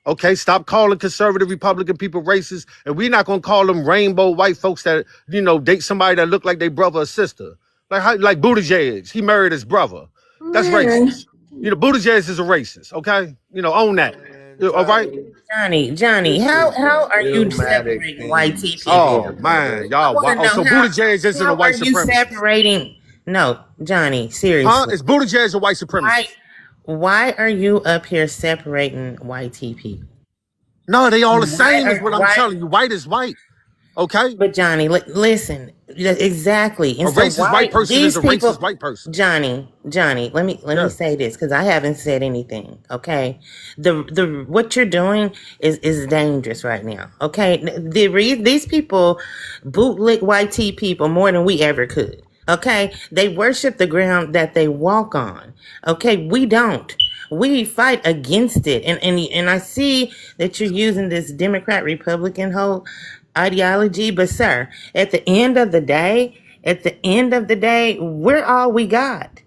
Okay, stop calling conservative Republican people racist, and we're not gonna call them rainbow white folks that date somebody that look like their brother or sister. Like Buttigieg, he married his brother. That's Man, racist. Buttigieg is a racist. Okay, own that. All right. Johnny, This how is are you idiomatic separating white thing tea to people? Oh talk man, about. I y'all. want to Oh, know so Buttigieg isn't a how are white you supremacist? separating? No, Johnny, Huh? seriously, Is Buttigieg a white why supremacist? why are you up here separating white tea people? No, they all the Why same is are what I'm why? telling you. White is white. Okay? But Johnny, listen, exactly. A And so racist white why person is these a racist people, white person. Johnny, let me Yeah. say this because I haven't said anything. Okay, the what you're doing is dangerous right now. Okay, these people bootlick white tea people more than we ever could. Okay, they worship the ground that they walk on. Okay, we don't. We fight against it, and I see that you're using this Democrat Republican whole ideology, but sir, at the end of the day, we're all we got.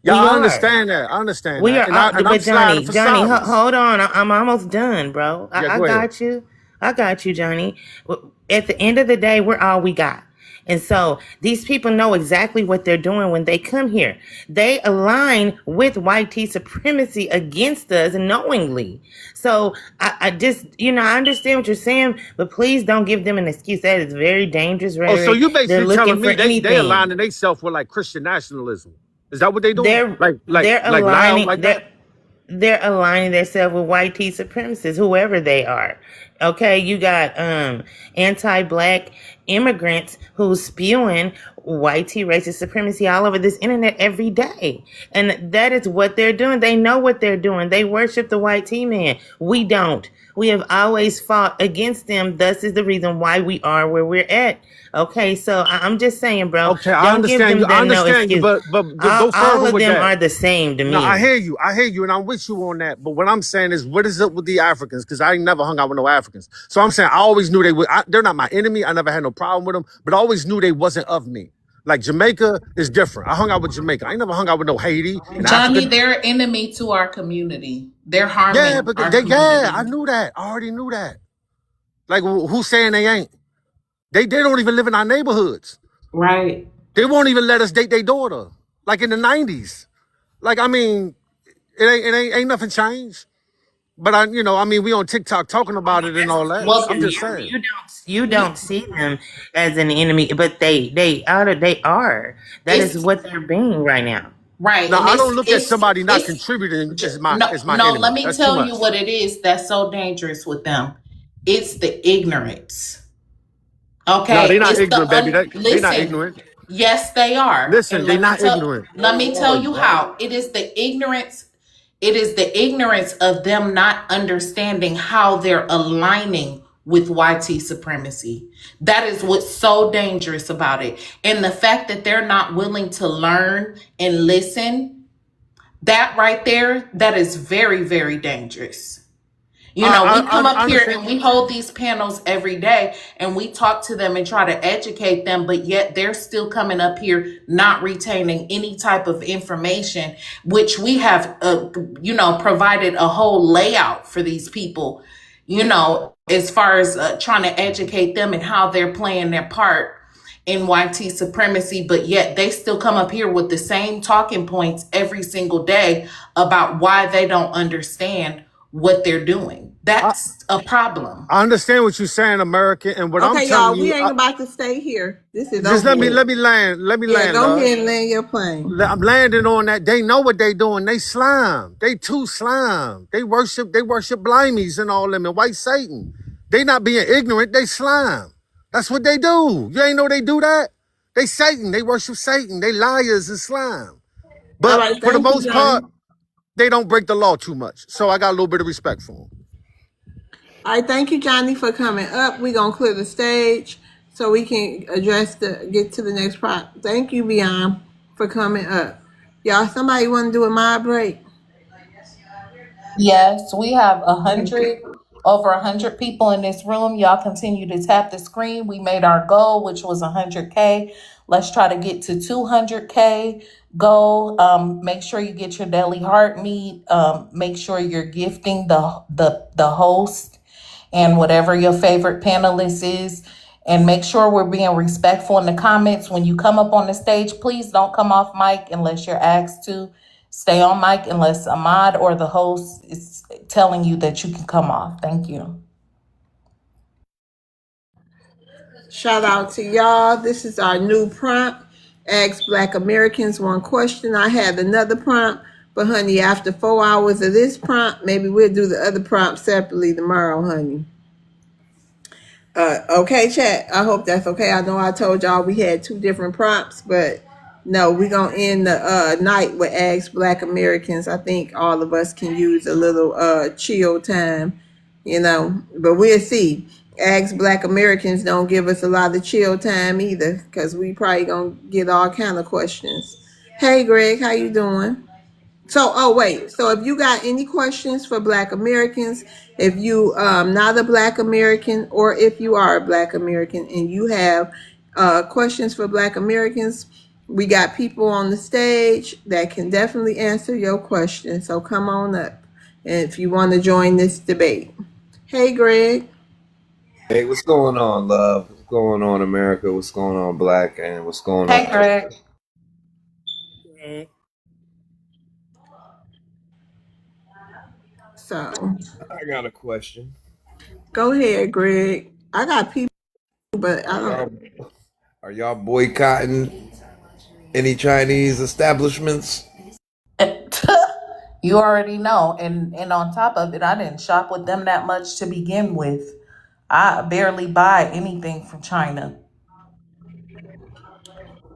Yeah, We I are. understand that. I understand We that. are And all, I'm but sliding for Johnny, silence. hold on. I'm almost done, bro. Yeah, I go ahead. got you. I got you, Johnny. At the end of the day, we're all we got. And so these people know exactly what they're doing when they come here. They align with white tea supremacy against us knowingly. So I just, I understand what you're saying, but please don't give them an excuse. That is very dangerous Oh, so rhetoric. you They're basically looking telling for me they anything. aligning themselves with like Christian nationalism. Is that what they doing? They're Like they're loud aligning like that? they're aligning themselves with white tea supremacists, whoever they are. Okay, you got anti-black immigrants who's spewing white tea racist supremacy all over this internet every day. And that is what they're doing. They know what they're doing. They worship the white tea man. We don't. We have always fought against them. Thus is the reason why we are where we're at. Okay, so I'm just saying, bro, Okay, I don't give understand you. them I that no understand you, excuse. but go All further of with them that. are the same to No, I me. hear you. I hear you, and I'm with you on that. But what I'm saying is, what is up with the Africans? Because I ain't never hung out with no Africans. So I'm saying I always knew they were. They're not my enemy. I never had no problem with them, but I always knew they wasn't of me. Like Jamaica is different. I hung out with Jamaica. I ain't never hung out with no Haiti and Africa. Johnny, they're enemy to our community. They're Yeah, harming but our yeah, I community. knew that. I already knew that. Like who's saying they ain't? They don't even live in our neighborhoods. Right. They won't even let us date their daughter. Like in the 90s. Like, I mean, it ain't nothing changed. But we on TikTok talking about it and all that. Well, I'm just saying. You don't see them as an enemy, but they are. That is it's what they're being right now. right, Now and I don't look at somebody not it's contributing as no, my no. Let enemy. me That's too tell you much. what it is that's so dangerous with them. It's the ignorance. No, they Okay, not it's the ignorant, baby. They not listen. ignorant. Yes, they are, Listen, and they not ignorant. let me tell you how. It is the ignorance. It is the ignorance of them not understanding how they're aligning with YT supremacy. That is what's so dangerous about it. And the fact that they're not willing to learn and listen, that right there, that is very, very dangerous. You know, we come I up here understand. and we hold these panels every day and we talk to them and try to educate them, but yet they're still coming up here not retaining any type of information, which we have, provided a whole layout for these people, as far as trying to educate them and how they're playing their part in YT supremacy, but yet they still come up here with the same talking points every single day about why they don't understand what they're doing. That's a problem. I understand what you're saying, America, and what I'm Okay, telling y'all, we you. ain't about to stay here. This is Just over let me with. let me land. Let me Yeah, land, go love. ahead and land your plane. I'm landing on that. They know what they doing. They slime. They too slime. They worship blimies and all them and white Satan. They not being ignorant. They slime. That's what they do. You ain't know they do that? They Satan. They worship Satan. They liars and slime. All But right, for the thank you, most Johnny. part, they don't break the law too much. So I got a little bit of respect for them. All right, thank you, Johnny, for coming up. We're gonna clear the stage so we can get to the next part. Thank you, Beyond, for coming up. Y'all, somebody wanna do a mod break? Yes, we have Thank you. over 100 people in this room. Y'all continue to tap the screen. We made our goal, which was 100K. Let's try to get to 200K goal. Make sure you get your daily heart meet. Make sure you're gifting the host and whatever your favorite panelist is. And make sure we're being respectful in the comments. When you come up on the stage, please don't come off mic unless you're asked to. Stay on mic unless a mod or the host is telling you that you can come off. Thank you. Shout out to y'all. This is our new prompt. Ask Black Americans one question. I had another prompt, but honey, after 4 hours of this prompt, maybe we'll do the other prompt separately tomorrow, honey. Okay, chat. I hope that's okay. I know I told y'all we had two different prompts, but no, we're gonna end the night with Ask Black Americans. I think all of us can use a little chill time, but we'll see. Ask Black Americans don't give us a lot of chill time either, because we probably gonna get all kind of questions. Hey Greg, how you doing? So, wait. So, if you got any questions for Black Americans, if you not a Black American, or if you are a Black American and you have questions for Black Americans, we got people on the stage that can definitely answer your question. So, come on up, and if you want to join this debate. Hey, Greg. Hey, what's going on, love? What's going on, America? What's going on, Black? And what's going on? Hey, Greg. So, I got a question. go ahead, Greg. I got people, but I don't. Are y'all boycotting any Chinese establishments? You already know. And on top of it, I didn't shop with them that much to begin with. I barely buy anything from China.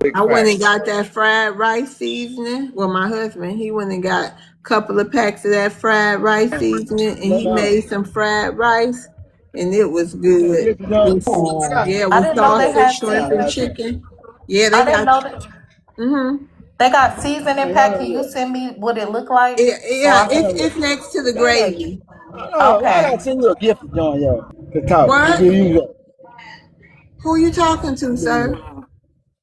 Big I went and facts. got that fried rice seasoning. Well, my husband, he went and got a couple of packs of that fried rice seasoning, and he made some fried rice, and it was good. Ooh. Yeah, I with didn't know they sausage, had shrimp, and seasoning. chicken. Yeah, they I didn't got. know that Mm-hmm. they got seasoning pack. Can you send me what it look like Yeah, so yeah, I can? it's next to the gravy. I Okay. gotta send you a gift to join y'all to talk. What? Here you go. Who you talking to, sir?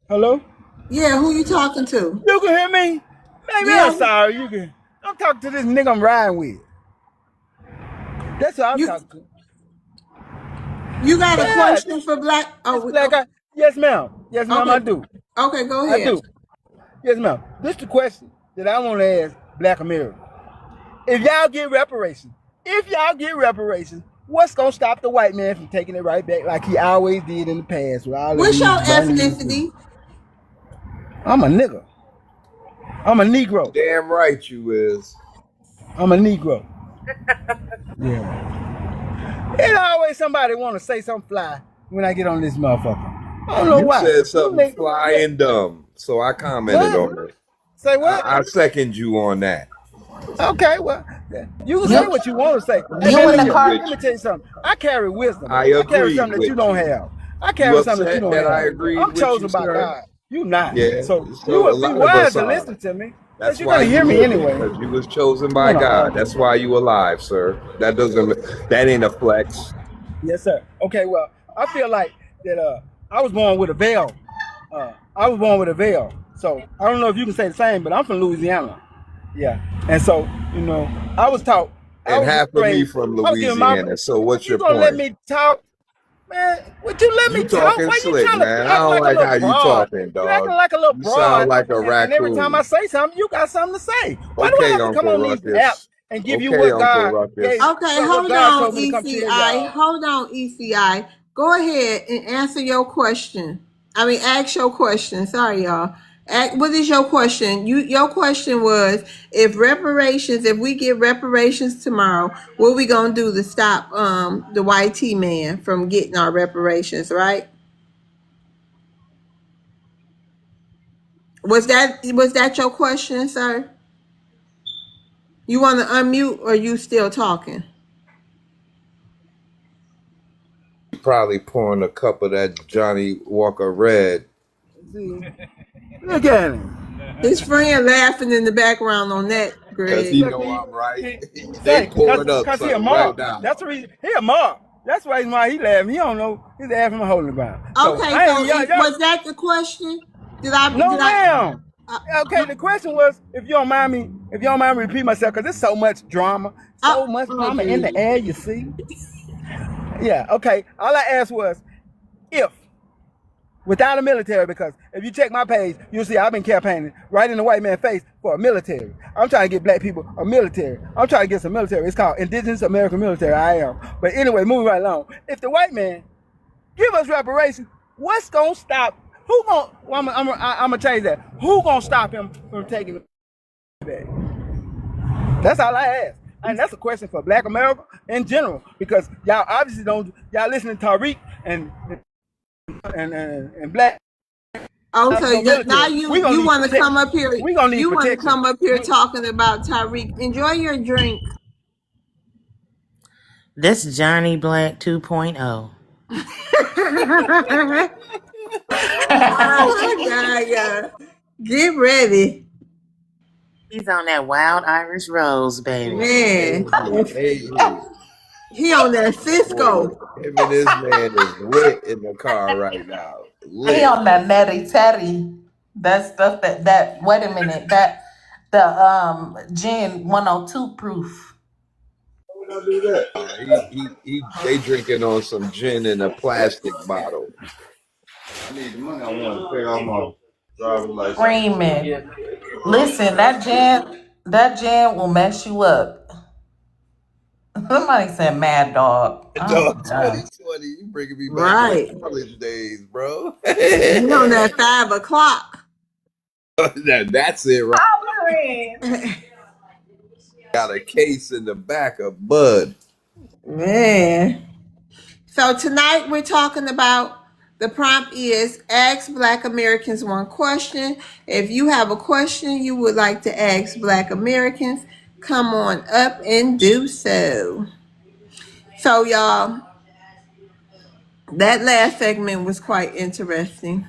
Hello? Yeah, who you talking to? You can hear me? Baby, I'm Yeah, sorry. You can. I'm talking to this nigga I'm riding with. That's who I'm you talking to. you got a Yeah, question for Black? this Oh, black guy. Yes, ma'am. Yes, ma'am, I okay, do. okay, go I ahead. do. Yes, ma'am. This is the question that I want to ask Black America. If y'all get reparations, what's gonna stop the white man from taking it right back like he always did in the past with all of What's these your burning these cities? ethnicity? I'm a nigga. I'm a Negro. Damn right you is. I'm a Negro. Yeah. And always somebody want to say something fly when I get on this motherfucker. I don't know You why. said You something nigga, fly yeah. and dumb, so I commented What? on it. Say what? I second you on that. Okay, well, you can say You what you want to say. Hey you man, in look the Agree here. car? Let with me you. tell you something. I carry wisdom. I I carry agreed something that you with don't you. have. I You carry something that you upset don't that I have. agreed I'm with you, chosen by sir? God. You not. Yeah. So you So a would be lot of wise us to are. listen to me, because That's you're why gonna you hear me living, anyway. because you was chosen You by wanna God. argue. That's why you alive, sir. That ain't a flex. Yes, sir. Okay, well, I feel like that I was born with a veil. I was born with a veil. So I don't know if you can say the same, but I'm from Louisiana. Yeah. And so, you know, I was taught, I And was half of me raised, from I was giving my, Louisiana. So what's you your gonna let point? me talk? Man, would you let me You talk? talking Why you slick, trying to man. I act don't like a like little how you broad? talking, You acting dog. like a little You sound broad, like a and every time I raccoon. say something, you got something to say. Why do I Okay, have to come Uncle on these apps Ruckus. and give you Okay, what Uncle God gave, Ruckus. Okay, what hold God on, told me to come tell ECI. y'all? Hold on, ECI. Go ahead and answer your question. I mean, ask your question. Sorry, y'all. What is your question? Your question was, if we get reparations tomorrow, what we gonna do to stop the YT man from getting our reparations, right? Was that your question, sir? You want to unmute, or you still talking? Probably pouring a cup of that Johnny Walker Red. See, look at him. His friend laughing in the background on that, Because Greg. he Look, know I'm right. They say, pouring up cause he a something right mark. now. That's the reason. He a mark. That's the reason why he laughing. He don't know. He's laughing and holding the ground. So Okay, I ain't so y'all. was that the question? Did I? No, Did I? ma'am. Uh, Okay, the question was, if you don't mind me repeat myself, because there's so much oh, drama in the geez. air. You see? Yeah. Okay. All I asked was if without a military, because if you check my page, you'll see I've been campaigning right in the white man's face for a military. I'm trying to get black people a military. I'm trying to get some military. It's called Indigenous American Military. I am. But anyway, moving right along. If the white man give us reparations, what's gonna stop? Who gonna? Well, I'm gonna change that. Who gonna stop him from taking it back? That's all I ask. And that's a question for Black America in general, because y'all obviously don't. Y'all listening to Tariq and Black. Oh, so No now military. We gonna you need want to come protection. up here? We gonna need You want to protection. come up here talking about Tyreek? Enjoy your drink. That's Johnny Black 2.0. Oh my God, yeah. Get ready, He's on that wild Irish rose, baby. man. Hey, He on that boy, Cisco. him and this man is lit in the car right now. He Lit. on that Nettie Teddy. That stuff that wait a minute. That the gin 102 proof. They drinking on some gin in a plastic bottle. I need the money. I want to pay off my driver's license. Screaming. Listen, that jam will mess you up. Somebody said mad dog. I'm Dog, done. 2020, you bringing me back to Right. college days, bro. He on that 5 o'clock. That's it, right? Got a case in the back of Bud. Man. So tonight we're talking about, the prompt is ask Black Americans one question. If you have a question you would like to ask Black Americans, come on up and do so. So y'all, that last segment was quite interesting.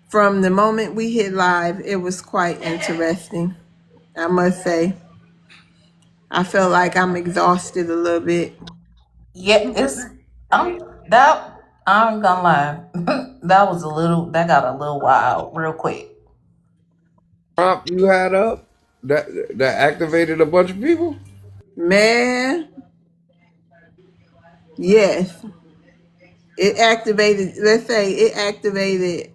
From the moment we hit live, it was quite interesting. I must say, I felt like I'm exhausted a little bit. Yeah, it's I'm that I ain't gonna lie. That got a little wild real quick. Prompt you had up that activated a bunch of people. Man, yes. It activated, let's say it activated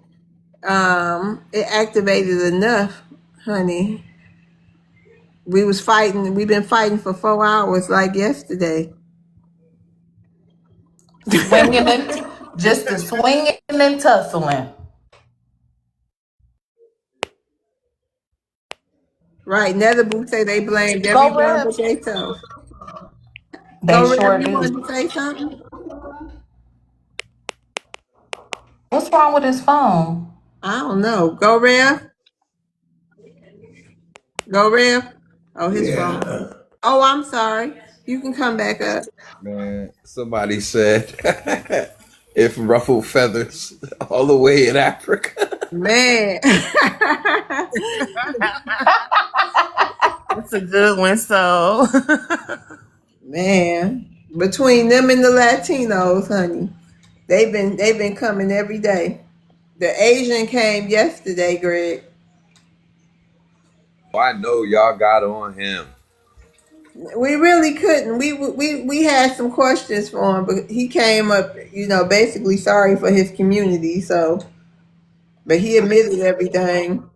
enough, honey. We've been fighting for 4 hours like yesterday. Swinging and just the swinging and tussling. Right. Nether say they blamed Go everyone Rev. but themselves. They Go Rev, sure you do. wanted to say something? What's wrong with his phone? I don't know. Go Rev. Go Rev. Oh, his phone. Yeah. Oh, I'm sorry. You can come back up. Man, somebody said if ruffled feathers all the way in Africa. Man. That's a good one. So, Man. Between them and the Latinos, honey. They've been coming every day. The Asian came yesterday, Greg. I know y'all got on him. We really couldn't. We had some questions for him, but he came up, basically sorry for his community. So, but he admitted everything.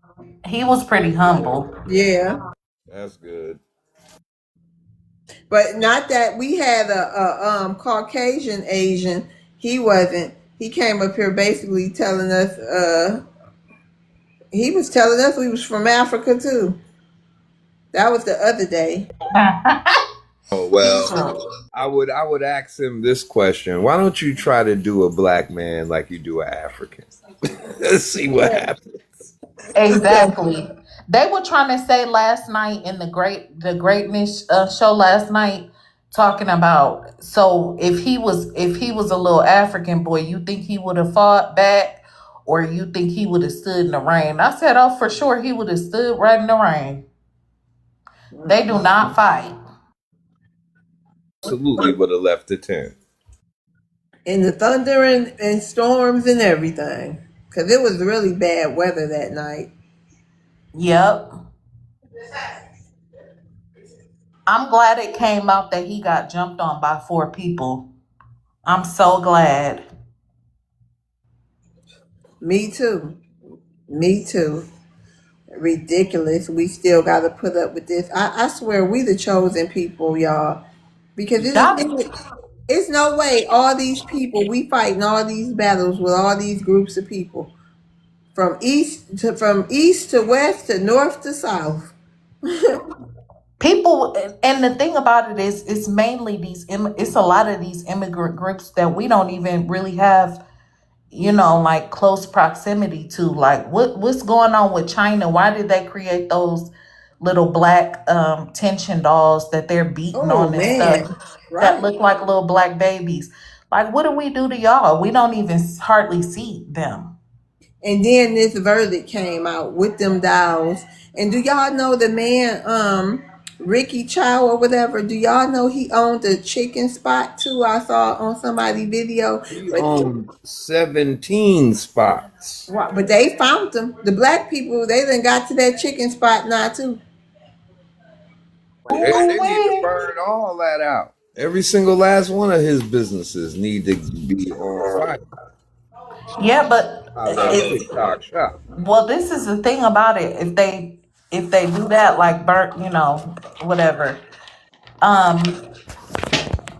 He was pretty humble. Yeah, That's good. but not that we had a Caucasian Asian. He wasn't. He came up here basically telling us. He was telling us we was from Africa too. That was the other day. Oh well, So, I would ask him this question: why don't you try to do a black man like you do an African? Let's see what happens. exactly. They were trying to say last night in the greatness show last night, talking about, so if he was a little African boy, you think he would have fought back, or you think he would have stood in the rain? I said, oh, for sure he would have stood right in the rain. They do not fight. Absolutely would have left the tent. In the thunder and storms and everything. Because it was really bad weather that night. Yep. I'm glad it came out that he got jumped on by 4 people. I'm so glad. Me too. Me too. Ridiculous. We still got to put up with this. I swear we the chosen people, y'all. Because Y'all, it's no way all these people, we fighting all these battles with all these groups of people. From east to west to north to south. people, and the thing about it is, it's mainly it's a lot of these immigrant groups that we don't even really have, like close proximity to. Like, what's going on with China? Why did they create those little black tension dolls that they're beating Oh on and man. stuff that Right. look like little black babies? Like, what do we do to y'all? We don't even hardly see them. And then this verdict came out with them dolls. And do y'all know the man, Ricky Chow or whatever? Do y'all know he owned a chicken spot too? I saw on somebody's video. He But owned 17 spots. but they found them. The black people, they done got to that chicken spot now too. They need to burn all that out. Every single last one of his businesses need to be on fire. Yeah, but Out of that TikTok shop. well, this is the thing about it. If they do that, like burnt, whatever. Um,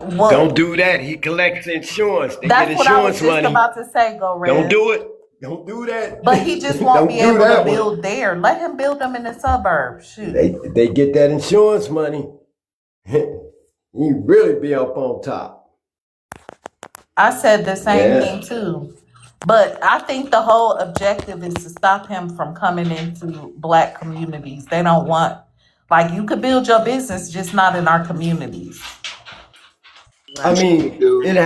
Don't what? do that. He collects insurance. They get That's what I was insurance just money. about to say. Go Don't Rev. do it. Don't do that. But he just won't be Don't do able to that one. build there. Let him build them in the suburbs. Shoot. They get that insurance money. You really be up on top. I said the same Yeah. thing too. But I think the whole objective is to stop him from coming into black communities. They don't want, like, you could build your business, just not in our communities. I mean, Dude, it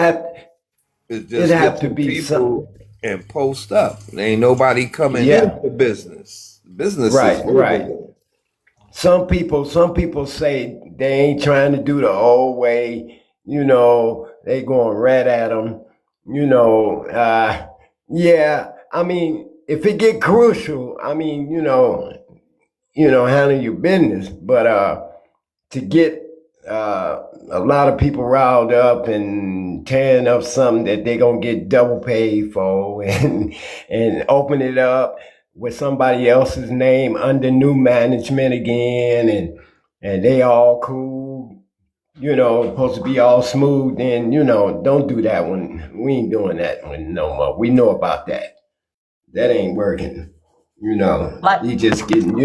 it's just have get to some be something. people and post up. Ain't nobody coming Yeah. into business. Business is Right, over right. with. Some people say they ain't trying to do the old way. They going right at them. you know, yeah. I mean, if it get crucial, I mean, handle your business. But to get a lot of people riled up and tearing up something that they gonna get double paid for, and open it up with somebody else's name under new management again, and they all cool, supposed to be all smooth. Then don't do that one. We ain't doing that one no more. We know about that. That ain't working. Like, You just getting,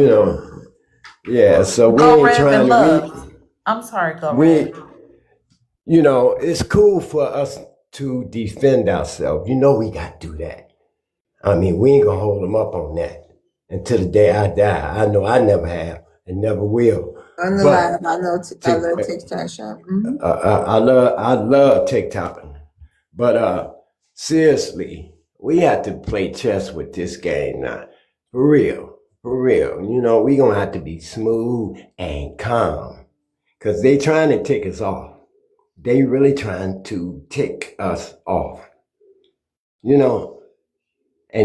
yeah. So we go ain't Rev and trying to Love. I'm sorry, go we Rev. it's cool for us to defend ourselves. We got to do that. I mean, we ain't gonna hold them up on that until the day I die. I know I never have and never will. Unalive, But I know. I love TikTok shop. I love TikTok, but seriously, we have to play chess with this game now, for real, for real. We gonna have to be smooth and calm, cause they trying to tick us off. They really trying to tick us off, and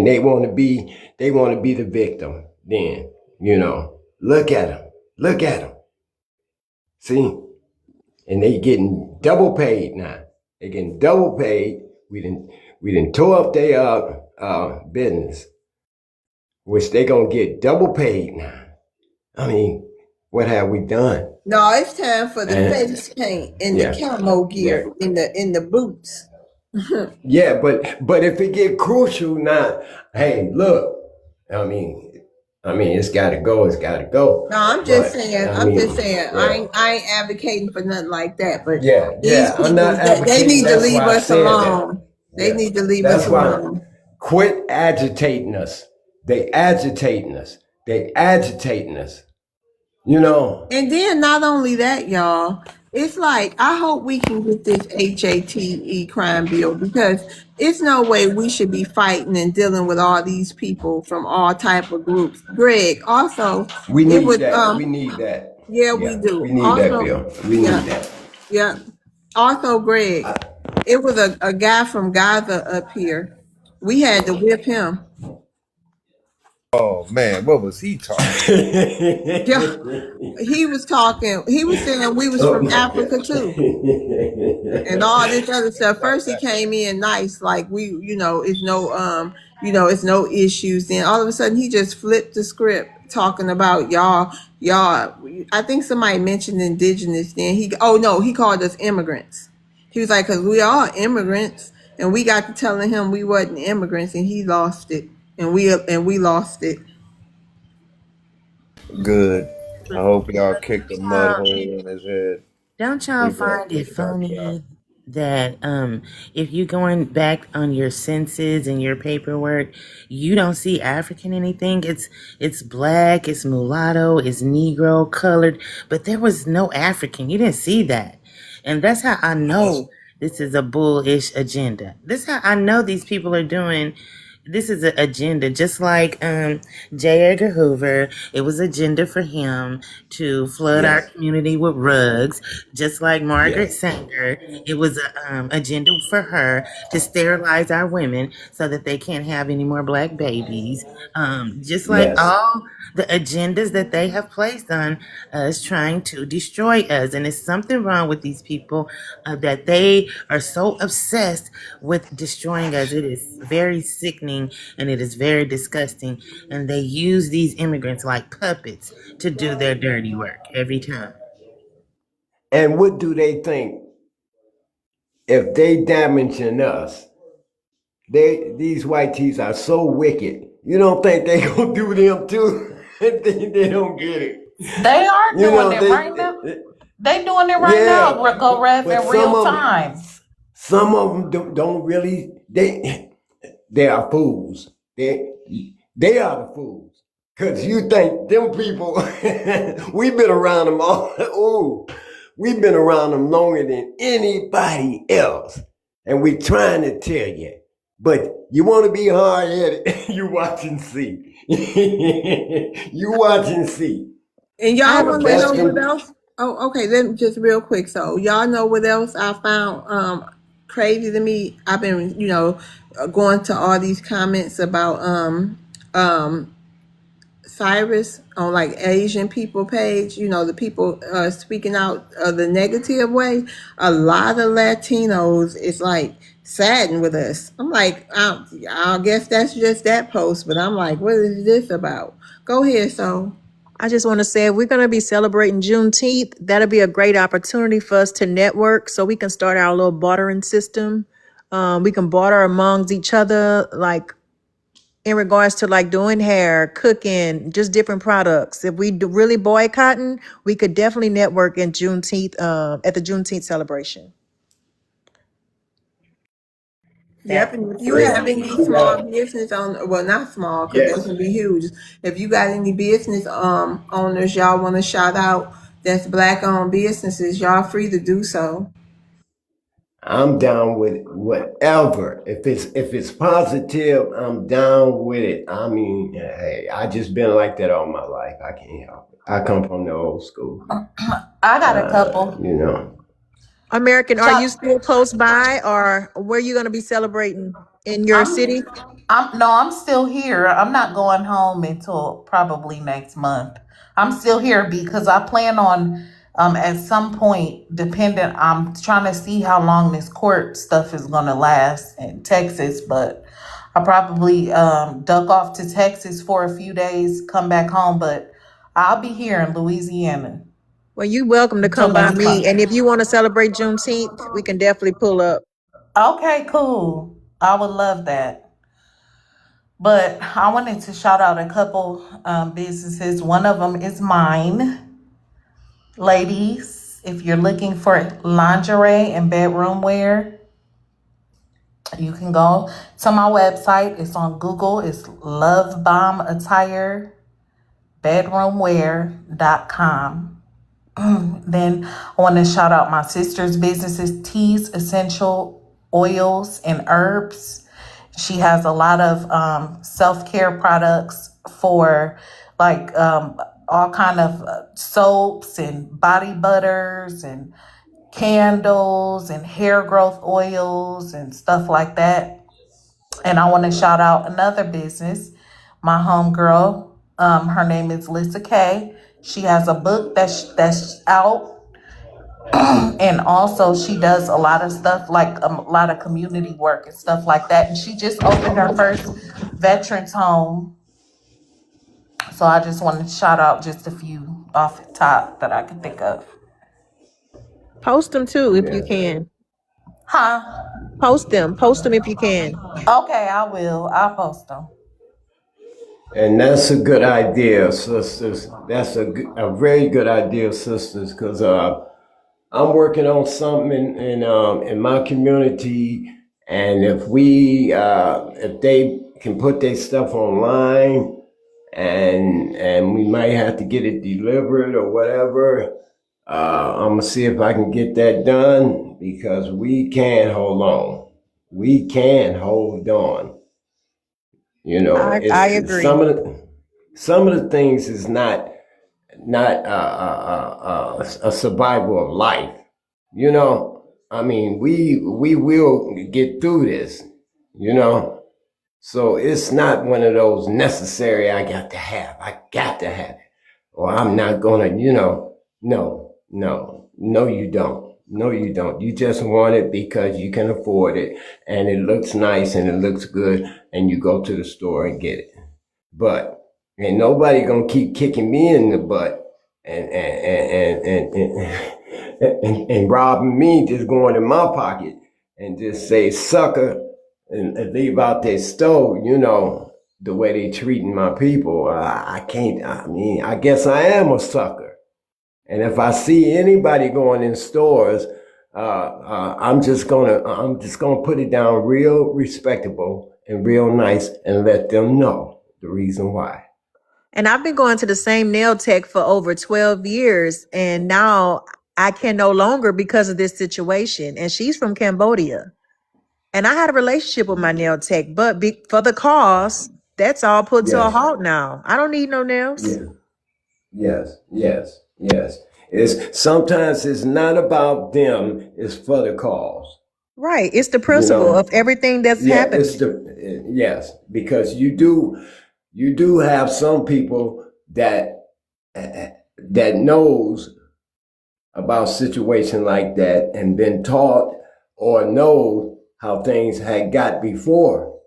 they want to be the victim. Then look at them, look at them. See, and they getting double paid now. They getting double paid. We didn't tore up their business, which they gonna get double paid now. I mean, what have we done? No, it's time for the And face paint and the yeah, camo yeah. gear in the boots. Yeah, but if it get crucial now, hey, look, I mean, it's got to go. It's got to go. No, I'm just But saying. I I'm just mean, saying. yeah, I ain't advocating for nothing like that. But yeah, these yeah. I'm people, not they advocating. need to That's leave why I us said that. alone. They Yeah, need to leave us that's why. alone. Quit agitating us. They agitating us. They agitating us. And then not only that, y'all, it's like I hope we can get this HATE crime bill, because it's no way we should be fighting and dealing with all these people from all type of groups. Greg, also, We it need was that. We need that. yeah, we Yeah, do. we need that Also, bill. We yeah, need that. yeah. Also, Greg, it was a guy from Gaza up here. We had to whip him. Oh man, what was he talking? Yeah, he was talking. He was saying we was Oh from my Africa too, and all this other stuff. First, he came in nice, like it's no issues. Then all of a sudden, he just flipped the script, talking about y'all. I think somebody mentioned indigenous. Then oh no, he called us immigrants. He was like, because we are immigrants, and we got to telling him we wasn't immigrants, and he lost it, and we lost it. Good. I hope y'all kicked a mud Uh, hole in his head. Don't y'all He got find it knocked out. funny that if you going back on your census and your paperwork, you don't see African anything? It's black, it's mulatto, it's Negro, colored, but there was no African. You didn't see that. And that's how I know this is a bullish agenda. This is how I know these people are doing. This is an agenda, just like J. Edgar Hoover. It was agenda for him to flood our Yes, community with rugs. Just like Margaret yes, Sanger, it was an agenda for her to sterilize our women so that they can't have any more black babies. Just like yes. all the agendas that they have placed on us, trying to destroy us. And there's something wrong with these people that they are so obsessed with destroying us. It is very sickening and it is very disgusting. And they use these immigrants like puppets to do their dirty work every time. And what do they think if they damaging us? These white tees are so wicked. You don't think they gonna do them too? They don't get it. They are You doing know it right now. They doing it right yeah, now. Go Rev but in real time. some of them don't really. They are fools. They are the fools. Cause you think them people, we've been around them all. Ooh, we've been around them longer than anybody else, and we trying to tell you. But you want to be hard headed. You watch and see. You watch and see. And I y'all have a want to know That's what question. them. else? Oh, okay. Let me just real quick. So y'all know what else I found crazy to me. I've been, going to all these comments about Cyrus on like Asian people page, the people speaking out of the negative way. A lot of Latinos is like saddened with us. I'm like, I guess that's just that post, but I'm like, what is this about? Go ahead, so. I just want to say, if we're going to be celebrating Juneteenth, that'll be a great opportunity for us to network so we can start our little bartering system. We can barter amongst each other, like in regards to like doing hair, cooking, just different products. If we do really boycotting, we could definitely network in Juneteenth, at the Juneteenth celebration. Yep, and if you Great. have any small business well, not small, because they Yes. can be huge. If you got any business owners y'all want to shout out that's black owned businesses, y'all free to do so. I'm down with whatever. If it's positive, I'm down with it. I mean, hey, I just been like that all my life. I can't help it. I come from the old school. I got a couple. You know. American, are you Chuck, still close by, or where you going to be celebrating in your I'm city? I'm still here. I'm not going home until probably next month. I'm still here because I plan on at some point, dependent, I'm trying to see how long this court stuff is gonna last in Texas, but I'll probably duck off to Texas for a few days, come back home, but I'll be here in Louisiana Well, you welcome to until come by next me. And month. if you want to celebrate Juneteenth, we can definitely pull up. Okay, cool. I would love that. But I wanted to shout out a couple businesses. One of them is mine. Ladies, if you're looking for lingerie and bedroom wear, you can go to my website. It's on Google. It's Love Bomb Attire bedroomwear.com. Then I want to shout out my sister's businesses, Teas Essential Oils and Herbs. She has a lot of self-care products for like all kind of soaps and body butters and candles and hair growth oils and stuff like that. And I want to shout out another business, my homegirl. Her name is Lisa Kay. She has a book that's out, and also she does a lot of stuff like a lot of community work and stuff like that. And she just opened her first veterans home. So I just wanted to shout out just a few off the top that I could think of. Post them too if you Yeah. can. Huh? Post them. Post them if you can. Okay, I will. I'll post them. And that's a good idea, sisters. That's a very good idea, sisters, because I'm working on something in my community, and if they can put their stuff online, and we might have to get it delivered or whatever, I'm gonna see if I can get that done because we can hold on. We can hold on. You know, I it's agree. some of the things is not a survival of life. You know, I mean, we will get through this. You know, so it's not one of those necessary. I got to have it, or I'm not gonna. You know, no, you don't. No, you don't. You just want it because you can afford it, and it looks nice and it looks good, and you go to the store and get it. But ain't nobody gonna keep kicking me in the butt and robbing me, just going in my pocket and just say sucker and leave out their stove. You know the way they treating my people. I can't. I mean, I guess I am a sucker. And if I see anybody going in stores, I'm just gonna put it down real respectable and real nice and let them know the reason why. And I've been going to the same nail tech for over 12 years. And now I can no longer because of this situation. And she's from Cambodia. And I had a relationship with my nail tech, but for the cause, that's all put to a Yes, halt now. I don't need no nails. yes, yes. It's sometimes it's not about them, it's for the cause. Right. It's the You principle of know, everything that's yeah, it's happening. the yes, because you do have some people that knows about situation like that and been taught or know how things had got before,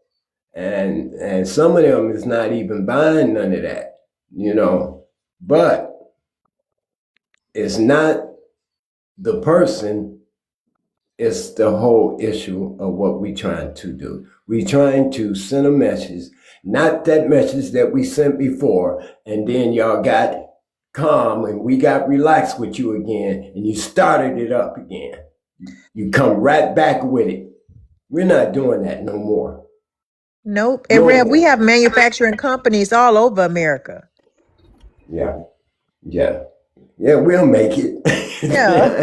and some of them is not even buying none of that, but it's not the person. It's the whole issue of what we trying to do. We trying to send a message, not that message that we sent before, and then y'all got calm and we got relaxed with you again, and you started it up again. You come right back with it. We're not doing that no more. Nope. And No Rev, we have more. manufacturing companies all over America. Yeah, yeah, yeah. We'll make it. Yeah.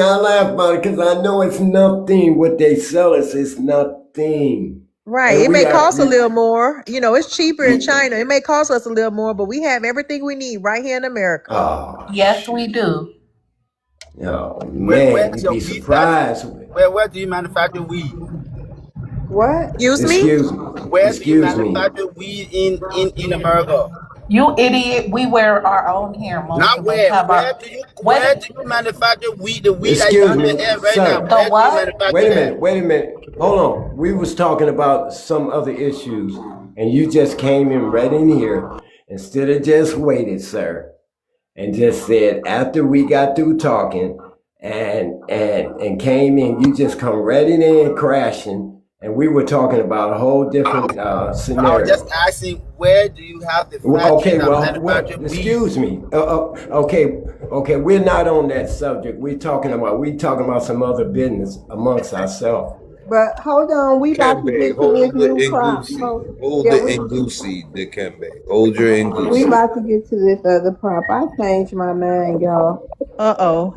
I laugh about it because I know it's nothing. What they sell us is nothing. Right. And It we may are, cost a little more. It's cheaper in China. It may cost us a little more, but we have everything we need right here in America. oh, Yes, we shoot. do. Oh, man, Where's you'd your be weed factory? surprised. Where do you manufacture weed? What? Excuse me? Excuse me. Where do you Excuse me. manufacture weed in America? You idiot. We wear our own hair. Most Not of us where. have our Where what do you manufacture weed? The weed that is Excuse on your me, head right now. sir. the Where do you what? manufacture Wait a that? minute. Wait a minute. Hold on. We was talking about some other issues, and you just came in right in here instead of just waited, sir, and just said after we got through talking and came in, you just come right in crashing, and we were talking about a whole different I was just scenario. asking, where do you have the factory Okay, that well, manufacture weed? excuse me. Okay, we're not on that subject. We talking about some other business amongst ourselves. But hold on, we about to Dikembe, get to this hold the new prompt. Ngusi. Hold Yeah, the we Ngusi, Dikembe. Hold your we Ngusi. about to get to this other prompt. I changed my mind, y'all. Uh-oh.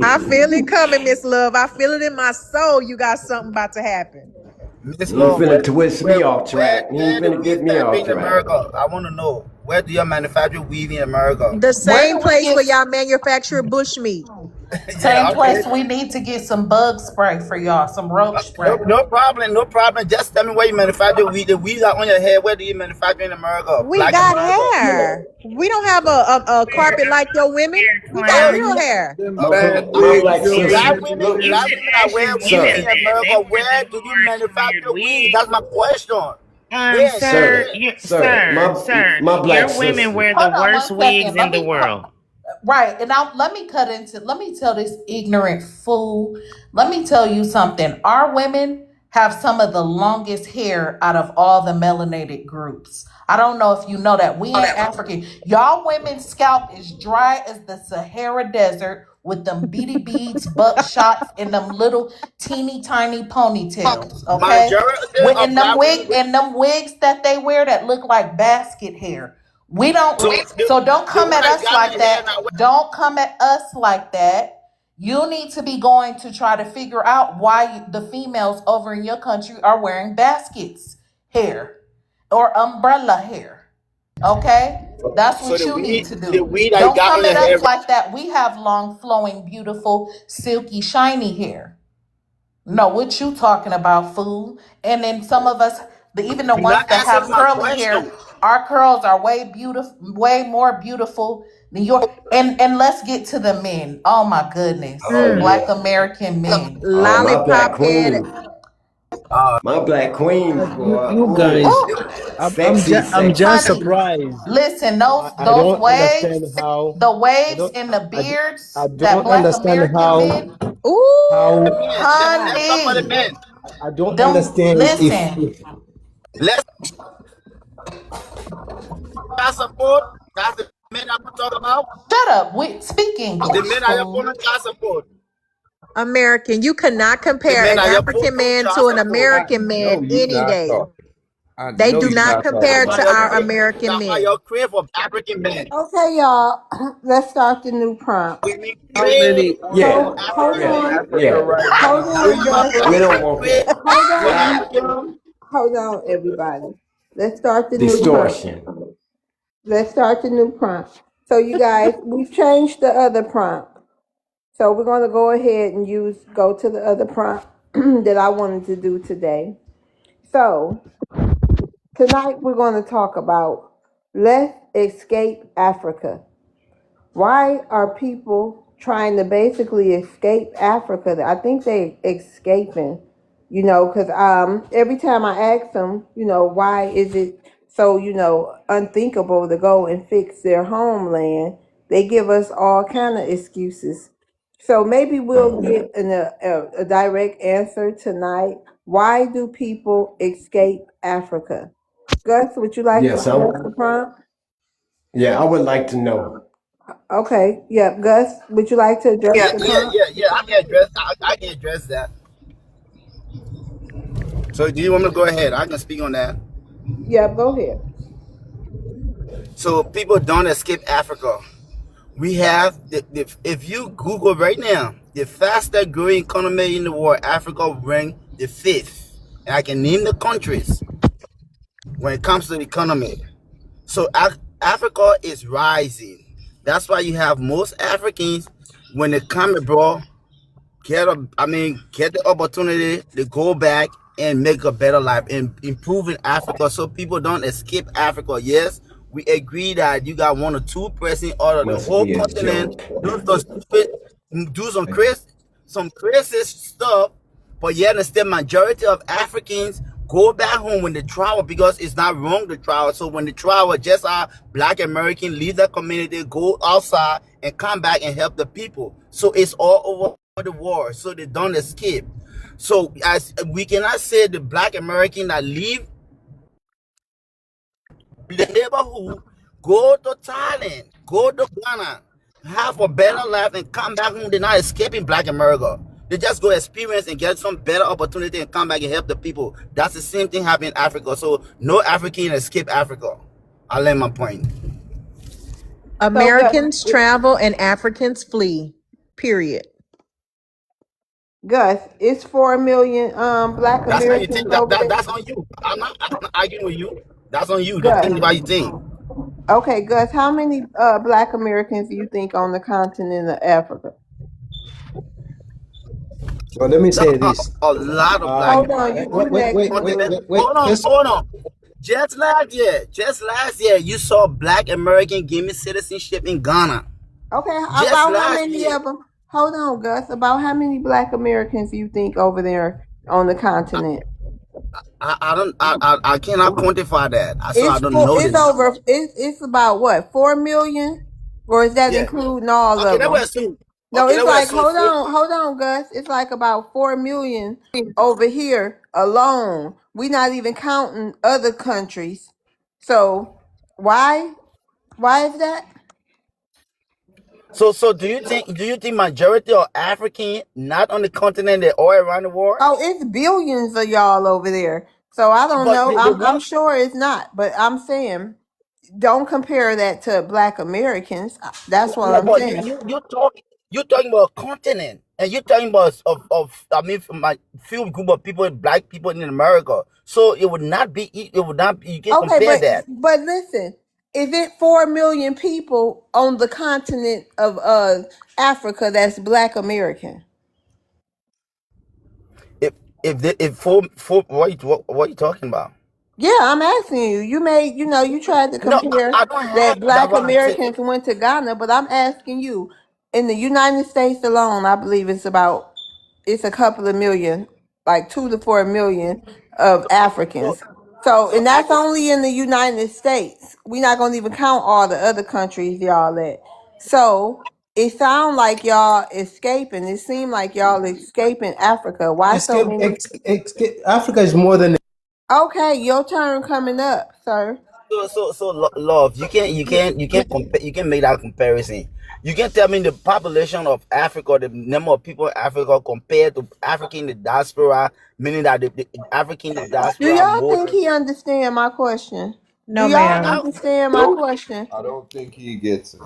I feel it coming, Miss Love. I feel it in my soul. You got something about to happen. Miss You ain't Law, finna twist me off track. You ain't where the finna weed get me factory off in track. America? I want to know. Where do you manufacture weed in America? The Where same do we place where get y'all manufacture bushmeat. same Yeah, okay. place we need to get some bug spray for y'all, some roach No, spray. no problem, no problem. Just tell me where you manufacture weed. The weed that on your head, where do you manufacture in America? We Black got America. hair. We don't have a carpet like your women. We got Oh, real you hair. Them My, bad my wigs black your sister. black women women, Look, wear. black women that wear weed in sir, America. Where do you manufacture weed? That's my question. Where? Say sir, where? my black Your women sister. wear the Hold on worst one second. wigs in the world. Right, and now let me tell this ignorant fool. Let me tell you something. Our women have some of the longest hair out of all the melanated groups. I don't know if you know that. We ain't African. Y'all women's scalp is dry as the Sahara Desert with them beady beads, buckshots, and them little teeny tiny ponytails. Okay, Majority of black women. and them wigs that they wear that look like basket hair. We So don't so don't the come one at that us got like in hair that. now. Don't come at us like that. You need to be going to try to figure out why the females over in your country are wearing baskets hair or umbrella hair. Okay? That's So what you need to the do. weed that you Don't got come on at your hair. us like that. We have long, flowing, beautiful, silky, shiny hair. No, what you talking about, fool? And then some of us, even the You're ones not that have answering my curly hair, question. our curls are way beautiful, way more beautiful than your. And let's get to the men. Oh my goodness, Oh Mm. Black yeah. American men. Oh, my black Lollipop head. queen. My black queens, boy. You Ooh, guys, Oh, sexy, I'm sexy. just honey, surprised. listen, I those don't understand waves, how the I waves don't and the I, d- beards I that don't Black understand American how men, Ooh. The how men, let's talk about the honey, men. I don't them. understand Listen, if Let's child support. That's the men I'm talking about. shut up. We speak The English, men are your fool. pulling child support. American. You cannot The compare men an are your African pulling man child to an support. I American man know you any not day. talking. I They know do you not not talking compare That's why to about your our America. American that's why men. you're crave for African men. Okay, y'all. Let's start the new prompt. We How crave many for Yeah, Hold African in yeah, men. on. Africa yeah. right Hold now? Where on, you are guys. We from? don't We want crave that Hold for on. African men. Hold on, everybody. Let's start the new prompt. distortion. Let's start the new prompt. So you guys, we've changed the other prompt. So we're going to go ahead and go to the other prompt that I wanted to do today. So tonight we're going to talk about let's escape Africa. Why are people trying to basically escape Africa? I think they escaping, because every time I ask them, why is it so, unthinkable to go and fix their homeland, they give us all kind of excuses. So maybe we'll get a direct answer tonight. Why do people escape Africa? Gus, would you like to Yes, address the prompt? yeah, I would like to know. Okay, yep. Gus, would you like to address Yeah, the yeah, prompt? yeah, yeah. I can address that. So do you want me to go ahead? I can speak on that. Yep, go ahead. So people don't escape Africa. We have, if you Google right now, the fastest growing economy in the world, Africa ranked the fifth. And I can name the countries when it comes to the economy. So Africa is rising. That's why you have most Africans, when they come abroad, get the opportunity to go back and make a better life and improve in Africa, so people don't escape Africa. Yes, we agree that you got 1 or 2% out of the Must whole be a continent joke. do some stupid, do some crazy stuff, but yet and still majority of Africans go back home when they travel, because it's not wrong to travel. So when they travel, just our Black American leave the community, go outside and come back and help the people. So it's all over the world, so they don't escape. So as we cannot say the Black American that leave the neighborhood, go to Thailand, go to Ghana, have a better life and come back home. They're not escaping Black America. They just go experience and get some better opportunity and come back and help the people. That's the same thing happening in Africa. So no African escape Africa. I learned my point. So, Americans travel and Africans flee. Period. Gus, it's 4 million Black That's how you Americans think. over there. That's on you. I'm not arguing with you. That's on you. The Gus, thing about you think. okay, Gus, how many Black Americans do you think on the continent of Africa? Well, let me say this. A lot of Black Hold on, Americans. you next, Maru. Hold on. Just last year, you saw Black American give me citizenship in Ghana. Okay, Just about how last many year. of them? Hold on, Gus. About how many Black Americans do you think over there on the continent? I cannot quantify that. So I It's don't four. know the It's number. over. It's about what, 4 million, or is that Yeah. including all Okay, of that them? was assume. No, Okay, it's that was like assume four. hold on, Gus. It's like about 4 million over here alone. We not even counting other countries. So why is that? So do you think majority of African not on the continent, they're all around the world? Oh, it's billions of y'all over there. So I don't But know. the I'm one. sure it's not, but I'm saying don't compare that to Black Americans. That's what No, I'm but you saying. you you talk you talking about a continent, and you talking about from my few group of people, black people in America. So it would not be, you can't Okay, compare that. but listen, is it 4 million people on the continent of Africa that's Black American? If for what are you talking about? Yeah, I'm asking you. You tried to No, compare I don't that have that. Black What I'm saying. Americans went to Ghana, but I'm asking you, in the United States alone, I believe it's a couple of million, like 2 to 4 million of So Africans. So, so and I that's can. only in the United States. We're not gonna even count all the other countries y'all at. So it sounds like y'all escaping. It seemed like y'all escaping Africa. Why so many? Africa is more than. Okay, your turn coming up, sir. Love, you can't make that comparison. You can tell me the population of Africa, the number of people in Africa compared to African in the diaspora, meaning that the African in the Do diaspora y'all more think than. he understand my question? Do No, y'all ma'am. I, understand my question? I don't think he gets it.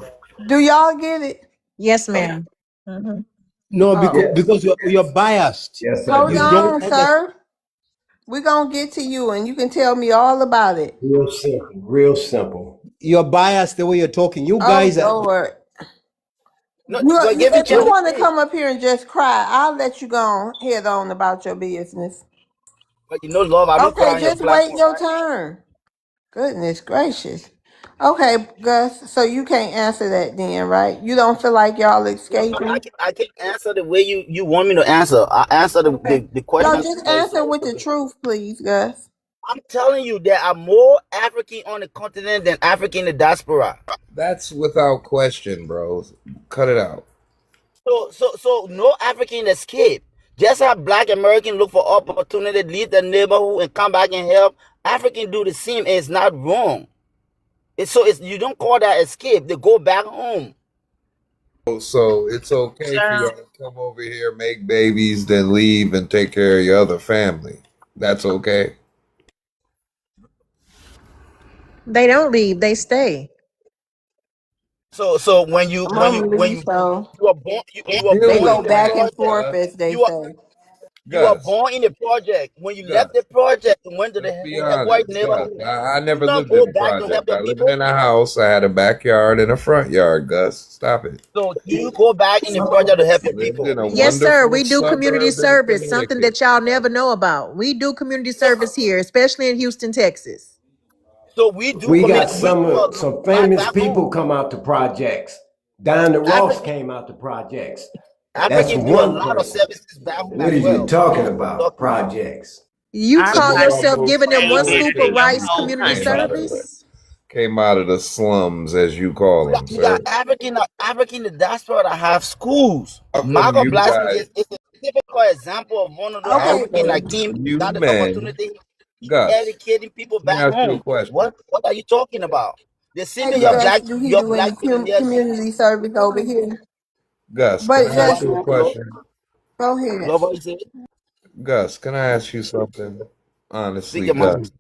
Do y'all get it? Yes, ma'am. Mhm. No, Oh, because you're biased. Yes, I hold You do. don't on, understand. sir. We're gonna get to you and you can tell me all about it. Real simple. Real simple. You're biased the way you're talking. You Oh guys are. Lord. No, You, but give me if you chance to want to finish. come up here and just cry, I'll let you go on head on about your business. But you know, love, I don't cry Okay, on your just wait platform, your right? turn. Goodness gracious. Okay, Gus, so you can't answer that then, right? You don't feel like y'all No, escaping? I can answer the way you want me to answer. I answer Okay. the No, question. just answer with the truth, please, Gus. I'm telling you, there are more African on the continent than African in the diaspora. That's without question, bro. Cut it out. So no African escape. Just how Black American look for opportunity, leave the neighborhood and come back and help. African do the same. And it's not wrong. It's you don't call that escape. They go back home. So it's okay for y'all Sir, to come over here, make babies, then leave and take care of your other family. That's okay. They don't leave, they stay. So when you when you when Normally, you so you are born you are Deal they born go with in the back that, and project. forth, Gus. as they You are say. you are Gus. born in the project. When you left the Gus. project and went to the Let's be white honest, Gus. neighborhood, I you never not lived in go a back to help project. your I lived people. in a house. I had a backyard and a front yard, Gus. Stop it. So you go back in the project to help your Lived people. in a Yes, sir. wonderful We do community suburb in service, something Connecticut. that y'all never know about. We do community service here, especially in Houston, Texas. So we do We commit. got We do some famous back home. people come out to projects. Diana Ross African came out to projects. That's African do a one lot of person. services back home What as are you well. talking What you about? talking about? Projects. You our call Some of y'all yourself projects most giving them way one better scoop than of your rice whole talented community country. service? came out of the slums, as you call them, You got sir. African in the diaspora that have schools. How come Michael you Blasting guys? is a typical example of one of those How Okay, African come that came, you got the men, opportunity, Gus? educating people Let me back ask you a home. question, What are you talking about? The same way ask Gus. Gus, do he your do any black millionaires community service over here? Gus, can But I ask what Gus, you a question? go ahead. love what you said? Gus, can I ask you something? Speak Honestly, your Gus, mind.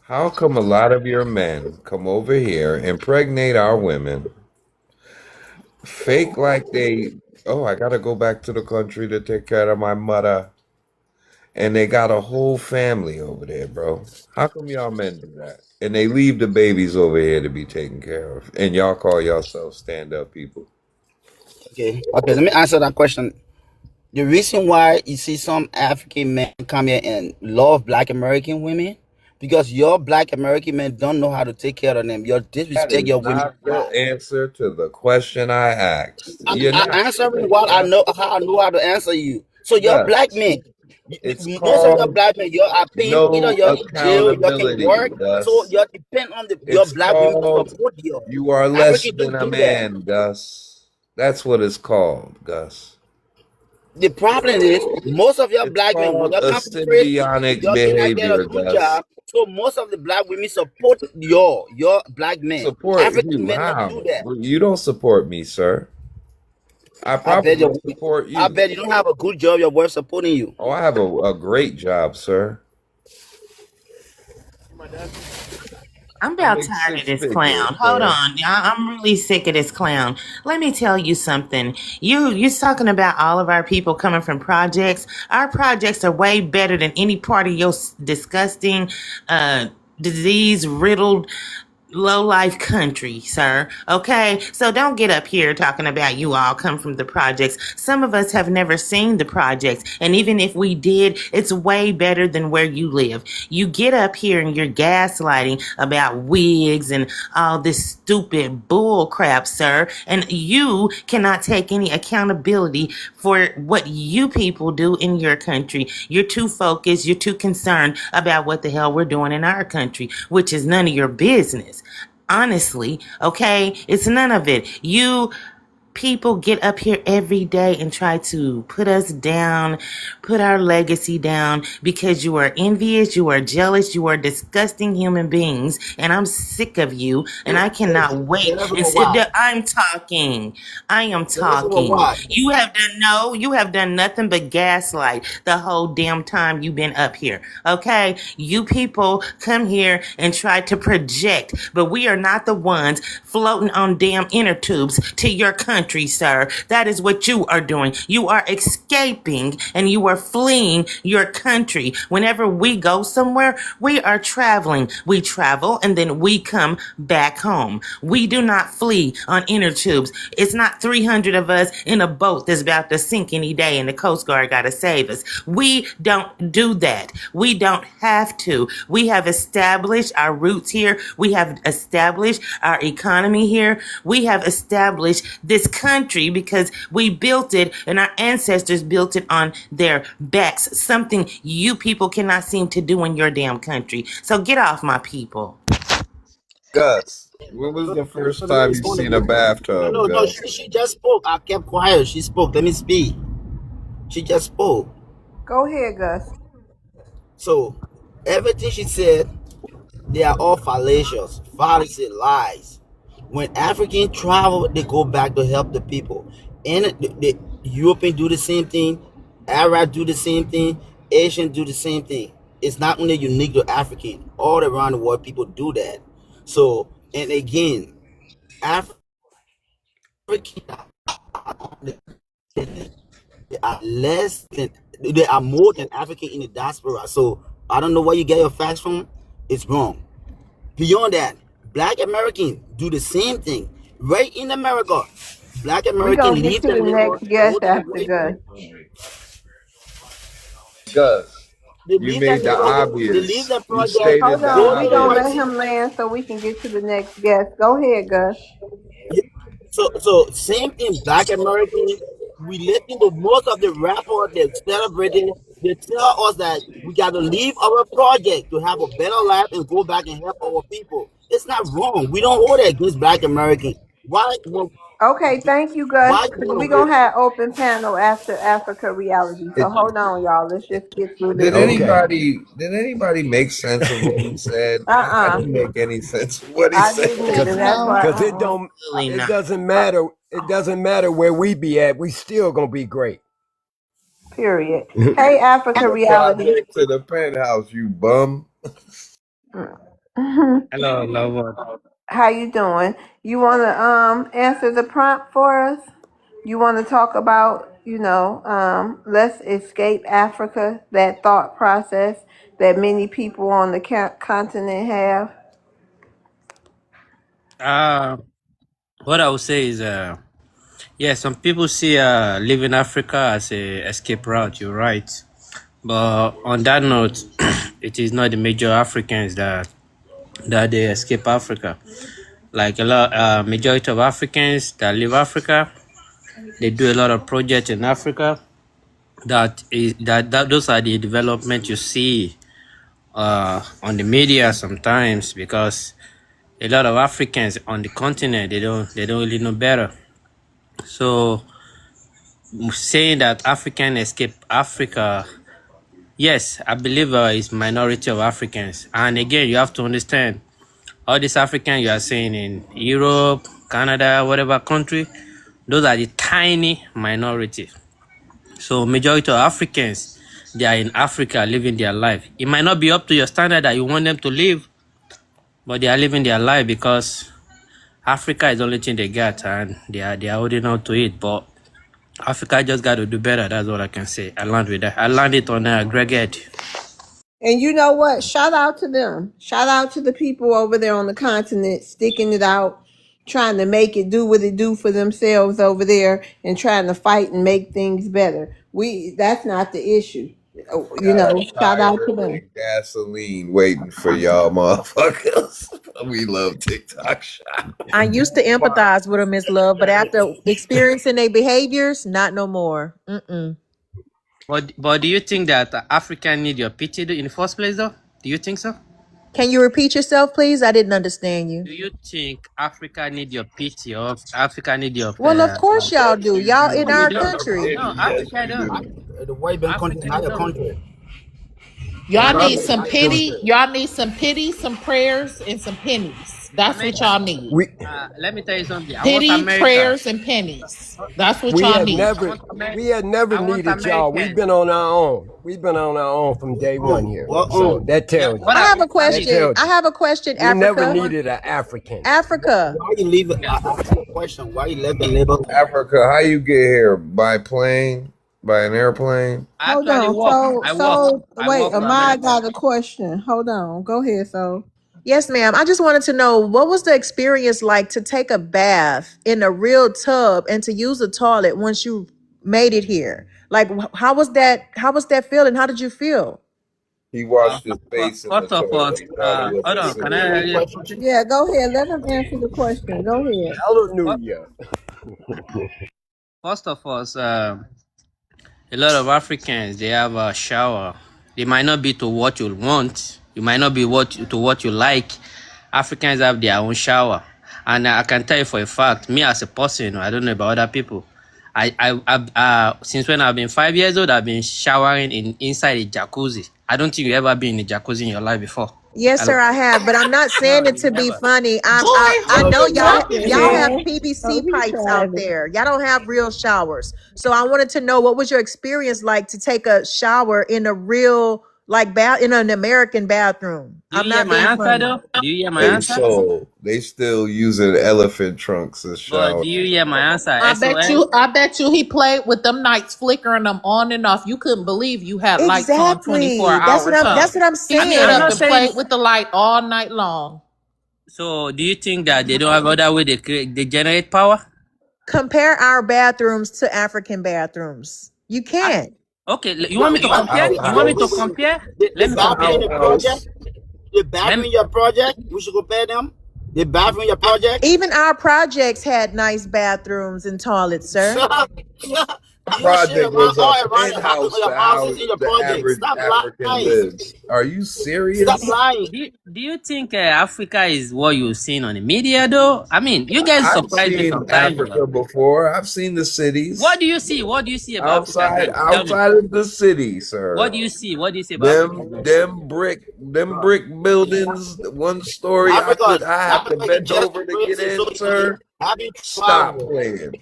how come a lot of your men come over here, impregnate our women, fake like they, oh, I gotta go back to the country to take care of my mother, and they got a whole family over there, bro? How come y'all men do that? And they leave the babies over here to be taken care of, and y'all call yourselves stand-up people? Okay. Okay, let me answer that question. The reason why you see some African men come here and love black American women, because your black American men don't know how to take care of them. You That disrespect is your women not a the lot. answer to the question I asked. You're I not answering giving what I Gus. know, how I know how to answer you. So your Gus, black men, it's most of your called black men, you are paying, either no you're in jail, you can accountability, work, so Gus. you depend on your It's black women to called support you. you are less African than don't a do that. man, Gus. That's what it's called, Gus. The problem is most of your It's black men, when called you a come to crazy, symbiotic you cannot get a behavior, good Gus. job. So most of the black women support your black men. Support African who? men don't do How? that. Well, you don't support me, sir. I I bet probably you support I you. bet you don't have a good job, your wife supporting you. Oh, I have a great job, sir. I'm I about make tired of six this figures, clown. Hold sir. on. I'm really sick of this clown. Let me tell you something. You're talking about all of our people coming from projects. Our projects are way better than any part of your disgusting, disease riddled low life country, sir. Okay? So don't get up here talking about you all come from the projects. Some of us have never seen the projects. And even if we did, it's way better than where you live. You get up here and you're gaslighting about wigs and all this stupid bull crap, sir. And you cannot take any accountability for what you people do in your country. You're too focused. You're too concerned about what the hell we're doing in our country, which is none of your business. Honestly, okay? It's none of it. You people get up here every day and try to put us down, put our legacy down because you are envious, you are jealous, you are disgusting human beings, and I'm sick of you, and I cannot wait. That's And why. I'm talking. I am That's talking. why. You have done nothing but gaslight the whole damn time you've been up here. Okay? You people come here and try to project, but we are not the ones floating on damn inner tubes to your country. country, sir. That is what you are doing. You are escaping and you are fleeing your country. Whenever we go somewhere, we are traveling. We travel and then we come back home. We do not flee on inner tubes. It's not 300 of us in a boat that's about to sink any day and the Coast Guard got to save us. We don't do that. We don't have to. We have established our roots here. We have established our economy here. We have established this country because we built it and our ancestors built it on their backs, something you people cannot seem to do in your damn country. So get off my people. Gus, when was the So first let me time you respond seen a again. bathtub, No, Gus? she just spoke. I kept quiet. She spoke. Let me speak. She just spoke. Go ahead, Gus. So everything she said, they are all fallacious, fallacy, lies. When Africans travel, they go back to help the people. And the European do the same thing, Arab do the same thing, Asian do the same thing. It's not only unique to African. All around the world, people do that. So, and again, African they are less than, they are more than African in the diaspora. So I don't know where you get your facts from. It's wrong. Beyond that, Black Americans do the same thing. Right in America, Black We're Americans going to get leave to their the neighbor, next guest go to the after white Gus. man. Gus, They you leave their made the neighbor, they leave obvious. their You project, Hold stated the on. go We're to the going to white let obvious. him city. land so we can get to the next guest. Go ahead, Gus. Yeah. So same thing. Black American, we listen to most of the rappers that celebrating. They tell us that we got to leave our project to have a better life and go back and help our people. It's not wrong. We don't hold that against Black American. Okay, thank you, Gus. Why you want We're to hold? going to have open panel after Africa Reality. So It, hold on, y'all. Let's just get through did this. Okay. anybody make sense of what he said? I Uh-uh. didn't make any sense of what he I said. didn't either. Cause, That's No, why. Cause it don't, really it not. doesn't matter. It doesn't matter where we be at. We still gonna be great. Period. Hey, Africa The Reality. project to the penthouse, you bum. Hello, lover. How you doing? You want to answer the prompt for us? You want to talk about, let's escape Africa, that thought process that many people on the continent have? Uh, what I would say is, yeah, some people see leaving Africa as a escape route. You're right, but on that note, it is not the major Africans that they escape Africa. Like a lot, majority of Africans that leave Africa, they do a lot of projects in Africa. That those are the development you see on the media sometimes, because a lot of Africans on the continent, they don't really know better. So saying that African escape Africa, yes, I believe it's minority of Africans. And again, you have to understand, all these Africans you are saying in Europe, Canada, whatever country, those are the tiny minority. So majority of Africans, they are in Africa living their life. It might not be up to your standard that you want them to live, but they are living their life because Africa is the only thing they got, and they are holding on to it. But Africa just got to do better. That's what I can say. I land with that. I landed on Greg Ed. And you know what? Shout out to them. Shout out to the people over there on the continent sticking it out, trying to make it do what it do for themselves over there and trying to fight and make things better. That's not the issue. Got a Shout out tire to them. and gasoline waiting for y'all motherfuckers. We love TikTok shop. I used to empathize with them, Miss Love, but after experiencing their behaviors, not no more. Mm-mm. But do you think that Africa need your pity in the first place, though? Do you think so? Can you repeat yourself, please? I didn't understand you. Do you think Africa need your pity, or Africa need your Well, of course y'all Yes, do. you Y'all in No, do. we our don't. No, country. No, baby, yes, Africa you don't. do. The white man country is Africa not your don't. country. The Y'all white need man is some not your pity. country. Y'all need some pity, some prayers, and some pennies. pennies. That's what y'all need. We let me tell you something. I want Pity, America. prayers, and pennies. That's what we y'all had need. I never want America. we had never I want needed y'all. We've Americans. been on our own. We've been on our own from day one Oh, here. well, So that Yeah, tells what you. I have a I That mean, question. tells I you. have a question, We never Africa. needed an African. Africa. why you leave it? yeah. I asked you a question. Why you left the labor? Africa, how you get here? By plane? By an airplane? I Hold actually on. work. I Wait, work for Ahmad America. got a question. Hold on. Go ahead, so. Yes, ma'am. I just wanted to know what was the experience like to take a bath in a real tub and to use a toilet once you made it here? Like, how was that? How was that feeling? How did you feel? He washed his face in the First of all, toilet. He thought it was hold a on. Can I cigarette. ask you a question? Yeah, go ahead. Let him answer the question. Go ahead. Fir- Hallelujah. First of all, a lot of Africans they have a shower. They might not be to what you want. You might not be to what you like. Africans have their own shower, and I can tell you for a fact, me as a person, I don't know about other people. Since when I've been 5 years old, I've been showering inside a jacuzzi. I don't think you ever been in a jacuzzi in your life before. Yes, Hello. sir, I have, but I'm not No, saying it you to be never. funny. I Oh, know he y'all have private. Oh, PVC he pipes out private. there. Y'all don't have real showers. So I wanted to know what was your experience like to take a shower in a real like bath in an American bathroom. Do I'm you hear not my being answer funny. though? Do you hear my Hey, answer? so they still using elephant trunks as But shower. do you hear my answer? I bet SOS. you. I bet you he played with them lights flickering them on and off. You couldn't believe you had lights on 24 Exactly. That's what hours, I'm huh? that's what I'm He I mean, stood I'm up saying. not and saying. played with the light all night long. So, do you think that they don't have other way they generate power? Compare our bathrooms to African bathrooms. You I, can't. okay, you want What, me to what, compare? wait, You want me wait, to wait, Outhouse. wait. compare? The Let me bathroom in compare. the project, Outhouse. the Let bathroom me. in your project, we should compare them. The bathroom in your project. Even our projects had nice bathrooms and toilets, sir. Are you Project sure was a all around penthouse your for how houses in your the project? average Stop African lying. lives. Are you Stop serious? lying. Do you think Africa is what you've seen on the media though? I mean, you guys I've surprise me seen sometimes. Africa before. I've seen the cities. What do you see? What do you see about Africa? Outside Tell me. outside of the city, What sir. do you see? What do you see about Africa? Them brick buildings, one story Africa, I have to Africa is bend just over to get crazy. So in, sir. have you Stop traveled? playing.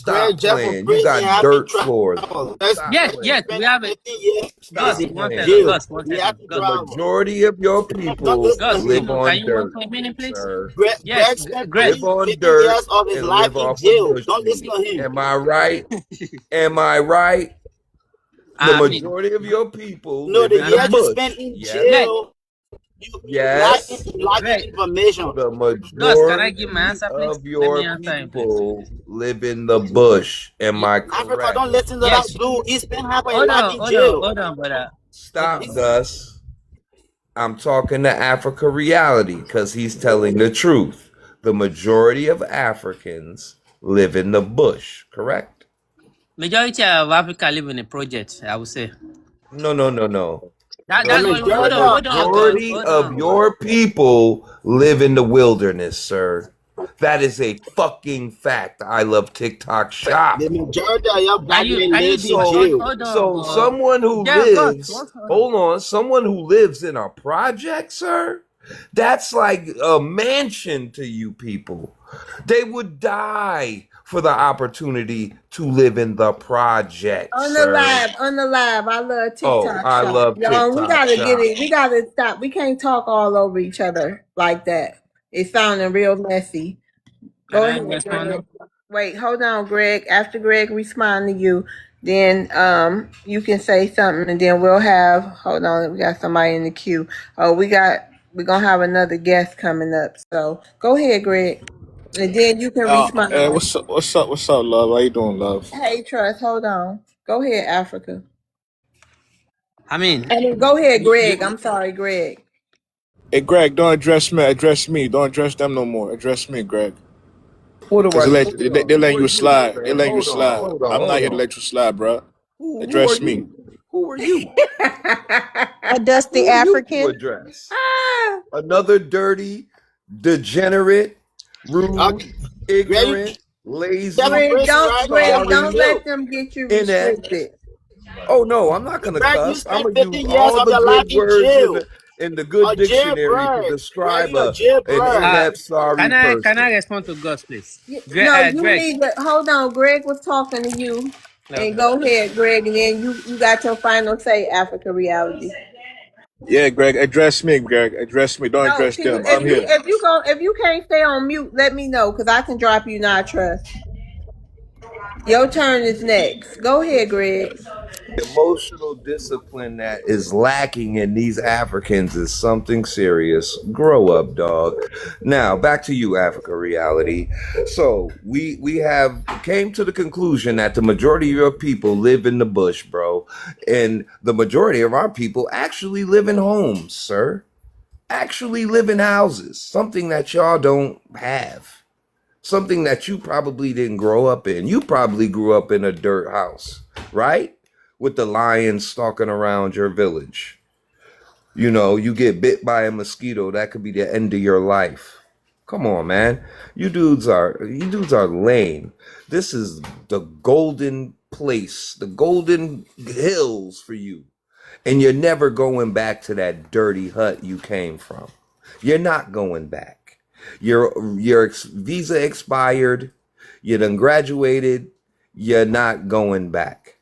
Great Stop Jeff for playing. You crazy. got Have you dirt floors. traveled? Stop Yes, You playing. yes, we spent have it. 15 years Gus, Stop one in playing. second. jail. Gus, one You have second. to Gus, The travel. majority of your Don't people listen to Gus, him. live can on you hold dirt, for a minute, please? sir. Yes, Greg spent Greg. Live 15, on 15 dirt years of his and life live in off of jail. bush Don't listen meat. to him. Am I right? Am I right? The I mean, majority of your people No, live the in the uh-huh. years you spent bush. in Yes. Greg, jail, Yes. you lacking Greg, information. The Gus, can I give my majority answer, please? of Let me your answer him, please. people live in the bush. Am Ye- I Africa, correct? don't listen to that Yes. dude. He spent half of his Hold life on, in hold on, jail. hold on, brother. Hold Stop, on. Gus. I'm talking to Africa reality because he's telling the truth. The majority of Africans live in the bush, correct? Majority of Africa live in a project, I would say. No, no, no, no. The That's what. The Hold on, majority Gus. majority Hold of on, Gus. your people live in the wilderness, sir. That is a fucking fact. I love TikTok shop. the majority of your black men Can you live in hold, So, jail. hold on, so bro. someone who Yeah, Gus. lives, Hold on. hold on, someone who lives in a project, sir, that's like a mansion to you people. They would die for the opportunity to live in the project, sir. On the live. I love Oh, TikTok I shop. love Y'all, we TikTok gotta get shop. it. We gotta stop. We can't talk all over each other like that. It's sounding real messy. Can Go I ahead, respond Greg. now? Wait, hold on, Greg. After Greg respond to you, then you can say something, and then we'll have. Hold on, we got somebody in the queue. Oh, we're gonna have another guest coming up. So go ahead, Greg, and then you can Hey, respond. what's up, love? How you doing, love? Hey, Trust, hold on. Go ahead, Africa. I mean, I mean, go ahead, you Greg. I'm sorry, Greg. Hey, Greg, don't address me. Address me. Don't address them no more. Address me, Greg. What do Cause I? Hold they on. Who letting are you you, slide. They sir? letting you Hold on. slide. Hold on. I'm not Hold here to on. let you slide, bro. Who are Address me. you? Who are you? A dusty Who are you to African. address? Another dirty, degenerate, rude, Greg, ignorant, Jeff for lazy, Greg, crazy, right? You have in don't sorry, jail. let them get you inept. restricted. Oh no, I'm not gonna Greg, you cuss. I'm spent gonna use 15 years all of the your life good in words in jail. the in the good A dictionary to jailbird, right? describe He a an jailbird. inept, sorry Can I person. respond to Gus, please? No, you Greg. need to hold on. Greg was talking to you. And Okay. go ahead, Greg, and then you got your final say, Africa Reality. Yeah, Greg, address me, Greg. Address me. Don't No, address can you them. I'm here. if you can't stay on mute, let me know because I can drop you not trust. Your turn is next. Go ahead, Greg. Emotional discipline that is lacking in these Africans is something serious. Grow up, dog. Now, back to you, Africa Reality. So, we have came to the conclusion that the majority of your people live in the bush, bro. And the majority of our people actually live in homes, sir. Actually live in houses, something that y'all don't have. Something that you probably didn't grow up in. You probably grew up in a dirt house, right? With the lions stalking around your village. You know, you get bit by a mosquito, that could be the end of your life. Come on, man. You dudes are lame. This is the golden place, the golden hills for you. And you're never going back to that dirty hut you came from. You're not going back. Your visa expired. You done graduated. You're not going back.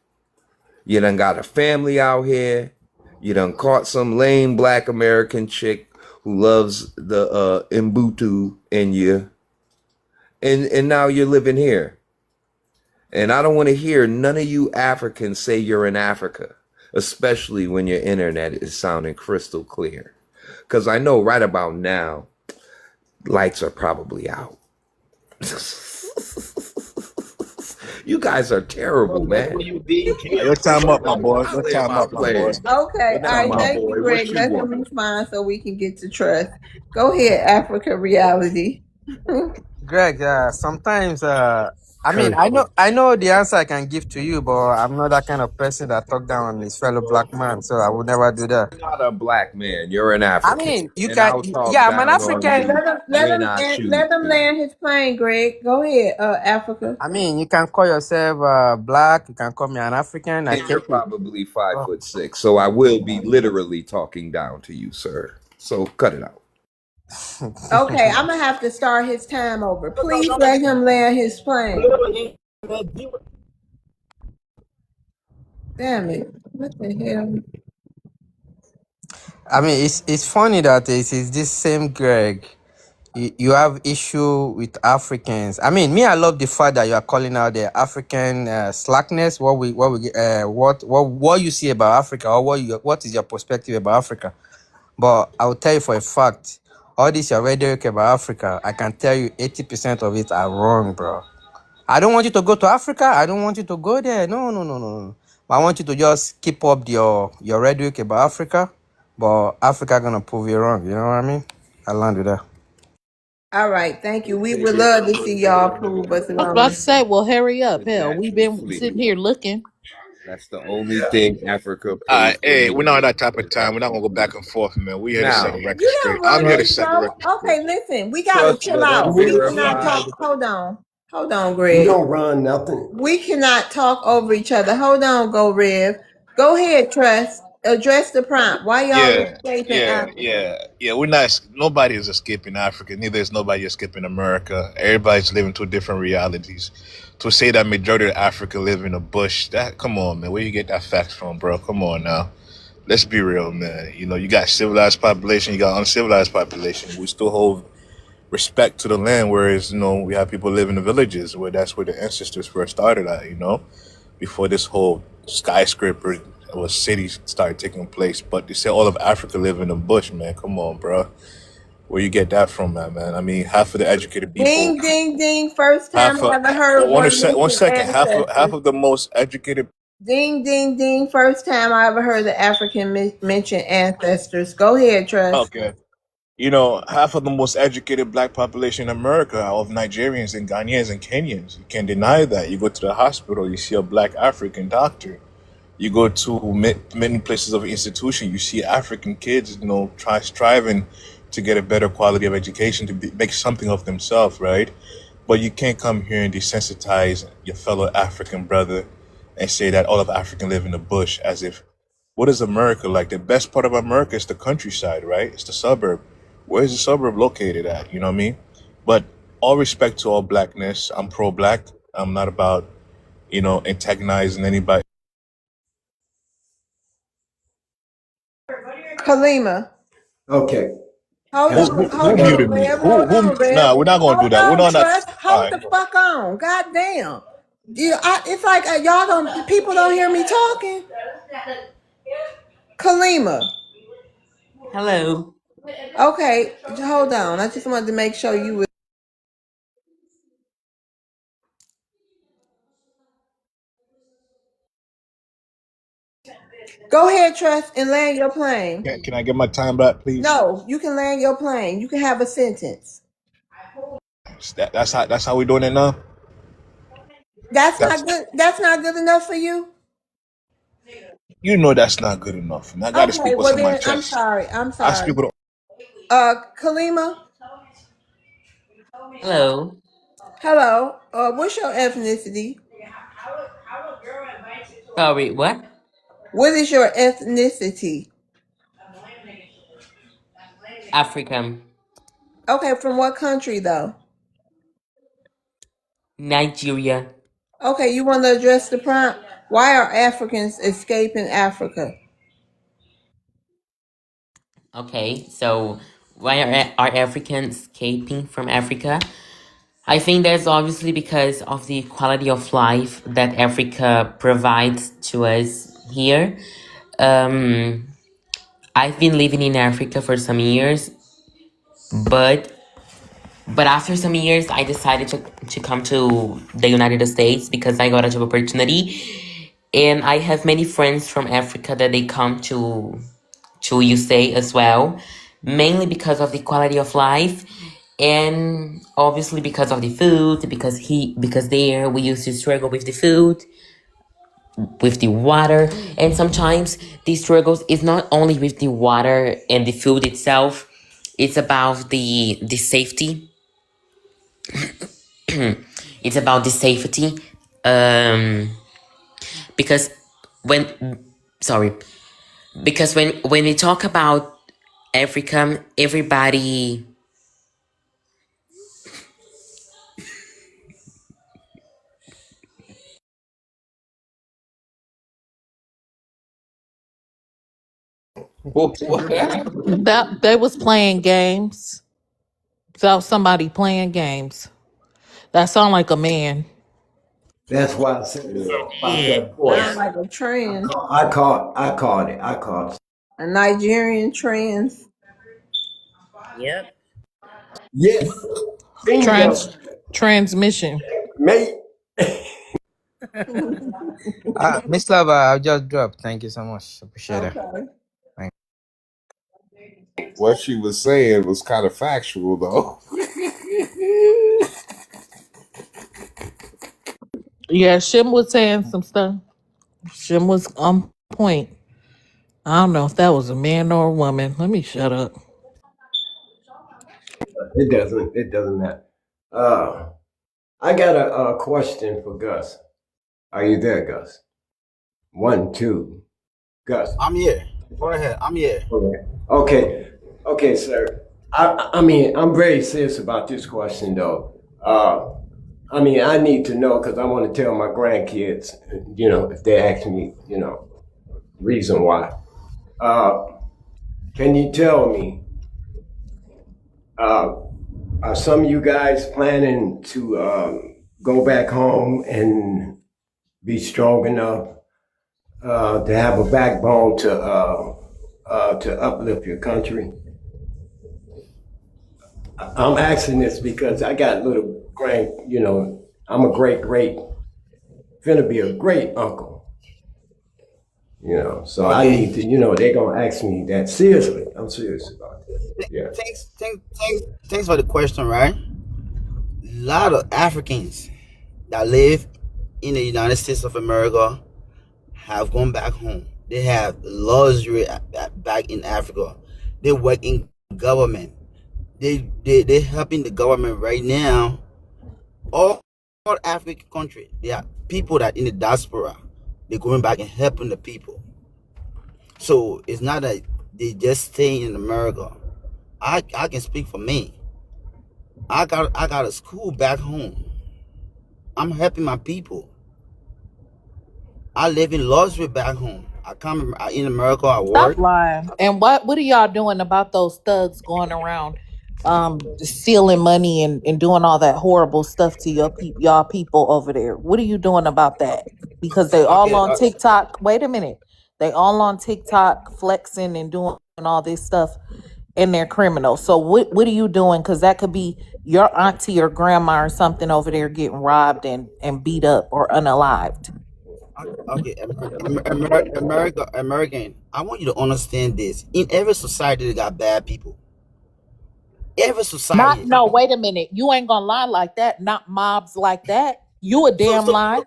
You done got a family out here. You done caught some lame black American chick who loves the Mbutu in you. And now you're living here. And I don't want to hear none of you Africans say you're in Africa, especially when your internet is sounding crystal clear. Because I know right about now, lights are probably out. You guys are terrible, man. Your time up, my boy. Your Play time my up, my boy. plan. Okay, all Your right. time up. Thank you, Boy, Greg. what you Let him want? respond so we can get to trust. Go ahead, Africa Reality. Greg, sometimes Curse word. I know the answer I can give to you, but I'm not that kind of person that talk down on his fellow black man, so I would never do that. You're not a black man. You're an I African. mean, you And can, I'll talk yeah, I'm an down on Okay, African. you when I choose let him to. land his plane, Greg. Go ahead, Africa. I mean, you can call yourself black. You can call me an African. I And you're take it. probably five Oh. foot six, so I will be literally talking down to you, sir. So cut it out. Okay, I'm gonna have to start his time over. Please let him land his plane. Damn it! What the hell? I mean, it's funny that it's this same Greg. You have issue with Africans. I mean, me, I love the fact that you are calling out the African slackness. What you see about Africa, or what is your perspective about Africa? But I will tell you for a fact, all this your rhetoric about Africa, I can tell you 80% of it are wrong, bro. I don't want you to go to Africa. I don't want you to go there. No, no, no, no, no. But I want you to just keep up your rhetoric about Africa. But Africa gonna prove you wrong. You know what I mean? I'll land with that. All right, thank you. We Take would it love to see y'all prove us I was about wrong. to say, well, hurry up. with Hell, we've natural been sitting flee. here looking. That's the only thing Africa All right, pays for hey, me we're to not on do that type of is time. We're not gonna go back Africa. and forth, man. We here to set Now, the record You straight. don't I'm run here to this set the show. record straight. Okay, listen, we gotta trust chill but out. We cannot unverified. talk. Hold on, You Greg. don't run nothing. We cannot talk over each other. Hold on, go Rev. Go ahead, Trust. Address the prompt. Why y'all Yeah, escaping yeah, Africa? yeah, yeah. We're not. Nobody is escaping Africa. Neither is nobody escaping America. Everybody's living two different realities. To say that majority of Africa live in a bush, that come on, man. Where you get that fact from, bro? Come on now. Let's be real, man. You know, you got civilized population, you got uncivilized population. We still hold respect to the land, whereas we have people live in the villages where that's where the ancestors first started at. Before this whole skyscraper or city started taking place. But they say all of Africa live in the bush, man. Come on, bro. Where you get that from, man? I mean, half of the educated people, Ding, ding, ding. First time half I of ever heard one one mention second, half ancestors. of the most educated. Ding, ding, ding. First time I ever heard the African mention ancestors. Go ahead, Trust. Okay. Half of the most educated black population in America are of Nigerians and Ghanaians and Kenyans. You can't deny that. You go to the hospital, you see a black African doctor. You go to many places of institution, you see African kids, striving to get a better quality of education, to make something of themselves, right? But you can't come here and desensitize your fellow African brother and say that all of African live in the bush as if What is America like? The best part of America is the countryside, right? It's the suburb. Where is the suburb located at? You know what I mean? But all respect to all blackness. I'm pro-black. I'm not about, antagonizing anybody. Kalima. Okay. Hold Who, Help. who, on, who hold Help. muted on, me? Rev. Hold on, Rev. Nah, we're not gonna do Hold that. We're on, not. Trust. All Hold right. the fuck on. God damn. It's like y'all don't. People don't hear me talking. Kalima. Hello. Okay, hold on. I just wanted to make sure you were. Go ahead, Trust, and land your plane. Can I get my time back, please? No, you can land your plane. You can have a sentence. That's how we doing it now. That's That's not good. That's not good enough for you. that's not good enough. And I got to Okay, speak what's well on my then I'm chest. sorry. I'm I sorry. speak with. Kalima. Hello. Hello. What's your ethnicity? Sorry, what? What is your ethnicity? African. Okay, from what country though? Nigeria. Okay, you want to address the prompt? Why are Africans escaping Africa? Okay, so why are Africans escaping from Africa? I think that's obviously because of the quality of life that Africa provides to us here. Um, I've been living in Africa for some years, but after some years, I decided to come to the United States because I got a job opportunity, and I have many friends from Africa that they come to USA as well, mainly because of the quality of life, and obviously because of the food. Because there we used to struggle with the food, with the water, and sometimes the struggles is not only with the water and the food itself. It's about the safety. It's about the safety. Um, because when sorry, because when we talk about Africa, everybody. What? That they was playing games. So somebody playing games. That sound like a man. That's why I said about Man. that Sound voice. like a trend, I caught it. I caught it. a Nigerian trends. Yep. Yes. Bingo. Transmission. Mate. Miss Lava, I've just dropped. Thank you so much. Appreciate it. Okay. Thank What she was saying was kind of factual, though. Yeah, Shim was saying some stuff. Shim was on point. I don't know if that was a man or a woman. Let me shut up. It doesn't. It doesn't matter. Uh, I got a question for Gus. Are you there, Gus? One, two, Gus. I'm here. Go ahead. I'm here. Okay. Okay. Okay, sir. I mean, I'm very serious about this question, though. I mean, I need to know because I want to tell my grandkids, if they ask me, reason why. Uh, can you tell me, uh, are some of you guys planning to go back home and be strong enough to have a backbone to uplift your country? I'm asking this because I got little I'm a finna be a great uncle, so I Okay. need to, they're gonna ask me that seriously. I'm serious about this. Yeah. Thanks for the question, right? A lot of Africans that live in the United States of America have gone back home. They have luxury back in Africa. They work in government. They helping the government right now. All African country, there are people that in the diaspora. They're going back and helping the people. So it's not that they just stay in America. I can speak for me. I got a school back home. I'm helping my people. I live in luxury back home. I come in America. I Stop work. lying. And what are y'all doing about those thugs going around stealing money and doing all that horrible stuff to y'all people over there? What are you doing about that? Because they all Okay. on TikTok. Wait a minute. They all on TikTok flexing and doing all this stuff and they're criminals. So what are you doing? Because that could be your auntie or grandma or something over there getting robbed and beat up or unalived. Okay. American. I want you to understand this. In every society, they got bad people. Every Not society. no, wait a minute. You ain't gonna lie like that. Not mobs like that. You a So damn so lie.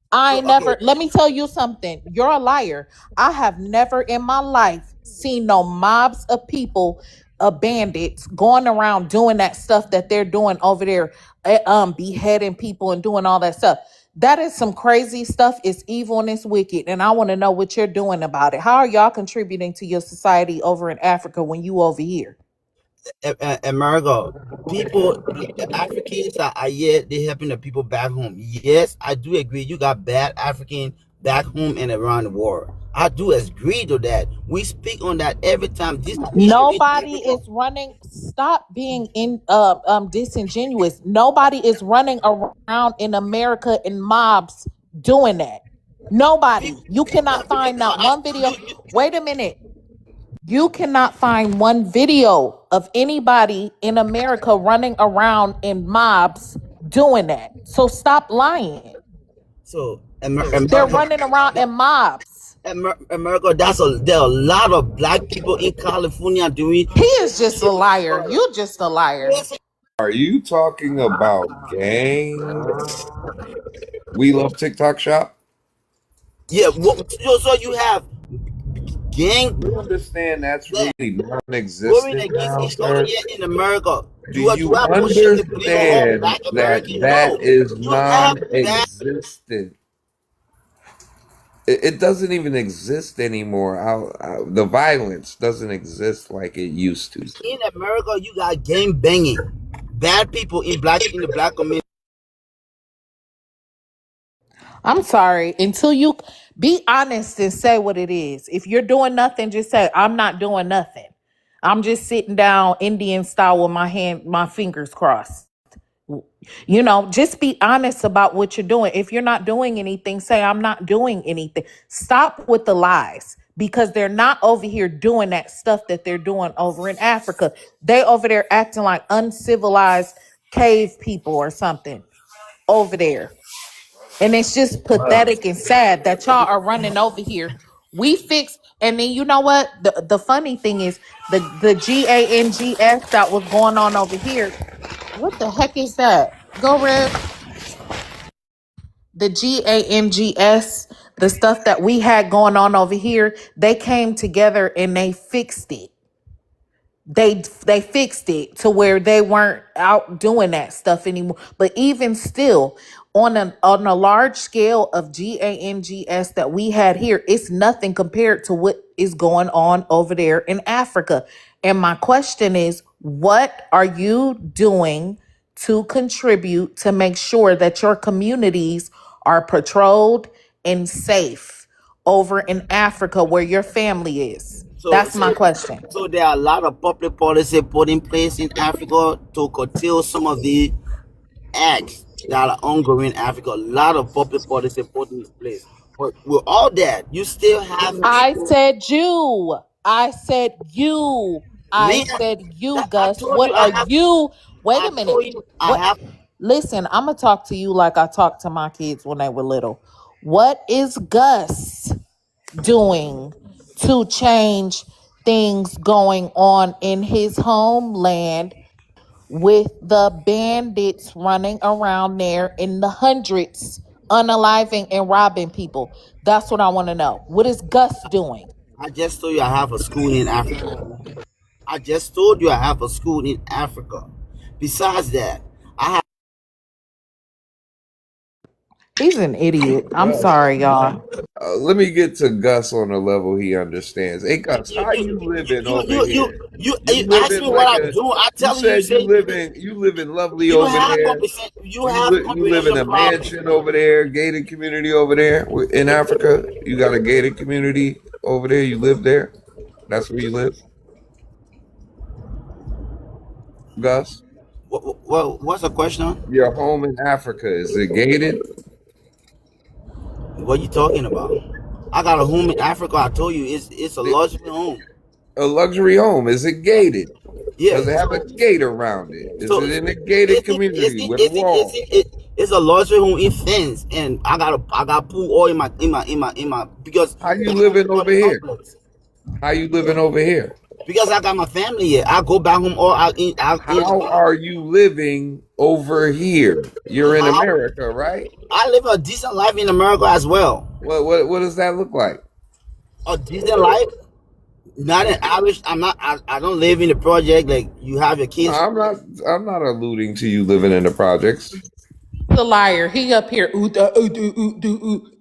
I so ain't okay. never let me tell you something. You're a liar. I have never in my life seen no mobs of people, bandits going around doing that stuff that they're doing over there, beheading people and doing all that stuff. That is some crazy stuff. It's evil and it's wicked. And I want to know what you're doing about it. How are y'all contributing to your society over in Africa when you over here? America, people, the Africans are here. They helping the people back home. Yes, I do agree. You got bad African back home and around the world. I do agree to that. We speak on that every time. This issue is Nobody difficult. is running. Stop being disingenuous. Nobody is running around in America in mobs doing that. Nobody. You cannot find not one video. Wait a minute. You cannot find one video of anybody in America running around in mobs doing that. So stop lying. So They're America, running around in mobs. America, there are a lot of black people in California doing. He is just a liar. You just a liar. Are you talking about gangs? We love TikTok shop. Yeah, so you have gang You understand that's that really going non-existent against now, each other sir? here in America. Do Do you I push the blame on all understand black that Americans? that No. is You have bad non-existent? It doesn't even exist anymore. The violence doesn't exist like it used to. in America. You got gang banging, bad people in the black community. I'm sorry. Until you be honest and say what it is. If you're doing nothing, just say, I'm not doing nothing. I'm just sitting down Indian style with my fingers crossed. Just be honest about what you're doing. If you're not doing anything, say, I'm not doing anything. Stop with the lies because they're not over here doing that stuff that they're doing over in Africa. They over there acting like uncivilized cave people or something over there. And it's just pathetic and sad that y'all are running over here. We fix, and then you know what? The funny thing is the GANGS that was going on over here. What the heck is that? Go red. The GANGS, the stuff that we had going on over here, they came together and they fixed it. They fixed it to where they weren't out doing that stuff anymore. But even still, on a large scale of GANGS that we had here, it's nothing compared to what is going on over there in Africa. And my question is, what are you doing to contribute to make sure that your communities are patrolled and safe over in Africa where your family is? So That's my so question. so there are a lot of public policy put in place in Africa to curtail some of the acts that are ongoing in Africa. A lot of public policy put in place. But with all that, you still have I people. said you. I said you. I Man, said you, that I Gus. told you What I are have. you? Wait I a minute. told you I What? have. Listen, I'm gonna talk to you like I talked to my kids when they were little. What is Gus doing to change things going on in his homeland with the bandits running around there in the hundreds, unaliving and robbing people? That's what I want to know. What is Gus doing? I just told you I have a school in Africa. I just told you I have a school in Africa. Besides that, I have. He's an idiot. I'm Gus, sorry, y'all. let me get to Gus on a level he understands. Hey, Gus, how you living over here? You You ask living me what like I a? do. I You tell you. You said say you living lovely you over have there. compre- you have You live in comprehension a problem. mansion over there, gated community over there in Africa. You got a gated community over there. You live there. That's where you live, Gus. What's the question? Your home in Africa, is it gated? What you talking about? I got a home in Africa. I told you it's a luxury home. A luxury home, is it gated? Yeah. Does it have a gate around it? Is So it in a gated community with walls? it's a luxury home in fence, and I got pool all in my because How you back home living all over the here? complex. How you living over here? Because I got my family here. I go back home all out in How are you living over here? You're in how America, right? I live a decent life in America as well. What does that look like? A decent life, not an average. I don't live in the project like you have your No, kids. I'm not alluding to you living in the projects. The liar. He up here.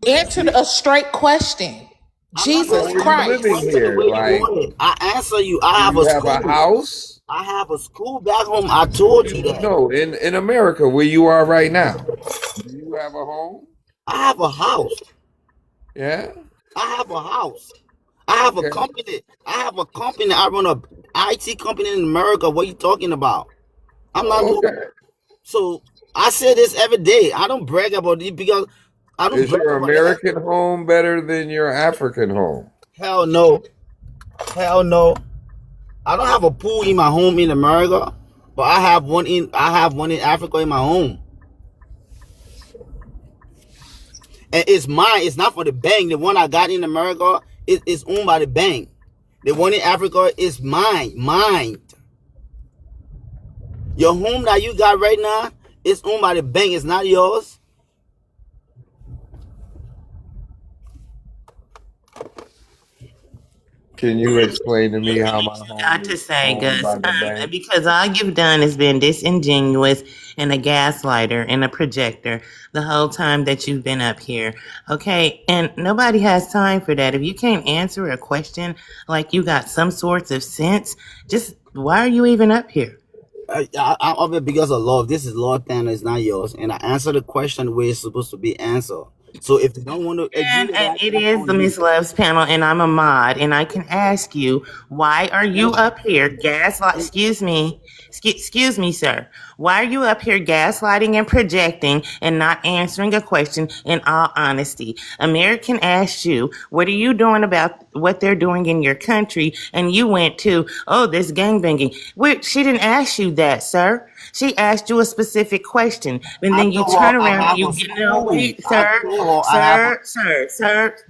Answered a straight question. I'm not Where Jesus gonna were you answer the living Christ. question the here? way you Like, want it. I answer you. do I have you a have a school. house? I have a school back home. I told you that. No, in America, where you are right now. Do you have a home? I have a house. Yeah. I have a house. I have a Okay. company. I have a company. I run a IT company in America. What you talking about? I'm not no. Okay. So I say this every day. I don't brag about it because I don't Is brag your about that. American home better than your African home? Hell no. Hell no. I don't have a pool in my home in America, but I have one in Africa in my home. And it's mine. It's not for the bank. The one I got in America is owned by the bank. The one in Africa is mine. Mine. Your home that you got right now is owned by the bank. It's not yours. Can you explain to me how my home Not to is say, owned Gus, by the bank? because all you've done is been disingenuous and a gaslighter and a projector the whole time that you've been up here. Okay, and nobody has time for that. If you can't answer a question like you got some sorts of sense, just why are you even up here? I'm up here because of love. This is love panel. It's not yours. And I answer the question where it's supposed to be answered. So if you don't want to agree to And that, it that's is the on you. Miss Loves panel, and I'm a mod, and I can ask you, why are you up here gaslight? Excuse me, sir. Why are you up here gaslighting and projecting and not answering a question in all honesty? American asked you, what are you doing about what they're doing in your country? And you went to, oh, this gangbanging. She didn't ask you that, sir. She asked you a specific question, and I then you told her turn I around and have you a get no school. wait, I sir, told her I have a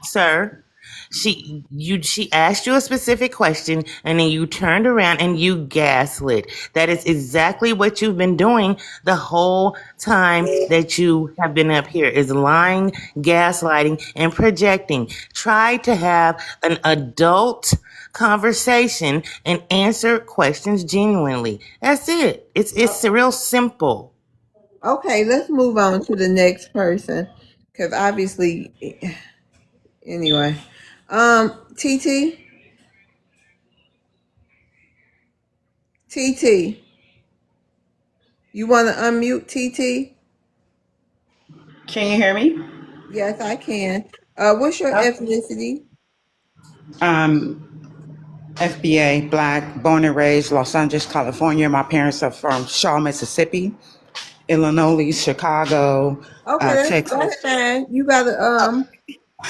sir. She asked you a specific question, and then you turned around and you gaslit. That is exactly what you've been doing the whole time that you have been up here, is lying, gaslighting, and projecting. Try to have an adult conversation and answer questions genuinely. That's it. It's real simple. Okay, let's move on to the next person. Because obviously, anyway. TT, TT, you want to unmute TT? Can you hear me? Yes, I can. What's your Okay. ethnicity? FBA, Black, born and raised Los Angeles, California. My parents are from Shaw, Mississippi, Illinois, Chicago, Okay, that's Texas. fine. You gotta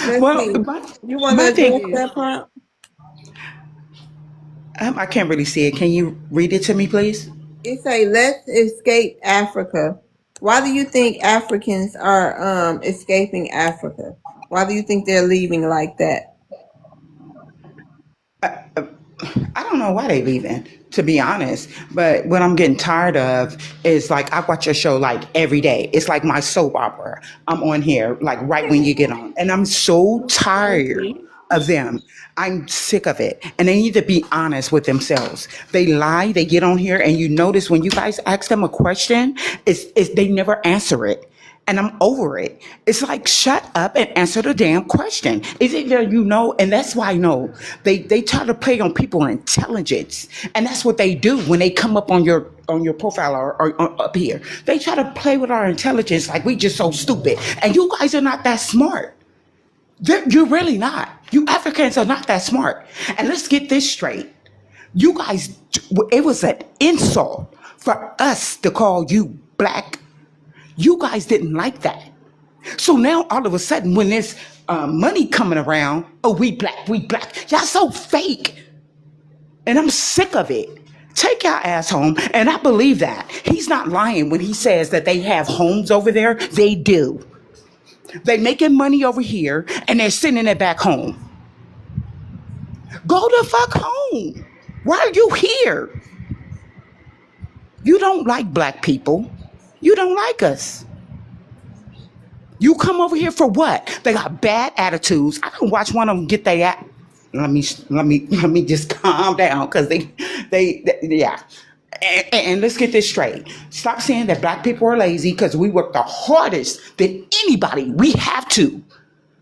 let's Well, see. You want to my thing address is, that part? I can't really see it. Can you read it to me, please? It say let's escape Africa. Why do you think Africans are escaping Africa? Why do you think they're leaving like that? I don't know why they leaving, to be honest. But what I'm getting tired of is like I watch your show like every day. It's like my soap opera. I'm on here like right when you get on, and I'm so Thank tired. you. of them. I'm sick of it. And they need to be honest with themselves. They lie, they get on here, and you notice when you guys ask them a question, it's they never answer it. And I'm over it. It's like, shut up and answer the damn question. Is it that you know? And that's why I know they try to play on people's intelligence, and that's what they do when they come up on your profile or up here. They try to play with our intelligence like we just so stupid, and you guys are not that smart. You're really not. You Africans are not that smart. And let's get this straight. You guys, it was an insult for us to call you black. You guys didn't like that. So now all of a sudden, when there's money coming around, oh, we black, we black. Y'all so fake. And I'm sick of it. Take your ass home. And I believe that. He's not lying when he says that they have homes over there. They do. They making money over here and they're sending it back home. Go the fuck home. Why are you here? You don't like black people. You don't like us. You come over here for what? They got bad attitudes. I can watch one of them get their act. Let me just calm down because they yeah. And let's get this straight. Stop saying that black people are lazy because we work the hardest than anybody. We have to.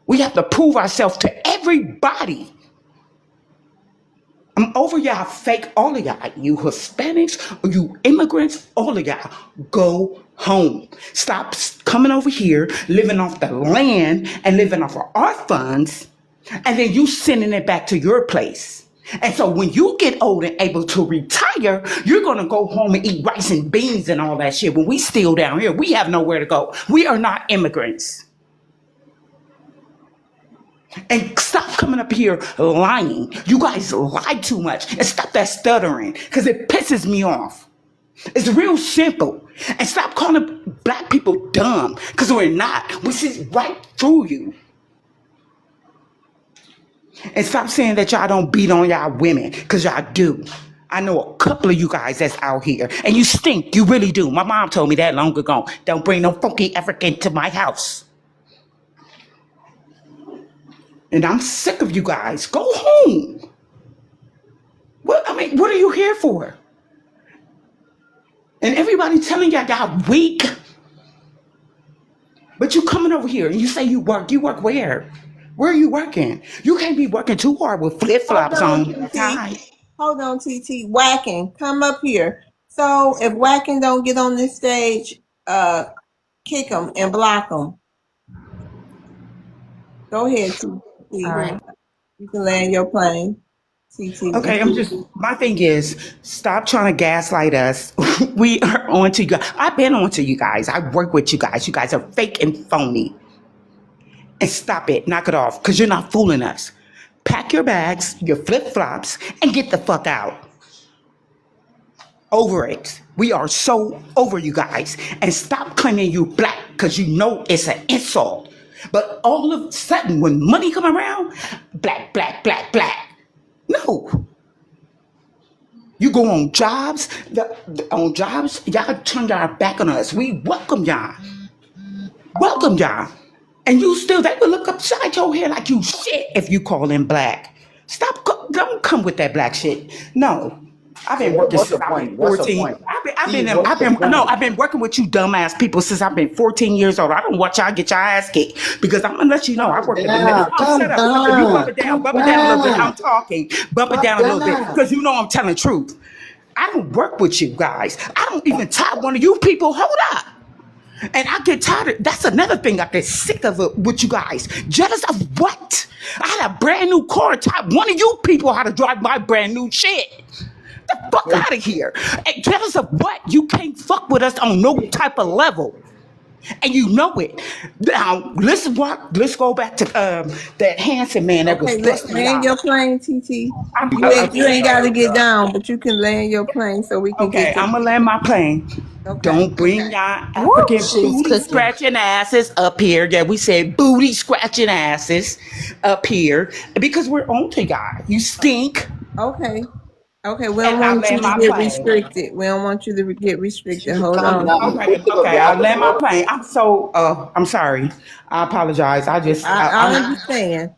We have to prove ourselves to everybody. I'm over y'all fake, all of y'all. You Hispanics, you immigrants, all of y'all. Go home. Stop coming over here, living off the land and living off of our funds, and then you sending it back to your place. And so when you get old and able to retire, you're going to go home and eat rice and beans and all that shit. When we still down here, we have nowhere to go. We are not immigrants. And stop coming up here lying. You guys lie too much. And stop that stuttering because it pisses me off. It's real simple. And stop calling black people dumb because we're not. We see right through you. And stop saying that y'all don't beat on y'all women because y'all do. I know a couple of you guys that's out here and you stink. You really do. My mom told me that long ago. Don't bring no funky African to my house. And I'm sick of you guys. Go home. What are you here for? And everybody telling y'all weak. But you coming over here and you say you work. You work where? Where are you working? You can't be working too hard with flip-flops on. Hold on, TT. Whacking, come up here. So if Whacking don't get on this stage, kick him and block him. Go ahead, TT. All right. You can land your plane. TT. Okay, my thing is, stop trying to gaslight us. We are on to you. I've been on to you guys. I work with you guys. You guys are fake and phony. And stop it. Knock it off because you're not fooling us. Pack your bags, your flip-flops, and get the fuck out. Over it. We are so over you guys. And stop claiming you black because you know it's an insult. But all of a sudden, when money come around, black, black, black, black. No. You go on jobs, y'all turn y'all back on us. We welcome y'all. Welcome y'all. And you still, they will look upside your head like you shit if you call them black. Don't come with that black shit. No. I've been working since I've been 14. I've been working with you dumbass people since I've been 14 years old. I don't want y'all get your ass kicked because I'm gonna let you know I work with the middle. Shut up. You bump it down a little bit. I'm talking. Bump it down a little bit because you know I'm telling the truth. I don't work with you guys. I don't even tie one of you people. Hold up. And I get tired of, that's another thing I get sick of it with you guys. Jealous of what? I had a brand new car, taught one of you people how to drive my brand new shit. The fuck out of here. And jealous of what? You can't fuck with us on no type of level. And you know it. Now, let's go back to that handsome man that was listening. Land your plane, TT. You ain't got to get down, but you can land your plane so we can get I'm going to land my plane. Okay. Don't bring y'all African booty scratching asses up here. Yeah, we said booty scratching asses up here because we're on to y'all. You stink. Okay. Okay, we don't want you to get restricted. We don't want you to get restricted. Hold on. Okay, I'll land my plane. I'm sorry. I apologize. I understand.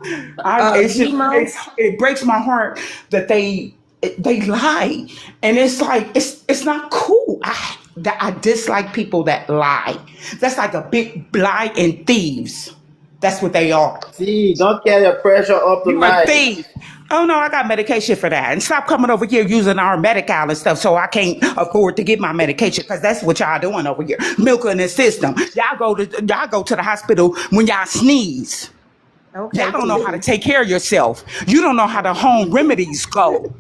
Demo. It breaks my heart that they lie, and it's like it's not cool. I dislike people that lie. That's like a big lie and thieves. That's what they are. See, don't carry your pressure up You a tonight. thief. Oh no, I got medication for that. And stop coming over here using our medical and stuff so I can't afford to get my medication because that's what y'all doing over here. Milking the system. Y'all go to the hospital when y'all sneeze. Y'all Okay, don't know how to TT. take care of yourself. You don't know how the home remedies go.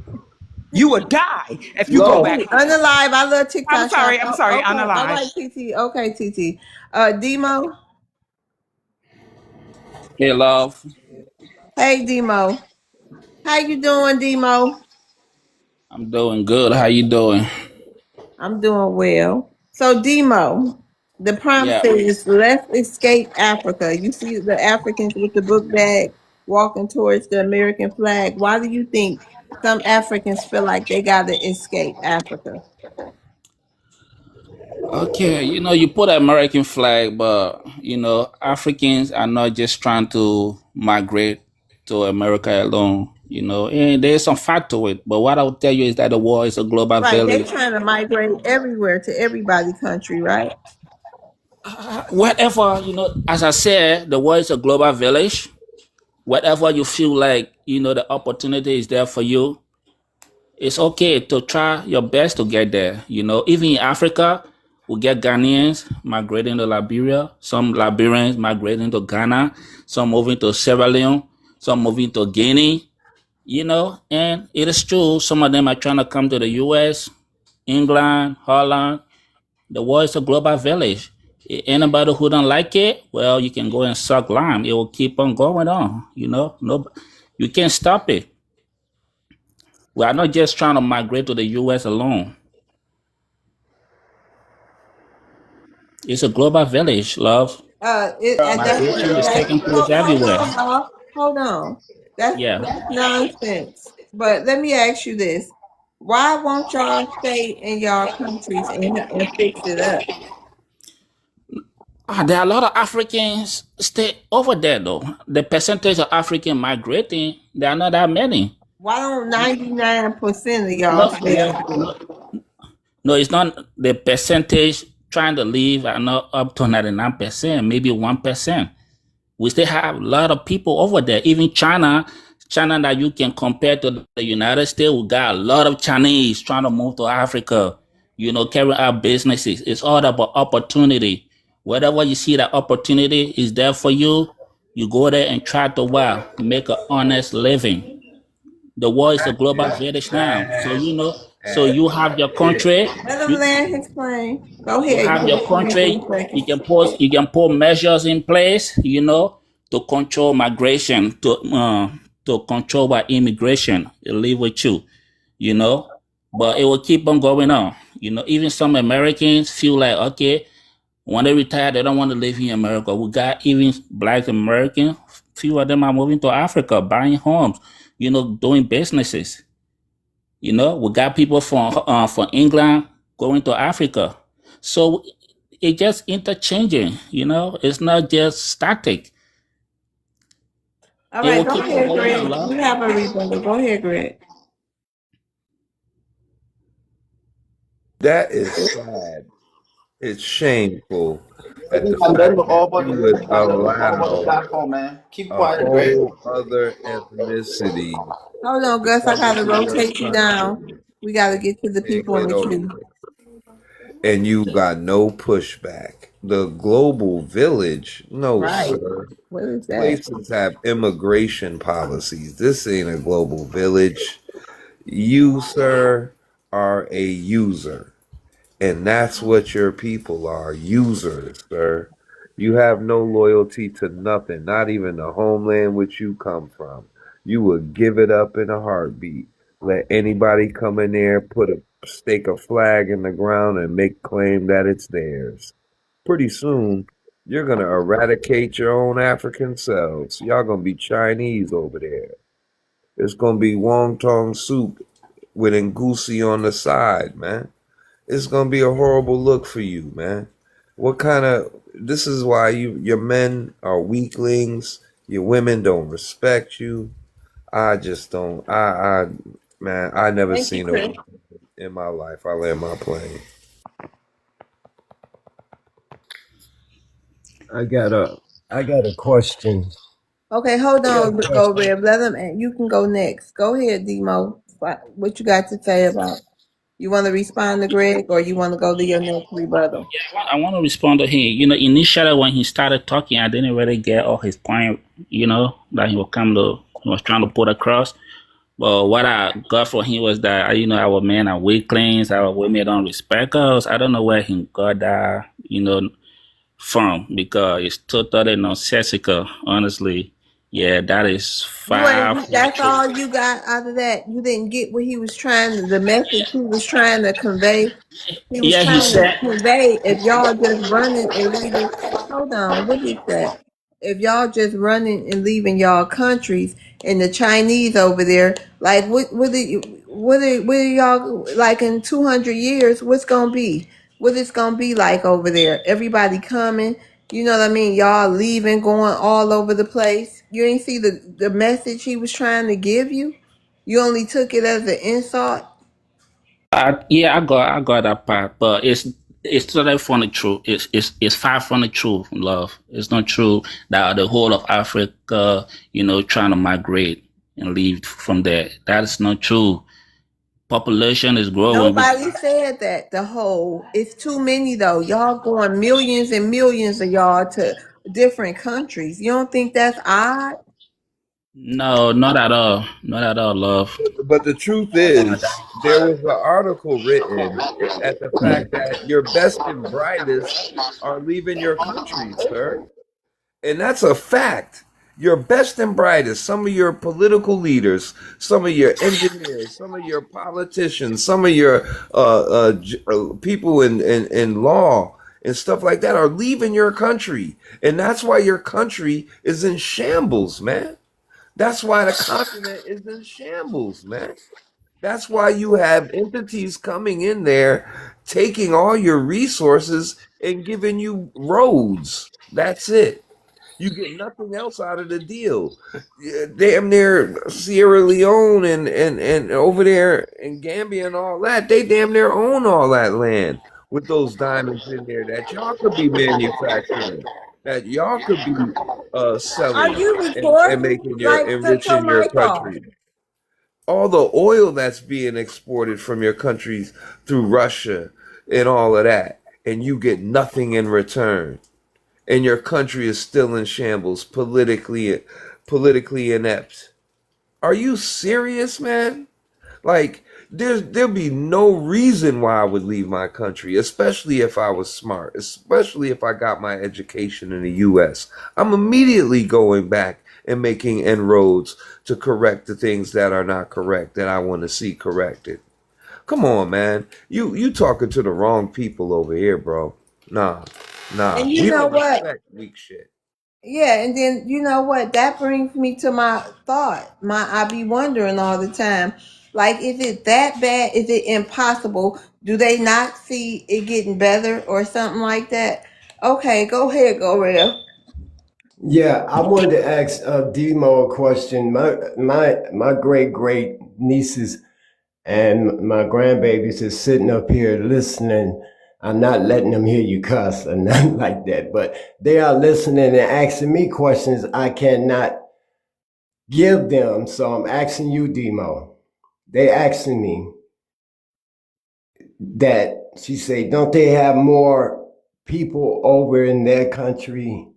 You would die if you go back Love. TT, home. unalive. I love I'm TikTok shop. sorry, I'm Oh, sorry, okay, all unalive. right, TT. Okay, TT. Demo. Hey, love. Hey, Demo. How you doing, Demo? I'm doing good. How you doing? I'm doing well. So, Demo, the prompt Yeah. says, "Let's escape Africa." You see the Africans with the book bag walking towards the American flag. Why do you think some Africans feel like they gotta escape Africa? Okay. You put an American flag, but Africans are not just trying to migrate to America alone. And there's some fact to it. But what I will tell you is that the war is a global Right, they village. trying to migrate everywhere to everybody country, right? Whatever, as I said, the war is a global village. Whatever you feel like, the opportunity is there for you, it's okay to try your best to get there. Even in Africa, we get Ghanaians migrating to Liberia, some Liberians migrating to Ghana, some moving to Sierra Leone, some moving to Guinea, and it is true. Some of them are trying to come to the US, England, Holland. The world is a global village. Anybody who don't like it, well, you can go and suck lime. It will keep on going on. No, you can't stop it. We are not just trying to migrate to the US alone. It's a global village, love. Migration is taking place everywhere. Hold on. That's Yeah. nonsense. But let me ask you this: why won't y'all stay in y'all countries and fix it up? There are a lot of Africans stay over there, though. The percentage of African migrating, there are not that many. Why don't 99% of y'all No, stay no, over there? no, no, it's not the percentage trying to leave are not up to 99%, maybe 1%. We still have a lot of people over there. Even China that you can compare to the United States, we got a lot of Chinese trying to move to Africa, carry out businesses. It's all about opportunity. Whatever you see that opportunity is there for you, you go there and try to make an honest living. The world is a global village now. So so you have your country, Let them you land his plane. Go you ahead. You have can your explain in country, 3 seconds. you can put measures in place, to control migration, to control by immigration. It live with you, you know. But it will keep on going on. Even some Americans feel like, okay, when they retire, they don't want to live in America. We got even Black Americans, few of them are moving to Africa, buying homes, doing businesses. We got people from England going to Africa. So it just interchanging, it's not just static. All It right, will go keep on ahead, going Greg. on, love. You have a rebuttal. Go ahead, Greg. That is sad. It's shameful at the And then fact we're that over you the would and then we're over the allow platform, man. Keep a quiet, Greg. whole other ethnicity Hold on, to Gus. I come gotta into your rotate you down. country We gotta get to the and people in get the over queue. it. And you got no pushback. The global village, no, Right. sir. What is that? Places have immigration policies. This ain't a global village. You, sir, are a user. And that's what your people are, users, sir. You have no loyalty to nothing, not even the homeland which you come from. You would give it up in a heartbeat. Let anybody come in there, put a stake a flag in the ground and make claim that it's theirs. Pretty soon, you're gonna eradicate your own African selves. Y'all gonna be Chinese over there. It's gonna be wonton soup with ngusi on the side, man. It's gonna be a horrible look for you, man. What kind of this is why your men are weaklings, Your women don't respect you. I just don't. Man, I never Thank you, seen a Chris. woman in my life. I land my plane. I got a question. Okay, hold I got a on, question. Rev. Let them, and you can go next. Go ahead, Demo. What you got to say about? You want to respond to Greg, or you want to go to your next rebuttal? I want to respond to him. Initially when he started talking, I didn't really get all his point. That he was trying to put across. But what I got from him was that our men are weaklings, our women don't respect us. I don't know where he got that from because it's totally nonsensical. Honestly, yeah, that is You far ain't. from the That's truth. all you got out of that. You didn't get what he was trying. The message he was trying to convey. He was Yeah, he trying to said. convey if y'all just running and leaving. Hold on, what is that? If y'all just running and leaving y'all countries and the Chinese over there, like what are y'all like in 200 years? What's gonna be? What it's gonna be like over there? Everybody coming. You know what I mean? Y'all leaving, going all over the place. You ain't see the message he was trying to give you. You only took it as an insult. Yeah, I got that part, but it's totally from the truth. It's far from the truth, love. It's not true that the whole of Africa, trying to migrate and leave from there. That is not true. Population is growing. Nobody said that. The whole it's too many though. Y'all going millions and millions of y'all to different countries. You don't think that's odd? No, not at all. Not at all, love. But the truth is, there was an article written at the fact that your best and brightest are leaving your country, sir. And that's a fact. Your best and brightest, some of your political leaders, some of your engineers, some of your politicians, some of your people in law and stuff like that are leaving your country. And that's why your country is in shambles, man. That's why the continent is in shambles, man. That's why you have entities coming in there, taking all your resources and giving you roads. That's it. You get nothing else out of the deal. Yeah, damn near Sierra Leone and over there in Gambia and all that, they damn near own all that land with those diamonds in there that y'all could be manufacturing, that y'all could be Are selling you and recording? making your Like cut your enriching your mic off. country. All the oil that's being exported from your countries through Russia and all of that, and you get nothing in return and your country is still in shambles, politically inept. Are you serious, man? Like there'll be no reason why I would leave my country, especially if I was smart, especially if I got my education in the US. I'm immediately going back and making inroads to correct the things that are not correct that I want to see corrected. Come on, man. You talking to the wrong people over here, bro. Nah. Nah. And you We know don't what? respect weak shit. Yeah, and then you know what? That brings me to my thought. I be wondering all the time. Like, is it that bad? Is it impossible? Do they not see it getting better or something like that? Okay, go ahead, go Rev. Yeah, I wanted to ask Demo a question. My great nieces and my grandbabies is sitting up here listening. I'm not letting them hear you cuss or nothing like that, but they are listening and asking me questions I cannot give them. So I'm asking you, Demo. They asking me that she say, don't they have more people over in their country?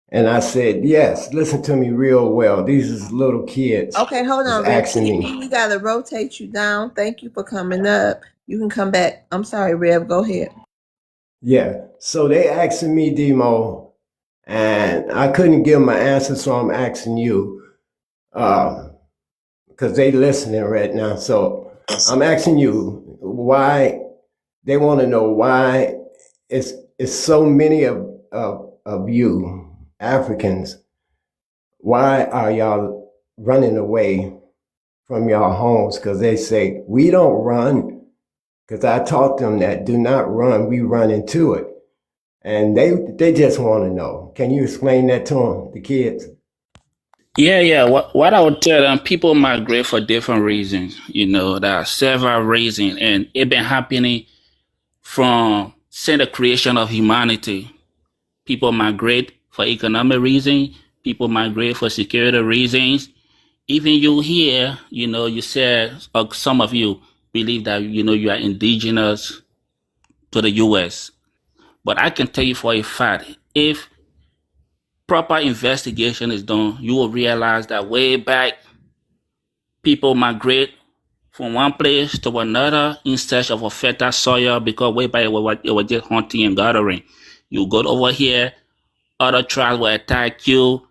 And I said, yes, listen to me real well. These is little kids Okay, hold is on, Rev. asking me. We gotta rotate you down. Thank you for coming up. You can come back. I'm sorry, Rev. Go ahead. Yeah. So they asking me, Demo, and I couldn't give them an answer, so I'm asking you, because they listening right now. So I'm asking you why they want to know why it's so many of you Africans. Why are y'all running away from y'all homes? Because they say we don't run. Because I taught them that do not run, we run into it. and they just want to know. Can you explain that to them, the kids? Yeah. What I would tell them, people migrate for different reasons. There are several reasons, and it been happening from since the creation of humanity. People migrate for economic reasons. People migrate for security reasons. Even you here, you said, or some of you believe that, you are indigenous to the U.S. But I can tell you for a fact, if proper investigation is done, you will realize that way back, people migrate from one place to another in search of a fertile soil, because way back it was just hunting and gathering. You go over here, other tribes will attack you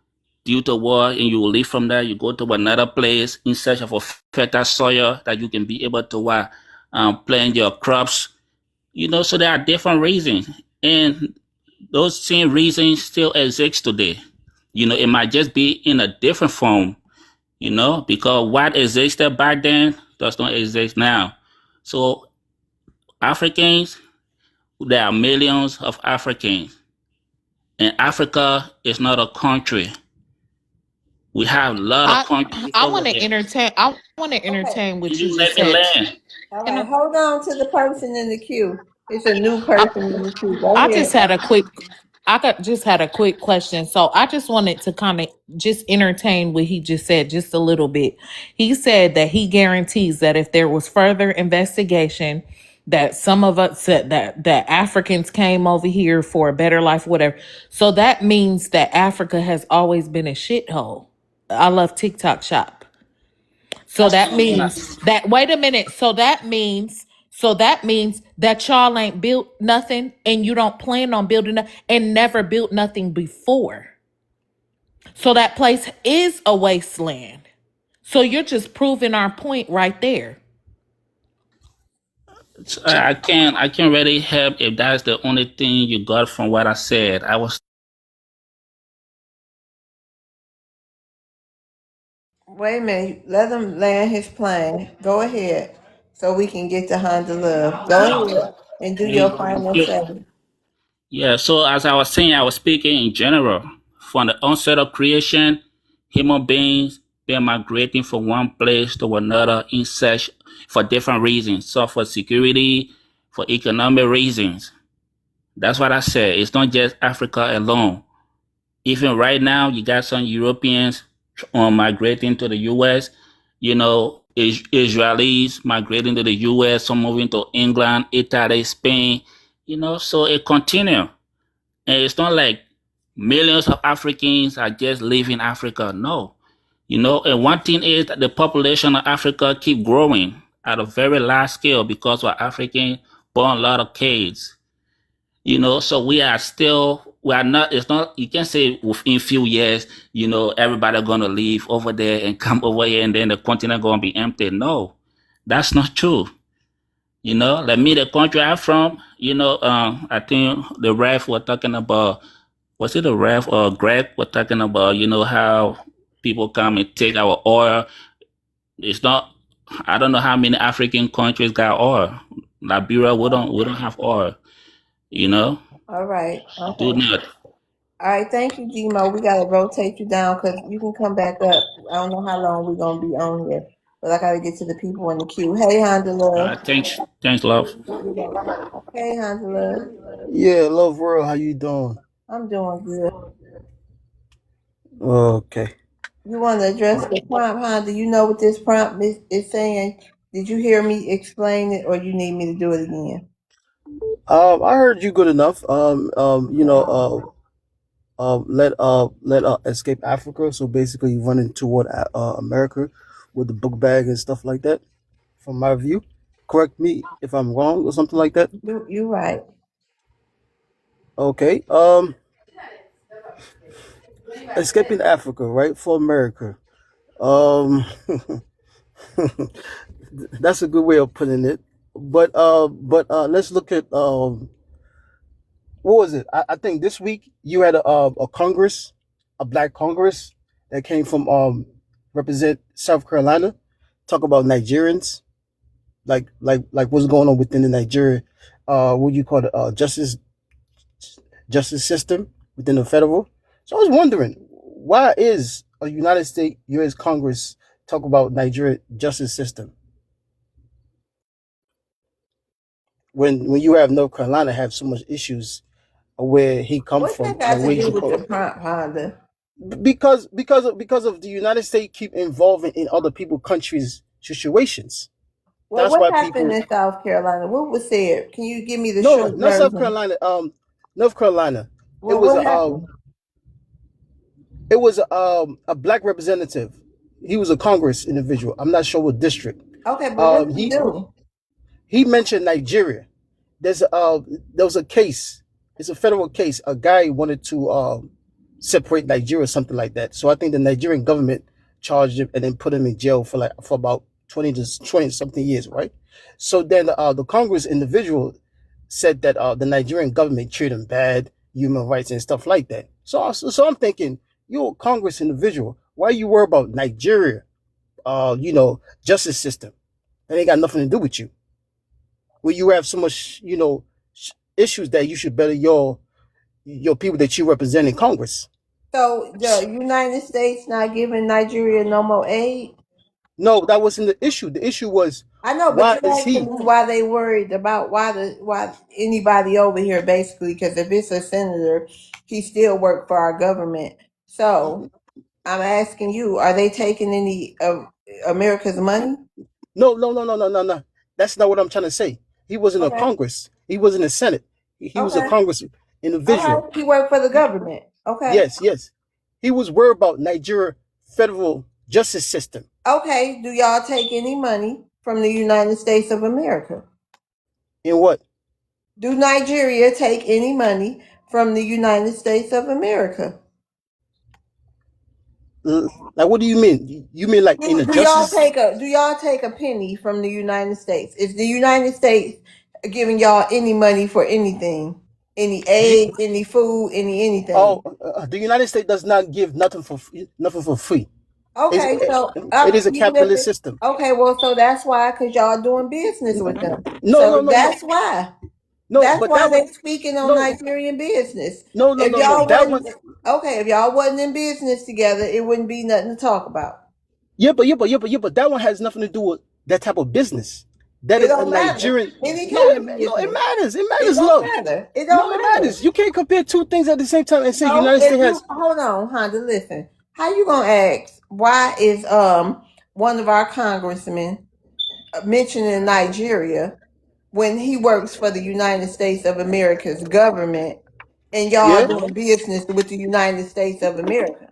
due to war, and you will leave from there. You go to another place in search of a fertile soil that you can be able to plant your crops. So there are different reasons, and those same reasons still exist today. It might just be in a different form, because what existed back then does not exist now. So Africans, there are millions of Africans, and Africa is not a country. We have a lot of countries I over want to there. entertain. I want to Okay. entertain what you You just let me said. land. All Can right. Hold on to the person in the queue. It's a new I, person in the queue. Go I ahead. just had a quick. just had a quick question. So I just wanted to kind of just entertain what he just said just a little bit. He said that he guarantees that if there was further investigation, that some of us said that Africans came over here for a better life, whatever. So that means that Africa has always been a shithole. I love TikTok shop. So that means that, wait a minute. So that means that y'all ain't built nothing and you don't plan on building and never built nothing before. So that place is a wasteland. So you're just proving our point right there. I can't really help if that's the only thing you got from what I said. I was Wait a minute. Let him land his plane. Go ahead, so we can get to Honda Love. Go ahead and do your final say. Yeah, so as I was saying, I was speaking in general. From the onset of creation, human beings been migrating from one place to another in search for different reasons. So for security, for economic reasons. That's what I said. It's not just Africa alone. Even right now, you got some Europeans migrating to the U.S. Israelis migrating to the U.S. Some moving to England, Italy, Spain. So it continues. And it's not like millions of Africans are just leaving Africa. No. And one thing is that the population of Africa keep growing at a very large scale because of African born a lot of kids. So we are not, it's not, you can't say within few years, everybody gonna leave over there and come over here and then the continent gonna be empty. No, that's not true. Like me, the country I'm from, I think the ref were talking about, was it a ref or Greg were talking about, how people come and take our oil. It's not, I don't know how many African countries got oil. Liberia, we don't have oil, you know. All right. Do Okay. not. All right. Thank you, Gmo. We gotta rotate you down because you can come back up. I don't know how long we're gonna be on here, but I gotta get to the people in the queue. Hey, Honda Love. Thanks, love. Hey, Honda Love. Yeah, love world. How you doing? I'm doing good. Okay. You want to address the prompt, Honda? You know what this prompt is saying? Did you hear me explain it, or you need me to do it again? I heard you good enough. Let escape Africa. So basically, running toward America with the book bag and stuff like that. From my view, correct me if I'm wrong or something like that. You right. Okay. Escaping Africa, right, for America. Um, that's a good way of putting it. But let's look at what was it? I think this week you had a Congress, a black Congress that came from represent South Carolina. Talk about Nigerians, like what's going on within the Nigeria, what do you call it, justice justice system within the federal. So I was wondering, why is a United States U.S. Congress talk about Nigeria justice system when you have North Carolina have so much issues where he come What's that from got and to where do he with the prompt, Honda? because of the United States keep involving in other people countries situations. Well, That's what why happened people in South Carolina? What was said? Can you give me the no, short not South version? Carolina, North Carolina. It Well, was what a happened? a black representative. He was a Congress individual. I'm not sure what district. Okay, but what Um, did he he do? he mentioned Nigeria. There's there was a case. It's a federal case. A guy wanted to separate Nigeria or something like that. So I think the Nigerian government charged him and then put him in jail for about 20 something years, right? So then the Congress individual said that the Nigerian government treated him bad, human rights and stuff like that. So I'm thinking, you're a Congress individual. Why you worry about Nigeria? Justice system. It ain't got nothing to do with you. Where you have so much, issues that you should better your people that you represent in Congress. So the United States not giving Nigeria no more aid? No, that wasn't the issue. The issue was, I know, but why you is asking he? me why they worried about why anybody over here basically, because if it's a senator, he still work for our government. So I'm asking you, are they taking any of America's money? No. That's not what I'm trying to say. He wasn't a Okay. Congress. He wasn't a Senate. He was a Okay. Congress All individual. right. He worked for the government. Okay. Yes. He was worried about Nigeria federal justice system. Okay. Do y'all take any money from the United States of America? In what? Do Nigeria take any money from the United States of America? Like, what do you mean? You mean like in the justice? Do y'all take a penny from the United States? Is the United States giving y'all any money for anything? Any You, aid, any food, anything? the United States does not give nothing for free. It's, Okay, so it is a even if capitalist system. okay, well, so that's why, because y'all doing business with them. No, So no, no, no, that's why. no. That's But why that they one, speaking on no, Nigerian business. If no. y'all That one, wasn't okay, if y'all wasn't in business together, it wouldn't be nothing to talk about. but that one has nothing to do with that type of business. That It is a don't matter. Nigerian. Any No, kind of it business. matters. It It matters. don't Look, matter. It no, don't it matter. matters. You can't compare two things at the same time and say No, United if States you has. hold on, Honda, listen. How you gonna ask why is one of our congressmen mentioning Nigeria when he works for the United States of America's government and y'all Yeah. doing business with the United States of America?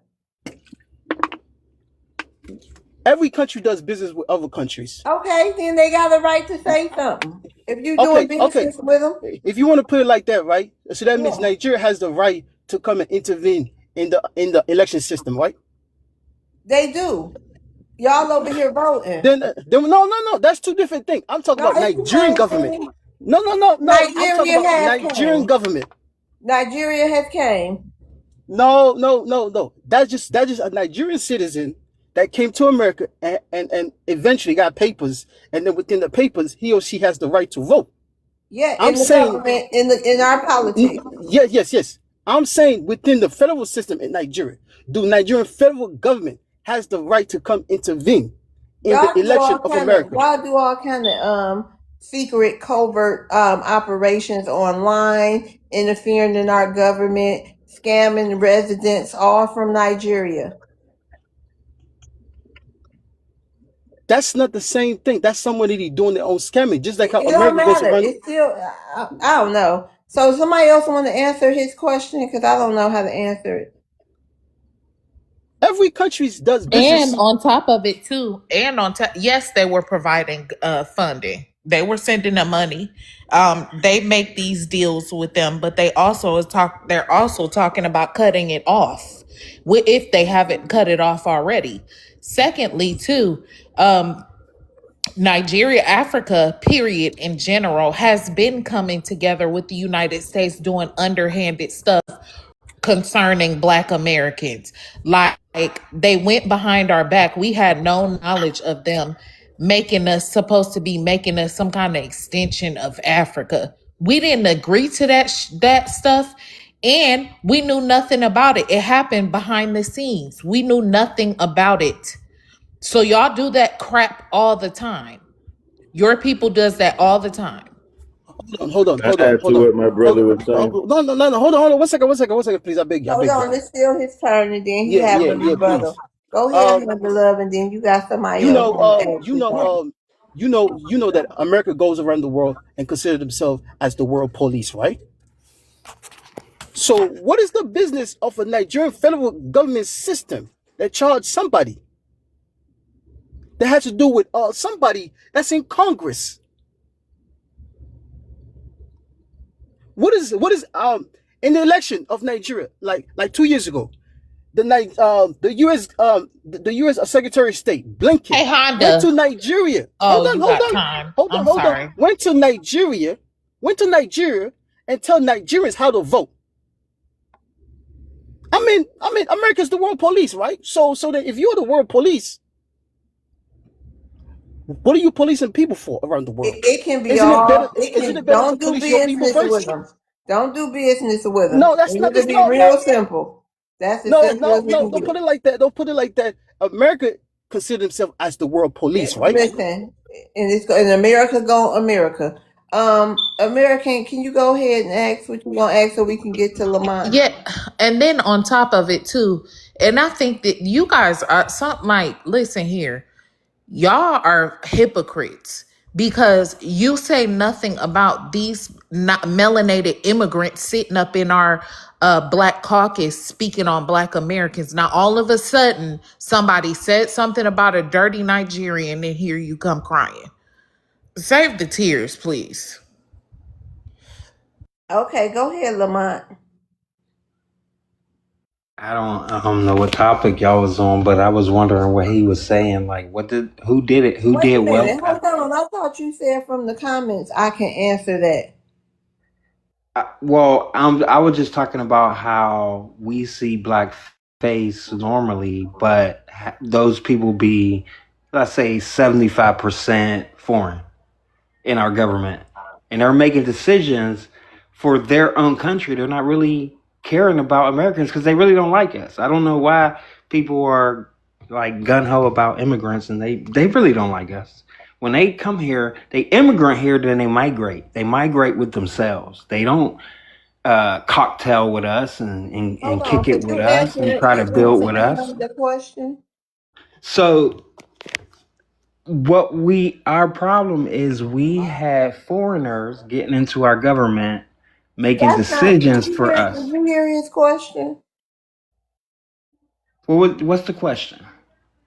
Every country does business with other countries. Okay, then they got a right to say something. If you doing Okay. business with them, If you want to put it like that, right? So that means yeah, Nigeria has the right to come and intervene in the election system, right? they do. Y'all over here voting. Then no. That's two different things. I'm talking No, about it's the Nigerian same government. thing. No. I'm talking Nigeria about has Nigerian came. government. Nigeria has came. No. That's just a Nigerian citizen that came to America and eventually got papers, and then within the papers, he or she has the right to vote. Yeah, I'm in the saying, government, in our politics. yes. I'm saying within the federal system in Nigeria, the Nigerian federal government has the right to come intervene in the election of America. Y'all do all kind of secret covert operations online, interfering in our government, scamming residents, all from Nigeria. That's not the same thing. That's somebody doing their own scamming, just like how It don't America goes matter. around. It's still I don't know. So somebody else want to answer his question because I don't know how to answer it. Every country does And business. on top of it too, and on top, yes, they were providing funding. They were sending them money. They make these deals with them, but they also talk. They're also talking about cutting it off, if they haven't cut it off already. Secondly, too, Nigeria, Africa, period, in general, has been coming together with the United States doing underhanded stuff concerning Black Americans. Like they went behind our back. We had no knowledge of them supposed to be making us some kind of extension of Africa. We didn't agree to that stuff, And we knew nothing about it. It happened behind the scenes. We knew nothing about it. So y'all do that crap all the time. Your people does that all the time. Hold on, Can hold I on, add hold to on. what my brother was saying? No, no, hold on. 1 second, please. I beg you, I Hold beg you. on, it's still his turn, and then he Yeah, have yeah, a yeah, please. rebuttal. Go ahead, Mother Love, and then you got somebody You else know, want to ask you something. you know that America goes around the world and consider themselves as the world police, right? So, what is the business of a Nigerian federal government system that charged somebody that has to do with somebody that's in Congress? What is in the election of Nigeria, like 2 years ago, the U.S. Secretary of State Hey Blinken went to Honda. Nigeria. Oh, you got time. I'm Hold on. sorry. Went to Nigeria and tell Nigerians how to vote. I mean, America's the world police, right? So that if you're the world police, what are you policing people for around the world? It can be Isn't it better? all. It Isn't can. it better to Don't do police your people business with first? them. Don't do business with them. No, that's And not. it'll This be no, real no, simple. That's as no, simple no, as it no. can Don't put get. it like that. Don't put it like that. America consider themselves as the world police, right? Listen, and America go America. American, can you go ahead and ask what you gonna ask so we can get to Lamont? Yeah, and then on top of it too, and I think that you guys are something like, listen here, y'all are hypocrites because you say nothing about these not melanated immigrants sitting up in our black caucus speaking on black Americans. Now all of a sudden somebody said something about a dirty Nigerian and here you come crying. Save the tears, please. Okay, go ahead, Lamont. I don't know what topic y'all was on, but I was wondering what he was saying. Like, who did it? Who Wait did a what? minute, hold on. I thought you said from the comments I can answer that. I was just talking about how we see black face normally, but those people be, let's say, 75% foreign in our government, and they're making decisions for their own country. They're not really caring about Americans because they really don't like us. I don't know why people are like gun ho about immigrants, and they really don't like us. When they come here, they immigrant here, then they migrate. They migrate with themselves. They don't cocktail with us Hold and on, kick it could with you us and try to build with us. answer the question? So our problem is we have foreigners getting into our government making That's not. decisions for Did us. you hear his question? Well, what's the question?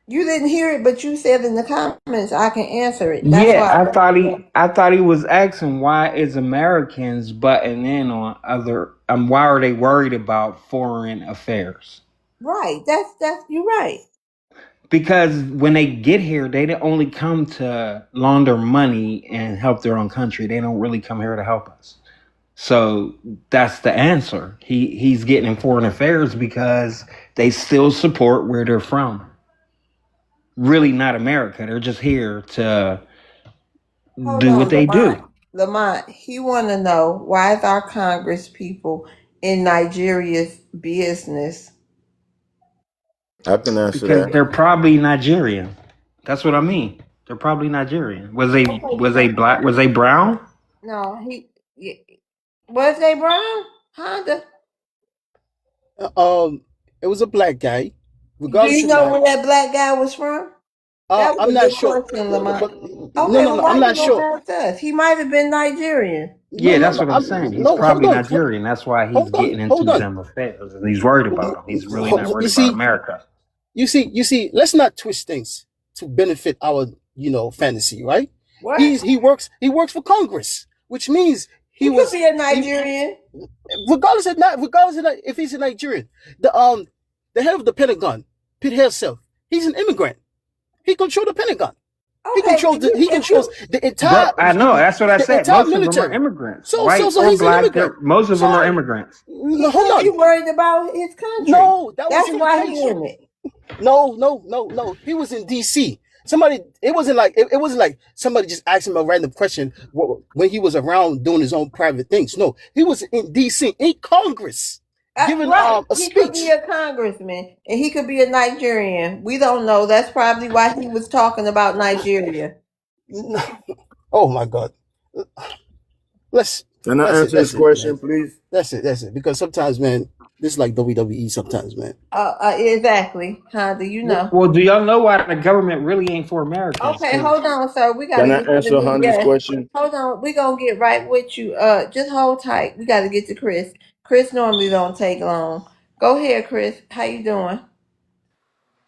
You didn't hear it, but you said in the comments I can answer it. That's Yeah, why. I thought he was asking why is Americans butting in on other why are they worried about foreign affairs? Right. That's you right. Because when they get here, they don't only come to launder money and help their own country. They don't really come here to help us. So that's the answer. He's getting in foreign affairs because they still support where they're from. Really not America. They're just here to Hold do what on, they Lamont. do. Lamont, he want to know why is our Congress people in Nigeria's business? I can answer Because that. they're probably Nigerian. That's what I mean. They're probably Nigerian. Was they black? Was they brown? No, was they brown? Honda. It was a black guy, Do regardless you of know that. where that black guy was from? That was I'm a not good sure, question, but Lamont. no, Okay, no, well, no, why I'm you not gonna sure. ask us? He might have been Nigerian. No, Yeah, no, that's no, what I'm saying. He's no. Hold probably on, Nigerian. That's why he's hold on, getting into hold on. them affairs. And he's worried about them. He's really not worried You about see, America. you see. Let's not twist things to benefit our, fantasy, right? What? He works for Congress, which means He could be a Nigerian. regardless of if he's a Nigerian, the head of the Pentagon, Pete Hegseth, he's an immigrant. He controls the Pentagon. He Okay, controls the Bro, entire I know. That's what I said. entire Most of them are military. immigrants, So white so or he's an black. immigrant. Most of them are So immigrants. no, He hold should be on. worried about his country. No, that That's wasn't the why he case. in it. No. He was in D.C. Somebody. It wasn't like somebody just asked him a random question when he was around doing his own private things. No, he was in D.C. in Congress. giving Right. a He could be speech. a congressman and he could be a Nigerian. We don't know. That's probably why he was talking about Nigeria. Oh my God. Let's Can I that's it. answer his That's it, man. question, please? That's it. That's it. Because sometimes, man, this is like WWE sometimes, man. Exactly. Huh? Do you know? Well, do y'all know why the government really ain't for Americans? Okay, Because hold on, sir. We gotta Can I get to the answer new Honey's guest. question? Hold on. We gonna get right with you. Just hold tight. We gotta get to Chris. Chris normally don't take long. Go ahead, Chris. How you doing?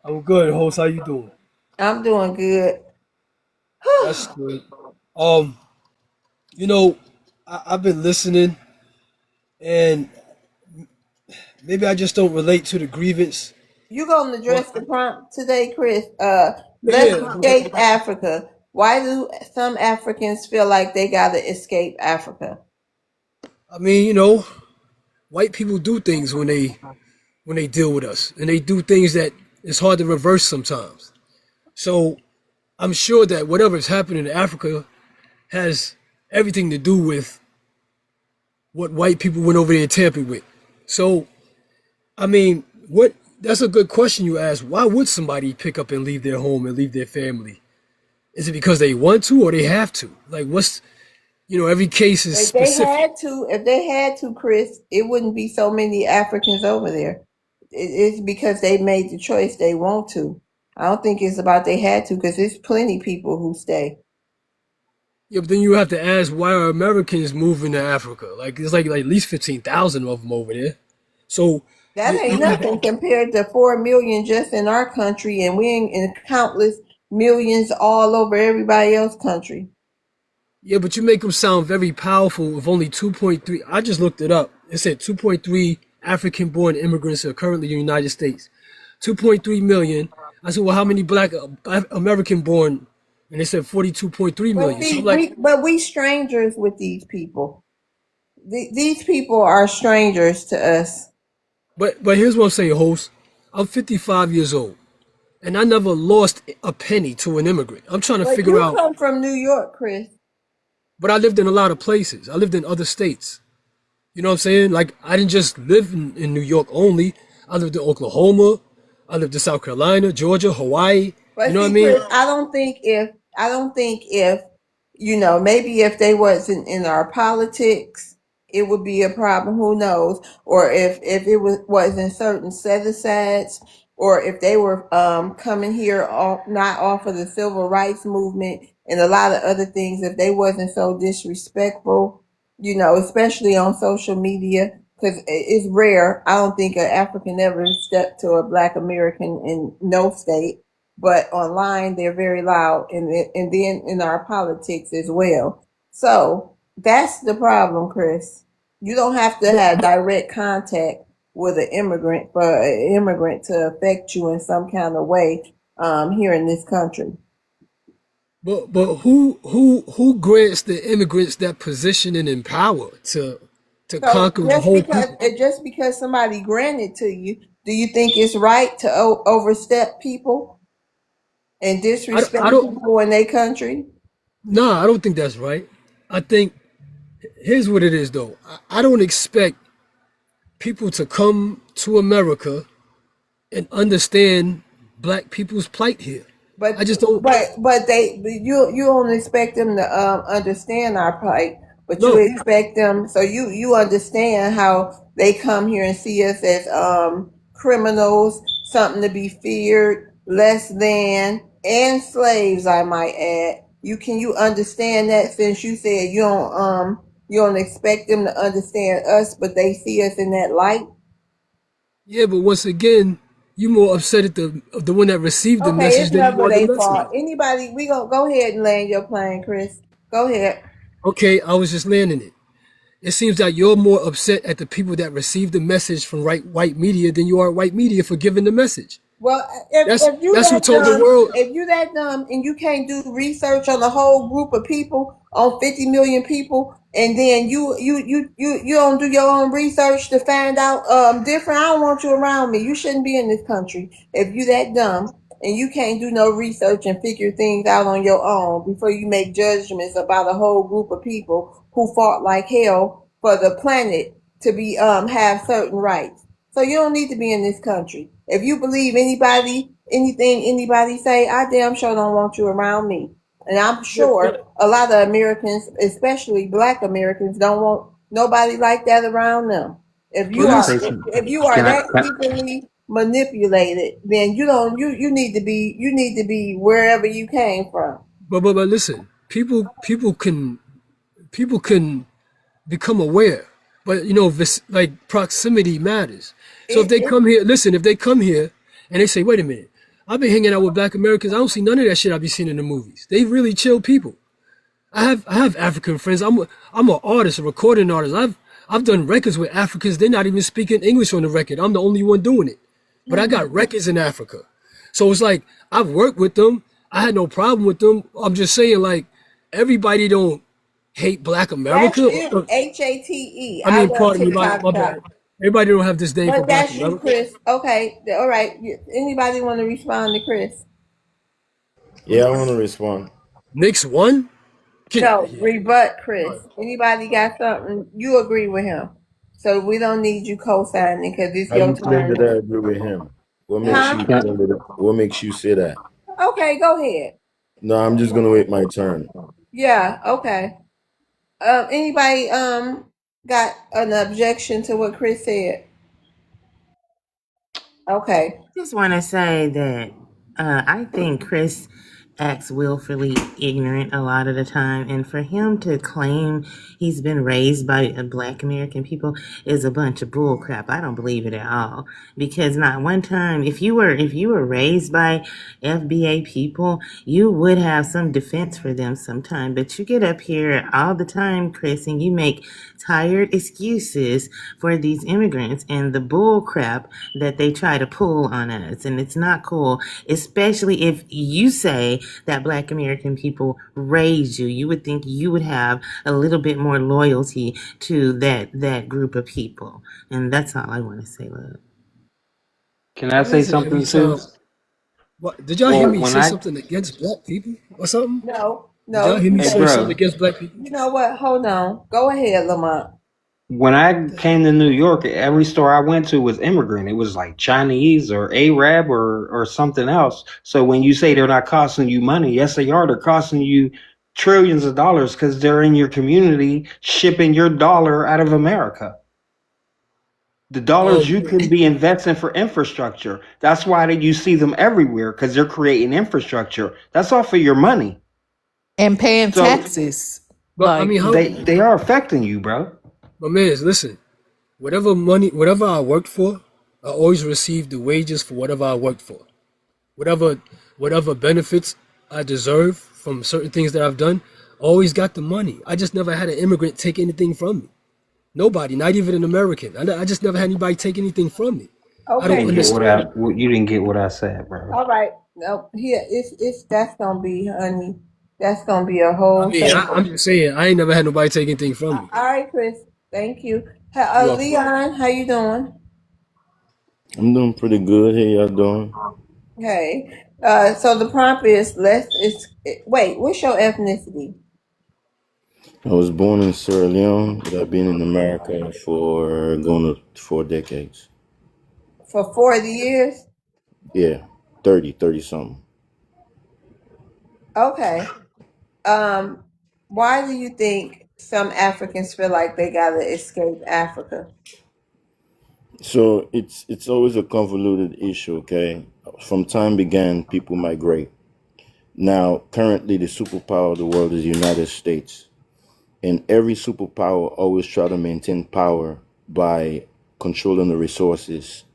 I'm good, host. How you doing? I'm doing good. That's good. Um, you know, I've been listening, and maybe I just don't relate to the grievance. You gonna But address the prompt today, Chris? Let's yeah, escape Africa. Why do some Africans feel like they gotta escape Africa? I mean, white people do things when they deal with us, and they do things that it's hard to reverse sometimes. So I'm sure that whatever's happening in Africa has everything to do with what white people went over there and tampered with. So I mean, what? That's a good question you asked. Why would somebody pick up and leave their home and leave their family? Is it because they want to or they have to? Like, every case is specific. If they had to, Chris, it wouldn't be so many Africans over there. It's because they made the choice they want to. I don't think it's about they had to, because there's plenty people who stay. Yeah, but then you have to ask, why are Americans moving to Africa? Like, there's like at least 15,000 of them over there. So That ain't nothing compared to 4 million just in our country, and we in countless millions all over everybody else's country. yeah, but you make them sound very powerful with only 2.3. I just looked it up. It said 2.3 African-born immigrants are currently in the United States. 2.3 million. I said, well, how many black American-born? And they said 42.3 But million. So I'm see, like, we strangers with these people. These people are strangers to us. but here's what I'm saying, host. I'm 55 years old, and I never lost a penny to an immigrant. I'm trying to But figure you out. come from New York, Chris. But I lived in a lot of places. I lived in other states. You know what I'm saying? Like, I didn't just live in New York only. I lived in Oklahoma. I lived in South Carolina, Georgia, Hawaii. You But know what I see, mean? Chris, I don't think if maybe if they wasn't in our politics, it would be a problem. Who knows? Or if it was in certain set asides, or if they were coming here not off of the civil rights movement and a lot of other things, if they wasn't so disrespectful, especially on social media. Because it's rare. I don't think an African ever stepped to a Black American in no state, but online they're very loud, and then in our politics as well. So that's the problem, Chris. You don't have to have direct contact with an immigrant for an immigrant to affect you in some kind of way here in this country. But who grants the immigrants that position and empower to So conquer the whole people? just because somebody granted to you, do you think it's right to overstep people and disrespect I don't. people in their country? No, I don't think that's right. I think here's what it is though. I don't expect people to come to America and understand black people's plight here. But I just don't. you don't expect them to understand our plight, but you No. expect them, so you understand how they come here and see us as criminals, something to be feared, less than, and slaves. I might add. You understand that, since you said you don't expect them to understand us, but they see us in that light. Yeah, but once again, you more upset at the one that received the Okay, message it's than you never are the their messenger. fault. Anybody, we gonna go ahead and land your plane, Chris. Go ahead. Okay, I was just landing it. It seems that you're more upset at the people that received the message from white media than you are white media for giving the message. Well, if you That's who that told the dumb, world. if you that dumb and you can't do research on a whole group of people, on 50 million people, and then you don't do your own research to find out different, I don't want you around me. You shouldn't be in this country if you that dumb and you can't do no research and figure things out on your own before you make judgments about a whole group of people who fought like hell for the planet to be have certain rights. So you don't need to be in this country. If you believe anything anybody say, I damn sure don't want you around me. And I'm sure a lot of Americans, especially Black Americans, don't want nobody like that around them. If you Can I are say some? if you are Can I? that easily manipulated, then you need to be wherever you came from. But listen, people can become aware, but you know, this like proximity matters. So if they It come here, listen, if they come here and they say, wait a minute, I've been hanging out with Black Americans, I don't see none of that shit I be seeing in the movies. They really chill people. I have African friends. I'm an artist, a recording artist. I've done records with Africans. They're not even speaking English on the record. I'm the only one doing it. But I got records in Africa. So it's like I've worked with them. I had no problem with them. I'm just saying, like, everybody don't hate Black That's America. you, HATE. I I mean, love pardon me, TikTok my shop. bad. Everybody don't have disdain for But Black that's you, America. Chris. Okay, all right. Anybody want to respond to Chris? Yeah, I want to respond. Knicks won? Get out of No, here. rebut Chris. Anybody got something? You agree with him. So we don't need you co-signing because it's How your you claim turn. that I agree with him? What makes Huh? you claim that? What makes you say that? Okay, go ahead. No, I'm just gonna wait my turn. Yeah, okay. Anybody got an objection to what Chris said? Okay. Just want to say that I think Chris acts willfully ignorant a lot of the time, and for him to claim he's been raised by Black American people is a bunch of bull crap. I don't believe it at all, because not one time, if you were raised by FBA people, you would have some defense for them sometime. But you get up here all the time, Chris, and you make tired excuses for these immigrants and the bull crap that they try to pull on us. And it's not cool, especially if you say that Black American people raised you. You would think you would have a little bit more loyalty to that group of people. And that's all I want to say, love. Can I Why say is it every something, time? sis? What, did y'all hear Well, me when say I, something against Black people or something? No, Did y'all no. hear me hey, say something bro, against Black people? You know what? Hold on. Go ahead, Lamont. when I came to New York, every store I went to was immigrant. It was like Chinese or Arab or something else. So when you say they're not costing you money, yes, they are. They're costing you trillions of dollars because they're in your community shipping your dollar out of America. The dollars you could be investing for infrastructure. That's why you see them everywhere because they're creating infrastructure. That's all for your money. And paying So taxes. But I Like, mean, how? they are affecting you, bro. But man, listen. Whatever I worked for, I always received the wages for whatever I worked for. Whatever benefits I deserve from certain things that I've done, I always got the money. I just never had an immigrant take anything from me. Nobody, not even an American. I just never had anybody take anything from me. I You don't Okay. didn't get understand. you didn't get what I said, bro. All right. No, here it's that's gonna be, honey. That's gonna be a I whole mean, I'm segment. just saying, I ain't never had nobody take anything from me. All right, Chris. Thank you. You're welcome. Leon, how you doing? I'm doing pretty good. How y'all doing? Hey. So the prompt is wait, what's your ethnicity? I was born in Sierra Leone, but I've been in America for going to 4 decades. For 40 years? Yeah, 30 something. Okay. Why do you think some Africans feel like they gotta escape Africa? So it's always a convoluted issue, okay? From time began, people migrate. Now, currently, the superpower of the world is the United States. And every superpower always try to maintain power by controlling the resources.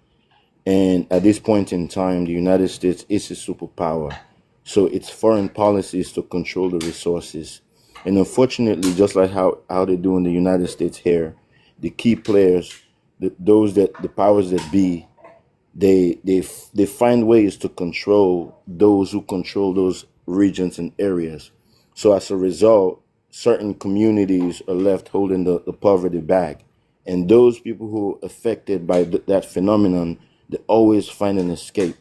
And at this point in time, the United States is a superpower. So its foreign policy is to control the resources. And unfortunately, just like how they do in the United States here, the key players, the powers that be, they find ways to control those who control those regions and areas. So as a result, certain communities are left holding the poverty bag. And those people who are affected by that phenomenon, they always find an escape.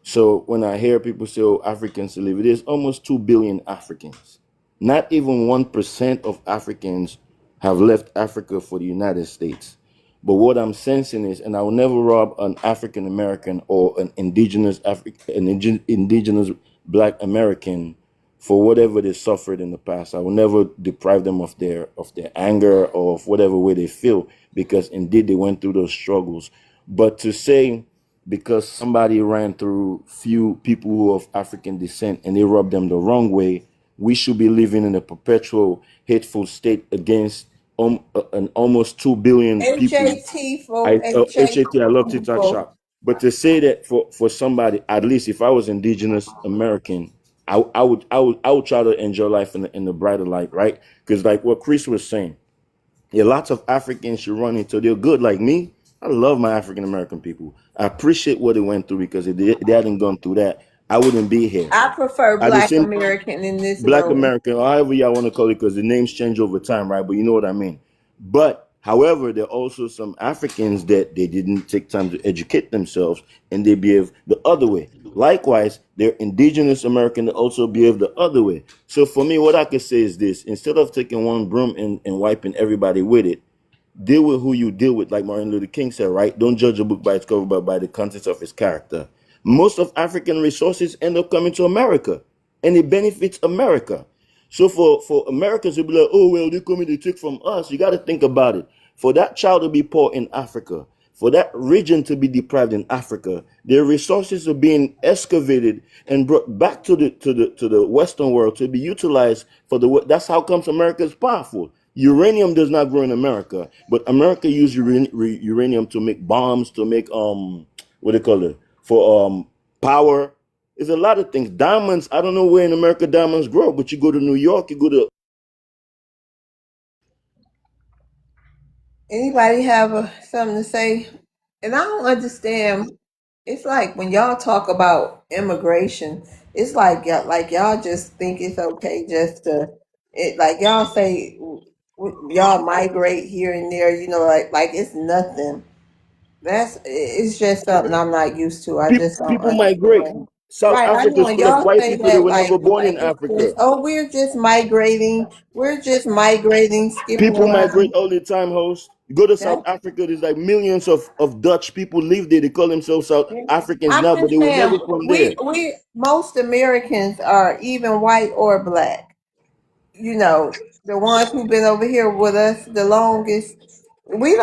So when I hear people say, oh, Africans to live, there's almost 2 billion Africans. Not even 1% of Africans have left Africa for the United States. But what I'm sensing is, and I will never rob an African American or an indigenous Black American for whatever they suffered in the past. I will never deprive them of their anger or of whatever way they feel, because indeed they went through those struggles. But to say because somebody ran through few people who are of African descent and they rubbed them the wrong way, we should be living in a perpetual hateful state against an almost 2 billion people. HAT for HAT HAT, I love TikTok people. shop. But to say that for somebody, at least if I was indigenous American, I would try to enjoy life in the brighter light, right? Because like what Chris was saying, yeah, lots of Africans should run into, they're good like me. I love my African American people. I appreciate what they went through, because if they hadn't gone through that, I wouldn't be here. I prefer At the Black same American in this Black room. American, or however y'all want to call it, because the names change over time, right? But you know what I mean. But however, there are also some Africans that they didn't take time to educate themselves and they behave the other way. Likewise, there are indigenous American that also behave the other way. So for me, what I could say is this: instead of taking one broom and wiping everybody with it, deal with who you deal with, like Martin Luther King said, right? Don't judge a book by its cover, but by the contents of its character. Most of African resources end up coming to America, and it benefits America. So for Americans to be like, oh, well, they coming to take from us, you got to think about it. For that child to be poor in Africa, for that region to be deprived in Africa, their resources are being excavated and brought back to the Western world to be utilized for that's how comes America is powerful. Uranium does not grow in America, but America uses uranium to make bombs, to make what do they call it, for power. There's a lot of things. Diamonds, I don't know where in America diamonds grow, but you go to New York, you go to. Anybody have something to say? And I don't understand. It's like when y'all talk about immigration, it's like y'all just think it's okay just to it like y'all say y'all migrate here and there, like it's nothing. It's just something I'm not used to. I just don't People migrate. understand. South Right, I Africa know, is and full of y'all white say people that that were never born like in it's just Africa. we're just migrating. We're just migrating, skipping People migrate around. all the time, host. You go to That South Africa, there's like millions of Dutch people live there. They call themselves South Africans I'm now, but just they were never saying from there. we most Americans are even white or black. The ones who've been over here with us the longest. We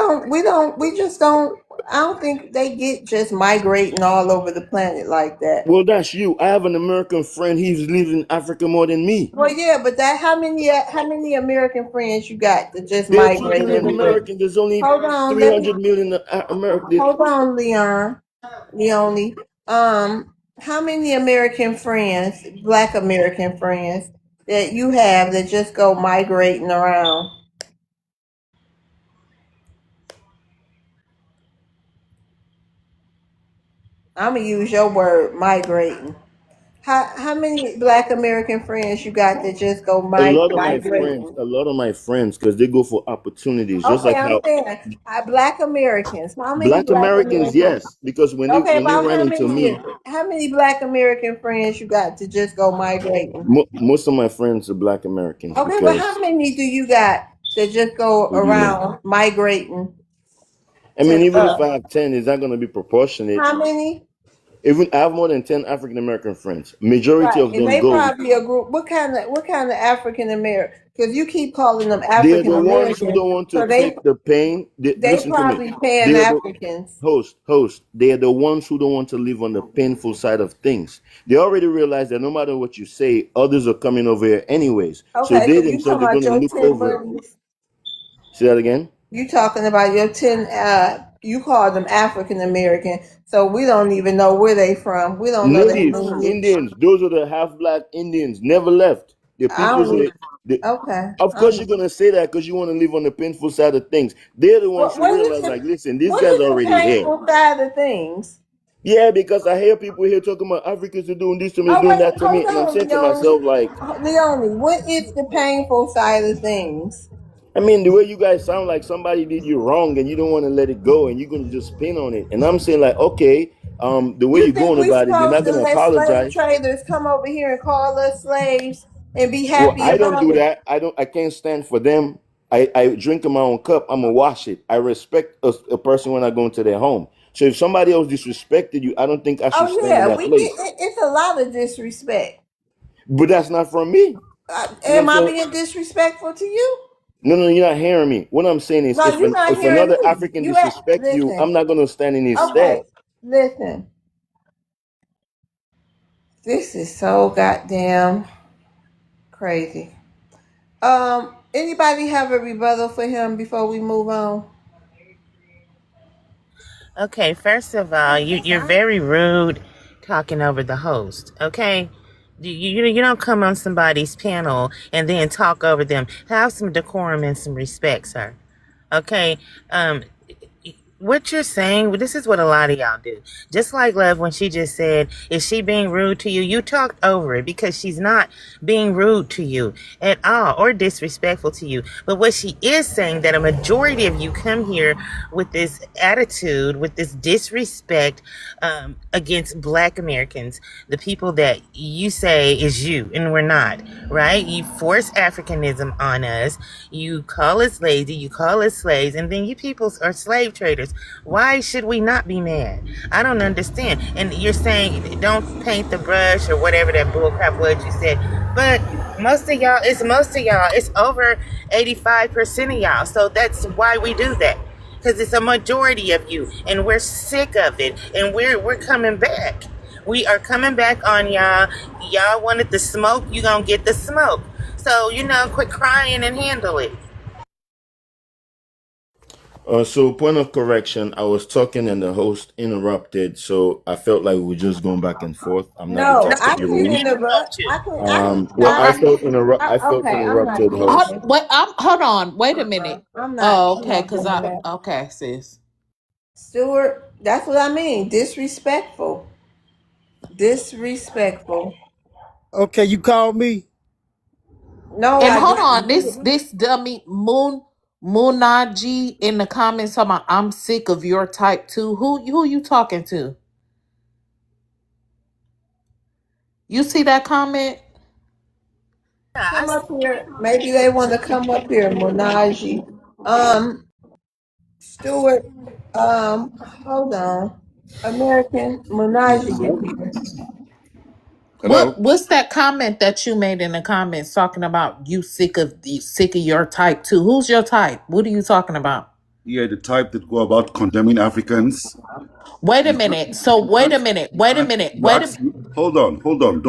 just don't. I don't think they get just migrating all over the planet like that. Well, that's you. I have an American friend. He's lived in Africa more than me. Well, yeah, but how many American friends you got that just There are 2 migrate billion everywhere? Americans. There's only Hold on, 300 million Americans. hold on, Leone. How many American friends, Black American friends, that you have that just go migrating around? I'm gonna use your word, migrating. How many Black American friends you got that just go migrating? A lot of my friends, because they go for opportunities, just Okay, like I'm how saying Black Americans. How many Black Black Americans, Americans? yes, because Okay, when they about ran into me, how many Black American friends you got to just go migrating? most of my friends are Black Americans. Okay, but Because how many do you got that just go what do you mean? around migrating I mean, to even if I have 10, it's not going to be proportionate. how many? Even I have more than 10 African American friends. Majority Right, of and them they go. probably a group. What kind of African American? Because you keep calling them They're African the ones who Americans, don't want to so they take the pain. they Listen to me. probably pan They're the Africans. host. They are the ones who don't want to live on the painful side of things. They already realize that no matter what you say, others are coming over here anyways. So Okay, they so you themselves talking are going about to your look 10 over. buddies? Say that again. You talking about your 10, you call them African American, so we don't even know where they from. We don't know their Natives, lineage. Indians, those are the half black Indians, never left. The I people don't say, need, okay. of course, you're going to say that because you want to live on the painful side of things. They're the ones What, who what is realize, the like, listen, these what guys is are the already here. painful side of things? Yeah, because I hear people here talking about Africans are doing this to me, Oh doing wait, that to me. hold And I'm on, saying to myself, like, Leonie, what is the painful side of things? I mean, the way you guys sound like somebody did you wrong and you don't want to let it go and you're going to just spin on it. And I'm saying, like, okay, the way You you're think going we about it, you're supposed not to going to let slave apologize. traders come over here and call us slaves and be Well, happy I don't about do it? that. I can't stand for them. I drink in my own cup. I'm gonna wash it. I respect a person when I go into their home. So if somebody else disrespected you, I don't think I should Oh stand in yeah, that we get place. it's a lot of disrespect. But that's not from me. You know what Am I'm I saying? being disrespectful to you? No, no, you're not hearing me. What I'm saying is, No, you're not if hearing another me. African You at disrespect you, listen. I'm not gonna stand in his Okay, stead. listen. This is so goddamn crazy. Anybody have a rebuttal for him before we move on? Okay, first of all, you're very rude talking over the host. Okay, you don't come on somebody's panel and then talk over them. Have some decorum and some respect, sir. Okay, um, what you're saying, this is what a lot of y'all do. Just like Love when she just said, is she being rude to you? You talked over it because she's not being rude to you at all or disrespectful to you. But what she is saying that a majority of you come here with this attitude, with this disrespect against Black Americans, the people that you say is you and we're not, right? You force Africanism on us. You call us lazy, you call us slaves, and then you people are slave traders. Why should we not be mad? I don't understand. And you're saying don't paint the brush or whatever that bullcrap was you said. But most of y'all, it's over 85% of y'all. So that's why we do that. Because it's a majority of you, and we're sick of it, and we're coming back. We are coming back on y'all. Y'all wanted the smoke, you gonna get the smoke. So, quit crying and handle it. So point of correction, I was talking and the host interrupted, so I felt like we were just going back and forth. I'm not No, I exactly can rude. interrupt. I can Well, stop. I felt Okay, I'm not interrupted, doing host. this. Hold on. Wait a minute. I'm not. Oh, I'm okay. not Cause doing that. okay, sis. Stuart, that's what I mean. Disrespectful. Disrespectful. Okay, you called me. No, And I hold didn't. on, this dummy Moonaji in the comments talking about I'm sick of your type too. Who you talking to? You see that comment? Come up here. Maybe they want to come up here, Monaji. Stuart. Hold on. American Monaji is here. Hello? What's that comment that you made in the comments talking about you sick of your type too? Who's your type? What are you talking about? Yeah, the type that go about condemning Africans. Wait a You can't, minute. So you can't, you wait a can't, minute. you ask, hold on.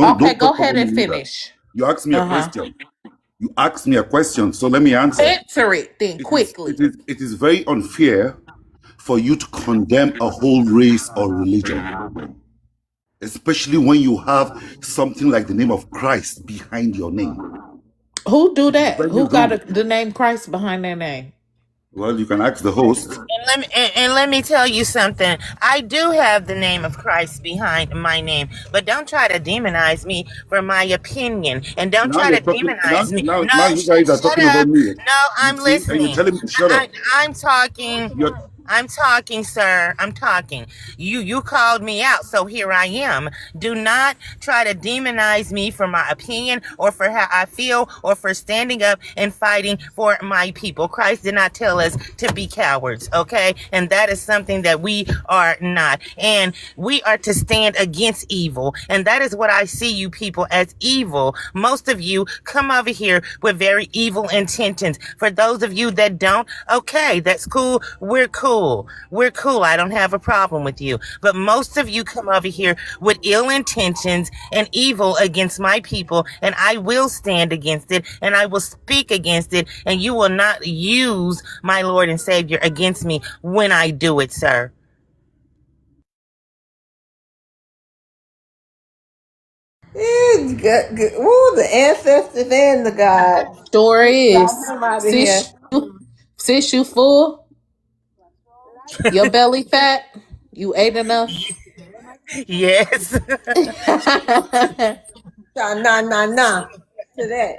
Okay, Don't go talk ahead over and me either. finish. You asked me a Uh-huh. question. You asked me a question, so let me answer. Answer it then quickly. It is very unfair for you to condemn a whole race or religion, especially when you have something like the name of Christ behind your name. Who do It is that? very Who got rude. the name Christ behind their name? Well, you can ask the host. And let me tell you something. I do have the name of Christ behind my name, but don't try to demonize me for my opinion, and don't Now try you're to talking. demonize me. Now No, you guys are shut talking over up. me. No, You I'm see, and you're listening. telling me to shut up. I'm talking. You're I'm talking, sir. I'm talking. You called me out, so here I am. Do not try to demonize me for my opinion or for how I feel or for standing up and fighting for my people. Christ did not tell us to be cowards, okay? And that is something that we are not. And we are to stand against evil. And that is what I see you people as evil. Most of you come over here with very evil intentions. For those of you that don't, okay, that's cool. We're cool. We're cool. I don't have a problem with you. But most of you come over here with ill intentions and evil against my people, and I will stand against it, and I will speak against it, and you will not use my Lord and Savior against me when I do it, sir. It's good, good. Ooh, the ancestors and the gods. Sure Got is. him out of here. Sis, you full? Your belly fat? You ate enough? Yes. Nah. To that.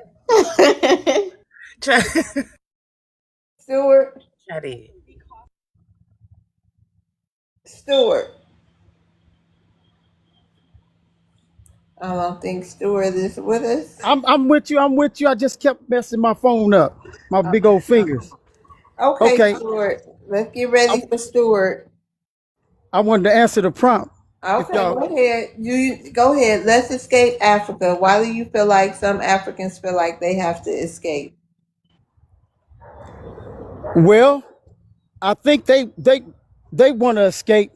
Stuart. Stuart. I don't think Stuart is with us. I'm with you. I'm with you. I just kept messing my phone up. My big old fingers. Okay, Okay. Stuart. Let's get ready for Stuart. I wanted to answer the prompt. If Okay, y'all go ahead. You go ahead. Let's escape Africa. Why do you feel like some Africans feel like they have to escape? well, I think they want to escape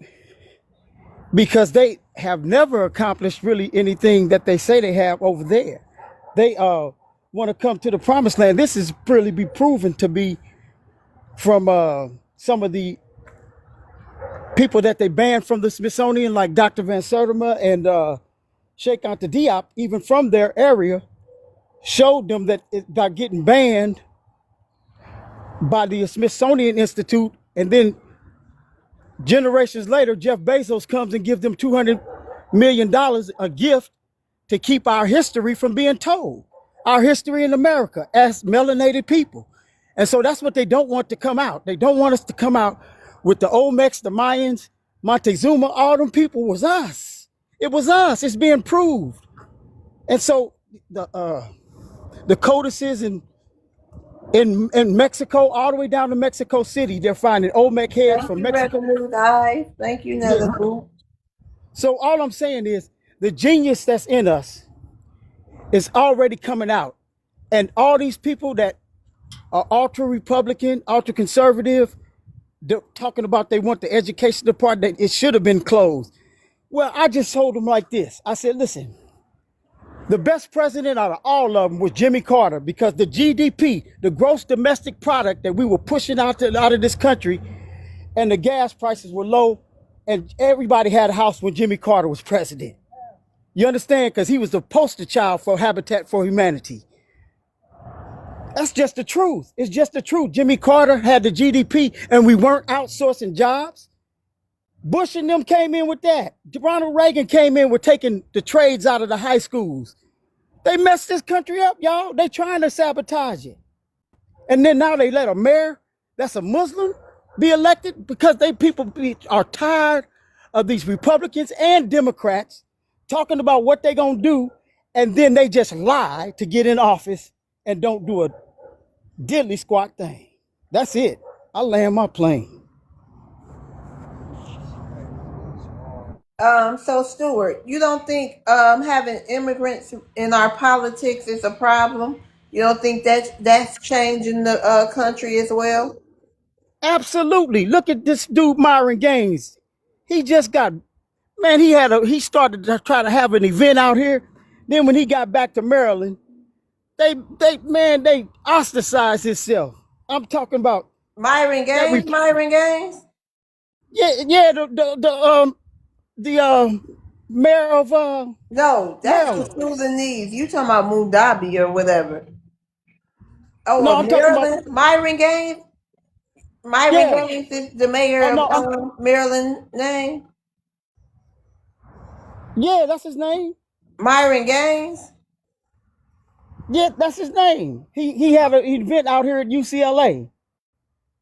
because they have never accomplished really anything that they say they have over there. They want to come to the promised land. This is really be proven to be from some of the people that they banned from the Smithsonian, like Dr. Van Sertima and Sheikh Anta Diop, even from their area, showed them that by getting banned by the Smithsonian Institute, and then generations later, Jeff Bezos comes and gives them $200 million a gift to keep our history from being told, our history in America as melanated people. And so that's what they don't want to come out. They don't want us to come out with the Olmecs, the Mayans, Montezuma, all them people was us. It was us. It's being proved. And so the codices in Mexico, all the way down to Mexico City, they're finding Olmec heads Thank from you, Mexico. Revenue Guy. Thank you, Yeah. Netherpool. So all I'm saying is the genius that's in us is already coming out. And all these people that are ultra Republican, ultra conservative, they're talking about they want the education department, that it should have been closed. Well, I just told them like this. I said, listen, the best president out of all of them was Jimmy Carter, because the GDP, the gross domestic product that we were pushing out of this country, and the gas prices were low, and everybody had a house when Jimmy Carter was president. You understand? Because he was the poster child for Habitat for Humanity. That's just the truth. It's just the truth. Jimmy Carter had the GDP and we weren't outsourcing jobs. Bush and them came in with that. Ronald Reagan came in with taking the trades out of the high schools. They messed this country up, y'all. They trying to sabotage it. And then now they let a mayor that's a Muslim be elected because people are tired of these Republicans and Democrats talking about what they're going to do, and then they just lie to get in office and don't do a diddly squat thing. That's it. I land my plane. So Stuart, you don't think having immigrants in our politics is a problem? You don't think that's changing the country as well? Absolutely. Look at this dude, Myron Gaines. He just got, man, he started to try to have an event out here. Then when he got back to Maryland, they ostracized himself. I'm talking about Myron Gaines. Myron Gaines. Yeah, the mayor of No, that's the Maryland. Sudanese. You talking about Mugabe or whatever? Oh, No, of I'm talking Maryland. about Myron Gaines. Myron Gaines is the mayor Oh no, of Maryland name. Yeah, that's his name. Myron Gaines. Yeah, that's his name. He had an event out here at UCLA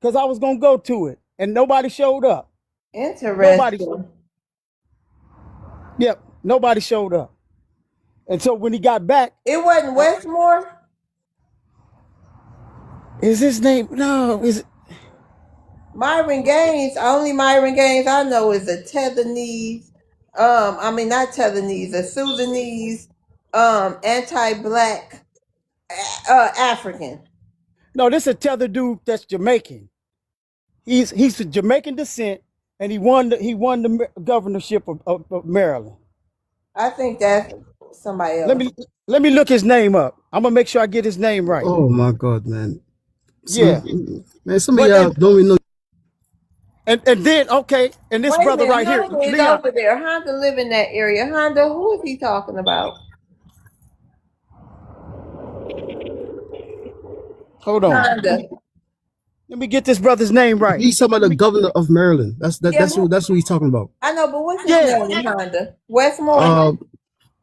because I was gonna go to it and nobody showed up. Interesting. Nobody showed up. And so when he got back, it wasn't Westmore. Is his name? No, is it? Myron Gaines. Only Myron Gaines I know is a Tethanese. I mean not Tethanese, a Sudanese, anti-black, African. No, this is a tether dude that's Jamaican. He's of Jamaican descent, and he won the governorship of Maryland. I think that's somebody else. Let me look his name up. I'm gonna make sure I get his name right. Oh my God, man! Man, some of y'all don't even know. And then and this brother right here, Honda is over there. Honda live in that area. Honda, who is he talking about? Hold on. Honda. Let me get this brother's name right. He's talking about the governor of Maryland. That's what he's talking about. I know, but what's his name? Honda Westmore.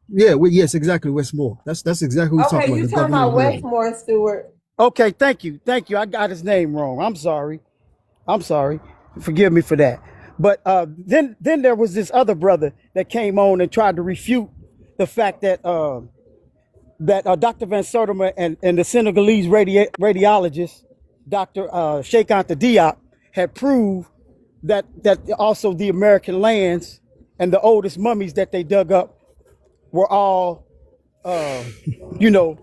Yes, exactly, Westmore. That's exactly what he's talking about. You talking about Westmore, Stewart? Okay, thank you. I got his name wrong. I'm sorry. Forgive me for that. But then there was this other brother that came on and tried to refute the fact that Dr. Van Sertima and the Senegalese radiologist, Dr. Sheikh Anta Diop, had proved that also the American lands and the oldest mummies that they dug up were all, you know,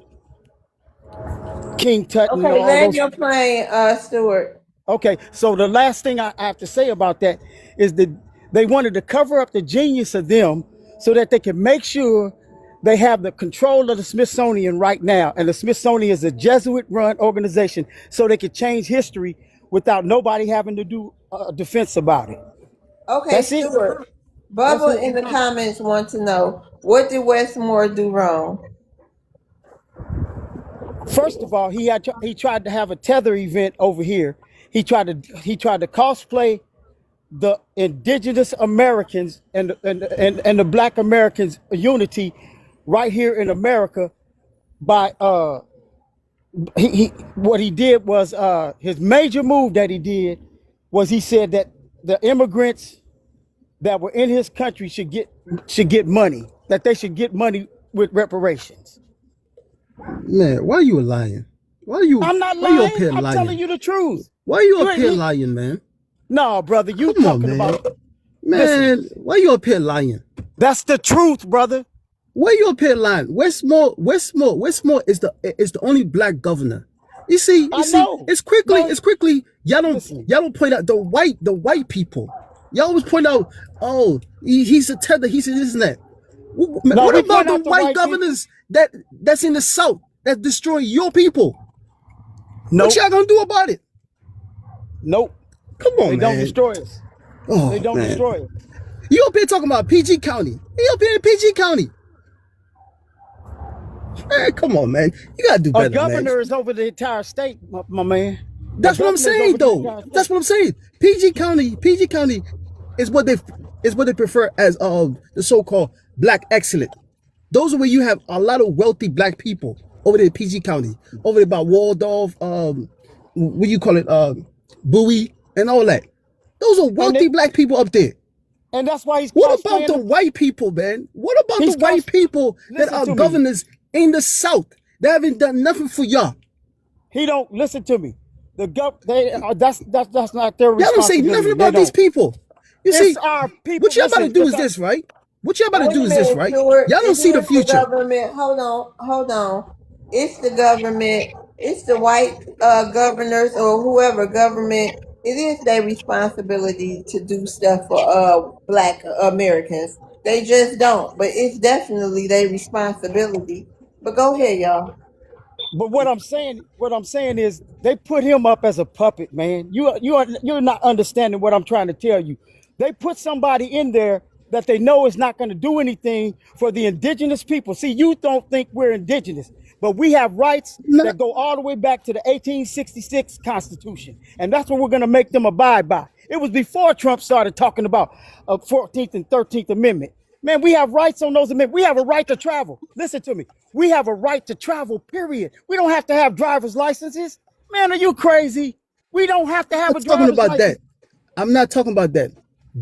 King Tut and Okay, all land those. your plane, Stuart. Okay, so the last thing I have to say about that is that they wanted to cover up the genius of them so that they can make sure they have the control of the Smithsonian right now. And the Smithsonian is a Jesuit-run organization, so they could change history without nobody having to do a defense about it. Okay, That's it. Stuart. That's Bubba it. in the comments want to know, what did Westmore do wrong? First of all, he tried to have a tether event over here. He tried to cosplay the indigenous Americans and the Black Americans unity right here in America by what he did was his major move that he did was he said that the immigrants that were in his country should get money, that they should get money with reparations. Man, why are you lying? I'm not why you up lying. here I'm lying? telling you the truth. Why are you up here lying, man? No, brother, you Come on, talking man. about Man, why you up here lying? That's the truth, brother. Why you up here lying? Westmore is the only black governor. You see, it's quickly. Y'all don't point out the white people. Y'all always point out, oh, he's a tether, he's this and that. What about the white governors that's in the South that destroy your people? Nope. What y'all gonna do about it? Nope. Come on, they man. Don't destroy us. Oh, they don't man. destroy us. You up here talking about PG County? You up here in PG County? Man, come on, man. You gotta do better. A governor man. is over the entire state, my man. That's what I'm saying, though. That's what I'm saying. PG County is what they prefer as the so-called black excellent. Those are where you have a lot of wealthy black people over there in PG County, over there by Waldorf, what do you call it, Bowie, and all that. Those are wealthy black people up there. And that's why he's. What about the white people, man? What about the white people that are governors in the South that haven't done nothing for y'all? He don't listen to me. That's not their responsibility. Y'all don't say nothing about these people. You see, our people. What y'all about to do is this, right? What y'all about to do is this, right? Stuart, Y'all don't see the future. Government. Hold on. It's the government. It's the white governors or whoever government. It is their responsibility to do stuff for black Americans. They just don't. But it's definitely their responsibility. But go ahead, y'all. But what I'm saying is they put him up as a puppet, man. You're not understanding what I'm trying to tell you. They put somebody in there that they know is not going to do anything for the indigenous people. See, you don't think we're indigenous, but we have rights that go all the way back to the 1866 Constitution. And that's what we're going to make them abide by. It was before Trump started talking about 14th and 13th Amendment. Man, we have rights on those amendments. We have a right to travel. Listen to me. We have a right to travel, period. We don't have to have driver's licenses. Man, are you crazy? We don't have to have a driver's license. I'm not talking about that.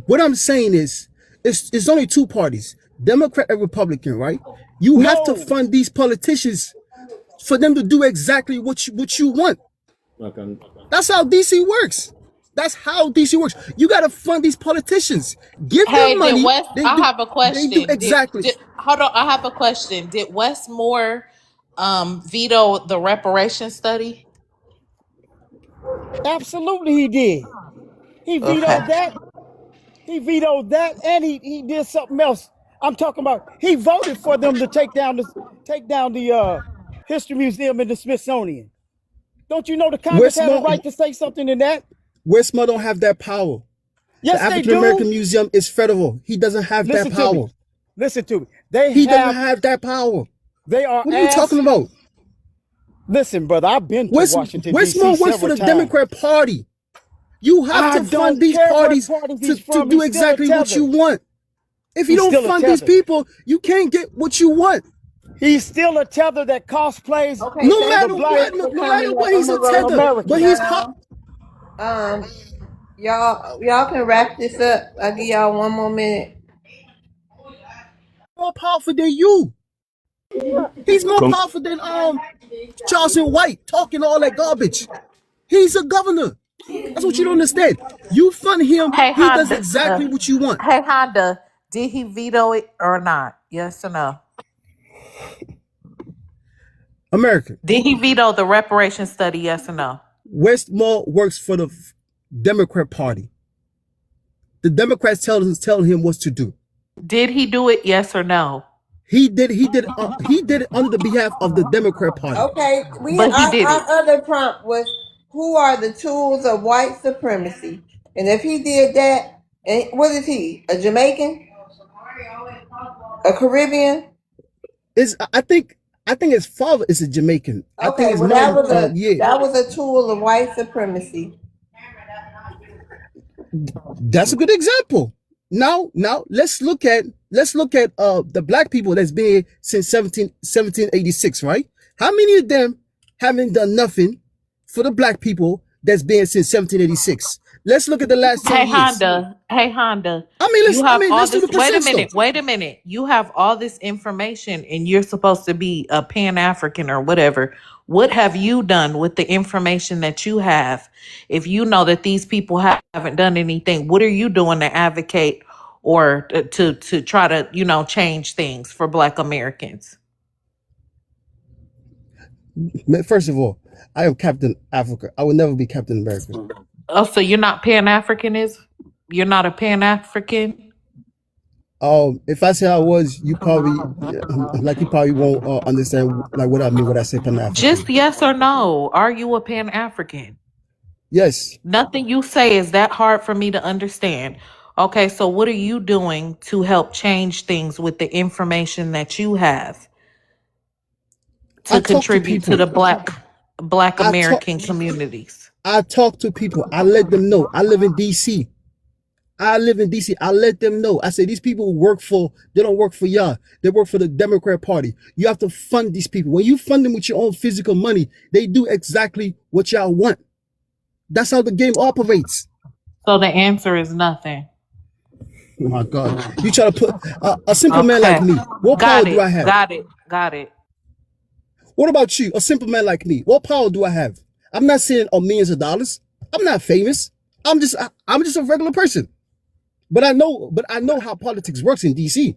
What I'm saying is, it's only two parties, Democrat and Republican, right? You have to fund these politicians for them to do exactly what you want. That's how DC works. That's how DC works. You got to fund these politicians. Give them money. I have a question. They do exactly. Hold on, I have a question. Did Westmore veto the reparation study? Absolutely, he did. He vetoed that. He vetoed that, and he did something else. I'm talking about. He voted for them to take down the History Museum in the Smithsonian. Don't you know the Congress had a right to say something in that? Westmore don't have that power. Yes, the African American Museum is federal. He doesn't have that power. Listen to me. He doesn't have that power. They are. What are you talking about? Listen, brother, I've been to Washington, D.C. Westmore works for the Democrat Party. You have to fund these parties to do exactly what you want. If you don't fund these people, you can't get what you want. He's still a tether that cosplays. Okay, no matter what, he's a tether. But he's y'all can wrap this up. I'll give y'all one more minute. more powerful than you. He's more Con- powerful than Charleston White talking all that garbage. He's a governor. That's what you don't understand. You fund him, Hey he does Honda, exactly what you want. hey Honda, did he veto it or not? Yes or no? America. Did he veto the reparation study? Yes or no? Westmore works for the Democrat Party. The Democrats tell him what to do. Did he do it? Yes or no? He did it under the behalf of the Democrat Party. Okay, But he did our it. other prompt was, who are the tools of white supremacy? And if he did that, and what is he? A Jamaican? A Caribbean? I think his father is a Jamaican. I think Okay, his well mom, that was a tool of white supremacy. That's a good example. Now let's look at the black people that's been here since 1786, right? How many of them haven't done nothing for the black people that's been since 1786? Let's look at the last 10 Hey years. Honda. Hey Honda. Let's do the Wait a percent minute. stuff. Wait a minute. You have all this information, and you're supposed to be a Pan African or whatever. What have you done with the information that you have? If you know that these people haven't done anything, what are you doing to advocate or to try to change things for Black Americans? First of all, I am Captain Africa. I will never be Captain America. Oh, so you're not Pan African? You're not a Pan African? If I say I was, you probably won't understand like what I mean when I say Pan African. Just yes or no. Are you a Pan African? Yes. Nothing you say is that hard for me to understand. Okay, so what are you doing to help change things with the information that you have to contribute to the Black American communities? I talk to people. I let them know. I live in DC. I let them know. I say these people they don't work for y'all. They work for the Democrat Party. You have to fund these people. When you fund them with your own physical money, they do exactly what y'all want. That's how the game operates. So the answer is nothing. Oh my God. You try to put a simple man like me. What power do I have? Got it. What about you? A simple man like me. What power do I have? I'm not saying millions of dollars. I'm not famous. I'm just a regular person. But I know how politics works in DC.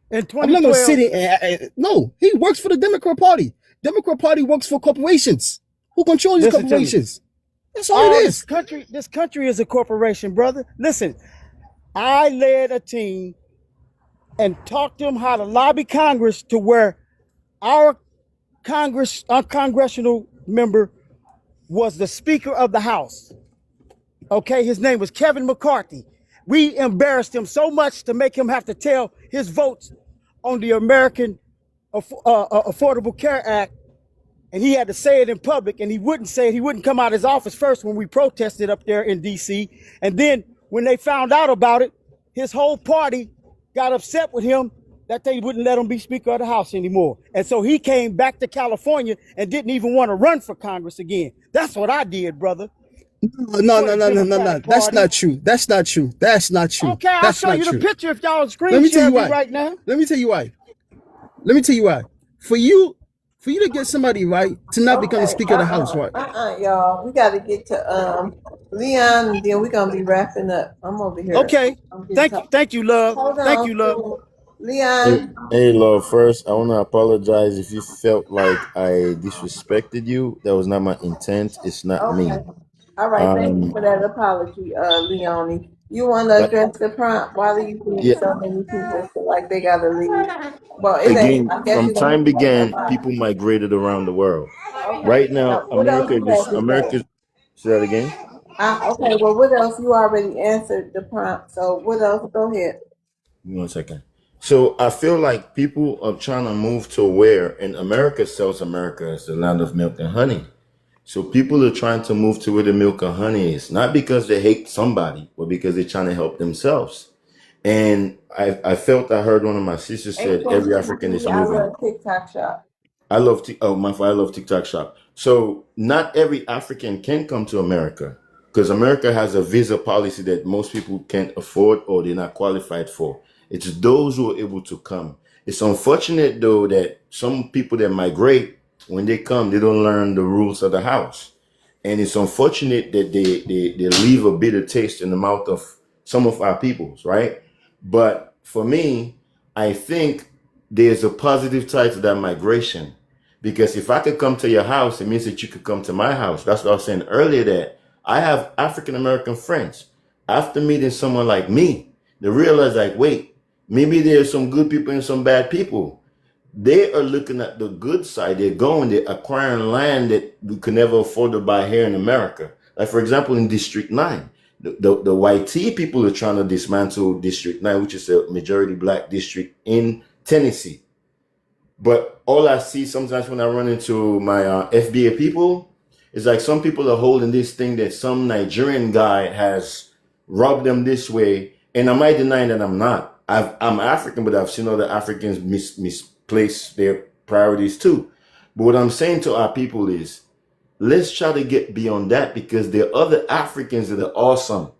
In 2012, I'm not gonna sit in. No, he works for the Democrat Party. Democrat Party works for corporations. Who control these corporations? That's all it is. This country is a corporation, brother. Listen, I led a team and taught them how to lobby Congress to where our congressional member was the Speaker of the House. Okay, his name was Kevin McCarthy. We embarrassed him so much to make him have to tell his votes on the American Affordable Care Act, and he had to say it in public, and he wouldn't say it. He wouldn't come out of his office first when we protested up there in D.C., and then when they found out about it, his whole party got upset with him that they wouldn't let him be Speaker of the House anymore. And so he came back to California and didn't even want to run for Congress again. That's what I did, brother. No. That's not true. Okay, I'll show you the picture if y'all screen Let me tell share you me why. right now. Let me tell you why. For you to get somebody right to not become the Speaker of the House, right? Y'all. We got to get to Leon, and then we're gonna be wrapping up. I'm over here. Okay. Thank you, love. Thank you, love. Leon. Hey, love. First, I want to apologize if you felt like I disrespected you. That was not my intent. It's not me. All right, thank you for that apology, Leonie. You want to address the prompt? Why do you think so many people feel like they got to leave? Well, Again, from time began, people migrated around the world. Okay. Right now, America. Say that again. Okay, well, what else? You already answered the prompt, so what else? Go ahead. Give me 1 second. So I feel like people are trying to move to where, and America sells America as the land of milk and honey. So people are trying to move to where the milk and honey is, not because they hate somebody, but because they're trying to help themselves. And I heard one of my sisters said every African is moving. I love TikTok shop. I love TikTok shop. So not every African can come to America because America has a visa policy that most people can't afford or they're not qualified for. It's those who are able to come. It's unfortunate though that some people that migrate, when they come, they don't learn the rules of the house. And it's unfortunate that they leave a bitter taste in the mouth of some of our peoples, right? But for me, I think there's a positive side to that migration. Because if I could come to your house, it means that you could come to my house. That's what I was saying earlier, that I have African American friends. After meeting someone like me, they realize like, wait, maybe there's some good people and some bad people. They are looking at the good side. They're acquiring land that we could never afford to buy here in America. Like for example, in District 9, the YT people are trying to dismantle District 9, which is a majority black district in Tennessee. But all I see sometimes when I run into my FBA people is like some people are holding this thing that some Nigerian guy has robbed them this way. And am I denying that I'm not? I'm African, but I've seen other Africans misplace their priorities too. But what I'm saying to our people is, let's try to get beyond that, because there are other Africans that are awesome.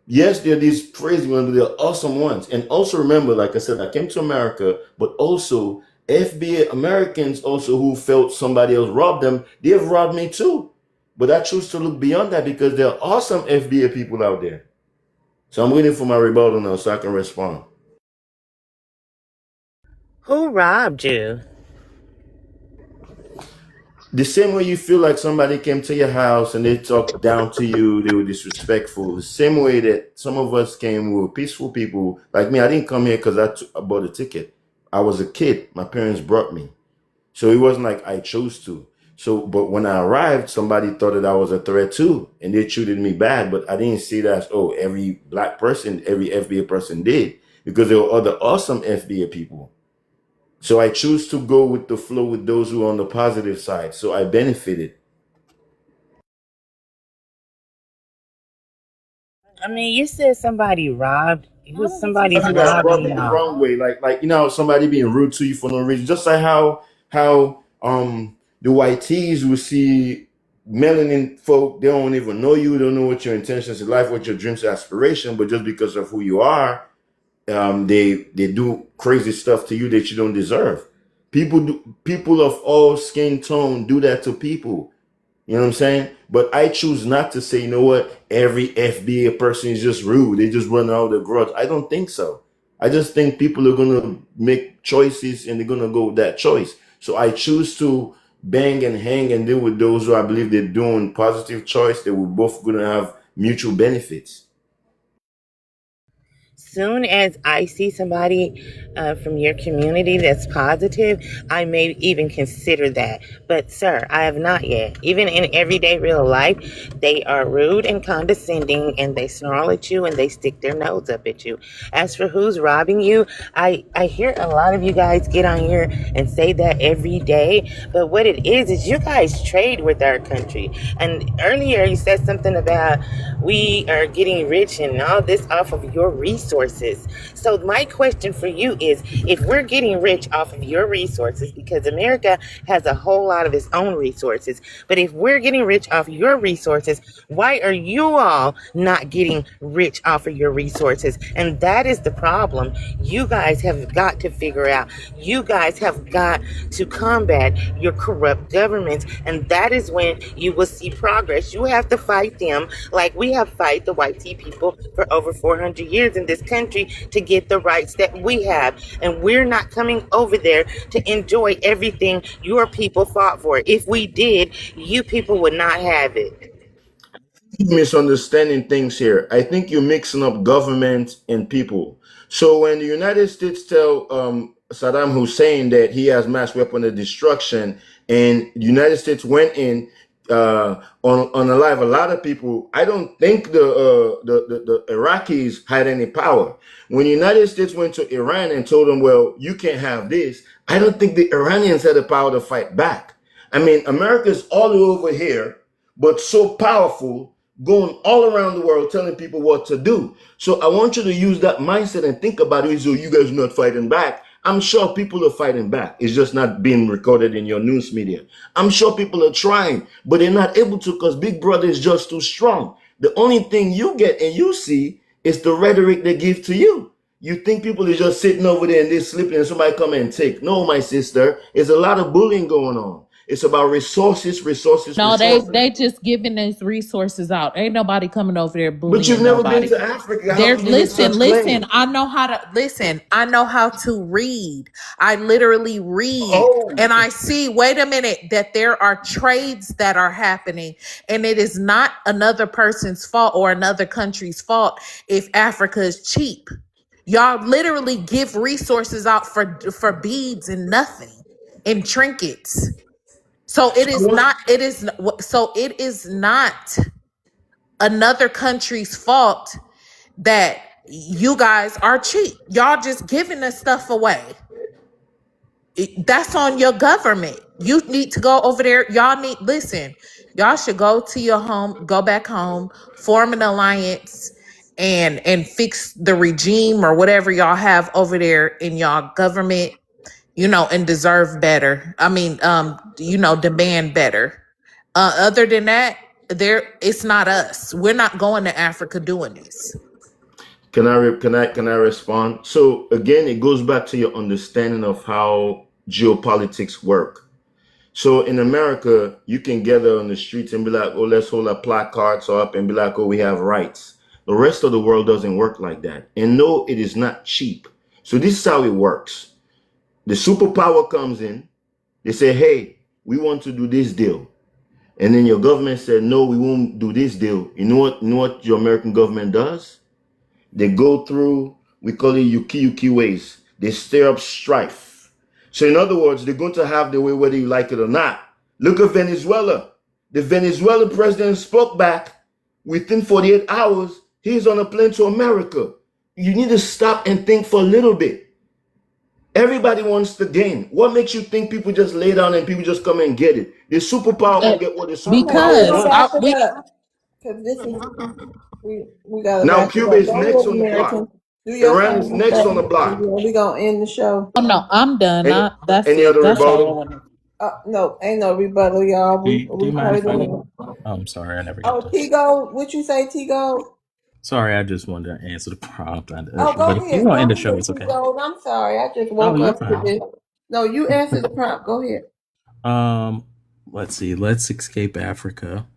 Yes, there are these crazy ones, but they're awesome ones. And also remember, like I said, I came to America, but also FBA Americans also who felt somebody else robbed them, they have robbed me too. But I choose to look beyond that because there are awesome FBA people out there. So I'm waiting for my rebuttal now so I can respond. Who robbed you? The same way you feel like somebody came to your house and they talked down to you, they were disrespectful. The same way that some of us came, we were peaceful people. Like me, I didn't come here because I bought a ticket. I was a kid. My parents brought me. So it wasn't like I chose to. So, but when I arrived, somebody thought that I was a threat too, and they treated me bad. But I didn't see that as, oh, every black person, every FBA person did, because there were other awesome FBA people. So I choose to go with the flow with those who are on the positive side. So I benefited. I mean, you said somebody robbed. It was somebody Somebody that rubbed robbing me the y'all. wrong way, like somebody being rude to you for no reason. Just like how the YTs will see melanin folk, they don't even know you, don't know what your intentions in life, what your dreams, aspiration, but just because of who you are, they do crazy stuff to you that you don't deserve. People of all skin tone do that to people. You know what I'm saying? But I choose not to say, you know what, every FBA person is just rude. They just run out of the grudge. I don't think so. I just think people are going to make choices and they're going to go with that choice. So I choose to bang and hang and deal with those who I believe they're doing positive choice, that we're both going to have mutual benefits. Soon as I see somebody from your community that's positive, I may even consider that. But, sir, I have not yet. Even in everyday real life, they are rude and condescending, and they snarl at you and they stick their nose up at you. As for who's robbing you, I hear a lot of you guys get on here and say that every day. But what it is you guys trade with our country. And earlier you said something about we are getting rich and all this off of your resources. So my question for you is, if we're getting rich off of your resources, because America has a whole lot of its own resources, but if we're getting rich off your resources, why are you all not getting rich off of your resources? And that is the problem. You guys have got to figure out. You guys have got to combat your corrupt governments, and that is when you will see progress. You have to fight them like we have fight the white people for over 400 years in this country to get the rights that we have. And we're not coming over there to enjoy everything your people fought for. If we did, you people would not have it. You're misunderstanding things here. I think you're mixing up government and people. So when the United States tell Saddam Hussein that he has mass weapon of destruction, and the United States went in on alive a lot of people, I don't think the Iraqis had any power. When the United States went to Iran and told them, well, you can't have this, I don't think the Iranians had the power to fight back. I mean, America's all over here, but so powerful, going all around the world telling people what to do. So I want you to use that mindset and think about it. So you guys are not fighting back. I'm sure people are fighting back. It's just not being recorded in your news media. I'm sure people are trying, but they're not able to because Big Brother is just too strong. The only thing you get and you see is the rhetoric they give to you. You think people is just sitting over there and they're sleeping and somebody come and take. No, my sister, there's a lot of bullying going on. It's about resources, resources, No, resources. they just giving these resources out. Ain't nobody coming over there But you've bullying never been nobody. to Africa. How There, can you make such listen. claims? I know how to listen. I know how to read. I literally read, Oh, and I see. Wait a minute, that there are trades that are happening, and it is not another person's fault or another country's fault if Africa is cheap. Y'all literally give resources out for beads and nothing and trinkets. So it is not. It is so. It is not another country's fault that you guys are cheap. Y'all just giving us stuff away. That's on your government. You need to go over there. Y'all need listen. Y'all should go to your home, go back home, form an alliance, and fix the regime or whatever y'all have over there in y'all government. And deserve better. I mean, demand better. Other than that, it's not us. We're not going to Africa doing this. Can I respond? So again, it goes back to your understanding of how geopolitics work. So in America, you can gather on the streets and be like, "Oh, let's hold our placards up and be like, oh, we have rights." The rest of the world doesn't work like that. And no, it is not cheap. So this is how it works. The superpower comes in. They say, "Hey, we want to do this deal." And then your government said, "No, we won't do this deal." You know what your American government does? They go through, we call it yuki ways. They stir up strife. So in other words, they're going to have the way whether you like it or not. Look at Venezuela. The Venezuelan president spoke back within 48 hours. He's on a plane to America. You need to stop and think for a little bit. Everybody wants to gain. What makes you think people just lay down and people just come and get it? The superpower will get what the superpower Because wants. Because this is we gotta Now back it Cuba up. is Go next ahead, on the American. block. Do your Iran is thing. next on the block. We gonna end the show. oh no, I'm done. Any, That's any it. other That's all I rebuttal? want. No, ain't no rebuttal, y'all. Do We you mind heard if I? it. Oh, I'm sorry, I never got Oh, to. Tigo, what you say, Tigo? Sorry, I just wanted to answer the prompt. Oh, But go if you ahead. want to end Go the show, ahead, it's okay. Tigo. I'm sorry. I just Oh, woke you're up to fine. this. No, you answer the prompt. Go ahead. Let's see. Let's escape Africa.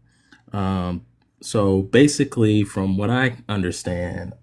So basically, from what I understand,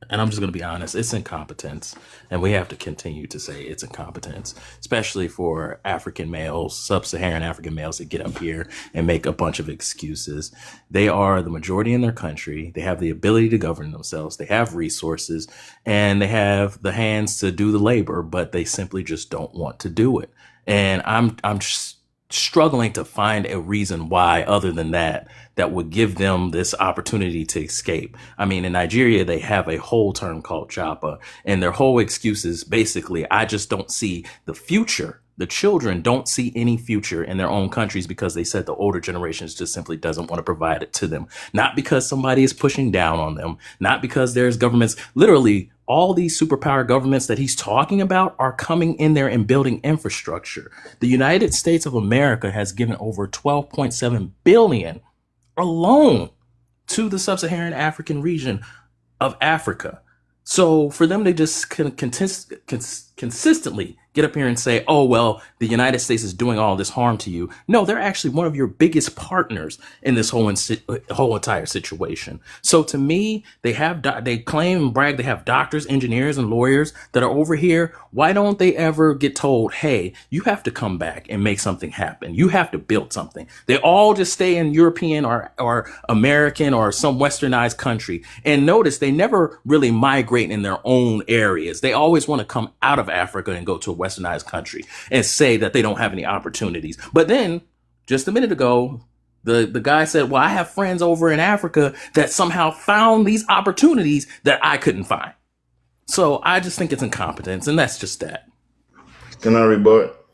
and I'm just going to be honest, it's incompetence. And we have to continue to say it's incompetence, especially for African males, sub-Saharan African males that get up here and make a bunch of excuses. They are the majority in their country. They have the ability to govern themselves. They have resources and they have the hands to do the labor, but they simply just don't want to do it. And I'm just struggling to find a reason why other than that would give them this opportunity to escape. I mean, in Nigeria, they have a whole term called Japa, and their whole excuse is basically, I just don't see the future. The children don't see any future in their own countries because they said the older generations just simply doesn't want to provide it to them. Not because somebody is pushing down on them, not because there's governments, literally all these superpower governments that he's talking about are coming in there and building infrastructure. The United States of America has given over 12.7 billion alone to the sub-Saharan African region of Africa. So for them to just consistently get up here and say, oh, well, the United States is doing all this harm to you. No, they're actually one of your biggest partners in this whole entire situation. So to me, they claim and brag they have doctors, engineers, and lawyers that are over here. Why don't they ever get told, hey, you have to come back and make something happen. You have to build something. They all just stay in European or American or some westernized country. And notice they never really migrate in their own areas. They always want to come out of Africa and go to a westernized country and say that they don't have any opportunities. But then just a minute ago, the guy said, well, I have friends over in Africa that somehow found these opportunities that I couldn't find. So I just think it's incompetence, and that's just that. Can I rebut?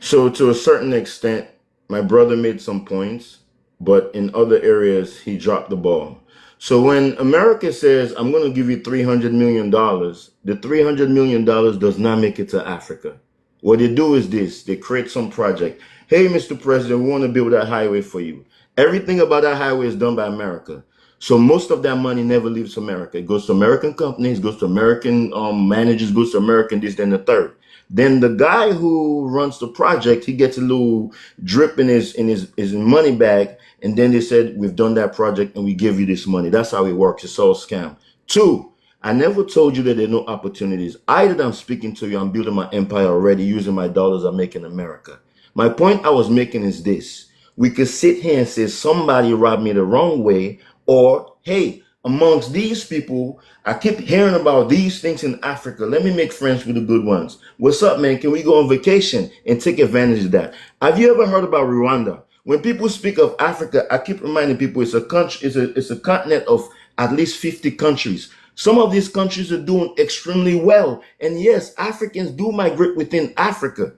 So to a certain extent, my brother made some points, but in other areas, he dropped the ball. So when America says, I'm going to give you $300 million, the $300 million does not make it to Africa. What they do is this. They create some project. Hey, Mr. President, we want to build that highway for you. Everything about that highway is done by America. So most of that money never leaves America. It goes to American companies, goes to American managers, goes to American this, then the third. Then the guy who runs the project, he gets a little drip in his money bag, and then they said, we've done that project and we give you this money. That's how it works. It's all scam. Two, I never told you that there are no opportunities. Either I'm speaking to you, I'm building my empire already using my dollars I make in America. My point I was making is this. We could sit here and say somebody robbed me the wrong way, or hey, amongst these people, I keep hearing about these things in Africa. Let me make friends with the good ones. What's up, man? Can we go on vacation and take advantage of that? Have you ever heard about Rwanda? When people speak of Africa, I keep reminding people it's a country, it's a continent of at least 50 countries. Some of these countries are doing extremely well. And yes, Africans do migrate within Africa.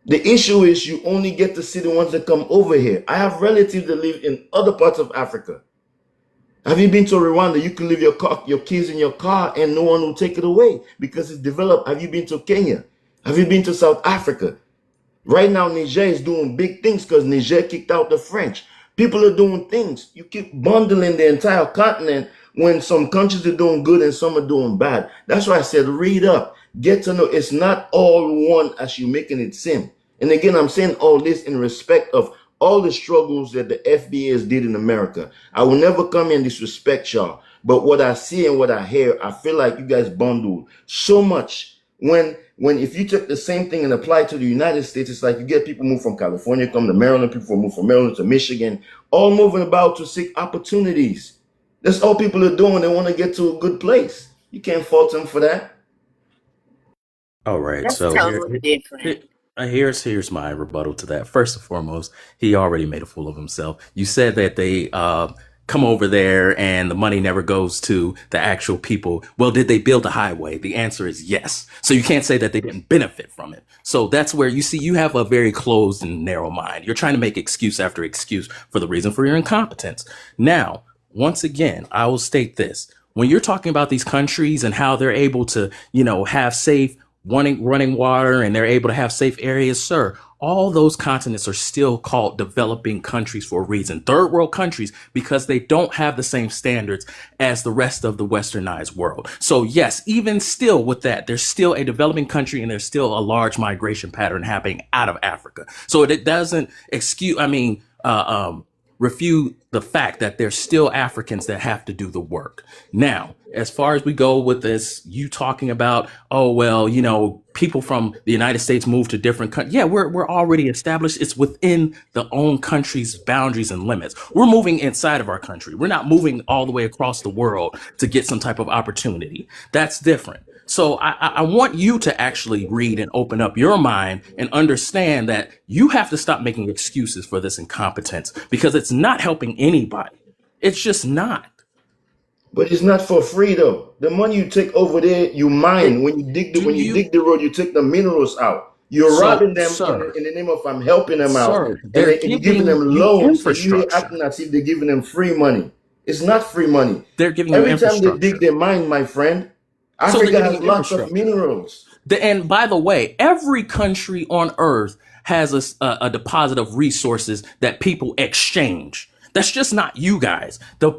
The issue is you only get to see the ones that come over here. I have relatives that live in other parts of Africa. Have you been to Rwanda? You can leave your keys in your car and no one will take it away because it's developed. Have you been to Kenya? Have you been to South Africa? Right now, Niger is doing big things because Niger kicked out the French. People are doing things. You keep bundling the entire continent when some countries are doing good and some are doing bad. That's why I said read up. Get to know it's not all one as you're making it seem. And again, I'm saying all this in respect of all the struggles that the FBAs did in America. I will never come in and disrespect y'all. But what I see and what I hear, I feel like you guys bundled so much. When if you took the same thing and apply it to the United States, it's like you get people move from California, come to Maryland, people move from Maryland to Michigan, all moving about to seek opportunities. That's all people are doing. They want to get to a good place. You can't fault them for that. All right, That's so totally different. here's my rebuttal to that. First and foremost, he already made a fool of himself. You said that they come over there and the money never goes to the actual people. Well, did they build a highway? The answer is yes. So you can't say that they didn't benefit from it. So that's where you see you have a very closed and narrow mind. You're trying to make excuse after excuse for the reason for your incompetence. Now, once again, I will state this. When you're talking about these countries and how they're able to, have safe running water and they're able to have safe areas, sir, all those continents are still called developing countries for a reason. Third world countries, because they don't have the same standards as the rest of the westernized world. So yes, even still with that, there's still a developing country and there's still a large migration pattern happening out of Africa. So it doesn't refute the fact that there's still Africans that have to do the work. Now, as far as we go with this, you talking about, people from the United States move to different countries. Yeah, we're already established. It's within the own country's boundaries and limits. We're moving inside of our country. We're not moving all the way across the world to get some type of opportunity. That's different. So I want you to actually read and open up your mind and understand that you have to stop making excuses for this incompetence because it's not helping anybody. It's just not. But it's not for free though. The money you take over there, you mine. When you dig the road, you take the minerals out. You're robbing them in the name of I'm helping them out. And you're giving them loans. And you're acting as if they're giving them free money. It's not free money. They're giving them every time they dig their mine, my friend. Africa has lots of minerals. And by the way, every country on earth has a deposit of resources that people exchange. That's just not you guys. The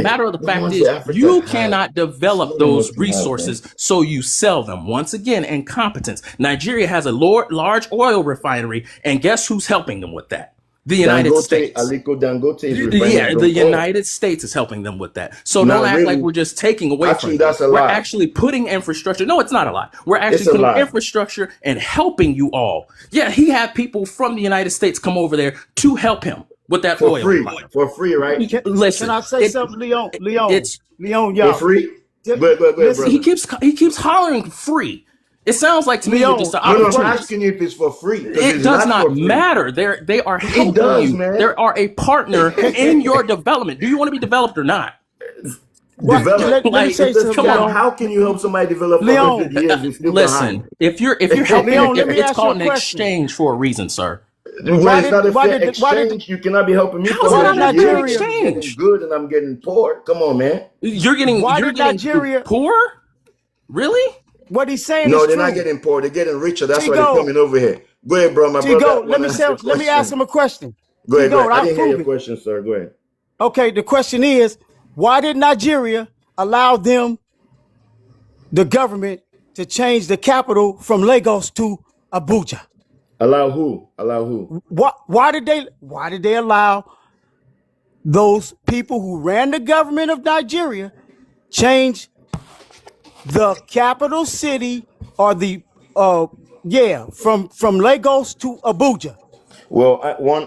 matter of the fact is you cannot develop those resources, so you sell them. Once again, incompetence. Nigeria has a large oil refinery, and guess who's helping them with that? The United States. Aliko Dangote is the United States is helping them with that. So don't act like we're just taking away from them. We're actually putting infrastructure. No, it's not a lot. We're actually putting infrastructure and helping you all. Yeah, he had people from the United States come over there to help him with that oil. For free, right? Listen, can I say something, Leon? Leon, y'all. For free? He keeps hollering free. It sounds like to me you're just an opportunity. I'm asking you if it's for free. It does not matter. They are helping you. Man. They are a partner in your development. Do you want to be developed or not? Develop. Let me say something. Come on. How can you help somebody develop for 100 years? Listen, if you're helping, it's called an exchange for a reason, sir. Well, it's not a fair exchange. You cannot be helping me for 100 years. I'm getting good and I'm getting poor. Come on, man. You're getting poor? Really? What he's saying no, is they're true. not getting poor. They're getting richer. That's why they're coming over here. Go ahead, bro. My brother. Let me ask him a question. Go ahead. I didn't hear your question, sir. Go ahead. Okay, the question is, why did Nigeria allow them, the government, to change the capital from Lagos to Abuja? Allow who? Allow who? Why did they allow those people who ran the government of Nigeria change the capital city, or the from Lagos to Abuja? Well,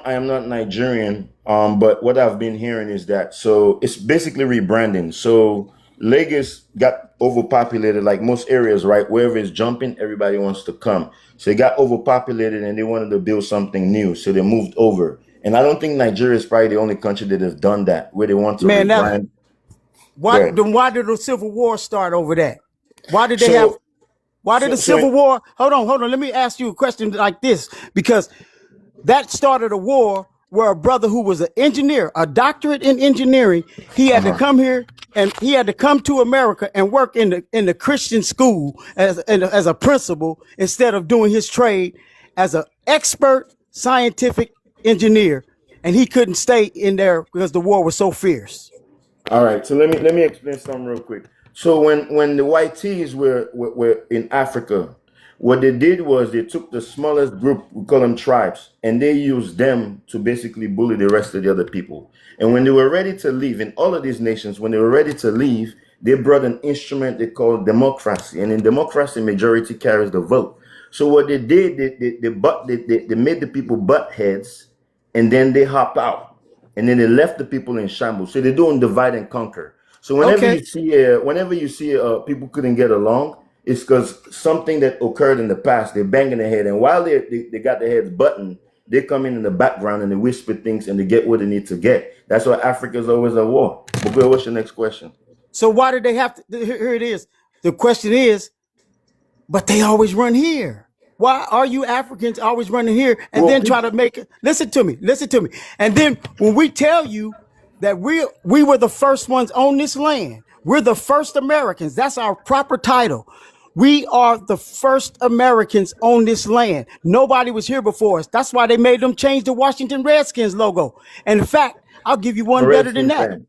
I am not Nigerian, but what I've been hearing is that so it's basically rebranding. So Lagos got overpopulated, like most areas, right? Wherever it's jumping, everybody wants to come. So it got overpopulated, and they wanted to build something new, so they moved over. And I don't think Nigeria is probably the only country that have done that, where they want to Man, that rebrand. why Right. then why did the Civil War start over that? Why did they have So, why did the so Civil War? Hold on. Let me ask you a question like this, because that started a war where a brother who was an engineer, a doctorate in engineering, he had to uh-huh. come here, and he had to come to America and work in the Christian school as a principal, instead of doing his trade as an expert scientific engineer. And he couldn't stay in there because the war was so fierce. All right, so let me explain something real quick. So when the white tees were in Africa, what they did was they took the smallest group, we call them tribes, and they used them to basically bully the rest of the other people. And when they were ready to leave, in all of these nations, when they were ready to leave, they brought an instrument they called democracy, and in democracy, majority carries the vote. So what they did, they made the people butt heads, and then they hop out, and then they left the people in shambles. So they're doing divide and conquer. So Okay. whenever you see people couldn't get along, it's because something that occurred in the past. They're banging their head, and while they got their heads buttoned, they come in the background and they whisper things and they get what they need to get. That's why Africa's always at war. But what's your next question? So why did they have to? Here it is. The question is, but they always run here. Why are you Africans always running here and Well, then try to make it? Listen to me. And then when we tell you that we were the first ones on this land, we're the first Americans. That's our proper title. We are the first Americans on this land. Nobody was here before us. That's why they made them change the Washington Redskins logo. And in fact, I'll give you I'm a one better than Redskin that. fan.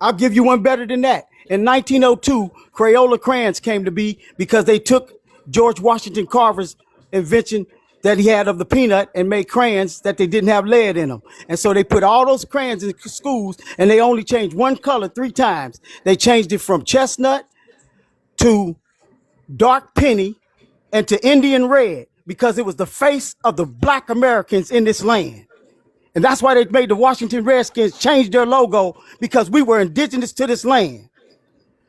I'll give you one better than that. In 1902, Crayola crayons came to be because they took George Washington Carver's invention that he had of the peanut and made crayons that they didn't have lead in them. And so they put all those crayons in schools, and they only changed one color 3 times. They changed it from chestnut to dark penny and to Indian red, because it was the face of the black Americans in this land. And that's why they made the Washington Redskins change their logo, because we were indigenous to this land.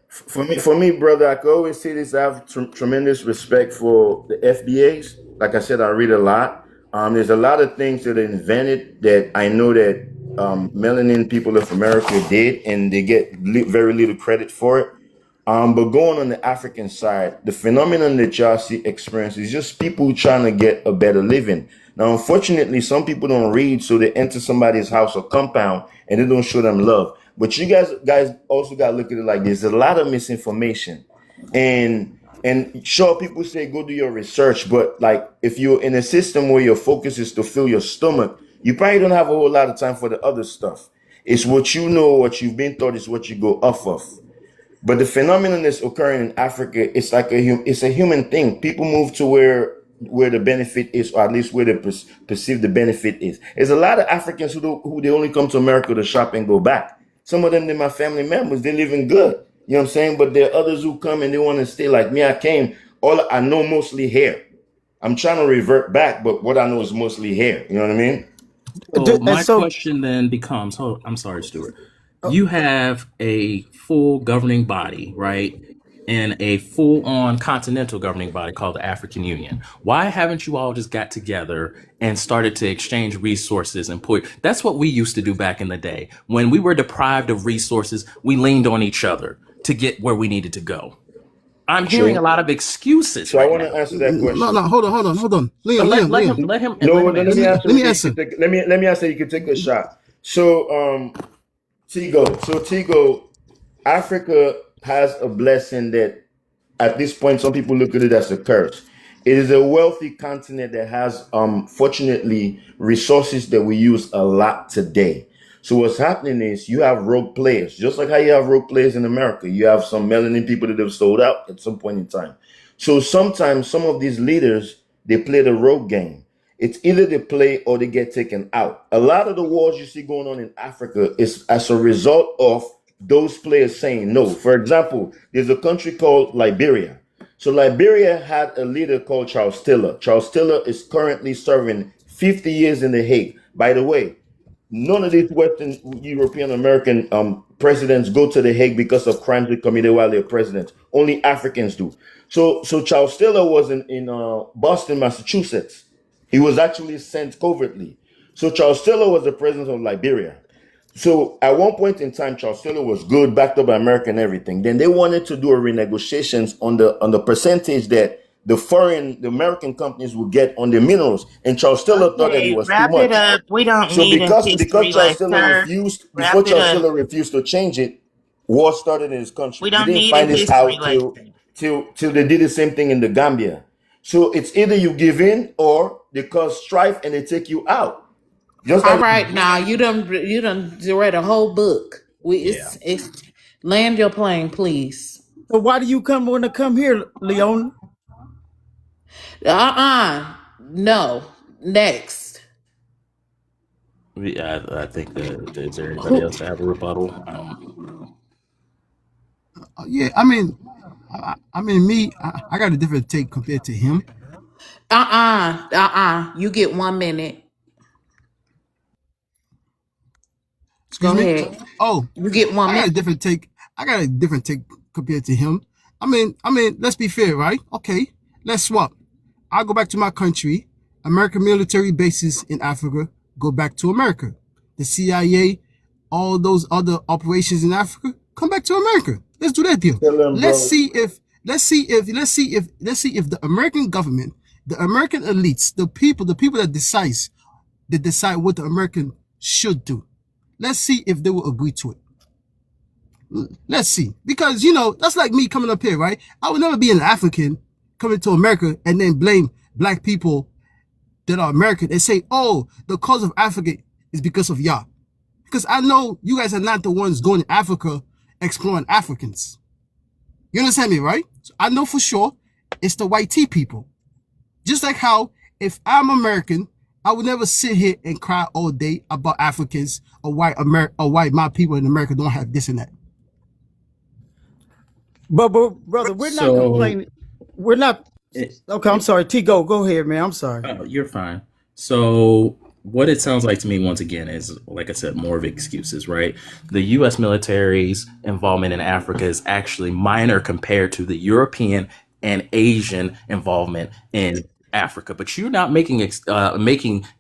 For me, brother, I could always say this. I have tremendous respect for the FBAs. Like I said, I read a lot. There's a lot of things that are invented that I know that melanin people of America did, and they get very little credit for it. But going on the African side, the phenomenon that y'all see experience is just people trying to get a better living. Now, unfortunately, some people don't read, so they enter somebody's house or compound and they don't show them love. But you guys also got to look at it like this. There's a lot of misinformation. And sure, people say go do your research, but like if you're in a system where your focus is to fill your stomach, you probably don't have a whole lot of time for the other stuff. It's what you know, what you've been taught is what you go off of. But the phenomenon that's occurring in Africa, it's like it's a human thing. People move to where the benefit is, or at least where they perceive the benefit is. There's a lot of Africans who they only come to America to shop and go back. Some of them, they're my family members. They're living good. You know what I'm saying? But there are others who come and they want to stay like me. I came, all I know mostly here. I'm trying to revert back, but what I know is mostly here. You know what I mean? So And my so, question then becomes, oh, I'm sorry, Stuart. You have a full governing body, right? And a full-on continental governing body called the African Union. Why haven't you all just got together and started to exchange resources and put? That's what we used to do back in the day. When we were deprived of resources, we leaned on each other to get where we needed to go. I'm hearing a So, lot of excuses so I right want to now. answer that No, question. no, hold on. But Liam. let him No, answer. let me answer. Let me Okay, answer. let me answer. You can take a shot. So, Tigo, Africa has a blessing that at this point some people look at it as a curse. It is a wealthy continent that has fortunately resources that we use a lot today. So what's happening is you have rogue players, just like how you have rogue players in America. You have some melanin people that have sold out at some point in time. So sometimes some of these leaders, they play the rogue game. It's either they play or they get taken out. A lot of the wars you see going on in Africa is as a result of those players saying no. For example, there's a country called Liberia. So Liberia had a leader called Charles Taylor. Charles Taylor is currently serving 50 years in The Hague. By the way, none of these Western European American presidents go to The Hague because of crimes they committed while they're presidents. Only Africans do. So Charles Taylor was in Boston, Massachusetts. He was actually sent covertly. So Charles Taylor was the president of Liberia. So at one point in time, Charles Taylor was good, backed up by America and everything. Then they wanted to do a renegotiations on the percentage that the American companies would get on the minerals. And Charles Taylor thought that it Okay, was too wrap it much. up. We don't So need a because history Charles Taylor lesson. Wrap it up. refused to change it, war started in his country. We He don't didn't need a find this history out lesson. till they did the same thing in the Gambia. So it's either you give in or they cause strife and they take you out. Just All like right, now you done read a whole book. It's land your plane, please. So why do you want to come here, Leon? No. Next. Yeah, I think that is there anybody else to have a rebuttal? Yeah, I mean, me, I got a different take compared to him. You get 1 minute. Excuse Go me. ahead. Oh, You get 1 I got a minute. different take. I got a different take compared to him. I mean, let's be fair, right? Okay, let's swap. I'll go back to my country. American military bases in Africa go back to America. The CIA, all those other operations in Africa come back to America. Let's do that deal. Let's see if the American government, the American elites, the people that decide what the American should do. Let's see if they will agree to it. Let's see. Because, that's like me coming up here, right? I would never be an African coming to America and then blame black people that are American and say, oh, the cause of Africa is because of y'all. Because I know you guys are not the ones going to Africa exploring Africans. You understand me, right? So I know for sure it's the white tea people. Just like how if I'm American, I would never sit here and cry all day about Africans or why my people in America don't have this and that. But brother, we're not complaining. We're not. Okay, I'm sorry. Go ahead, man. I'm sorry. You're fine. So what it sounds like to me, once again, is, like I said, more of excuses, right? The U.S. military's involvement in Africa is actually minor compared to the European and Asian involvement in Africa, but you're not making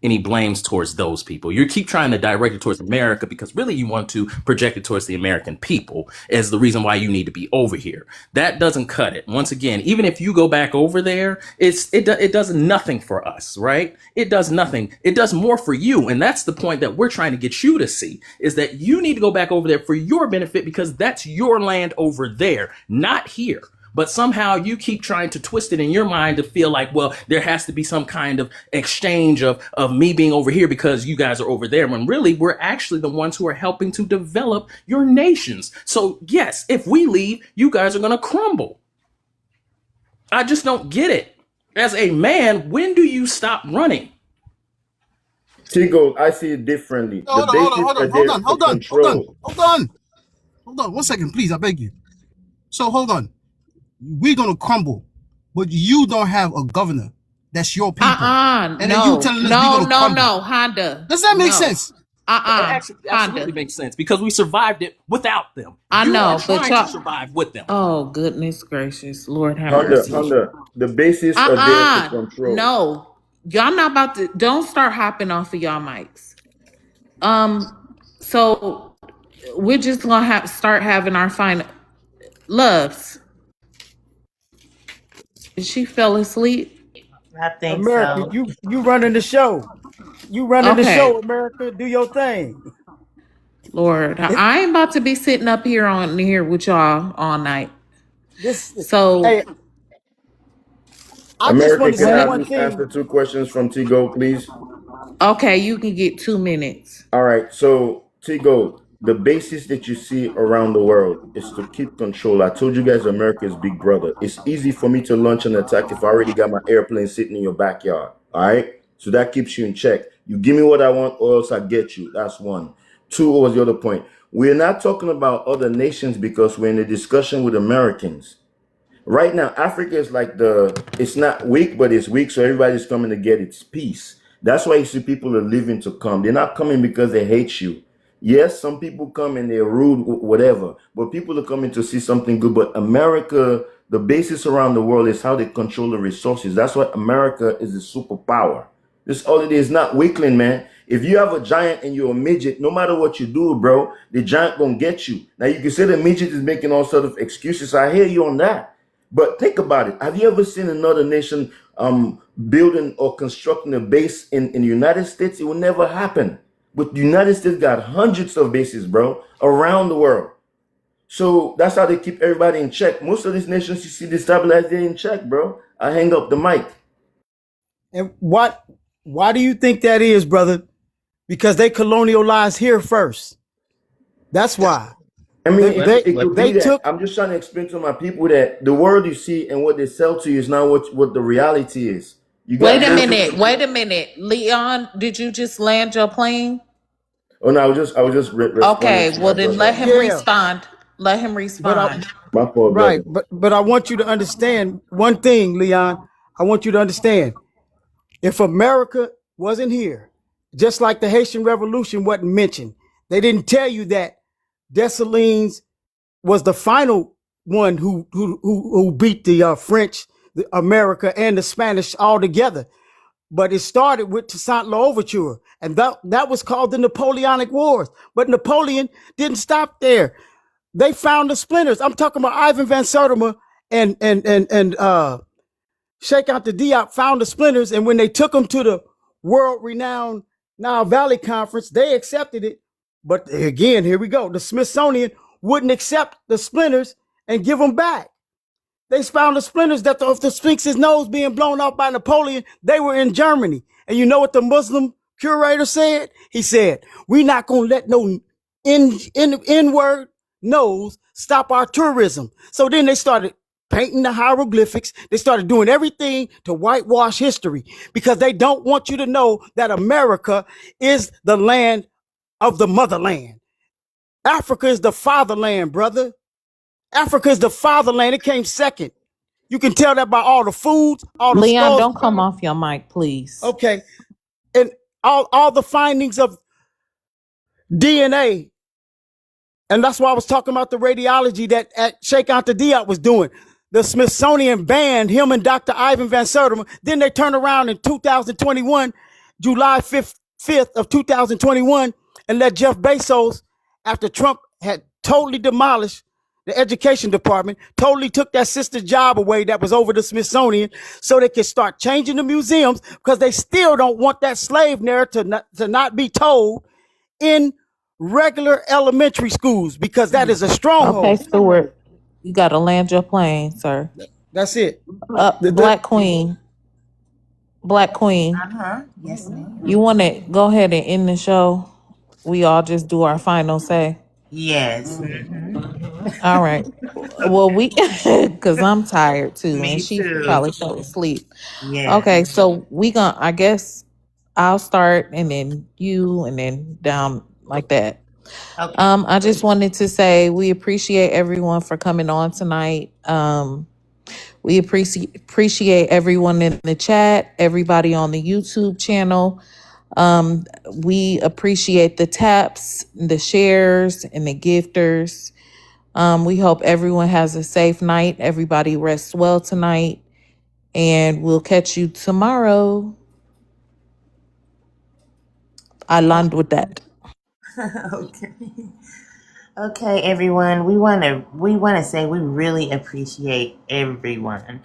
any blames towards those people. You keep trying to direct it towards America because really you want to project it towards the American people as the reason why you need to be over here. That doesn't cut it. Once again, even if you go back over there, it does nothing for us, right? It does nothing. It does more for you, and that's the point that we're trying to get you to see, is that you need to go back over there for your benefit because that's your land over there, not here. But somehow you keep trying to twist it in your mind to feel like, well, there has to be some kind of exchange of me being over here because you guys are over there. When really, we're actually the ones who are helping to develop your nations. So yes, if we leave, you guys are going to crumble. I just don't get it. As a man, when do you stop running? Tigo, I see it differently. Hold on. 1 second, please. I beg you. So hold on. We're gonna crumble, but you don't have a governor that's your people. And then you telling us No, Honda. Does that make sense? It absolutely makes sense because we survived it without them. I know, but y'all to survive with them. Oh, goodness gracious, Lord have mercy. Honda, the basis are there to control. No, y'all not about to. Don't start hopping off of y'all mics. So we're just gonna start having our final loves. She fell asleep. I think America, so. you running the show. You running the show, America. Do your thing. Lord, I ain't about to be sitting up here with y'all all night. America, can I just answer 2 questions from Tigo, please? Okay, you can get 2 minutes. All right. So Tigo, the basis that you see around the world is to keep control. I told you guys America is big brother. It's easy for me to launch an attack if I already got my airplane sitting in your backyard. All right? So that keeps you in check. You give me what I want or else I get you. That's one. Two, what was the other point? We're not talking about other nations because we're in a discussion with Americans. Right now, Africa is like it's not weak, but it's weak. So everybody's coming to get its peace. That's why you see people are leaving to come. They're not coming because they hate you. Yes, some people come and they're rude, whatever, but people are coming to see something good. But America, the basis around the world is how they control the resources. That's why America is a superpower. This all it is, not weakling, man. If you have a giant and you're a midget, no matter what you do, bro, the giant gonna get you. Now you can say the midget is making all sort of excuses. I hear you on that. But think about it. Have you ever seen another nation building or constructing a base in the United States? It will never happen. But the United States got hundreds of bases, bro, around the world. So that's how they keep everybody in check. Most of these nations you see destabilized, they're in check, bro. I hang up the mic. And why do you think that is, brother? Because they colonialized here first. That's why. I mean, They it could they be that. took I'm just trying to explain to my people that the world you see and what they sell to you is not what the reality is. You got Wait a those. minute. Wait a minute. Leon, did you just land your plane? Oh no, I was just responding Okay, to well my then brother. let him respond. Let him but respond. My fault, right, brother. but I want you to understand one thing, Leon. I want you to understand. If America wasn't here, just like the Haitian Revolution wasn't mentioned, they didn't tell you that Dessalines was the final one who beat the French, the America, and the Spanish all together. But it started with Toussaint L'Ouverture, and that was called the Napoleonic Wars. But Napoleon didn't stop there. They found the splinters. I'm talking about Ivan Van Sertima and Sheikh Anta Diop found the splinters, and when they took them to the world-renowned Nile Valley Conference, they accepted it. But again, here we go. The Smithsonian wouldn't accept the splinters and give them back. They found the splinters that of the Sphinx's nose being blown off by Napoleon. They were in Germany. And you know what the Muslim curator said? He said, "We're not going to let no N-word nose stop our tourism." So then they started painting the hieroglyphics. They started doing everything to whitewash history because they don't want you to know that America is the land of the motherland. Africa is the fatherland, brother. Africa is the fatherland. It came second. You can tell that by all the foods, all the Leon, stores. don't come off your mic, please. Okay. And all the findings of DNA. And that's why I was talking about the radiology that Sheikh Anta Diop was doing. The Smithsonian banned him and Dr. Ivan Van Sertima. Then they turned around in 2021, July 5th of 2021, and let Jeff Bezos, after Trump had totally demolished the education department, totally took that sister's job away that was over the Smithsonian so they could start changing the museums because they still don't want that slave narrative to not be told in regular elementary schools because that is a stronghold. Okay, Stuart, you got to land your plane, sir. That's it. Black Queen. Black Queen. Yes, ma'am. You want to go ahead and end the show? We all just do our final say. Yes. All right. Well, because I'm tired too, Me and she too. probably fell asleep. Yeah. Okay, so I guess I'll start, and then you, and then down like that. Okay. I just wanted to say we appreciate everyone for coming on tonight. We appreciate everyone in the chat, everybody on the YouTube channel. We appreciate the taps, the shares, and the gifters. We hope everyone has a safe night. Everybody rests well tonight, and we'll catch you tomorrow. I land with that. Okay. Okay, everyone. We want to say we really appreciate everyone.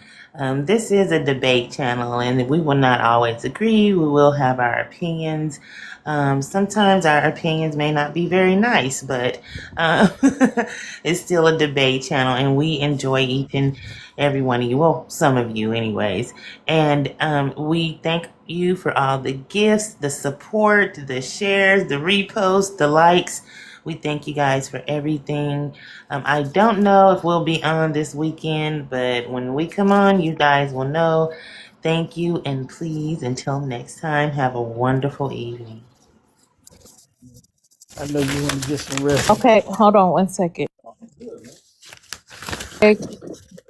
This is a debate channel, and we will not always agree. We will have our opinions. Sometimes our opinions may not be very nice, but it's still a debate channel, and we enjoy every one of you. Well, some of you, anyways. And we thank you for all the gifts, the support, the shares, the reposts, the likes. We thank you guys for everything. I don't know if we'll be on this weekend, but when we come on, you guys will know. Thank you, and please, until next time, have a wonderful evening. I know you want to get some rest. Okay, hold on one second.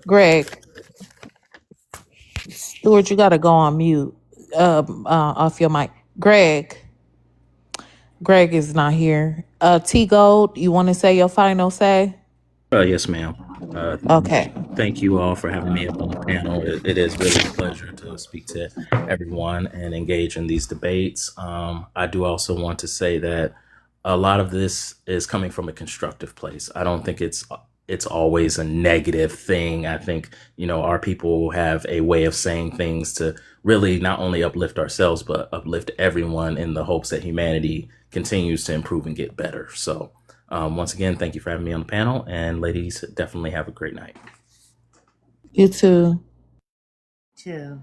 Greg, Stuart, you gotta go on mute. Off your mic. Greg is not here. T Gold, you want to say your final say? Yes, ma'am. Okay. Thank you all for having me up on the panel. It is really a pleasure to speak to everyone and engage in these debates. I do also want to say that a lot of this is coming from a constructive place. I don't think it's always a negative thing. I think, our people have a way of saying things to really not only uplift ourselves, but uplift everyone in the hopes that humanity continues to improve and get better. So once again, thank you for having me on the panel, and ladies, definitely have a great night. You too. Too.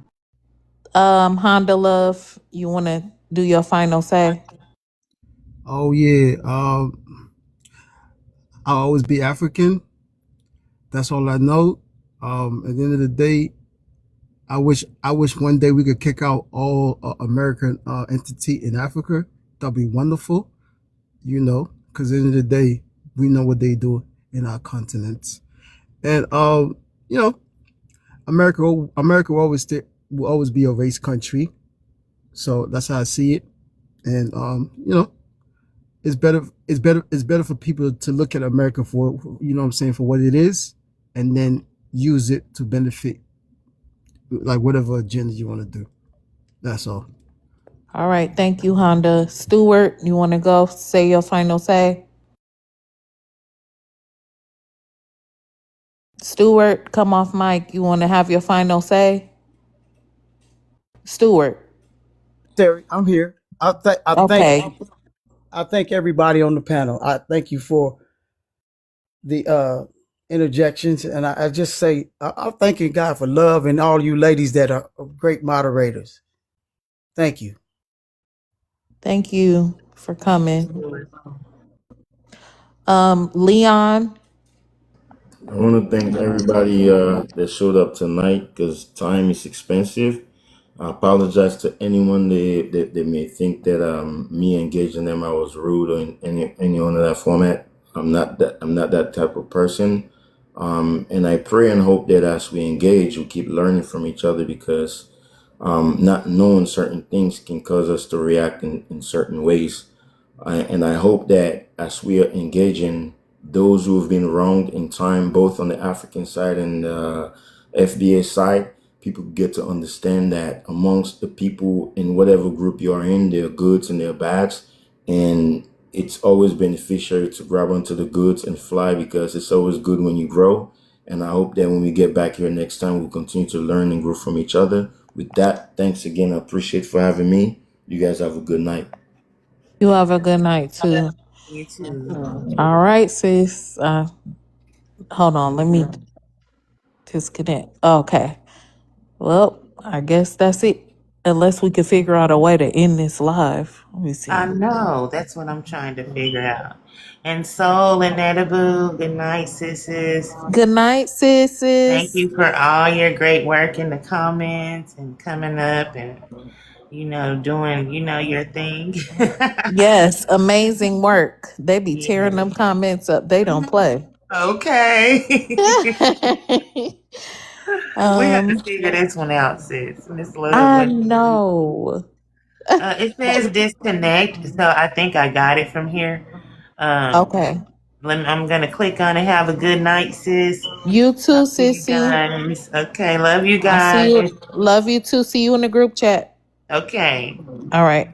Honda Love, you want to do your final say? Oh yeah. I'll always be African. That's all I know. At the end of the day, I wish one day we could kick out all American entity in Africa. That'd be wonderful. Because at the end of the day, we know what they do in our continents, and America will always be a race country. So that's how I see it, and it's better for people to look at America for for what it is, and then use it to benefit like whatever agenda you want to do. That's all. All right. Thank you, Honda. Stuart, you want to go say your final say? Stuart, come off mic. You want to have your final say? Stuart. Terry, I'm here. Okay. I thank everybody on the panel. I thank you for the interjections, and I just say I'm thanking God for love and all you ladies that are great moderators. Thank you. Thank you for coming. Leon. I want to thank everybody that showed up tonight because time is expensive. I apologize to anyone that may think that me engaging them I was rude or in any one of that format. I'm not that type of person. And I pray and hope that as we engage, we keep learning from each other because not knowing certain things can cause us to react in certain ways. And I hope that as we are engaging those who have been wronged in time, both on the African side and the FBA side, people get to understand that amongst the people in whatever group you are in, there are goods and there are bads. And it's always beneficial to grab onto the goods and fly because it's always good when you grow. And I hope that when we get back here next time, we'll continue to learn and grow from each other. With that, thanks again. I appreciate for having me. You guys have a good night. You have a good night too. You too. All right, sis. Hold on. Let me disconnect. Okay. Well, I guess that's it. Unless we can figure out a way to end this live. Let me see. I know. That's what I'm trying to figure out. And Soul and Edibu, good night, sisters. Good night, Thank sis. you for all your great work in the comments and coming up and, doing, your thing. Yes, amazing work. They be tearing them comments up. They don't play. Okay. We have to um, figure this one out, sis. Miss Love. I know. It says disconnect, so I think I got it from here. Okay. I'm gonna click on it. Have a good night, sis. You too, See you sissy. guys. Okay, love you I see you. guys. Love you too. See you in the group chat. Okay. All right.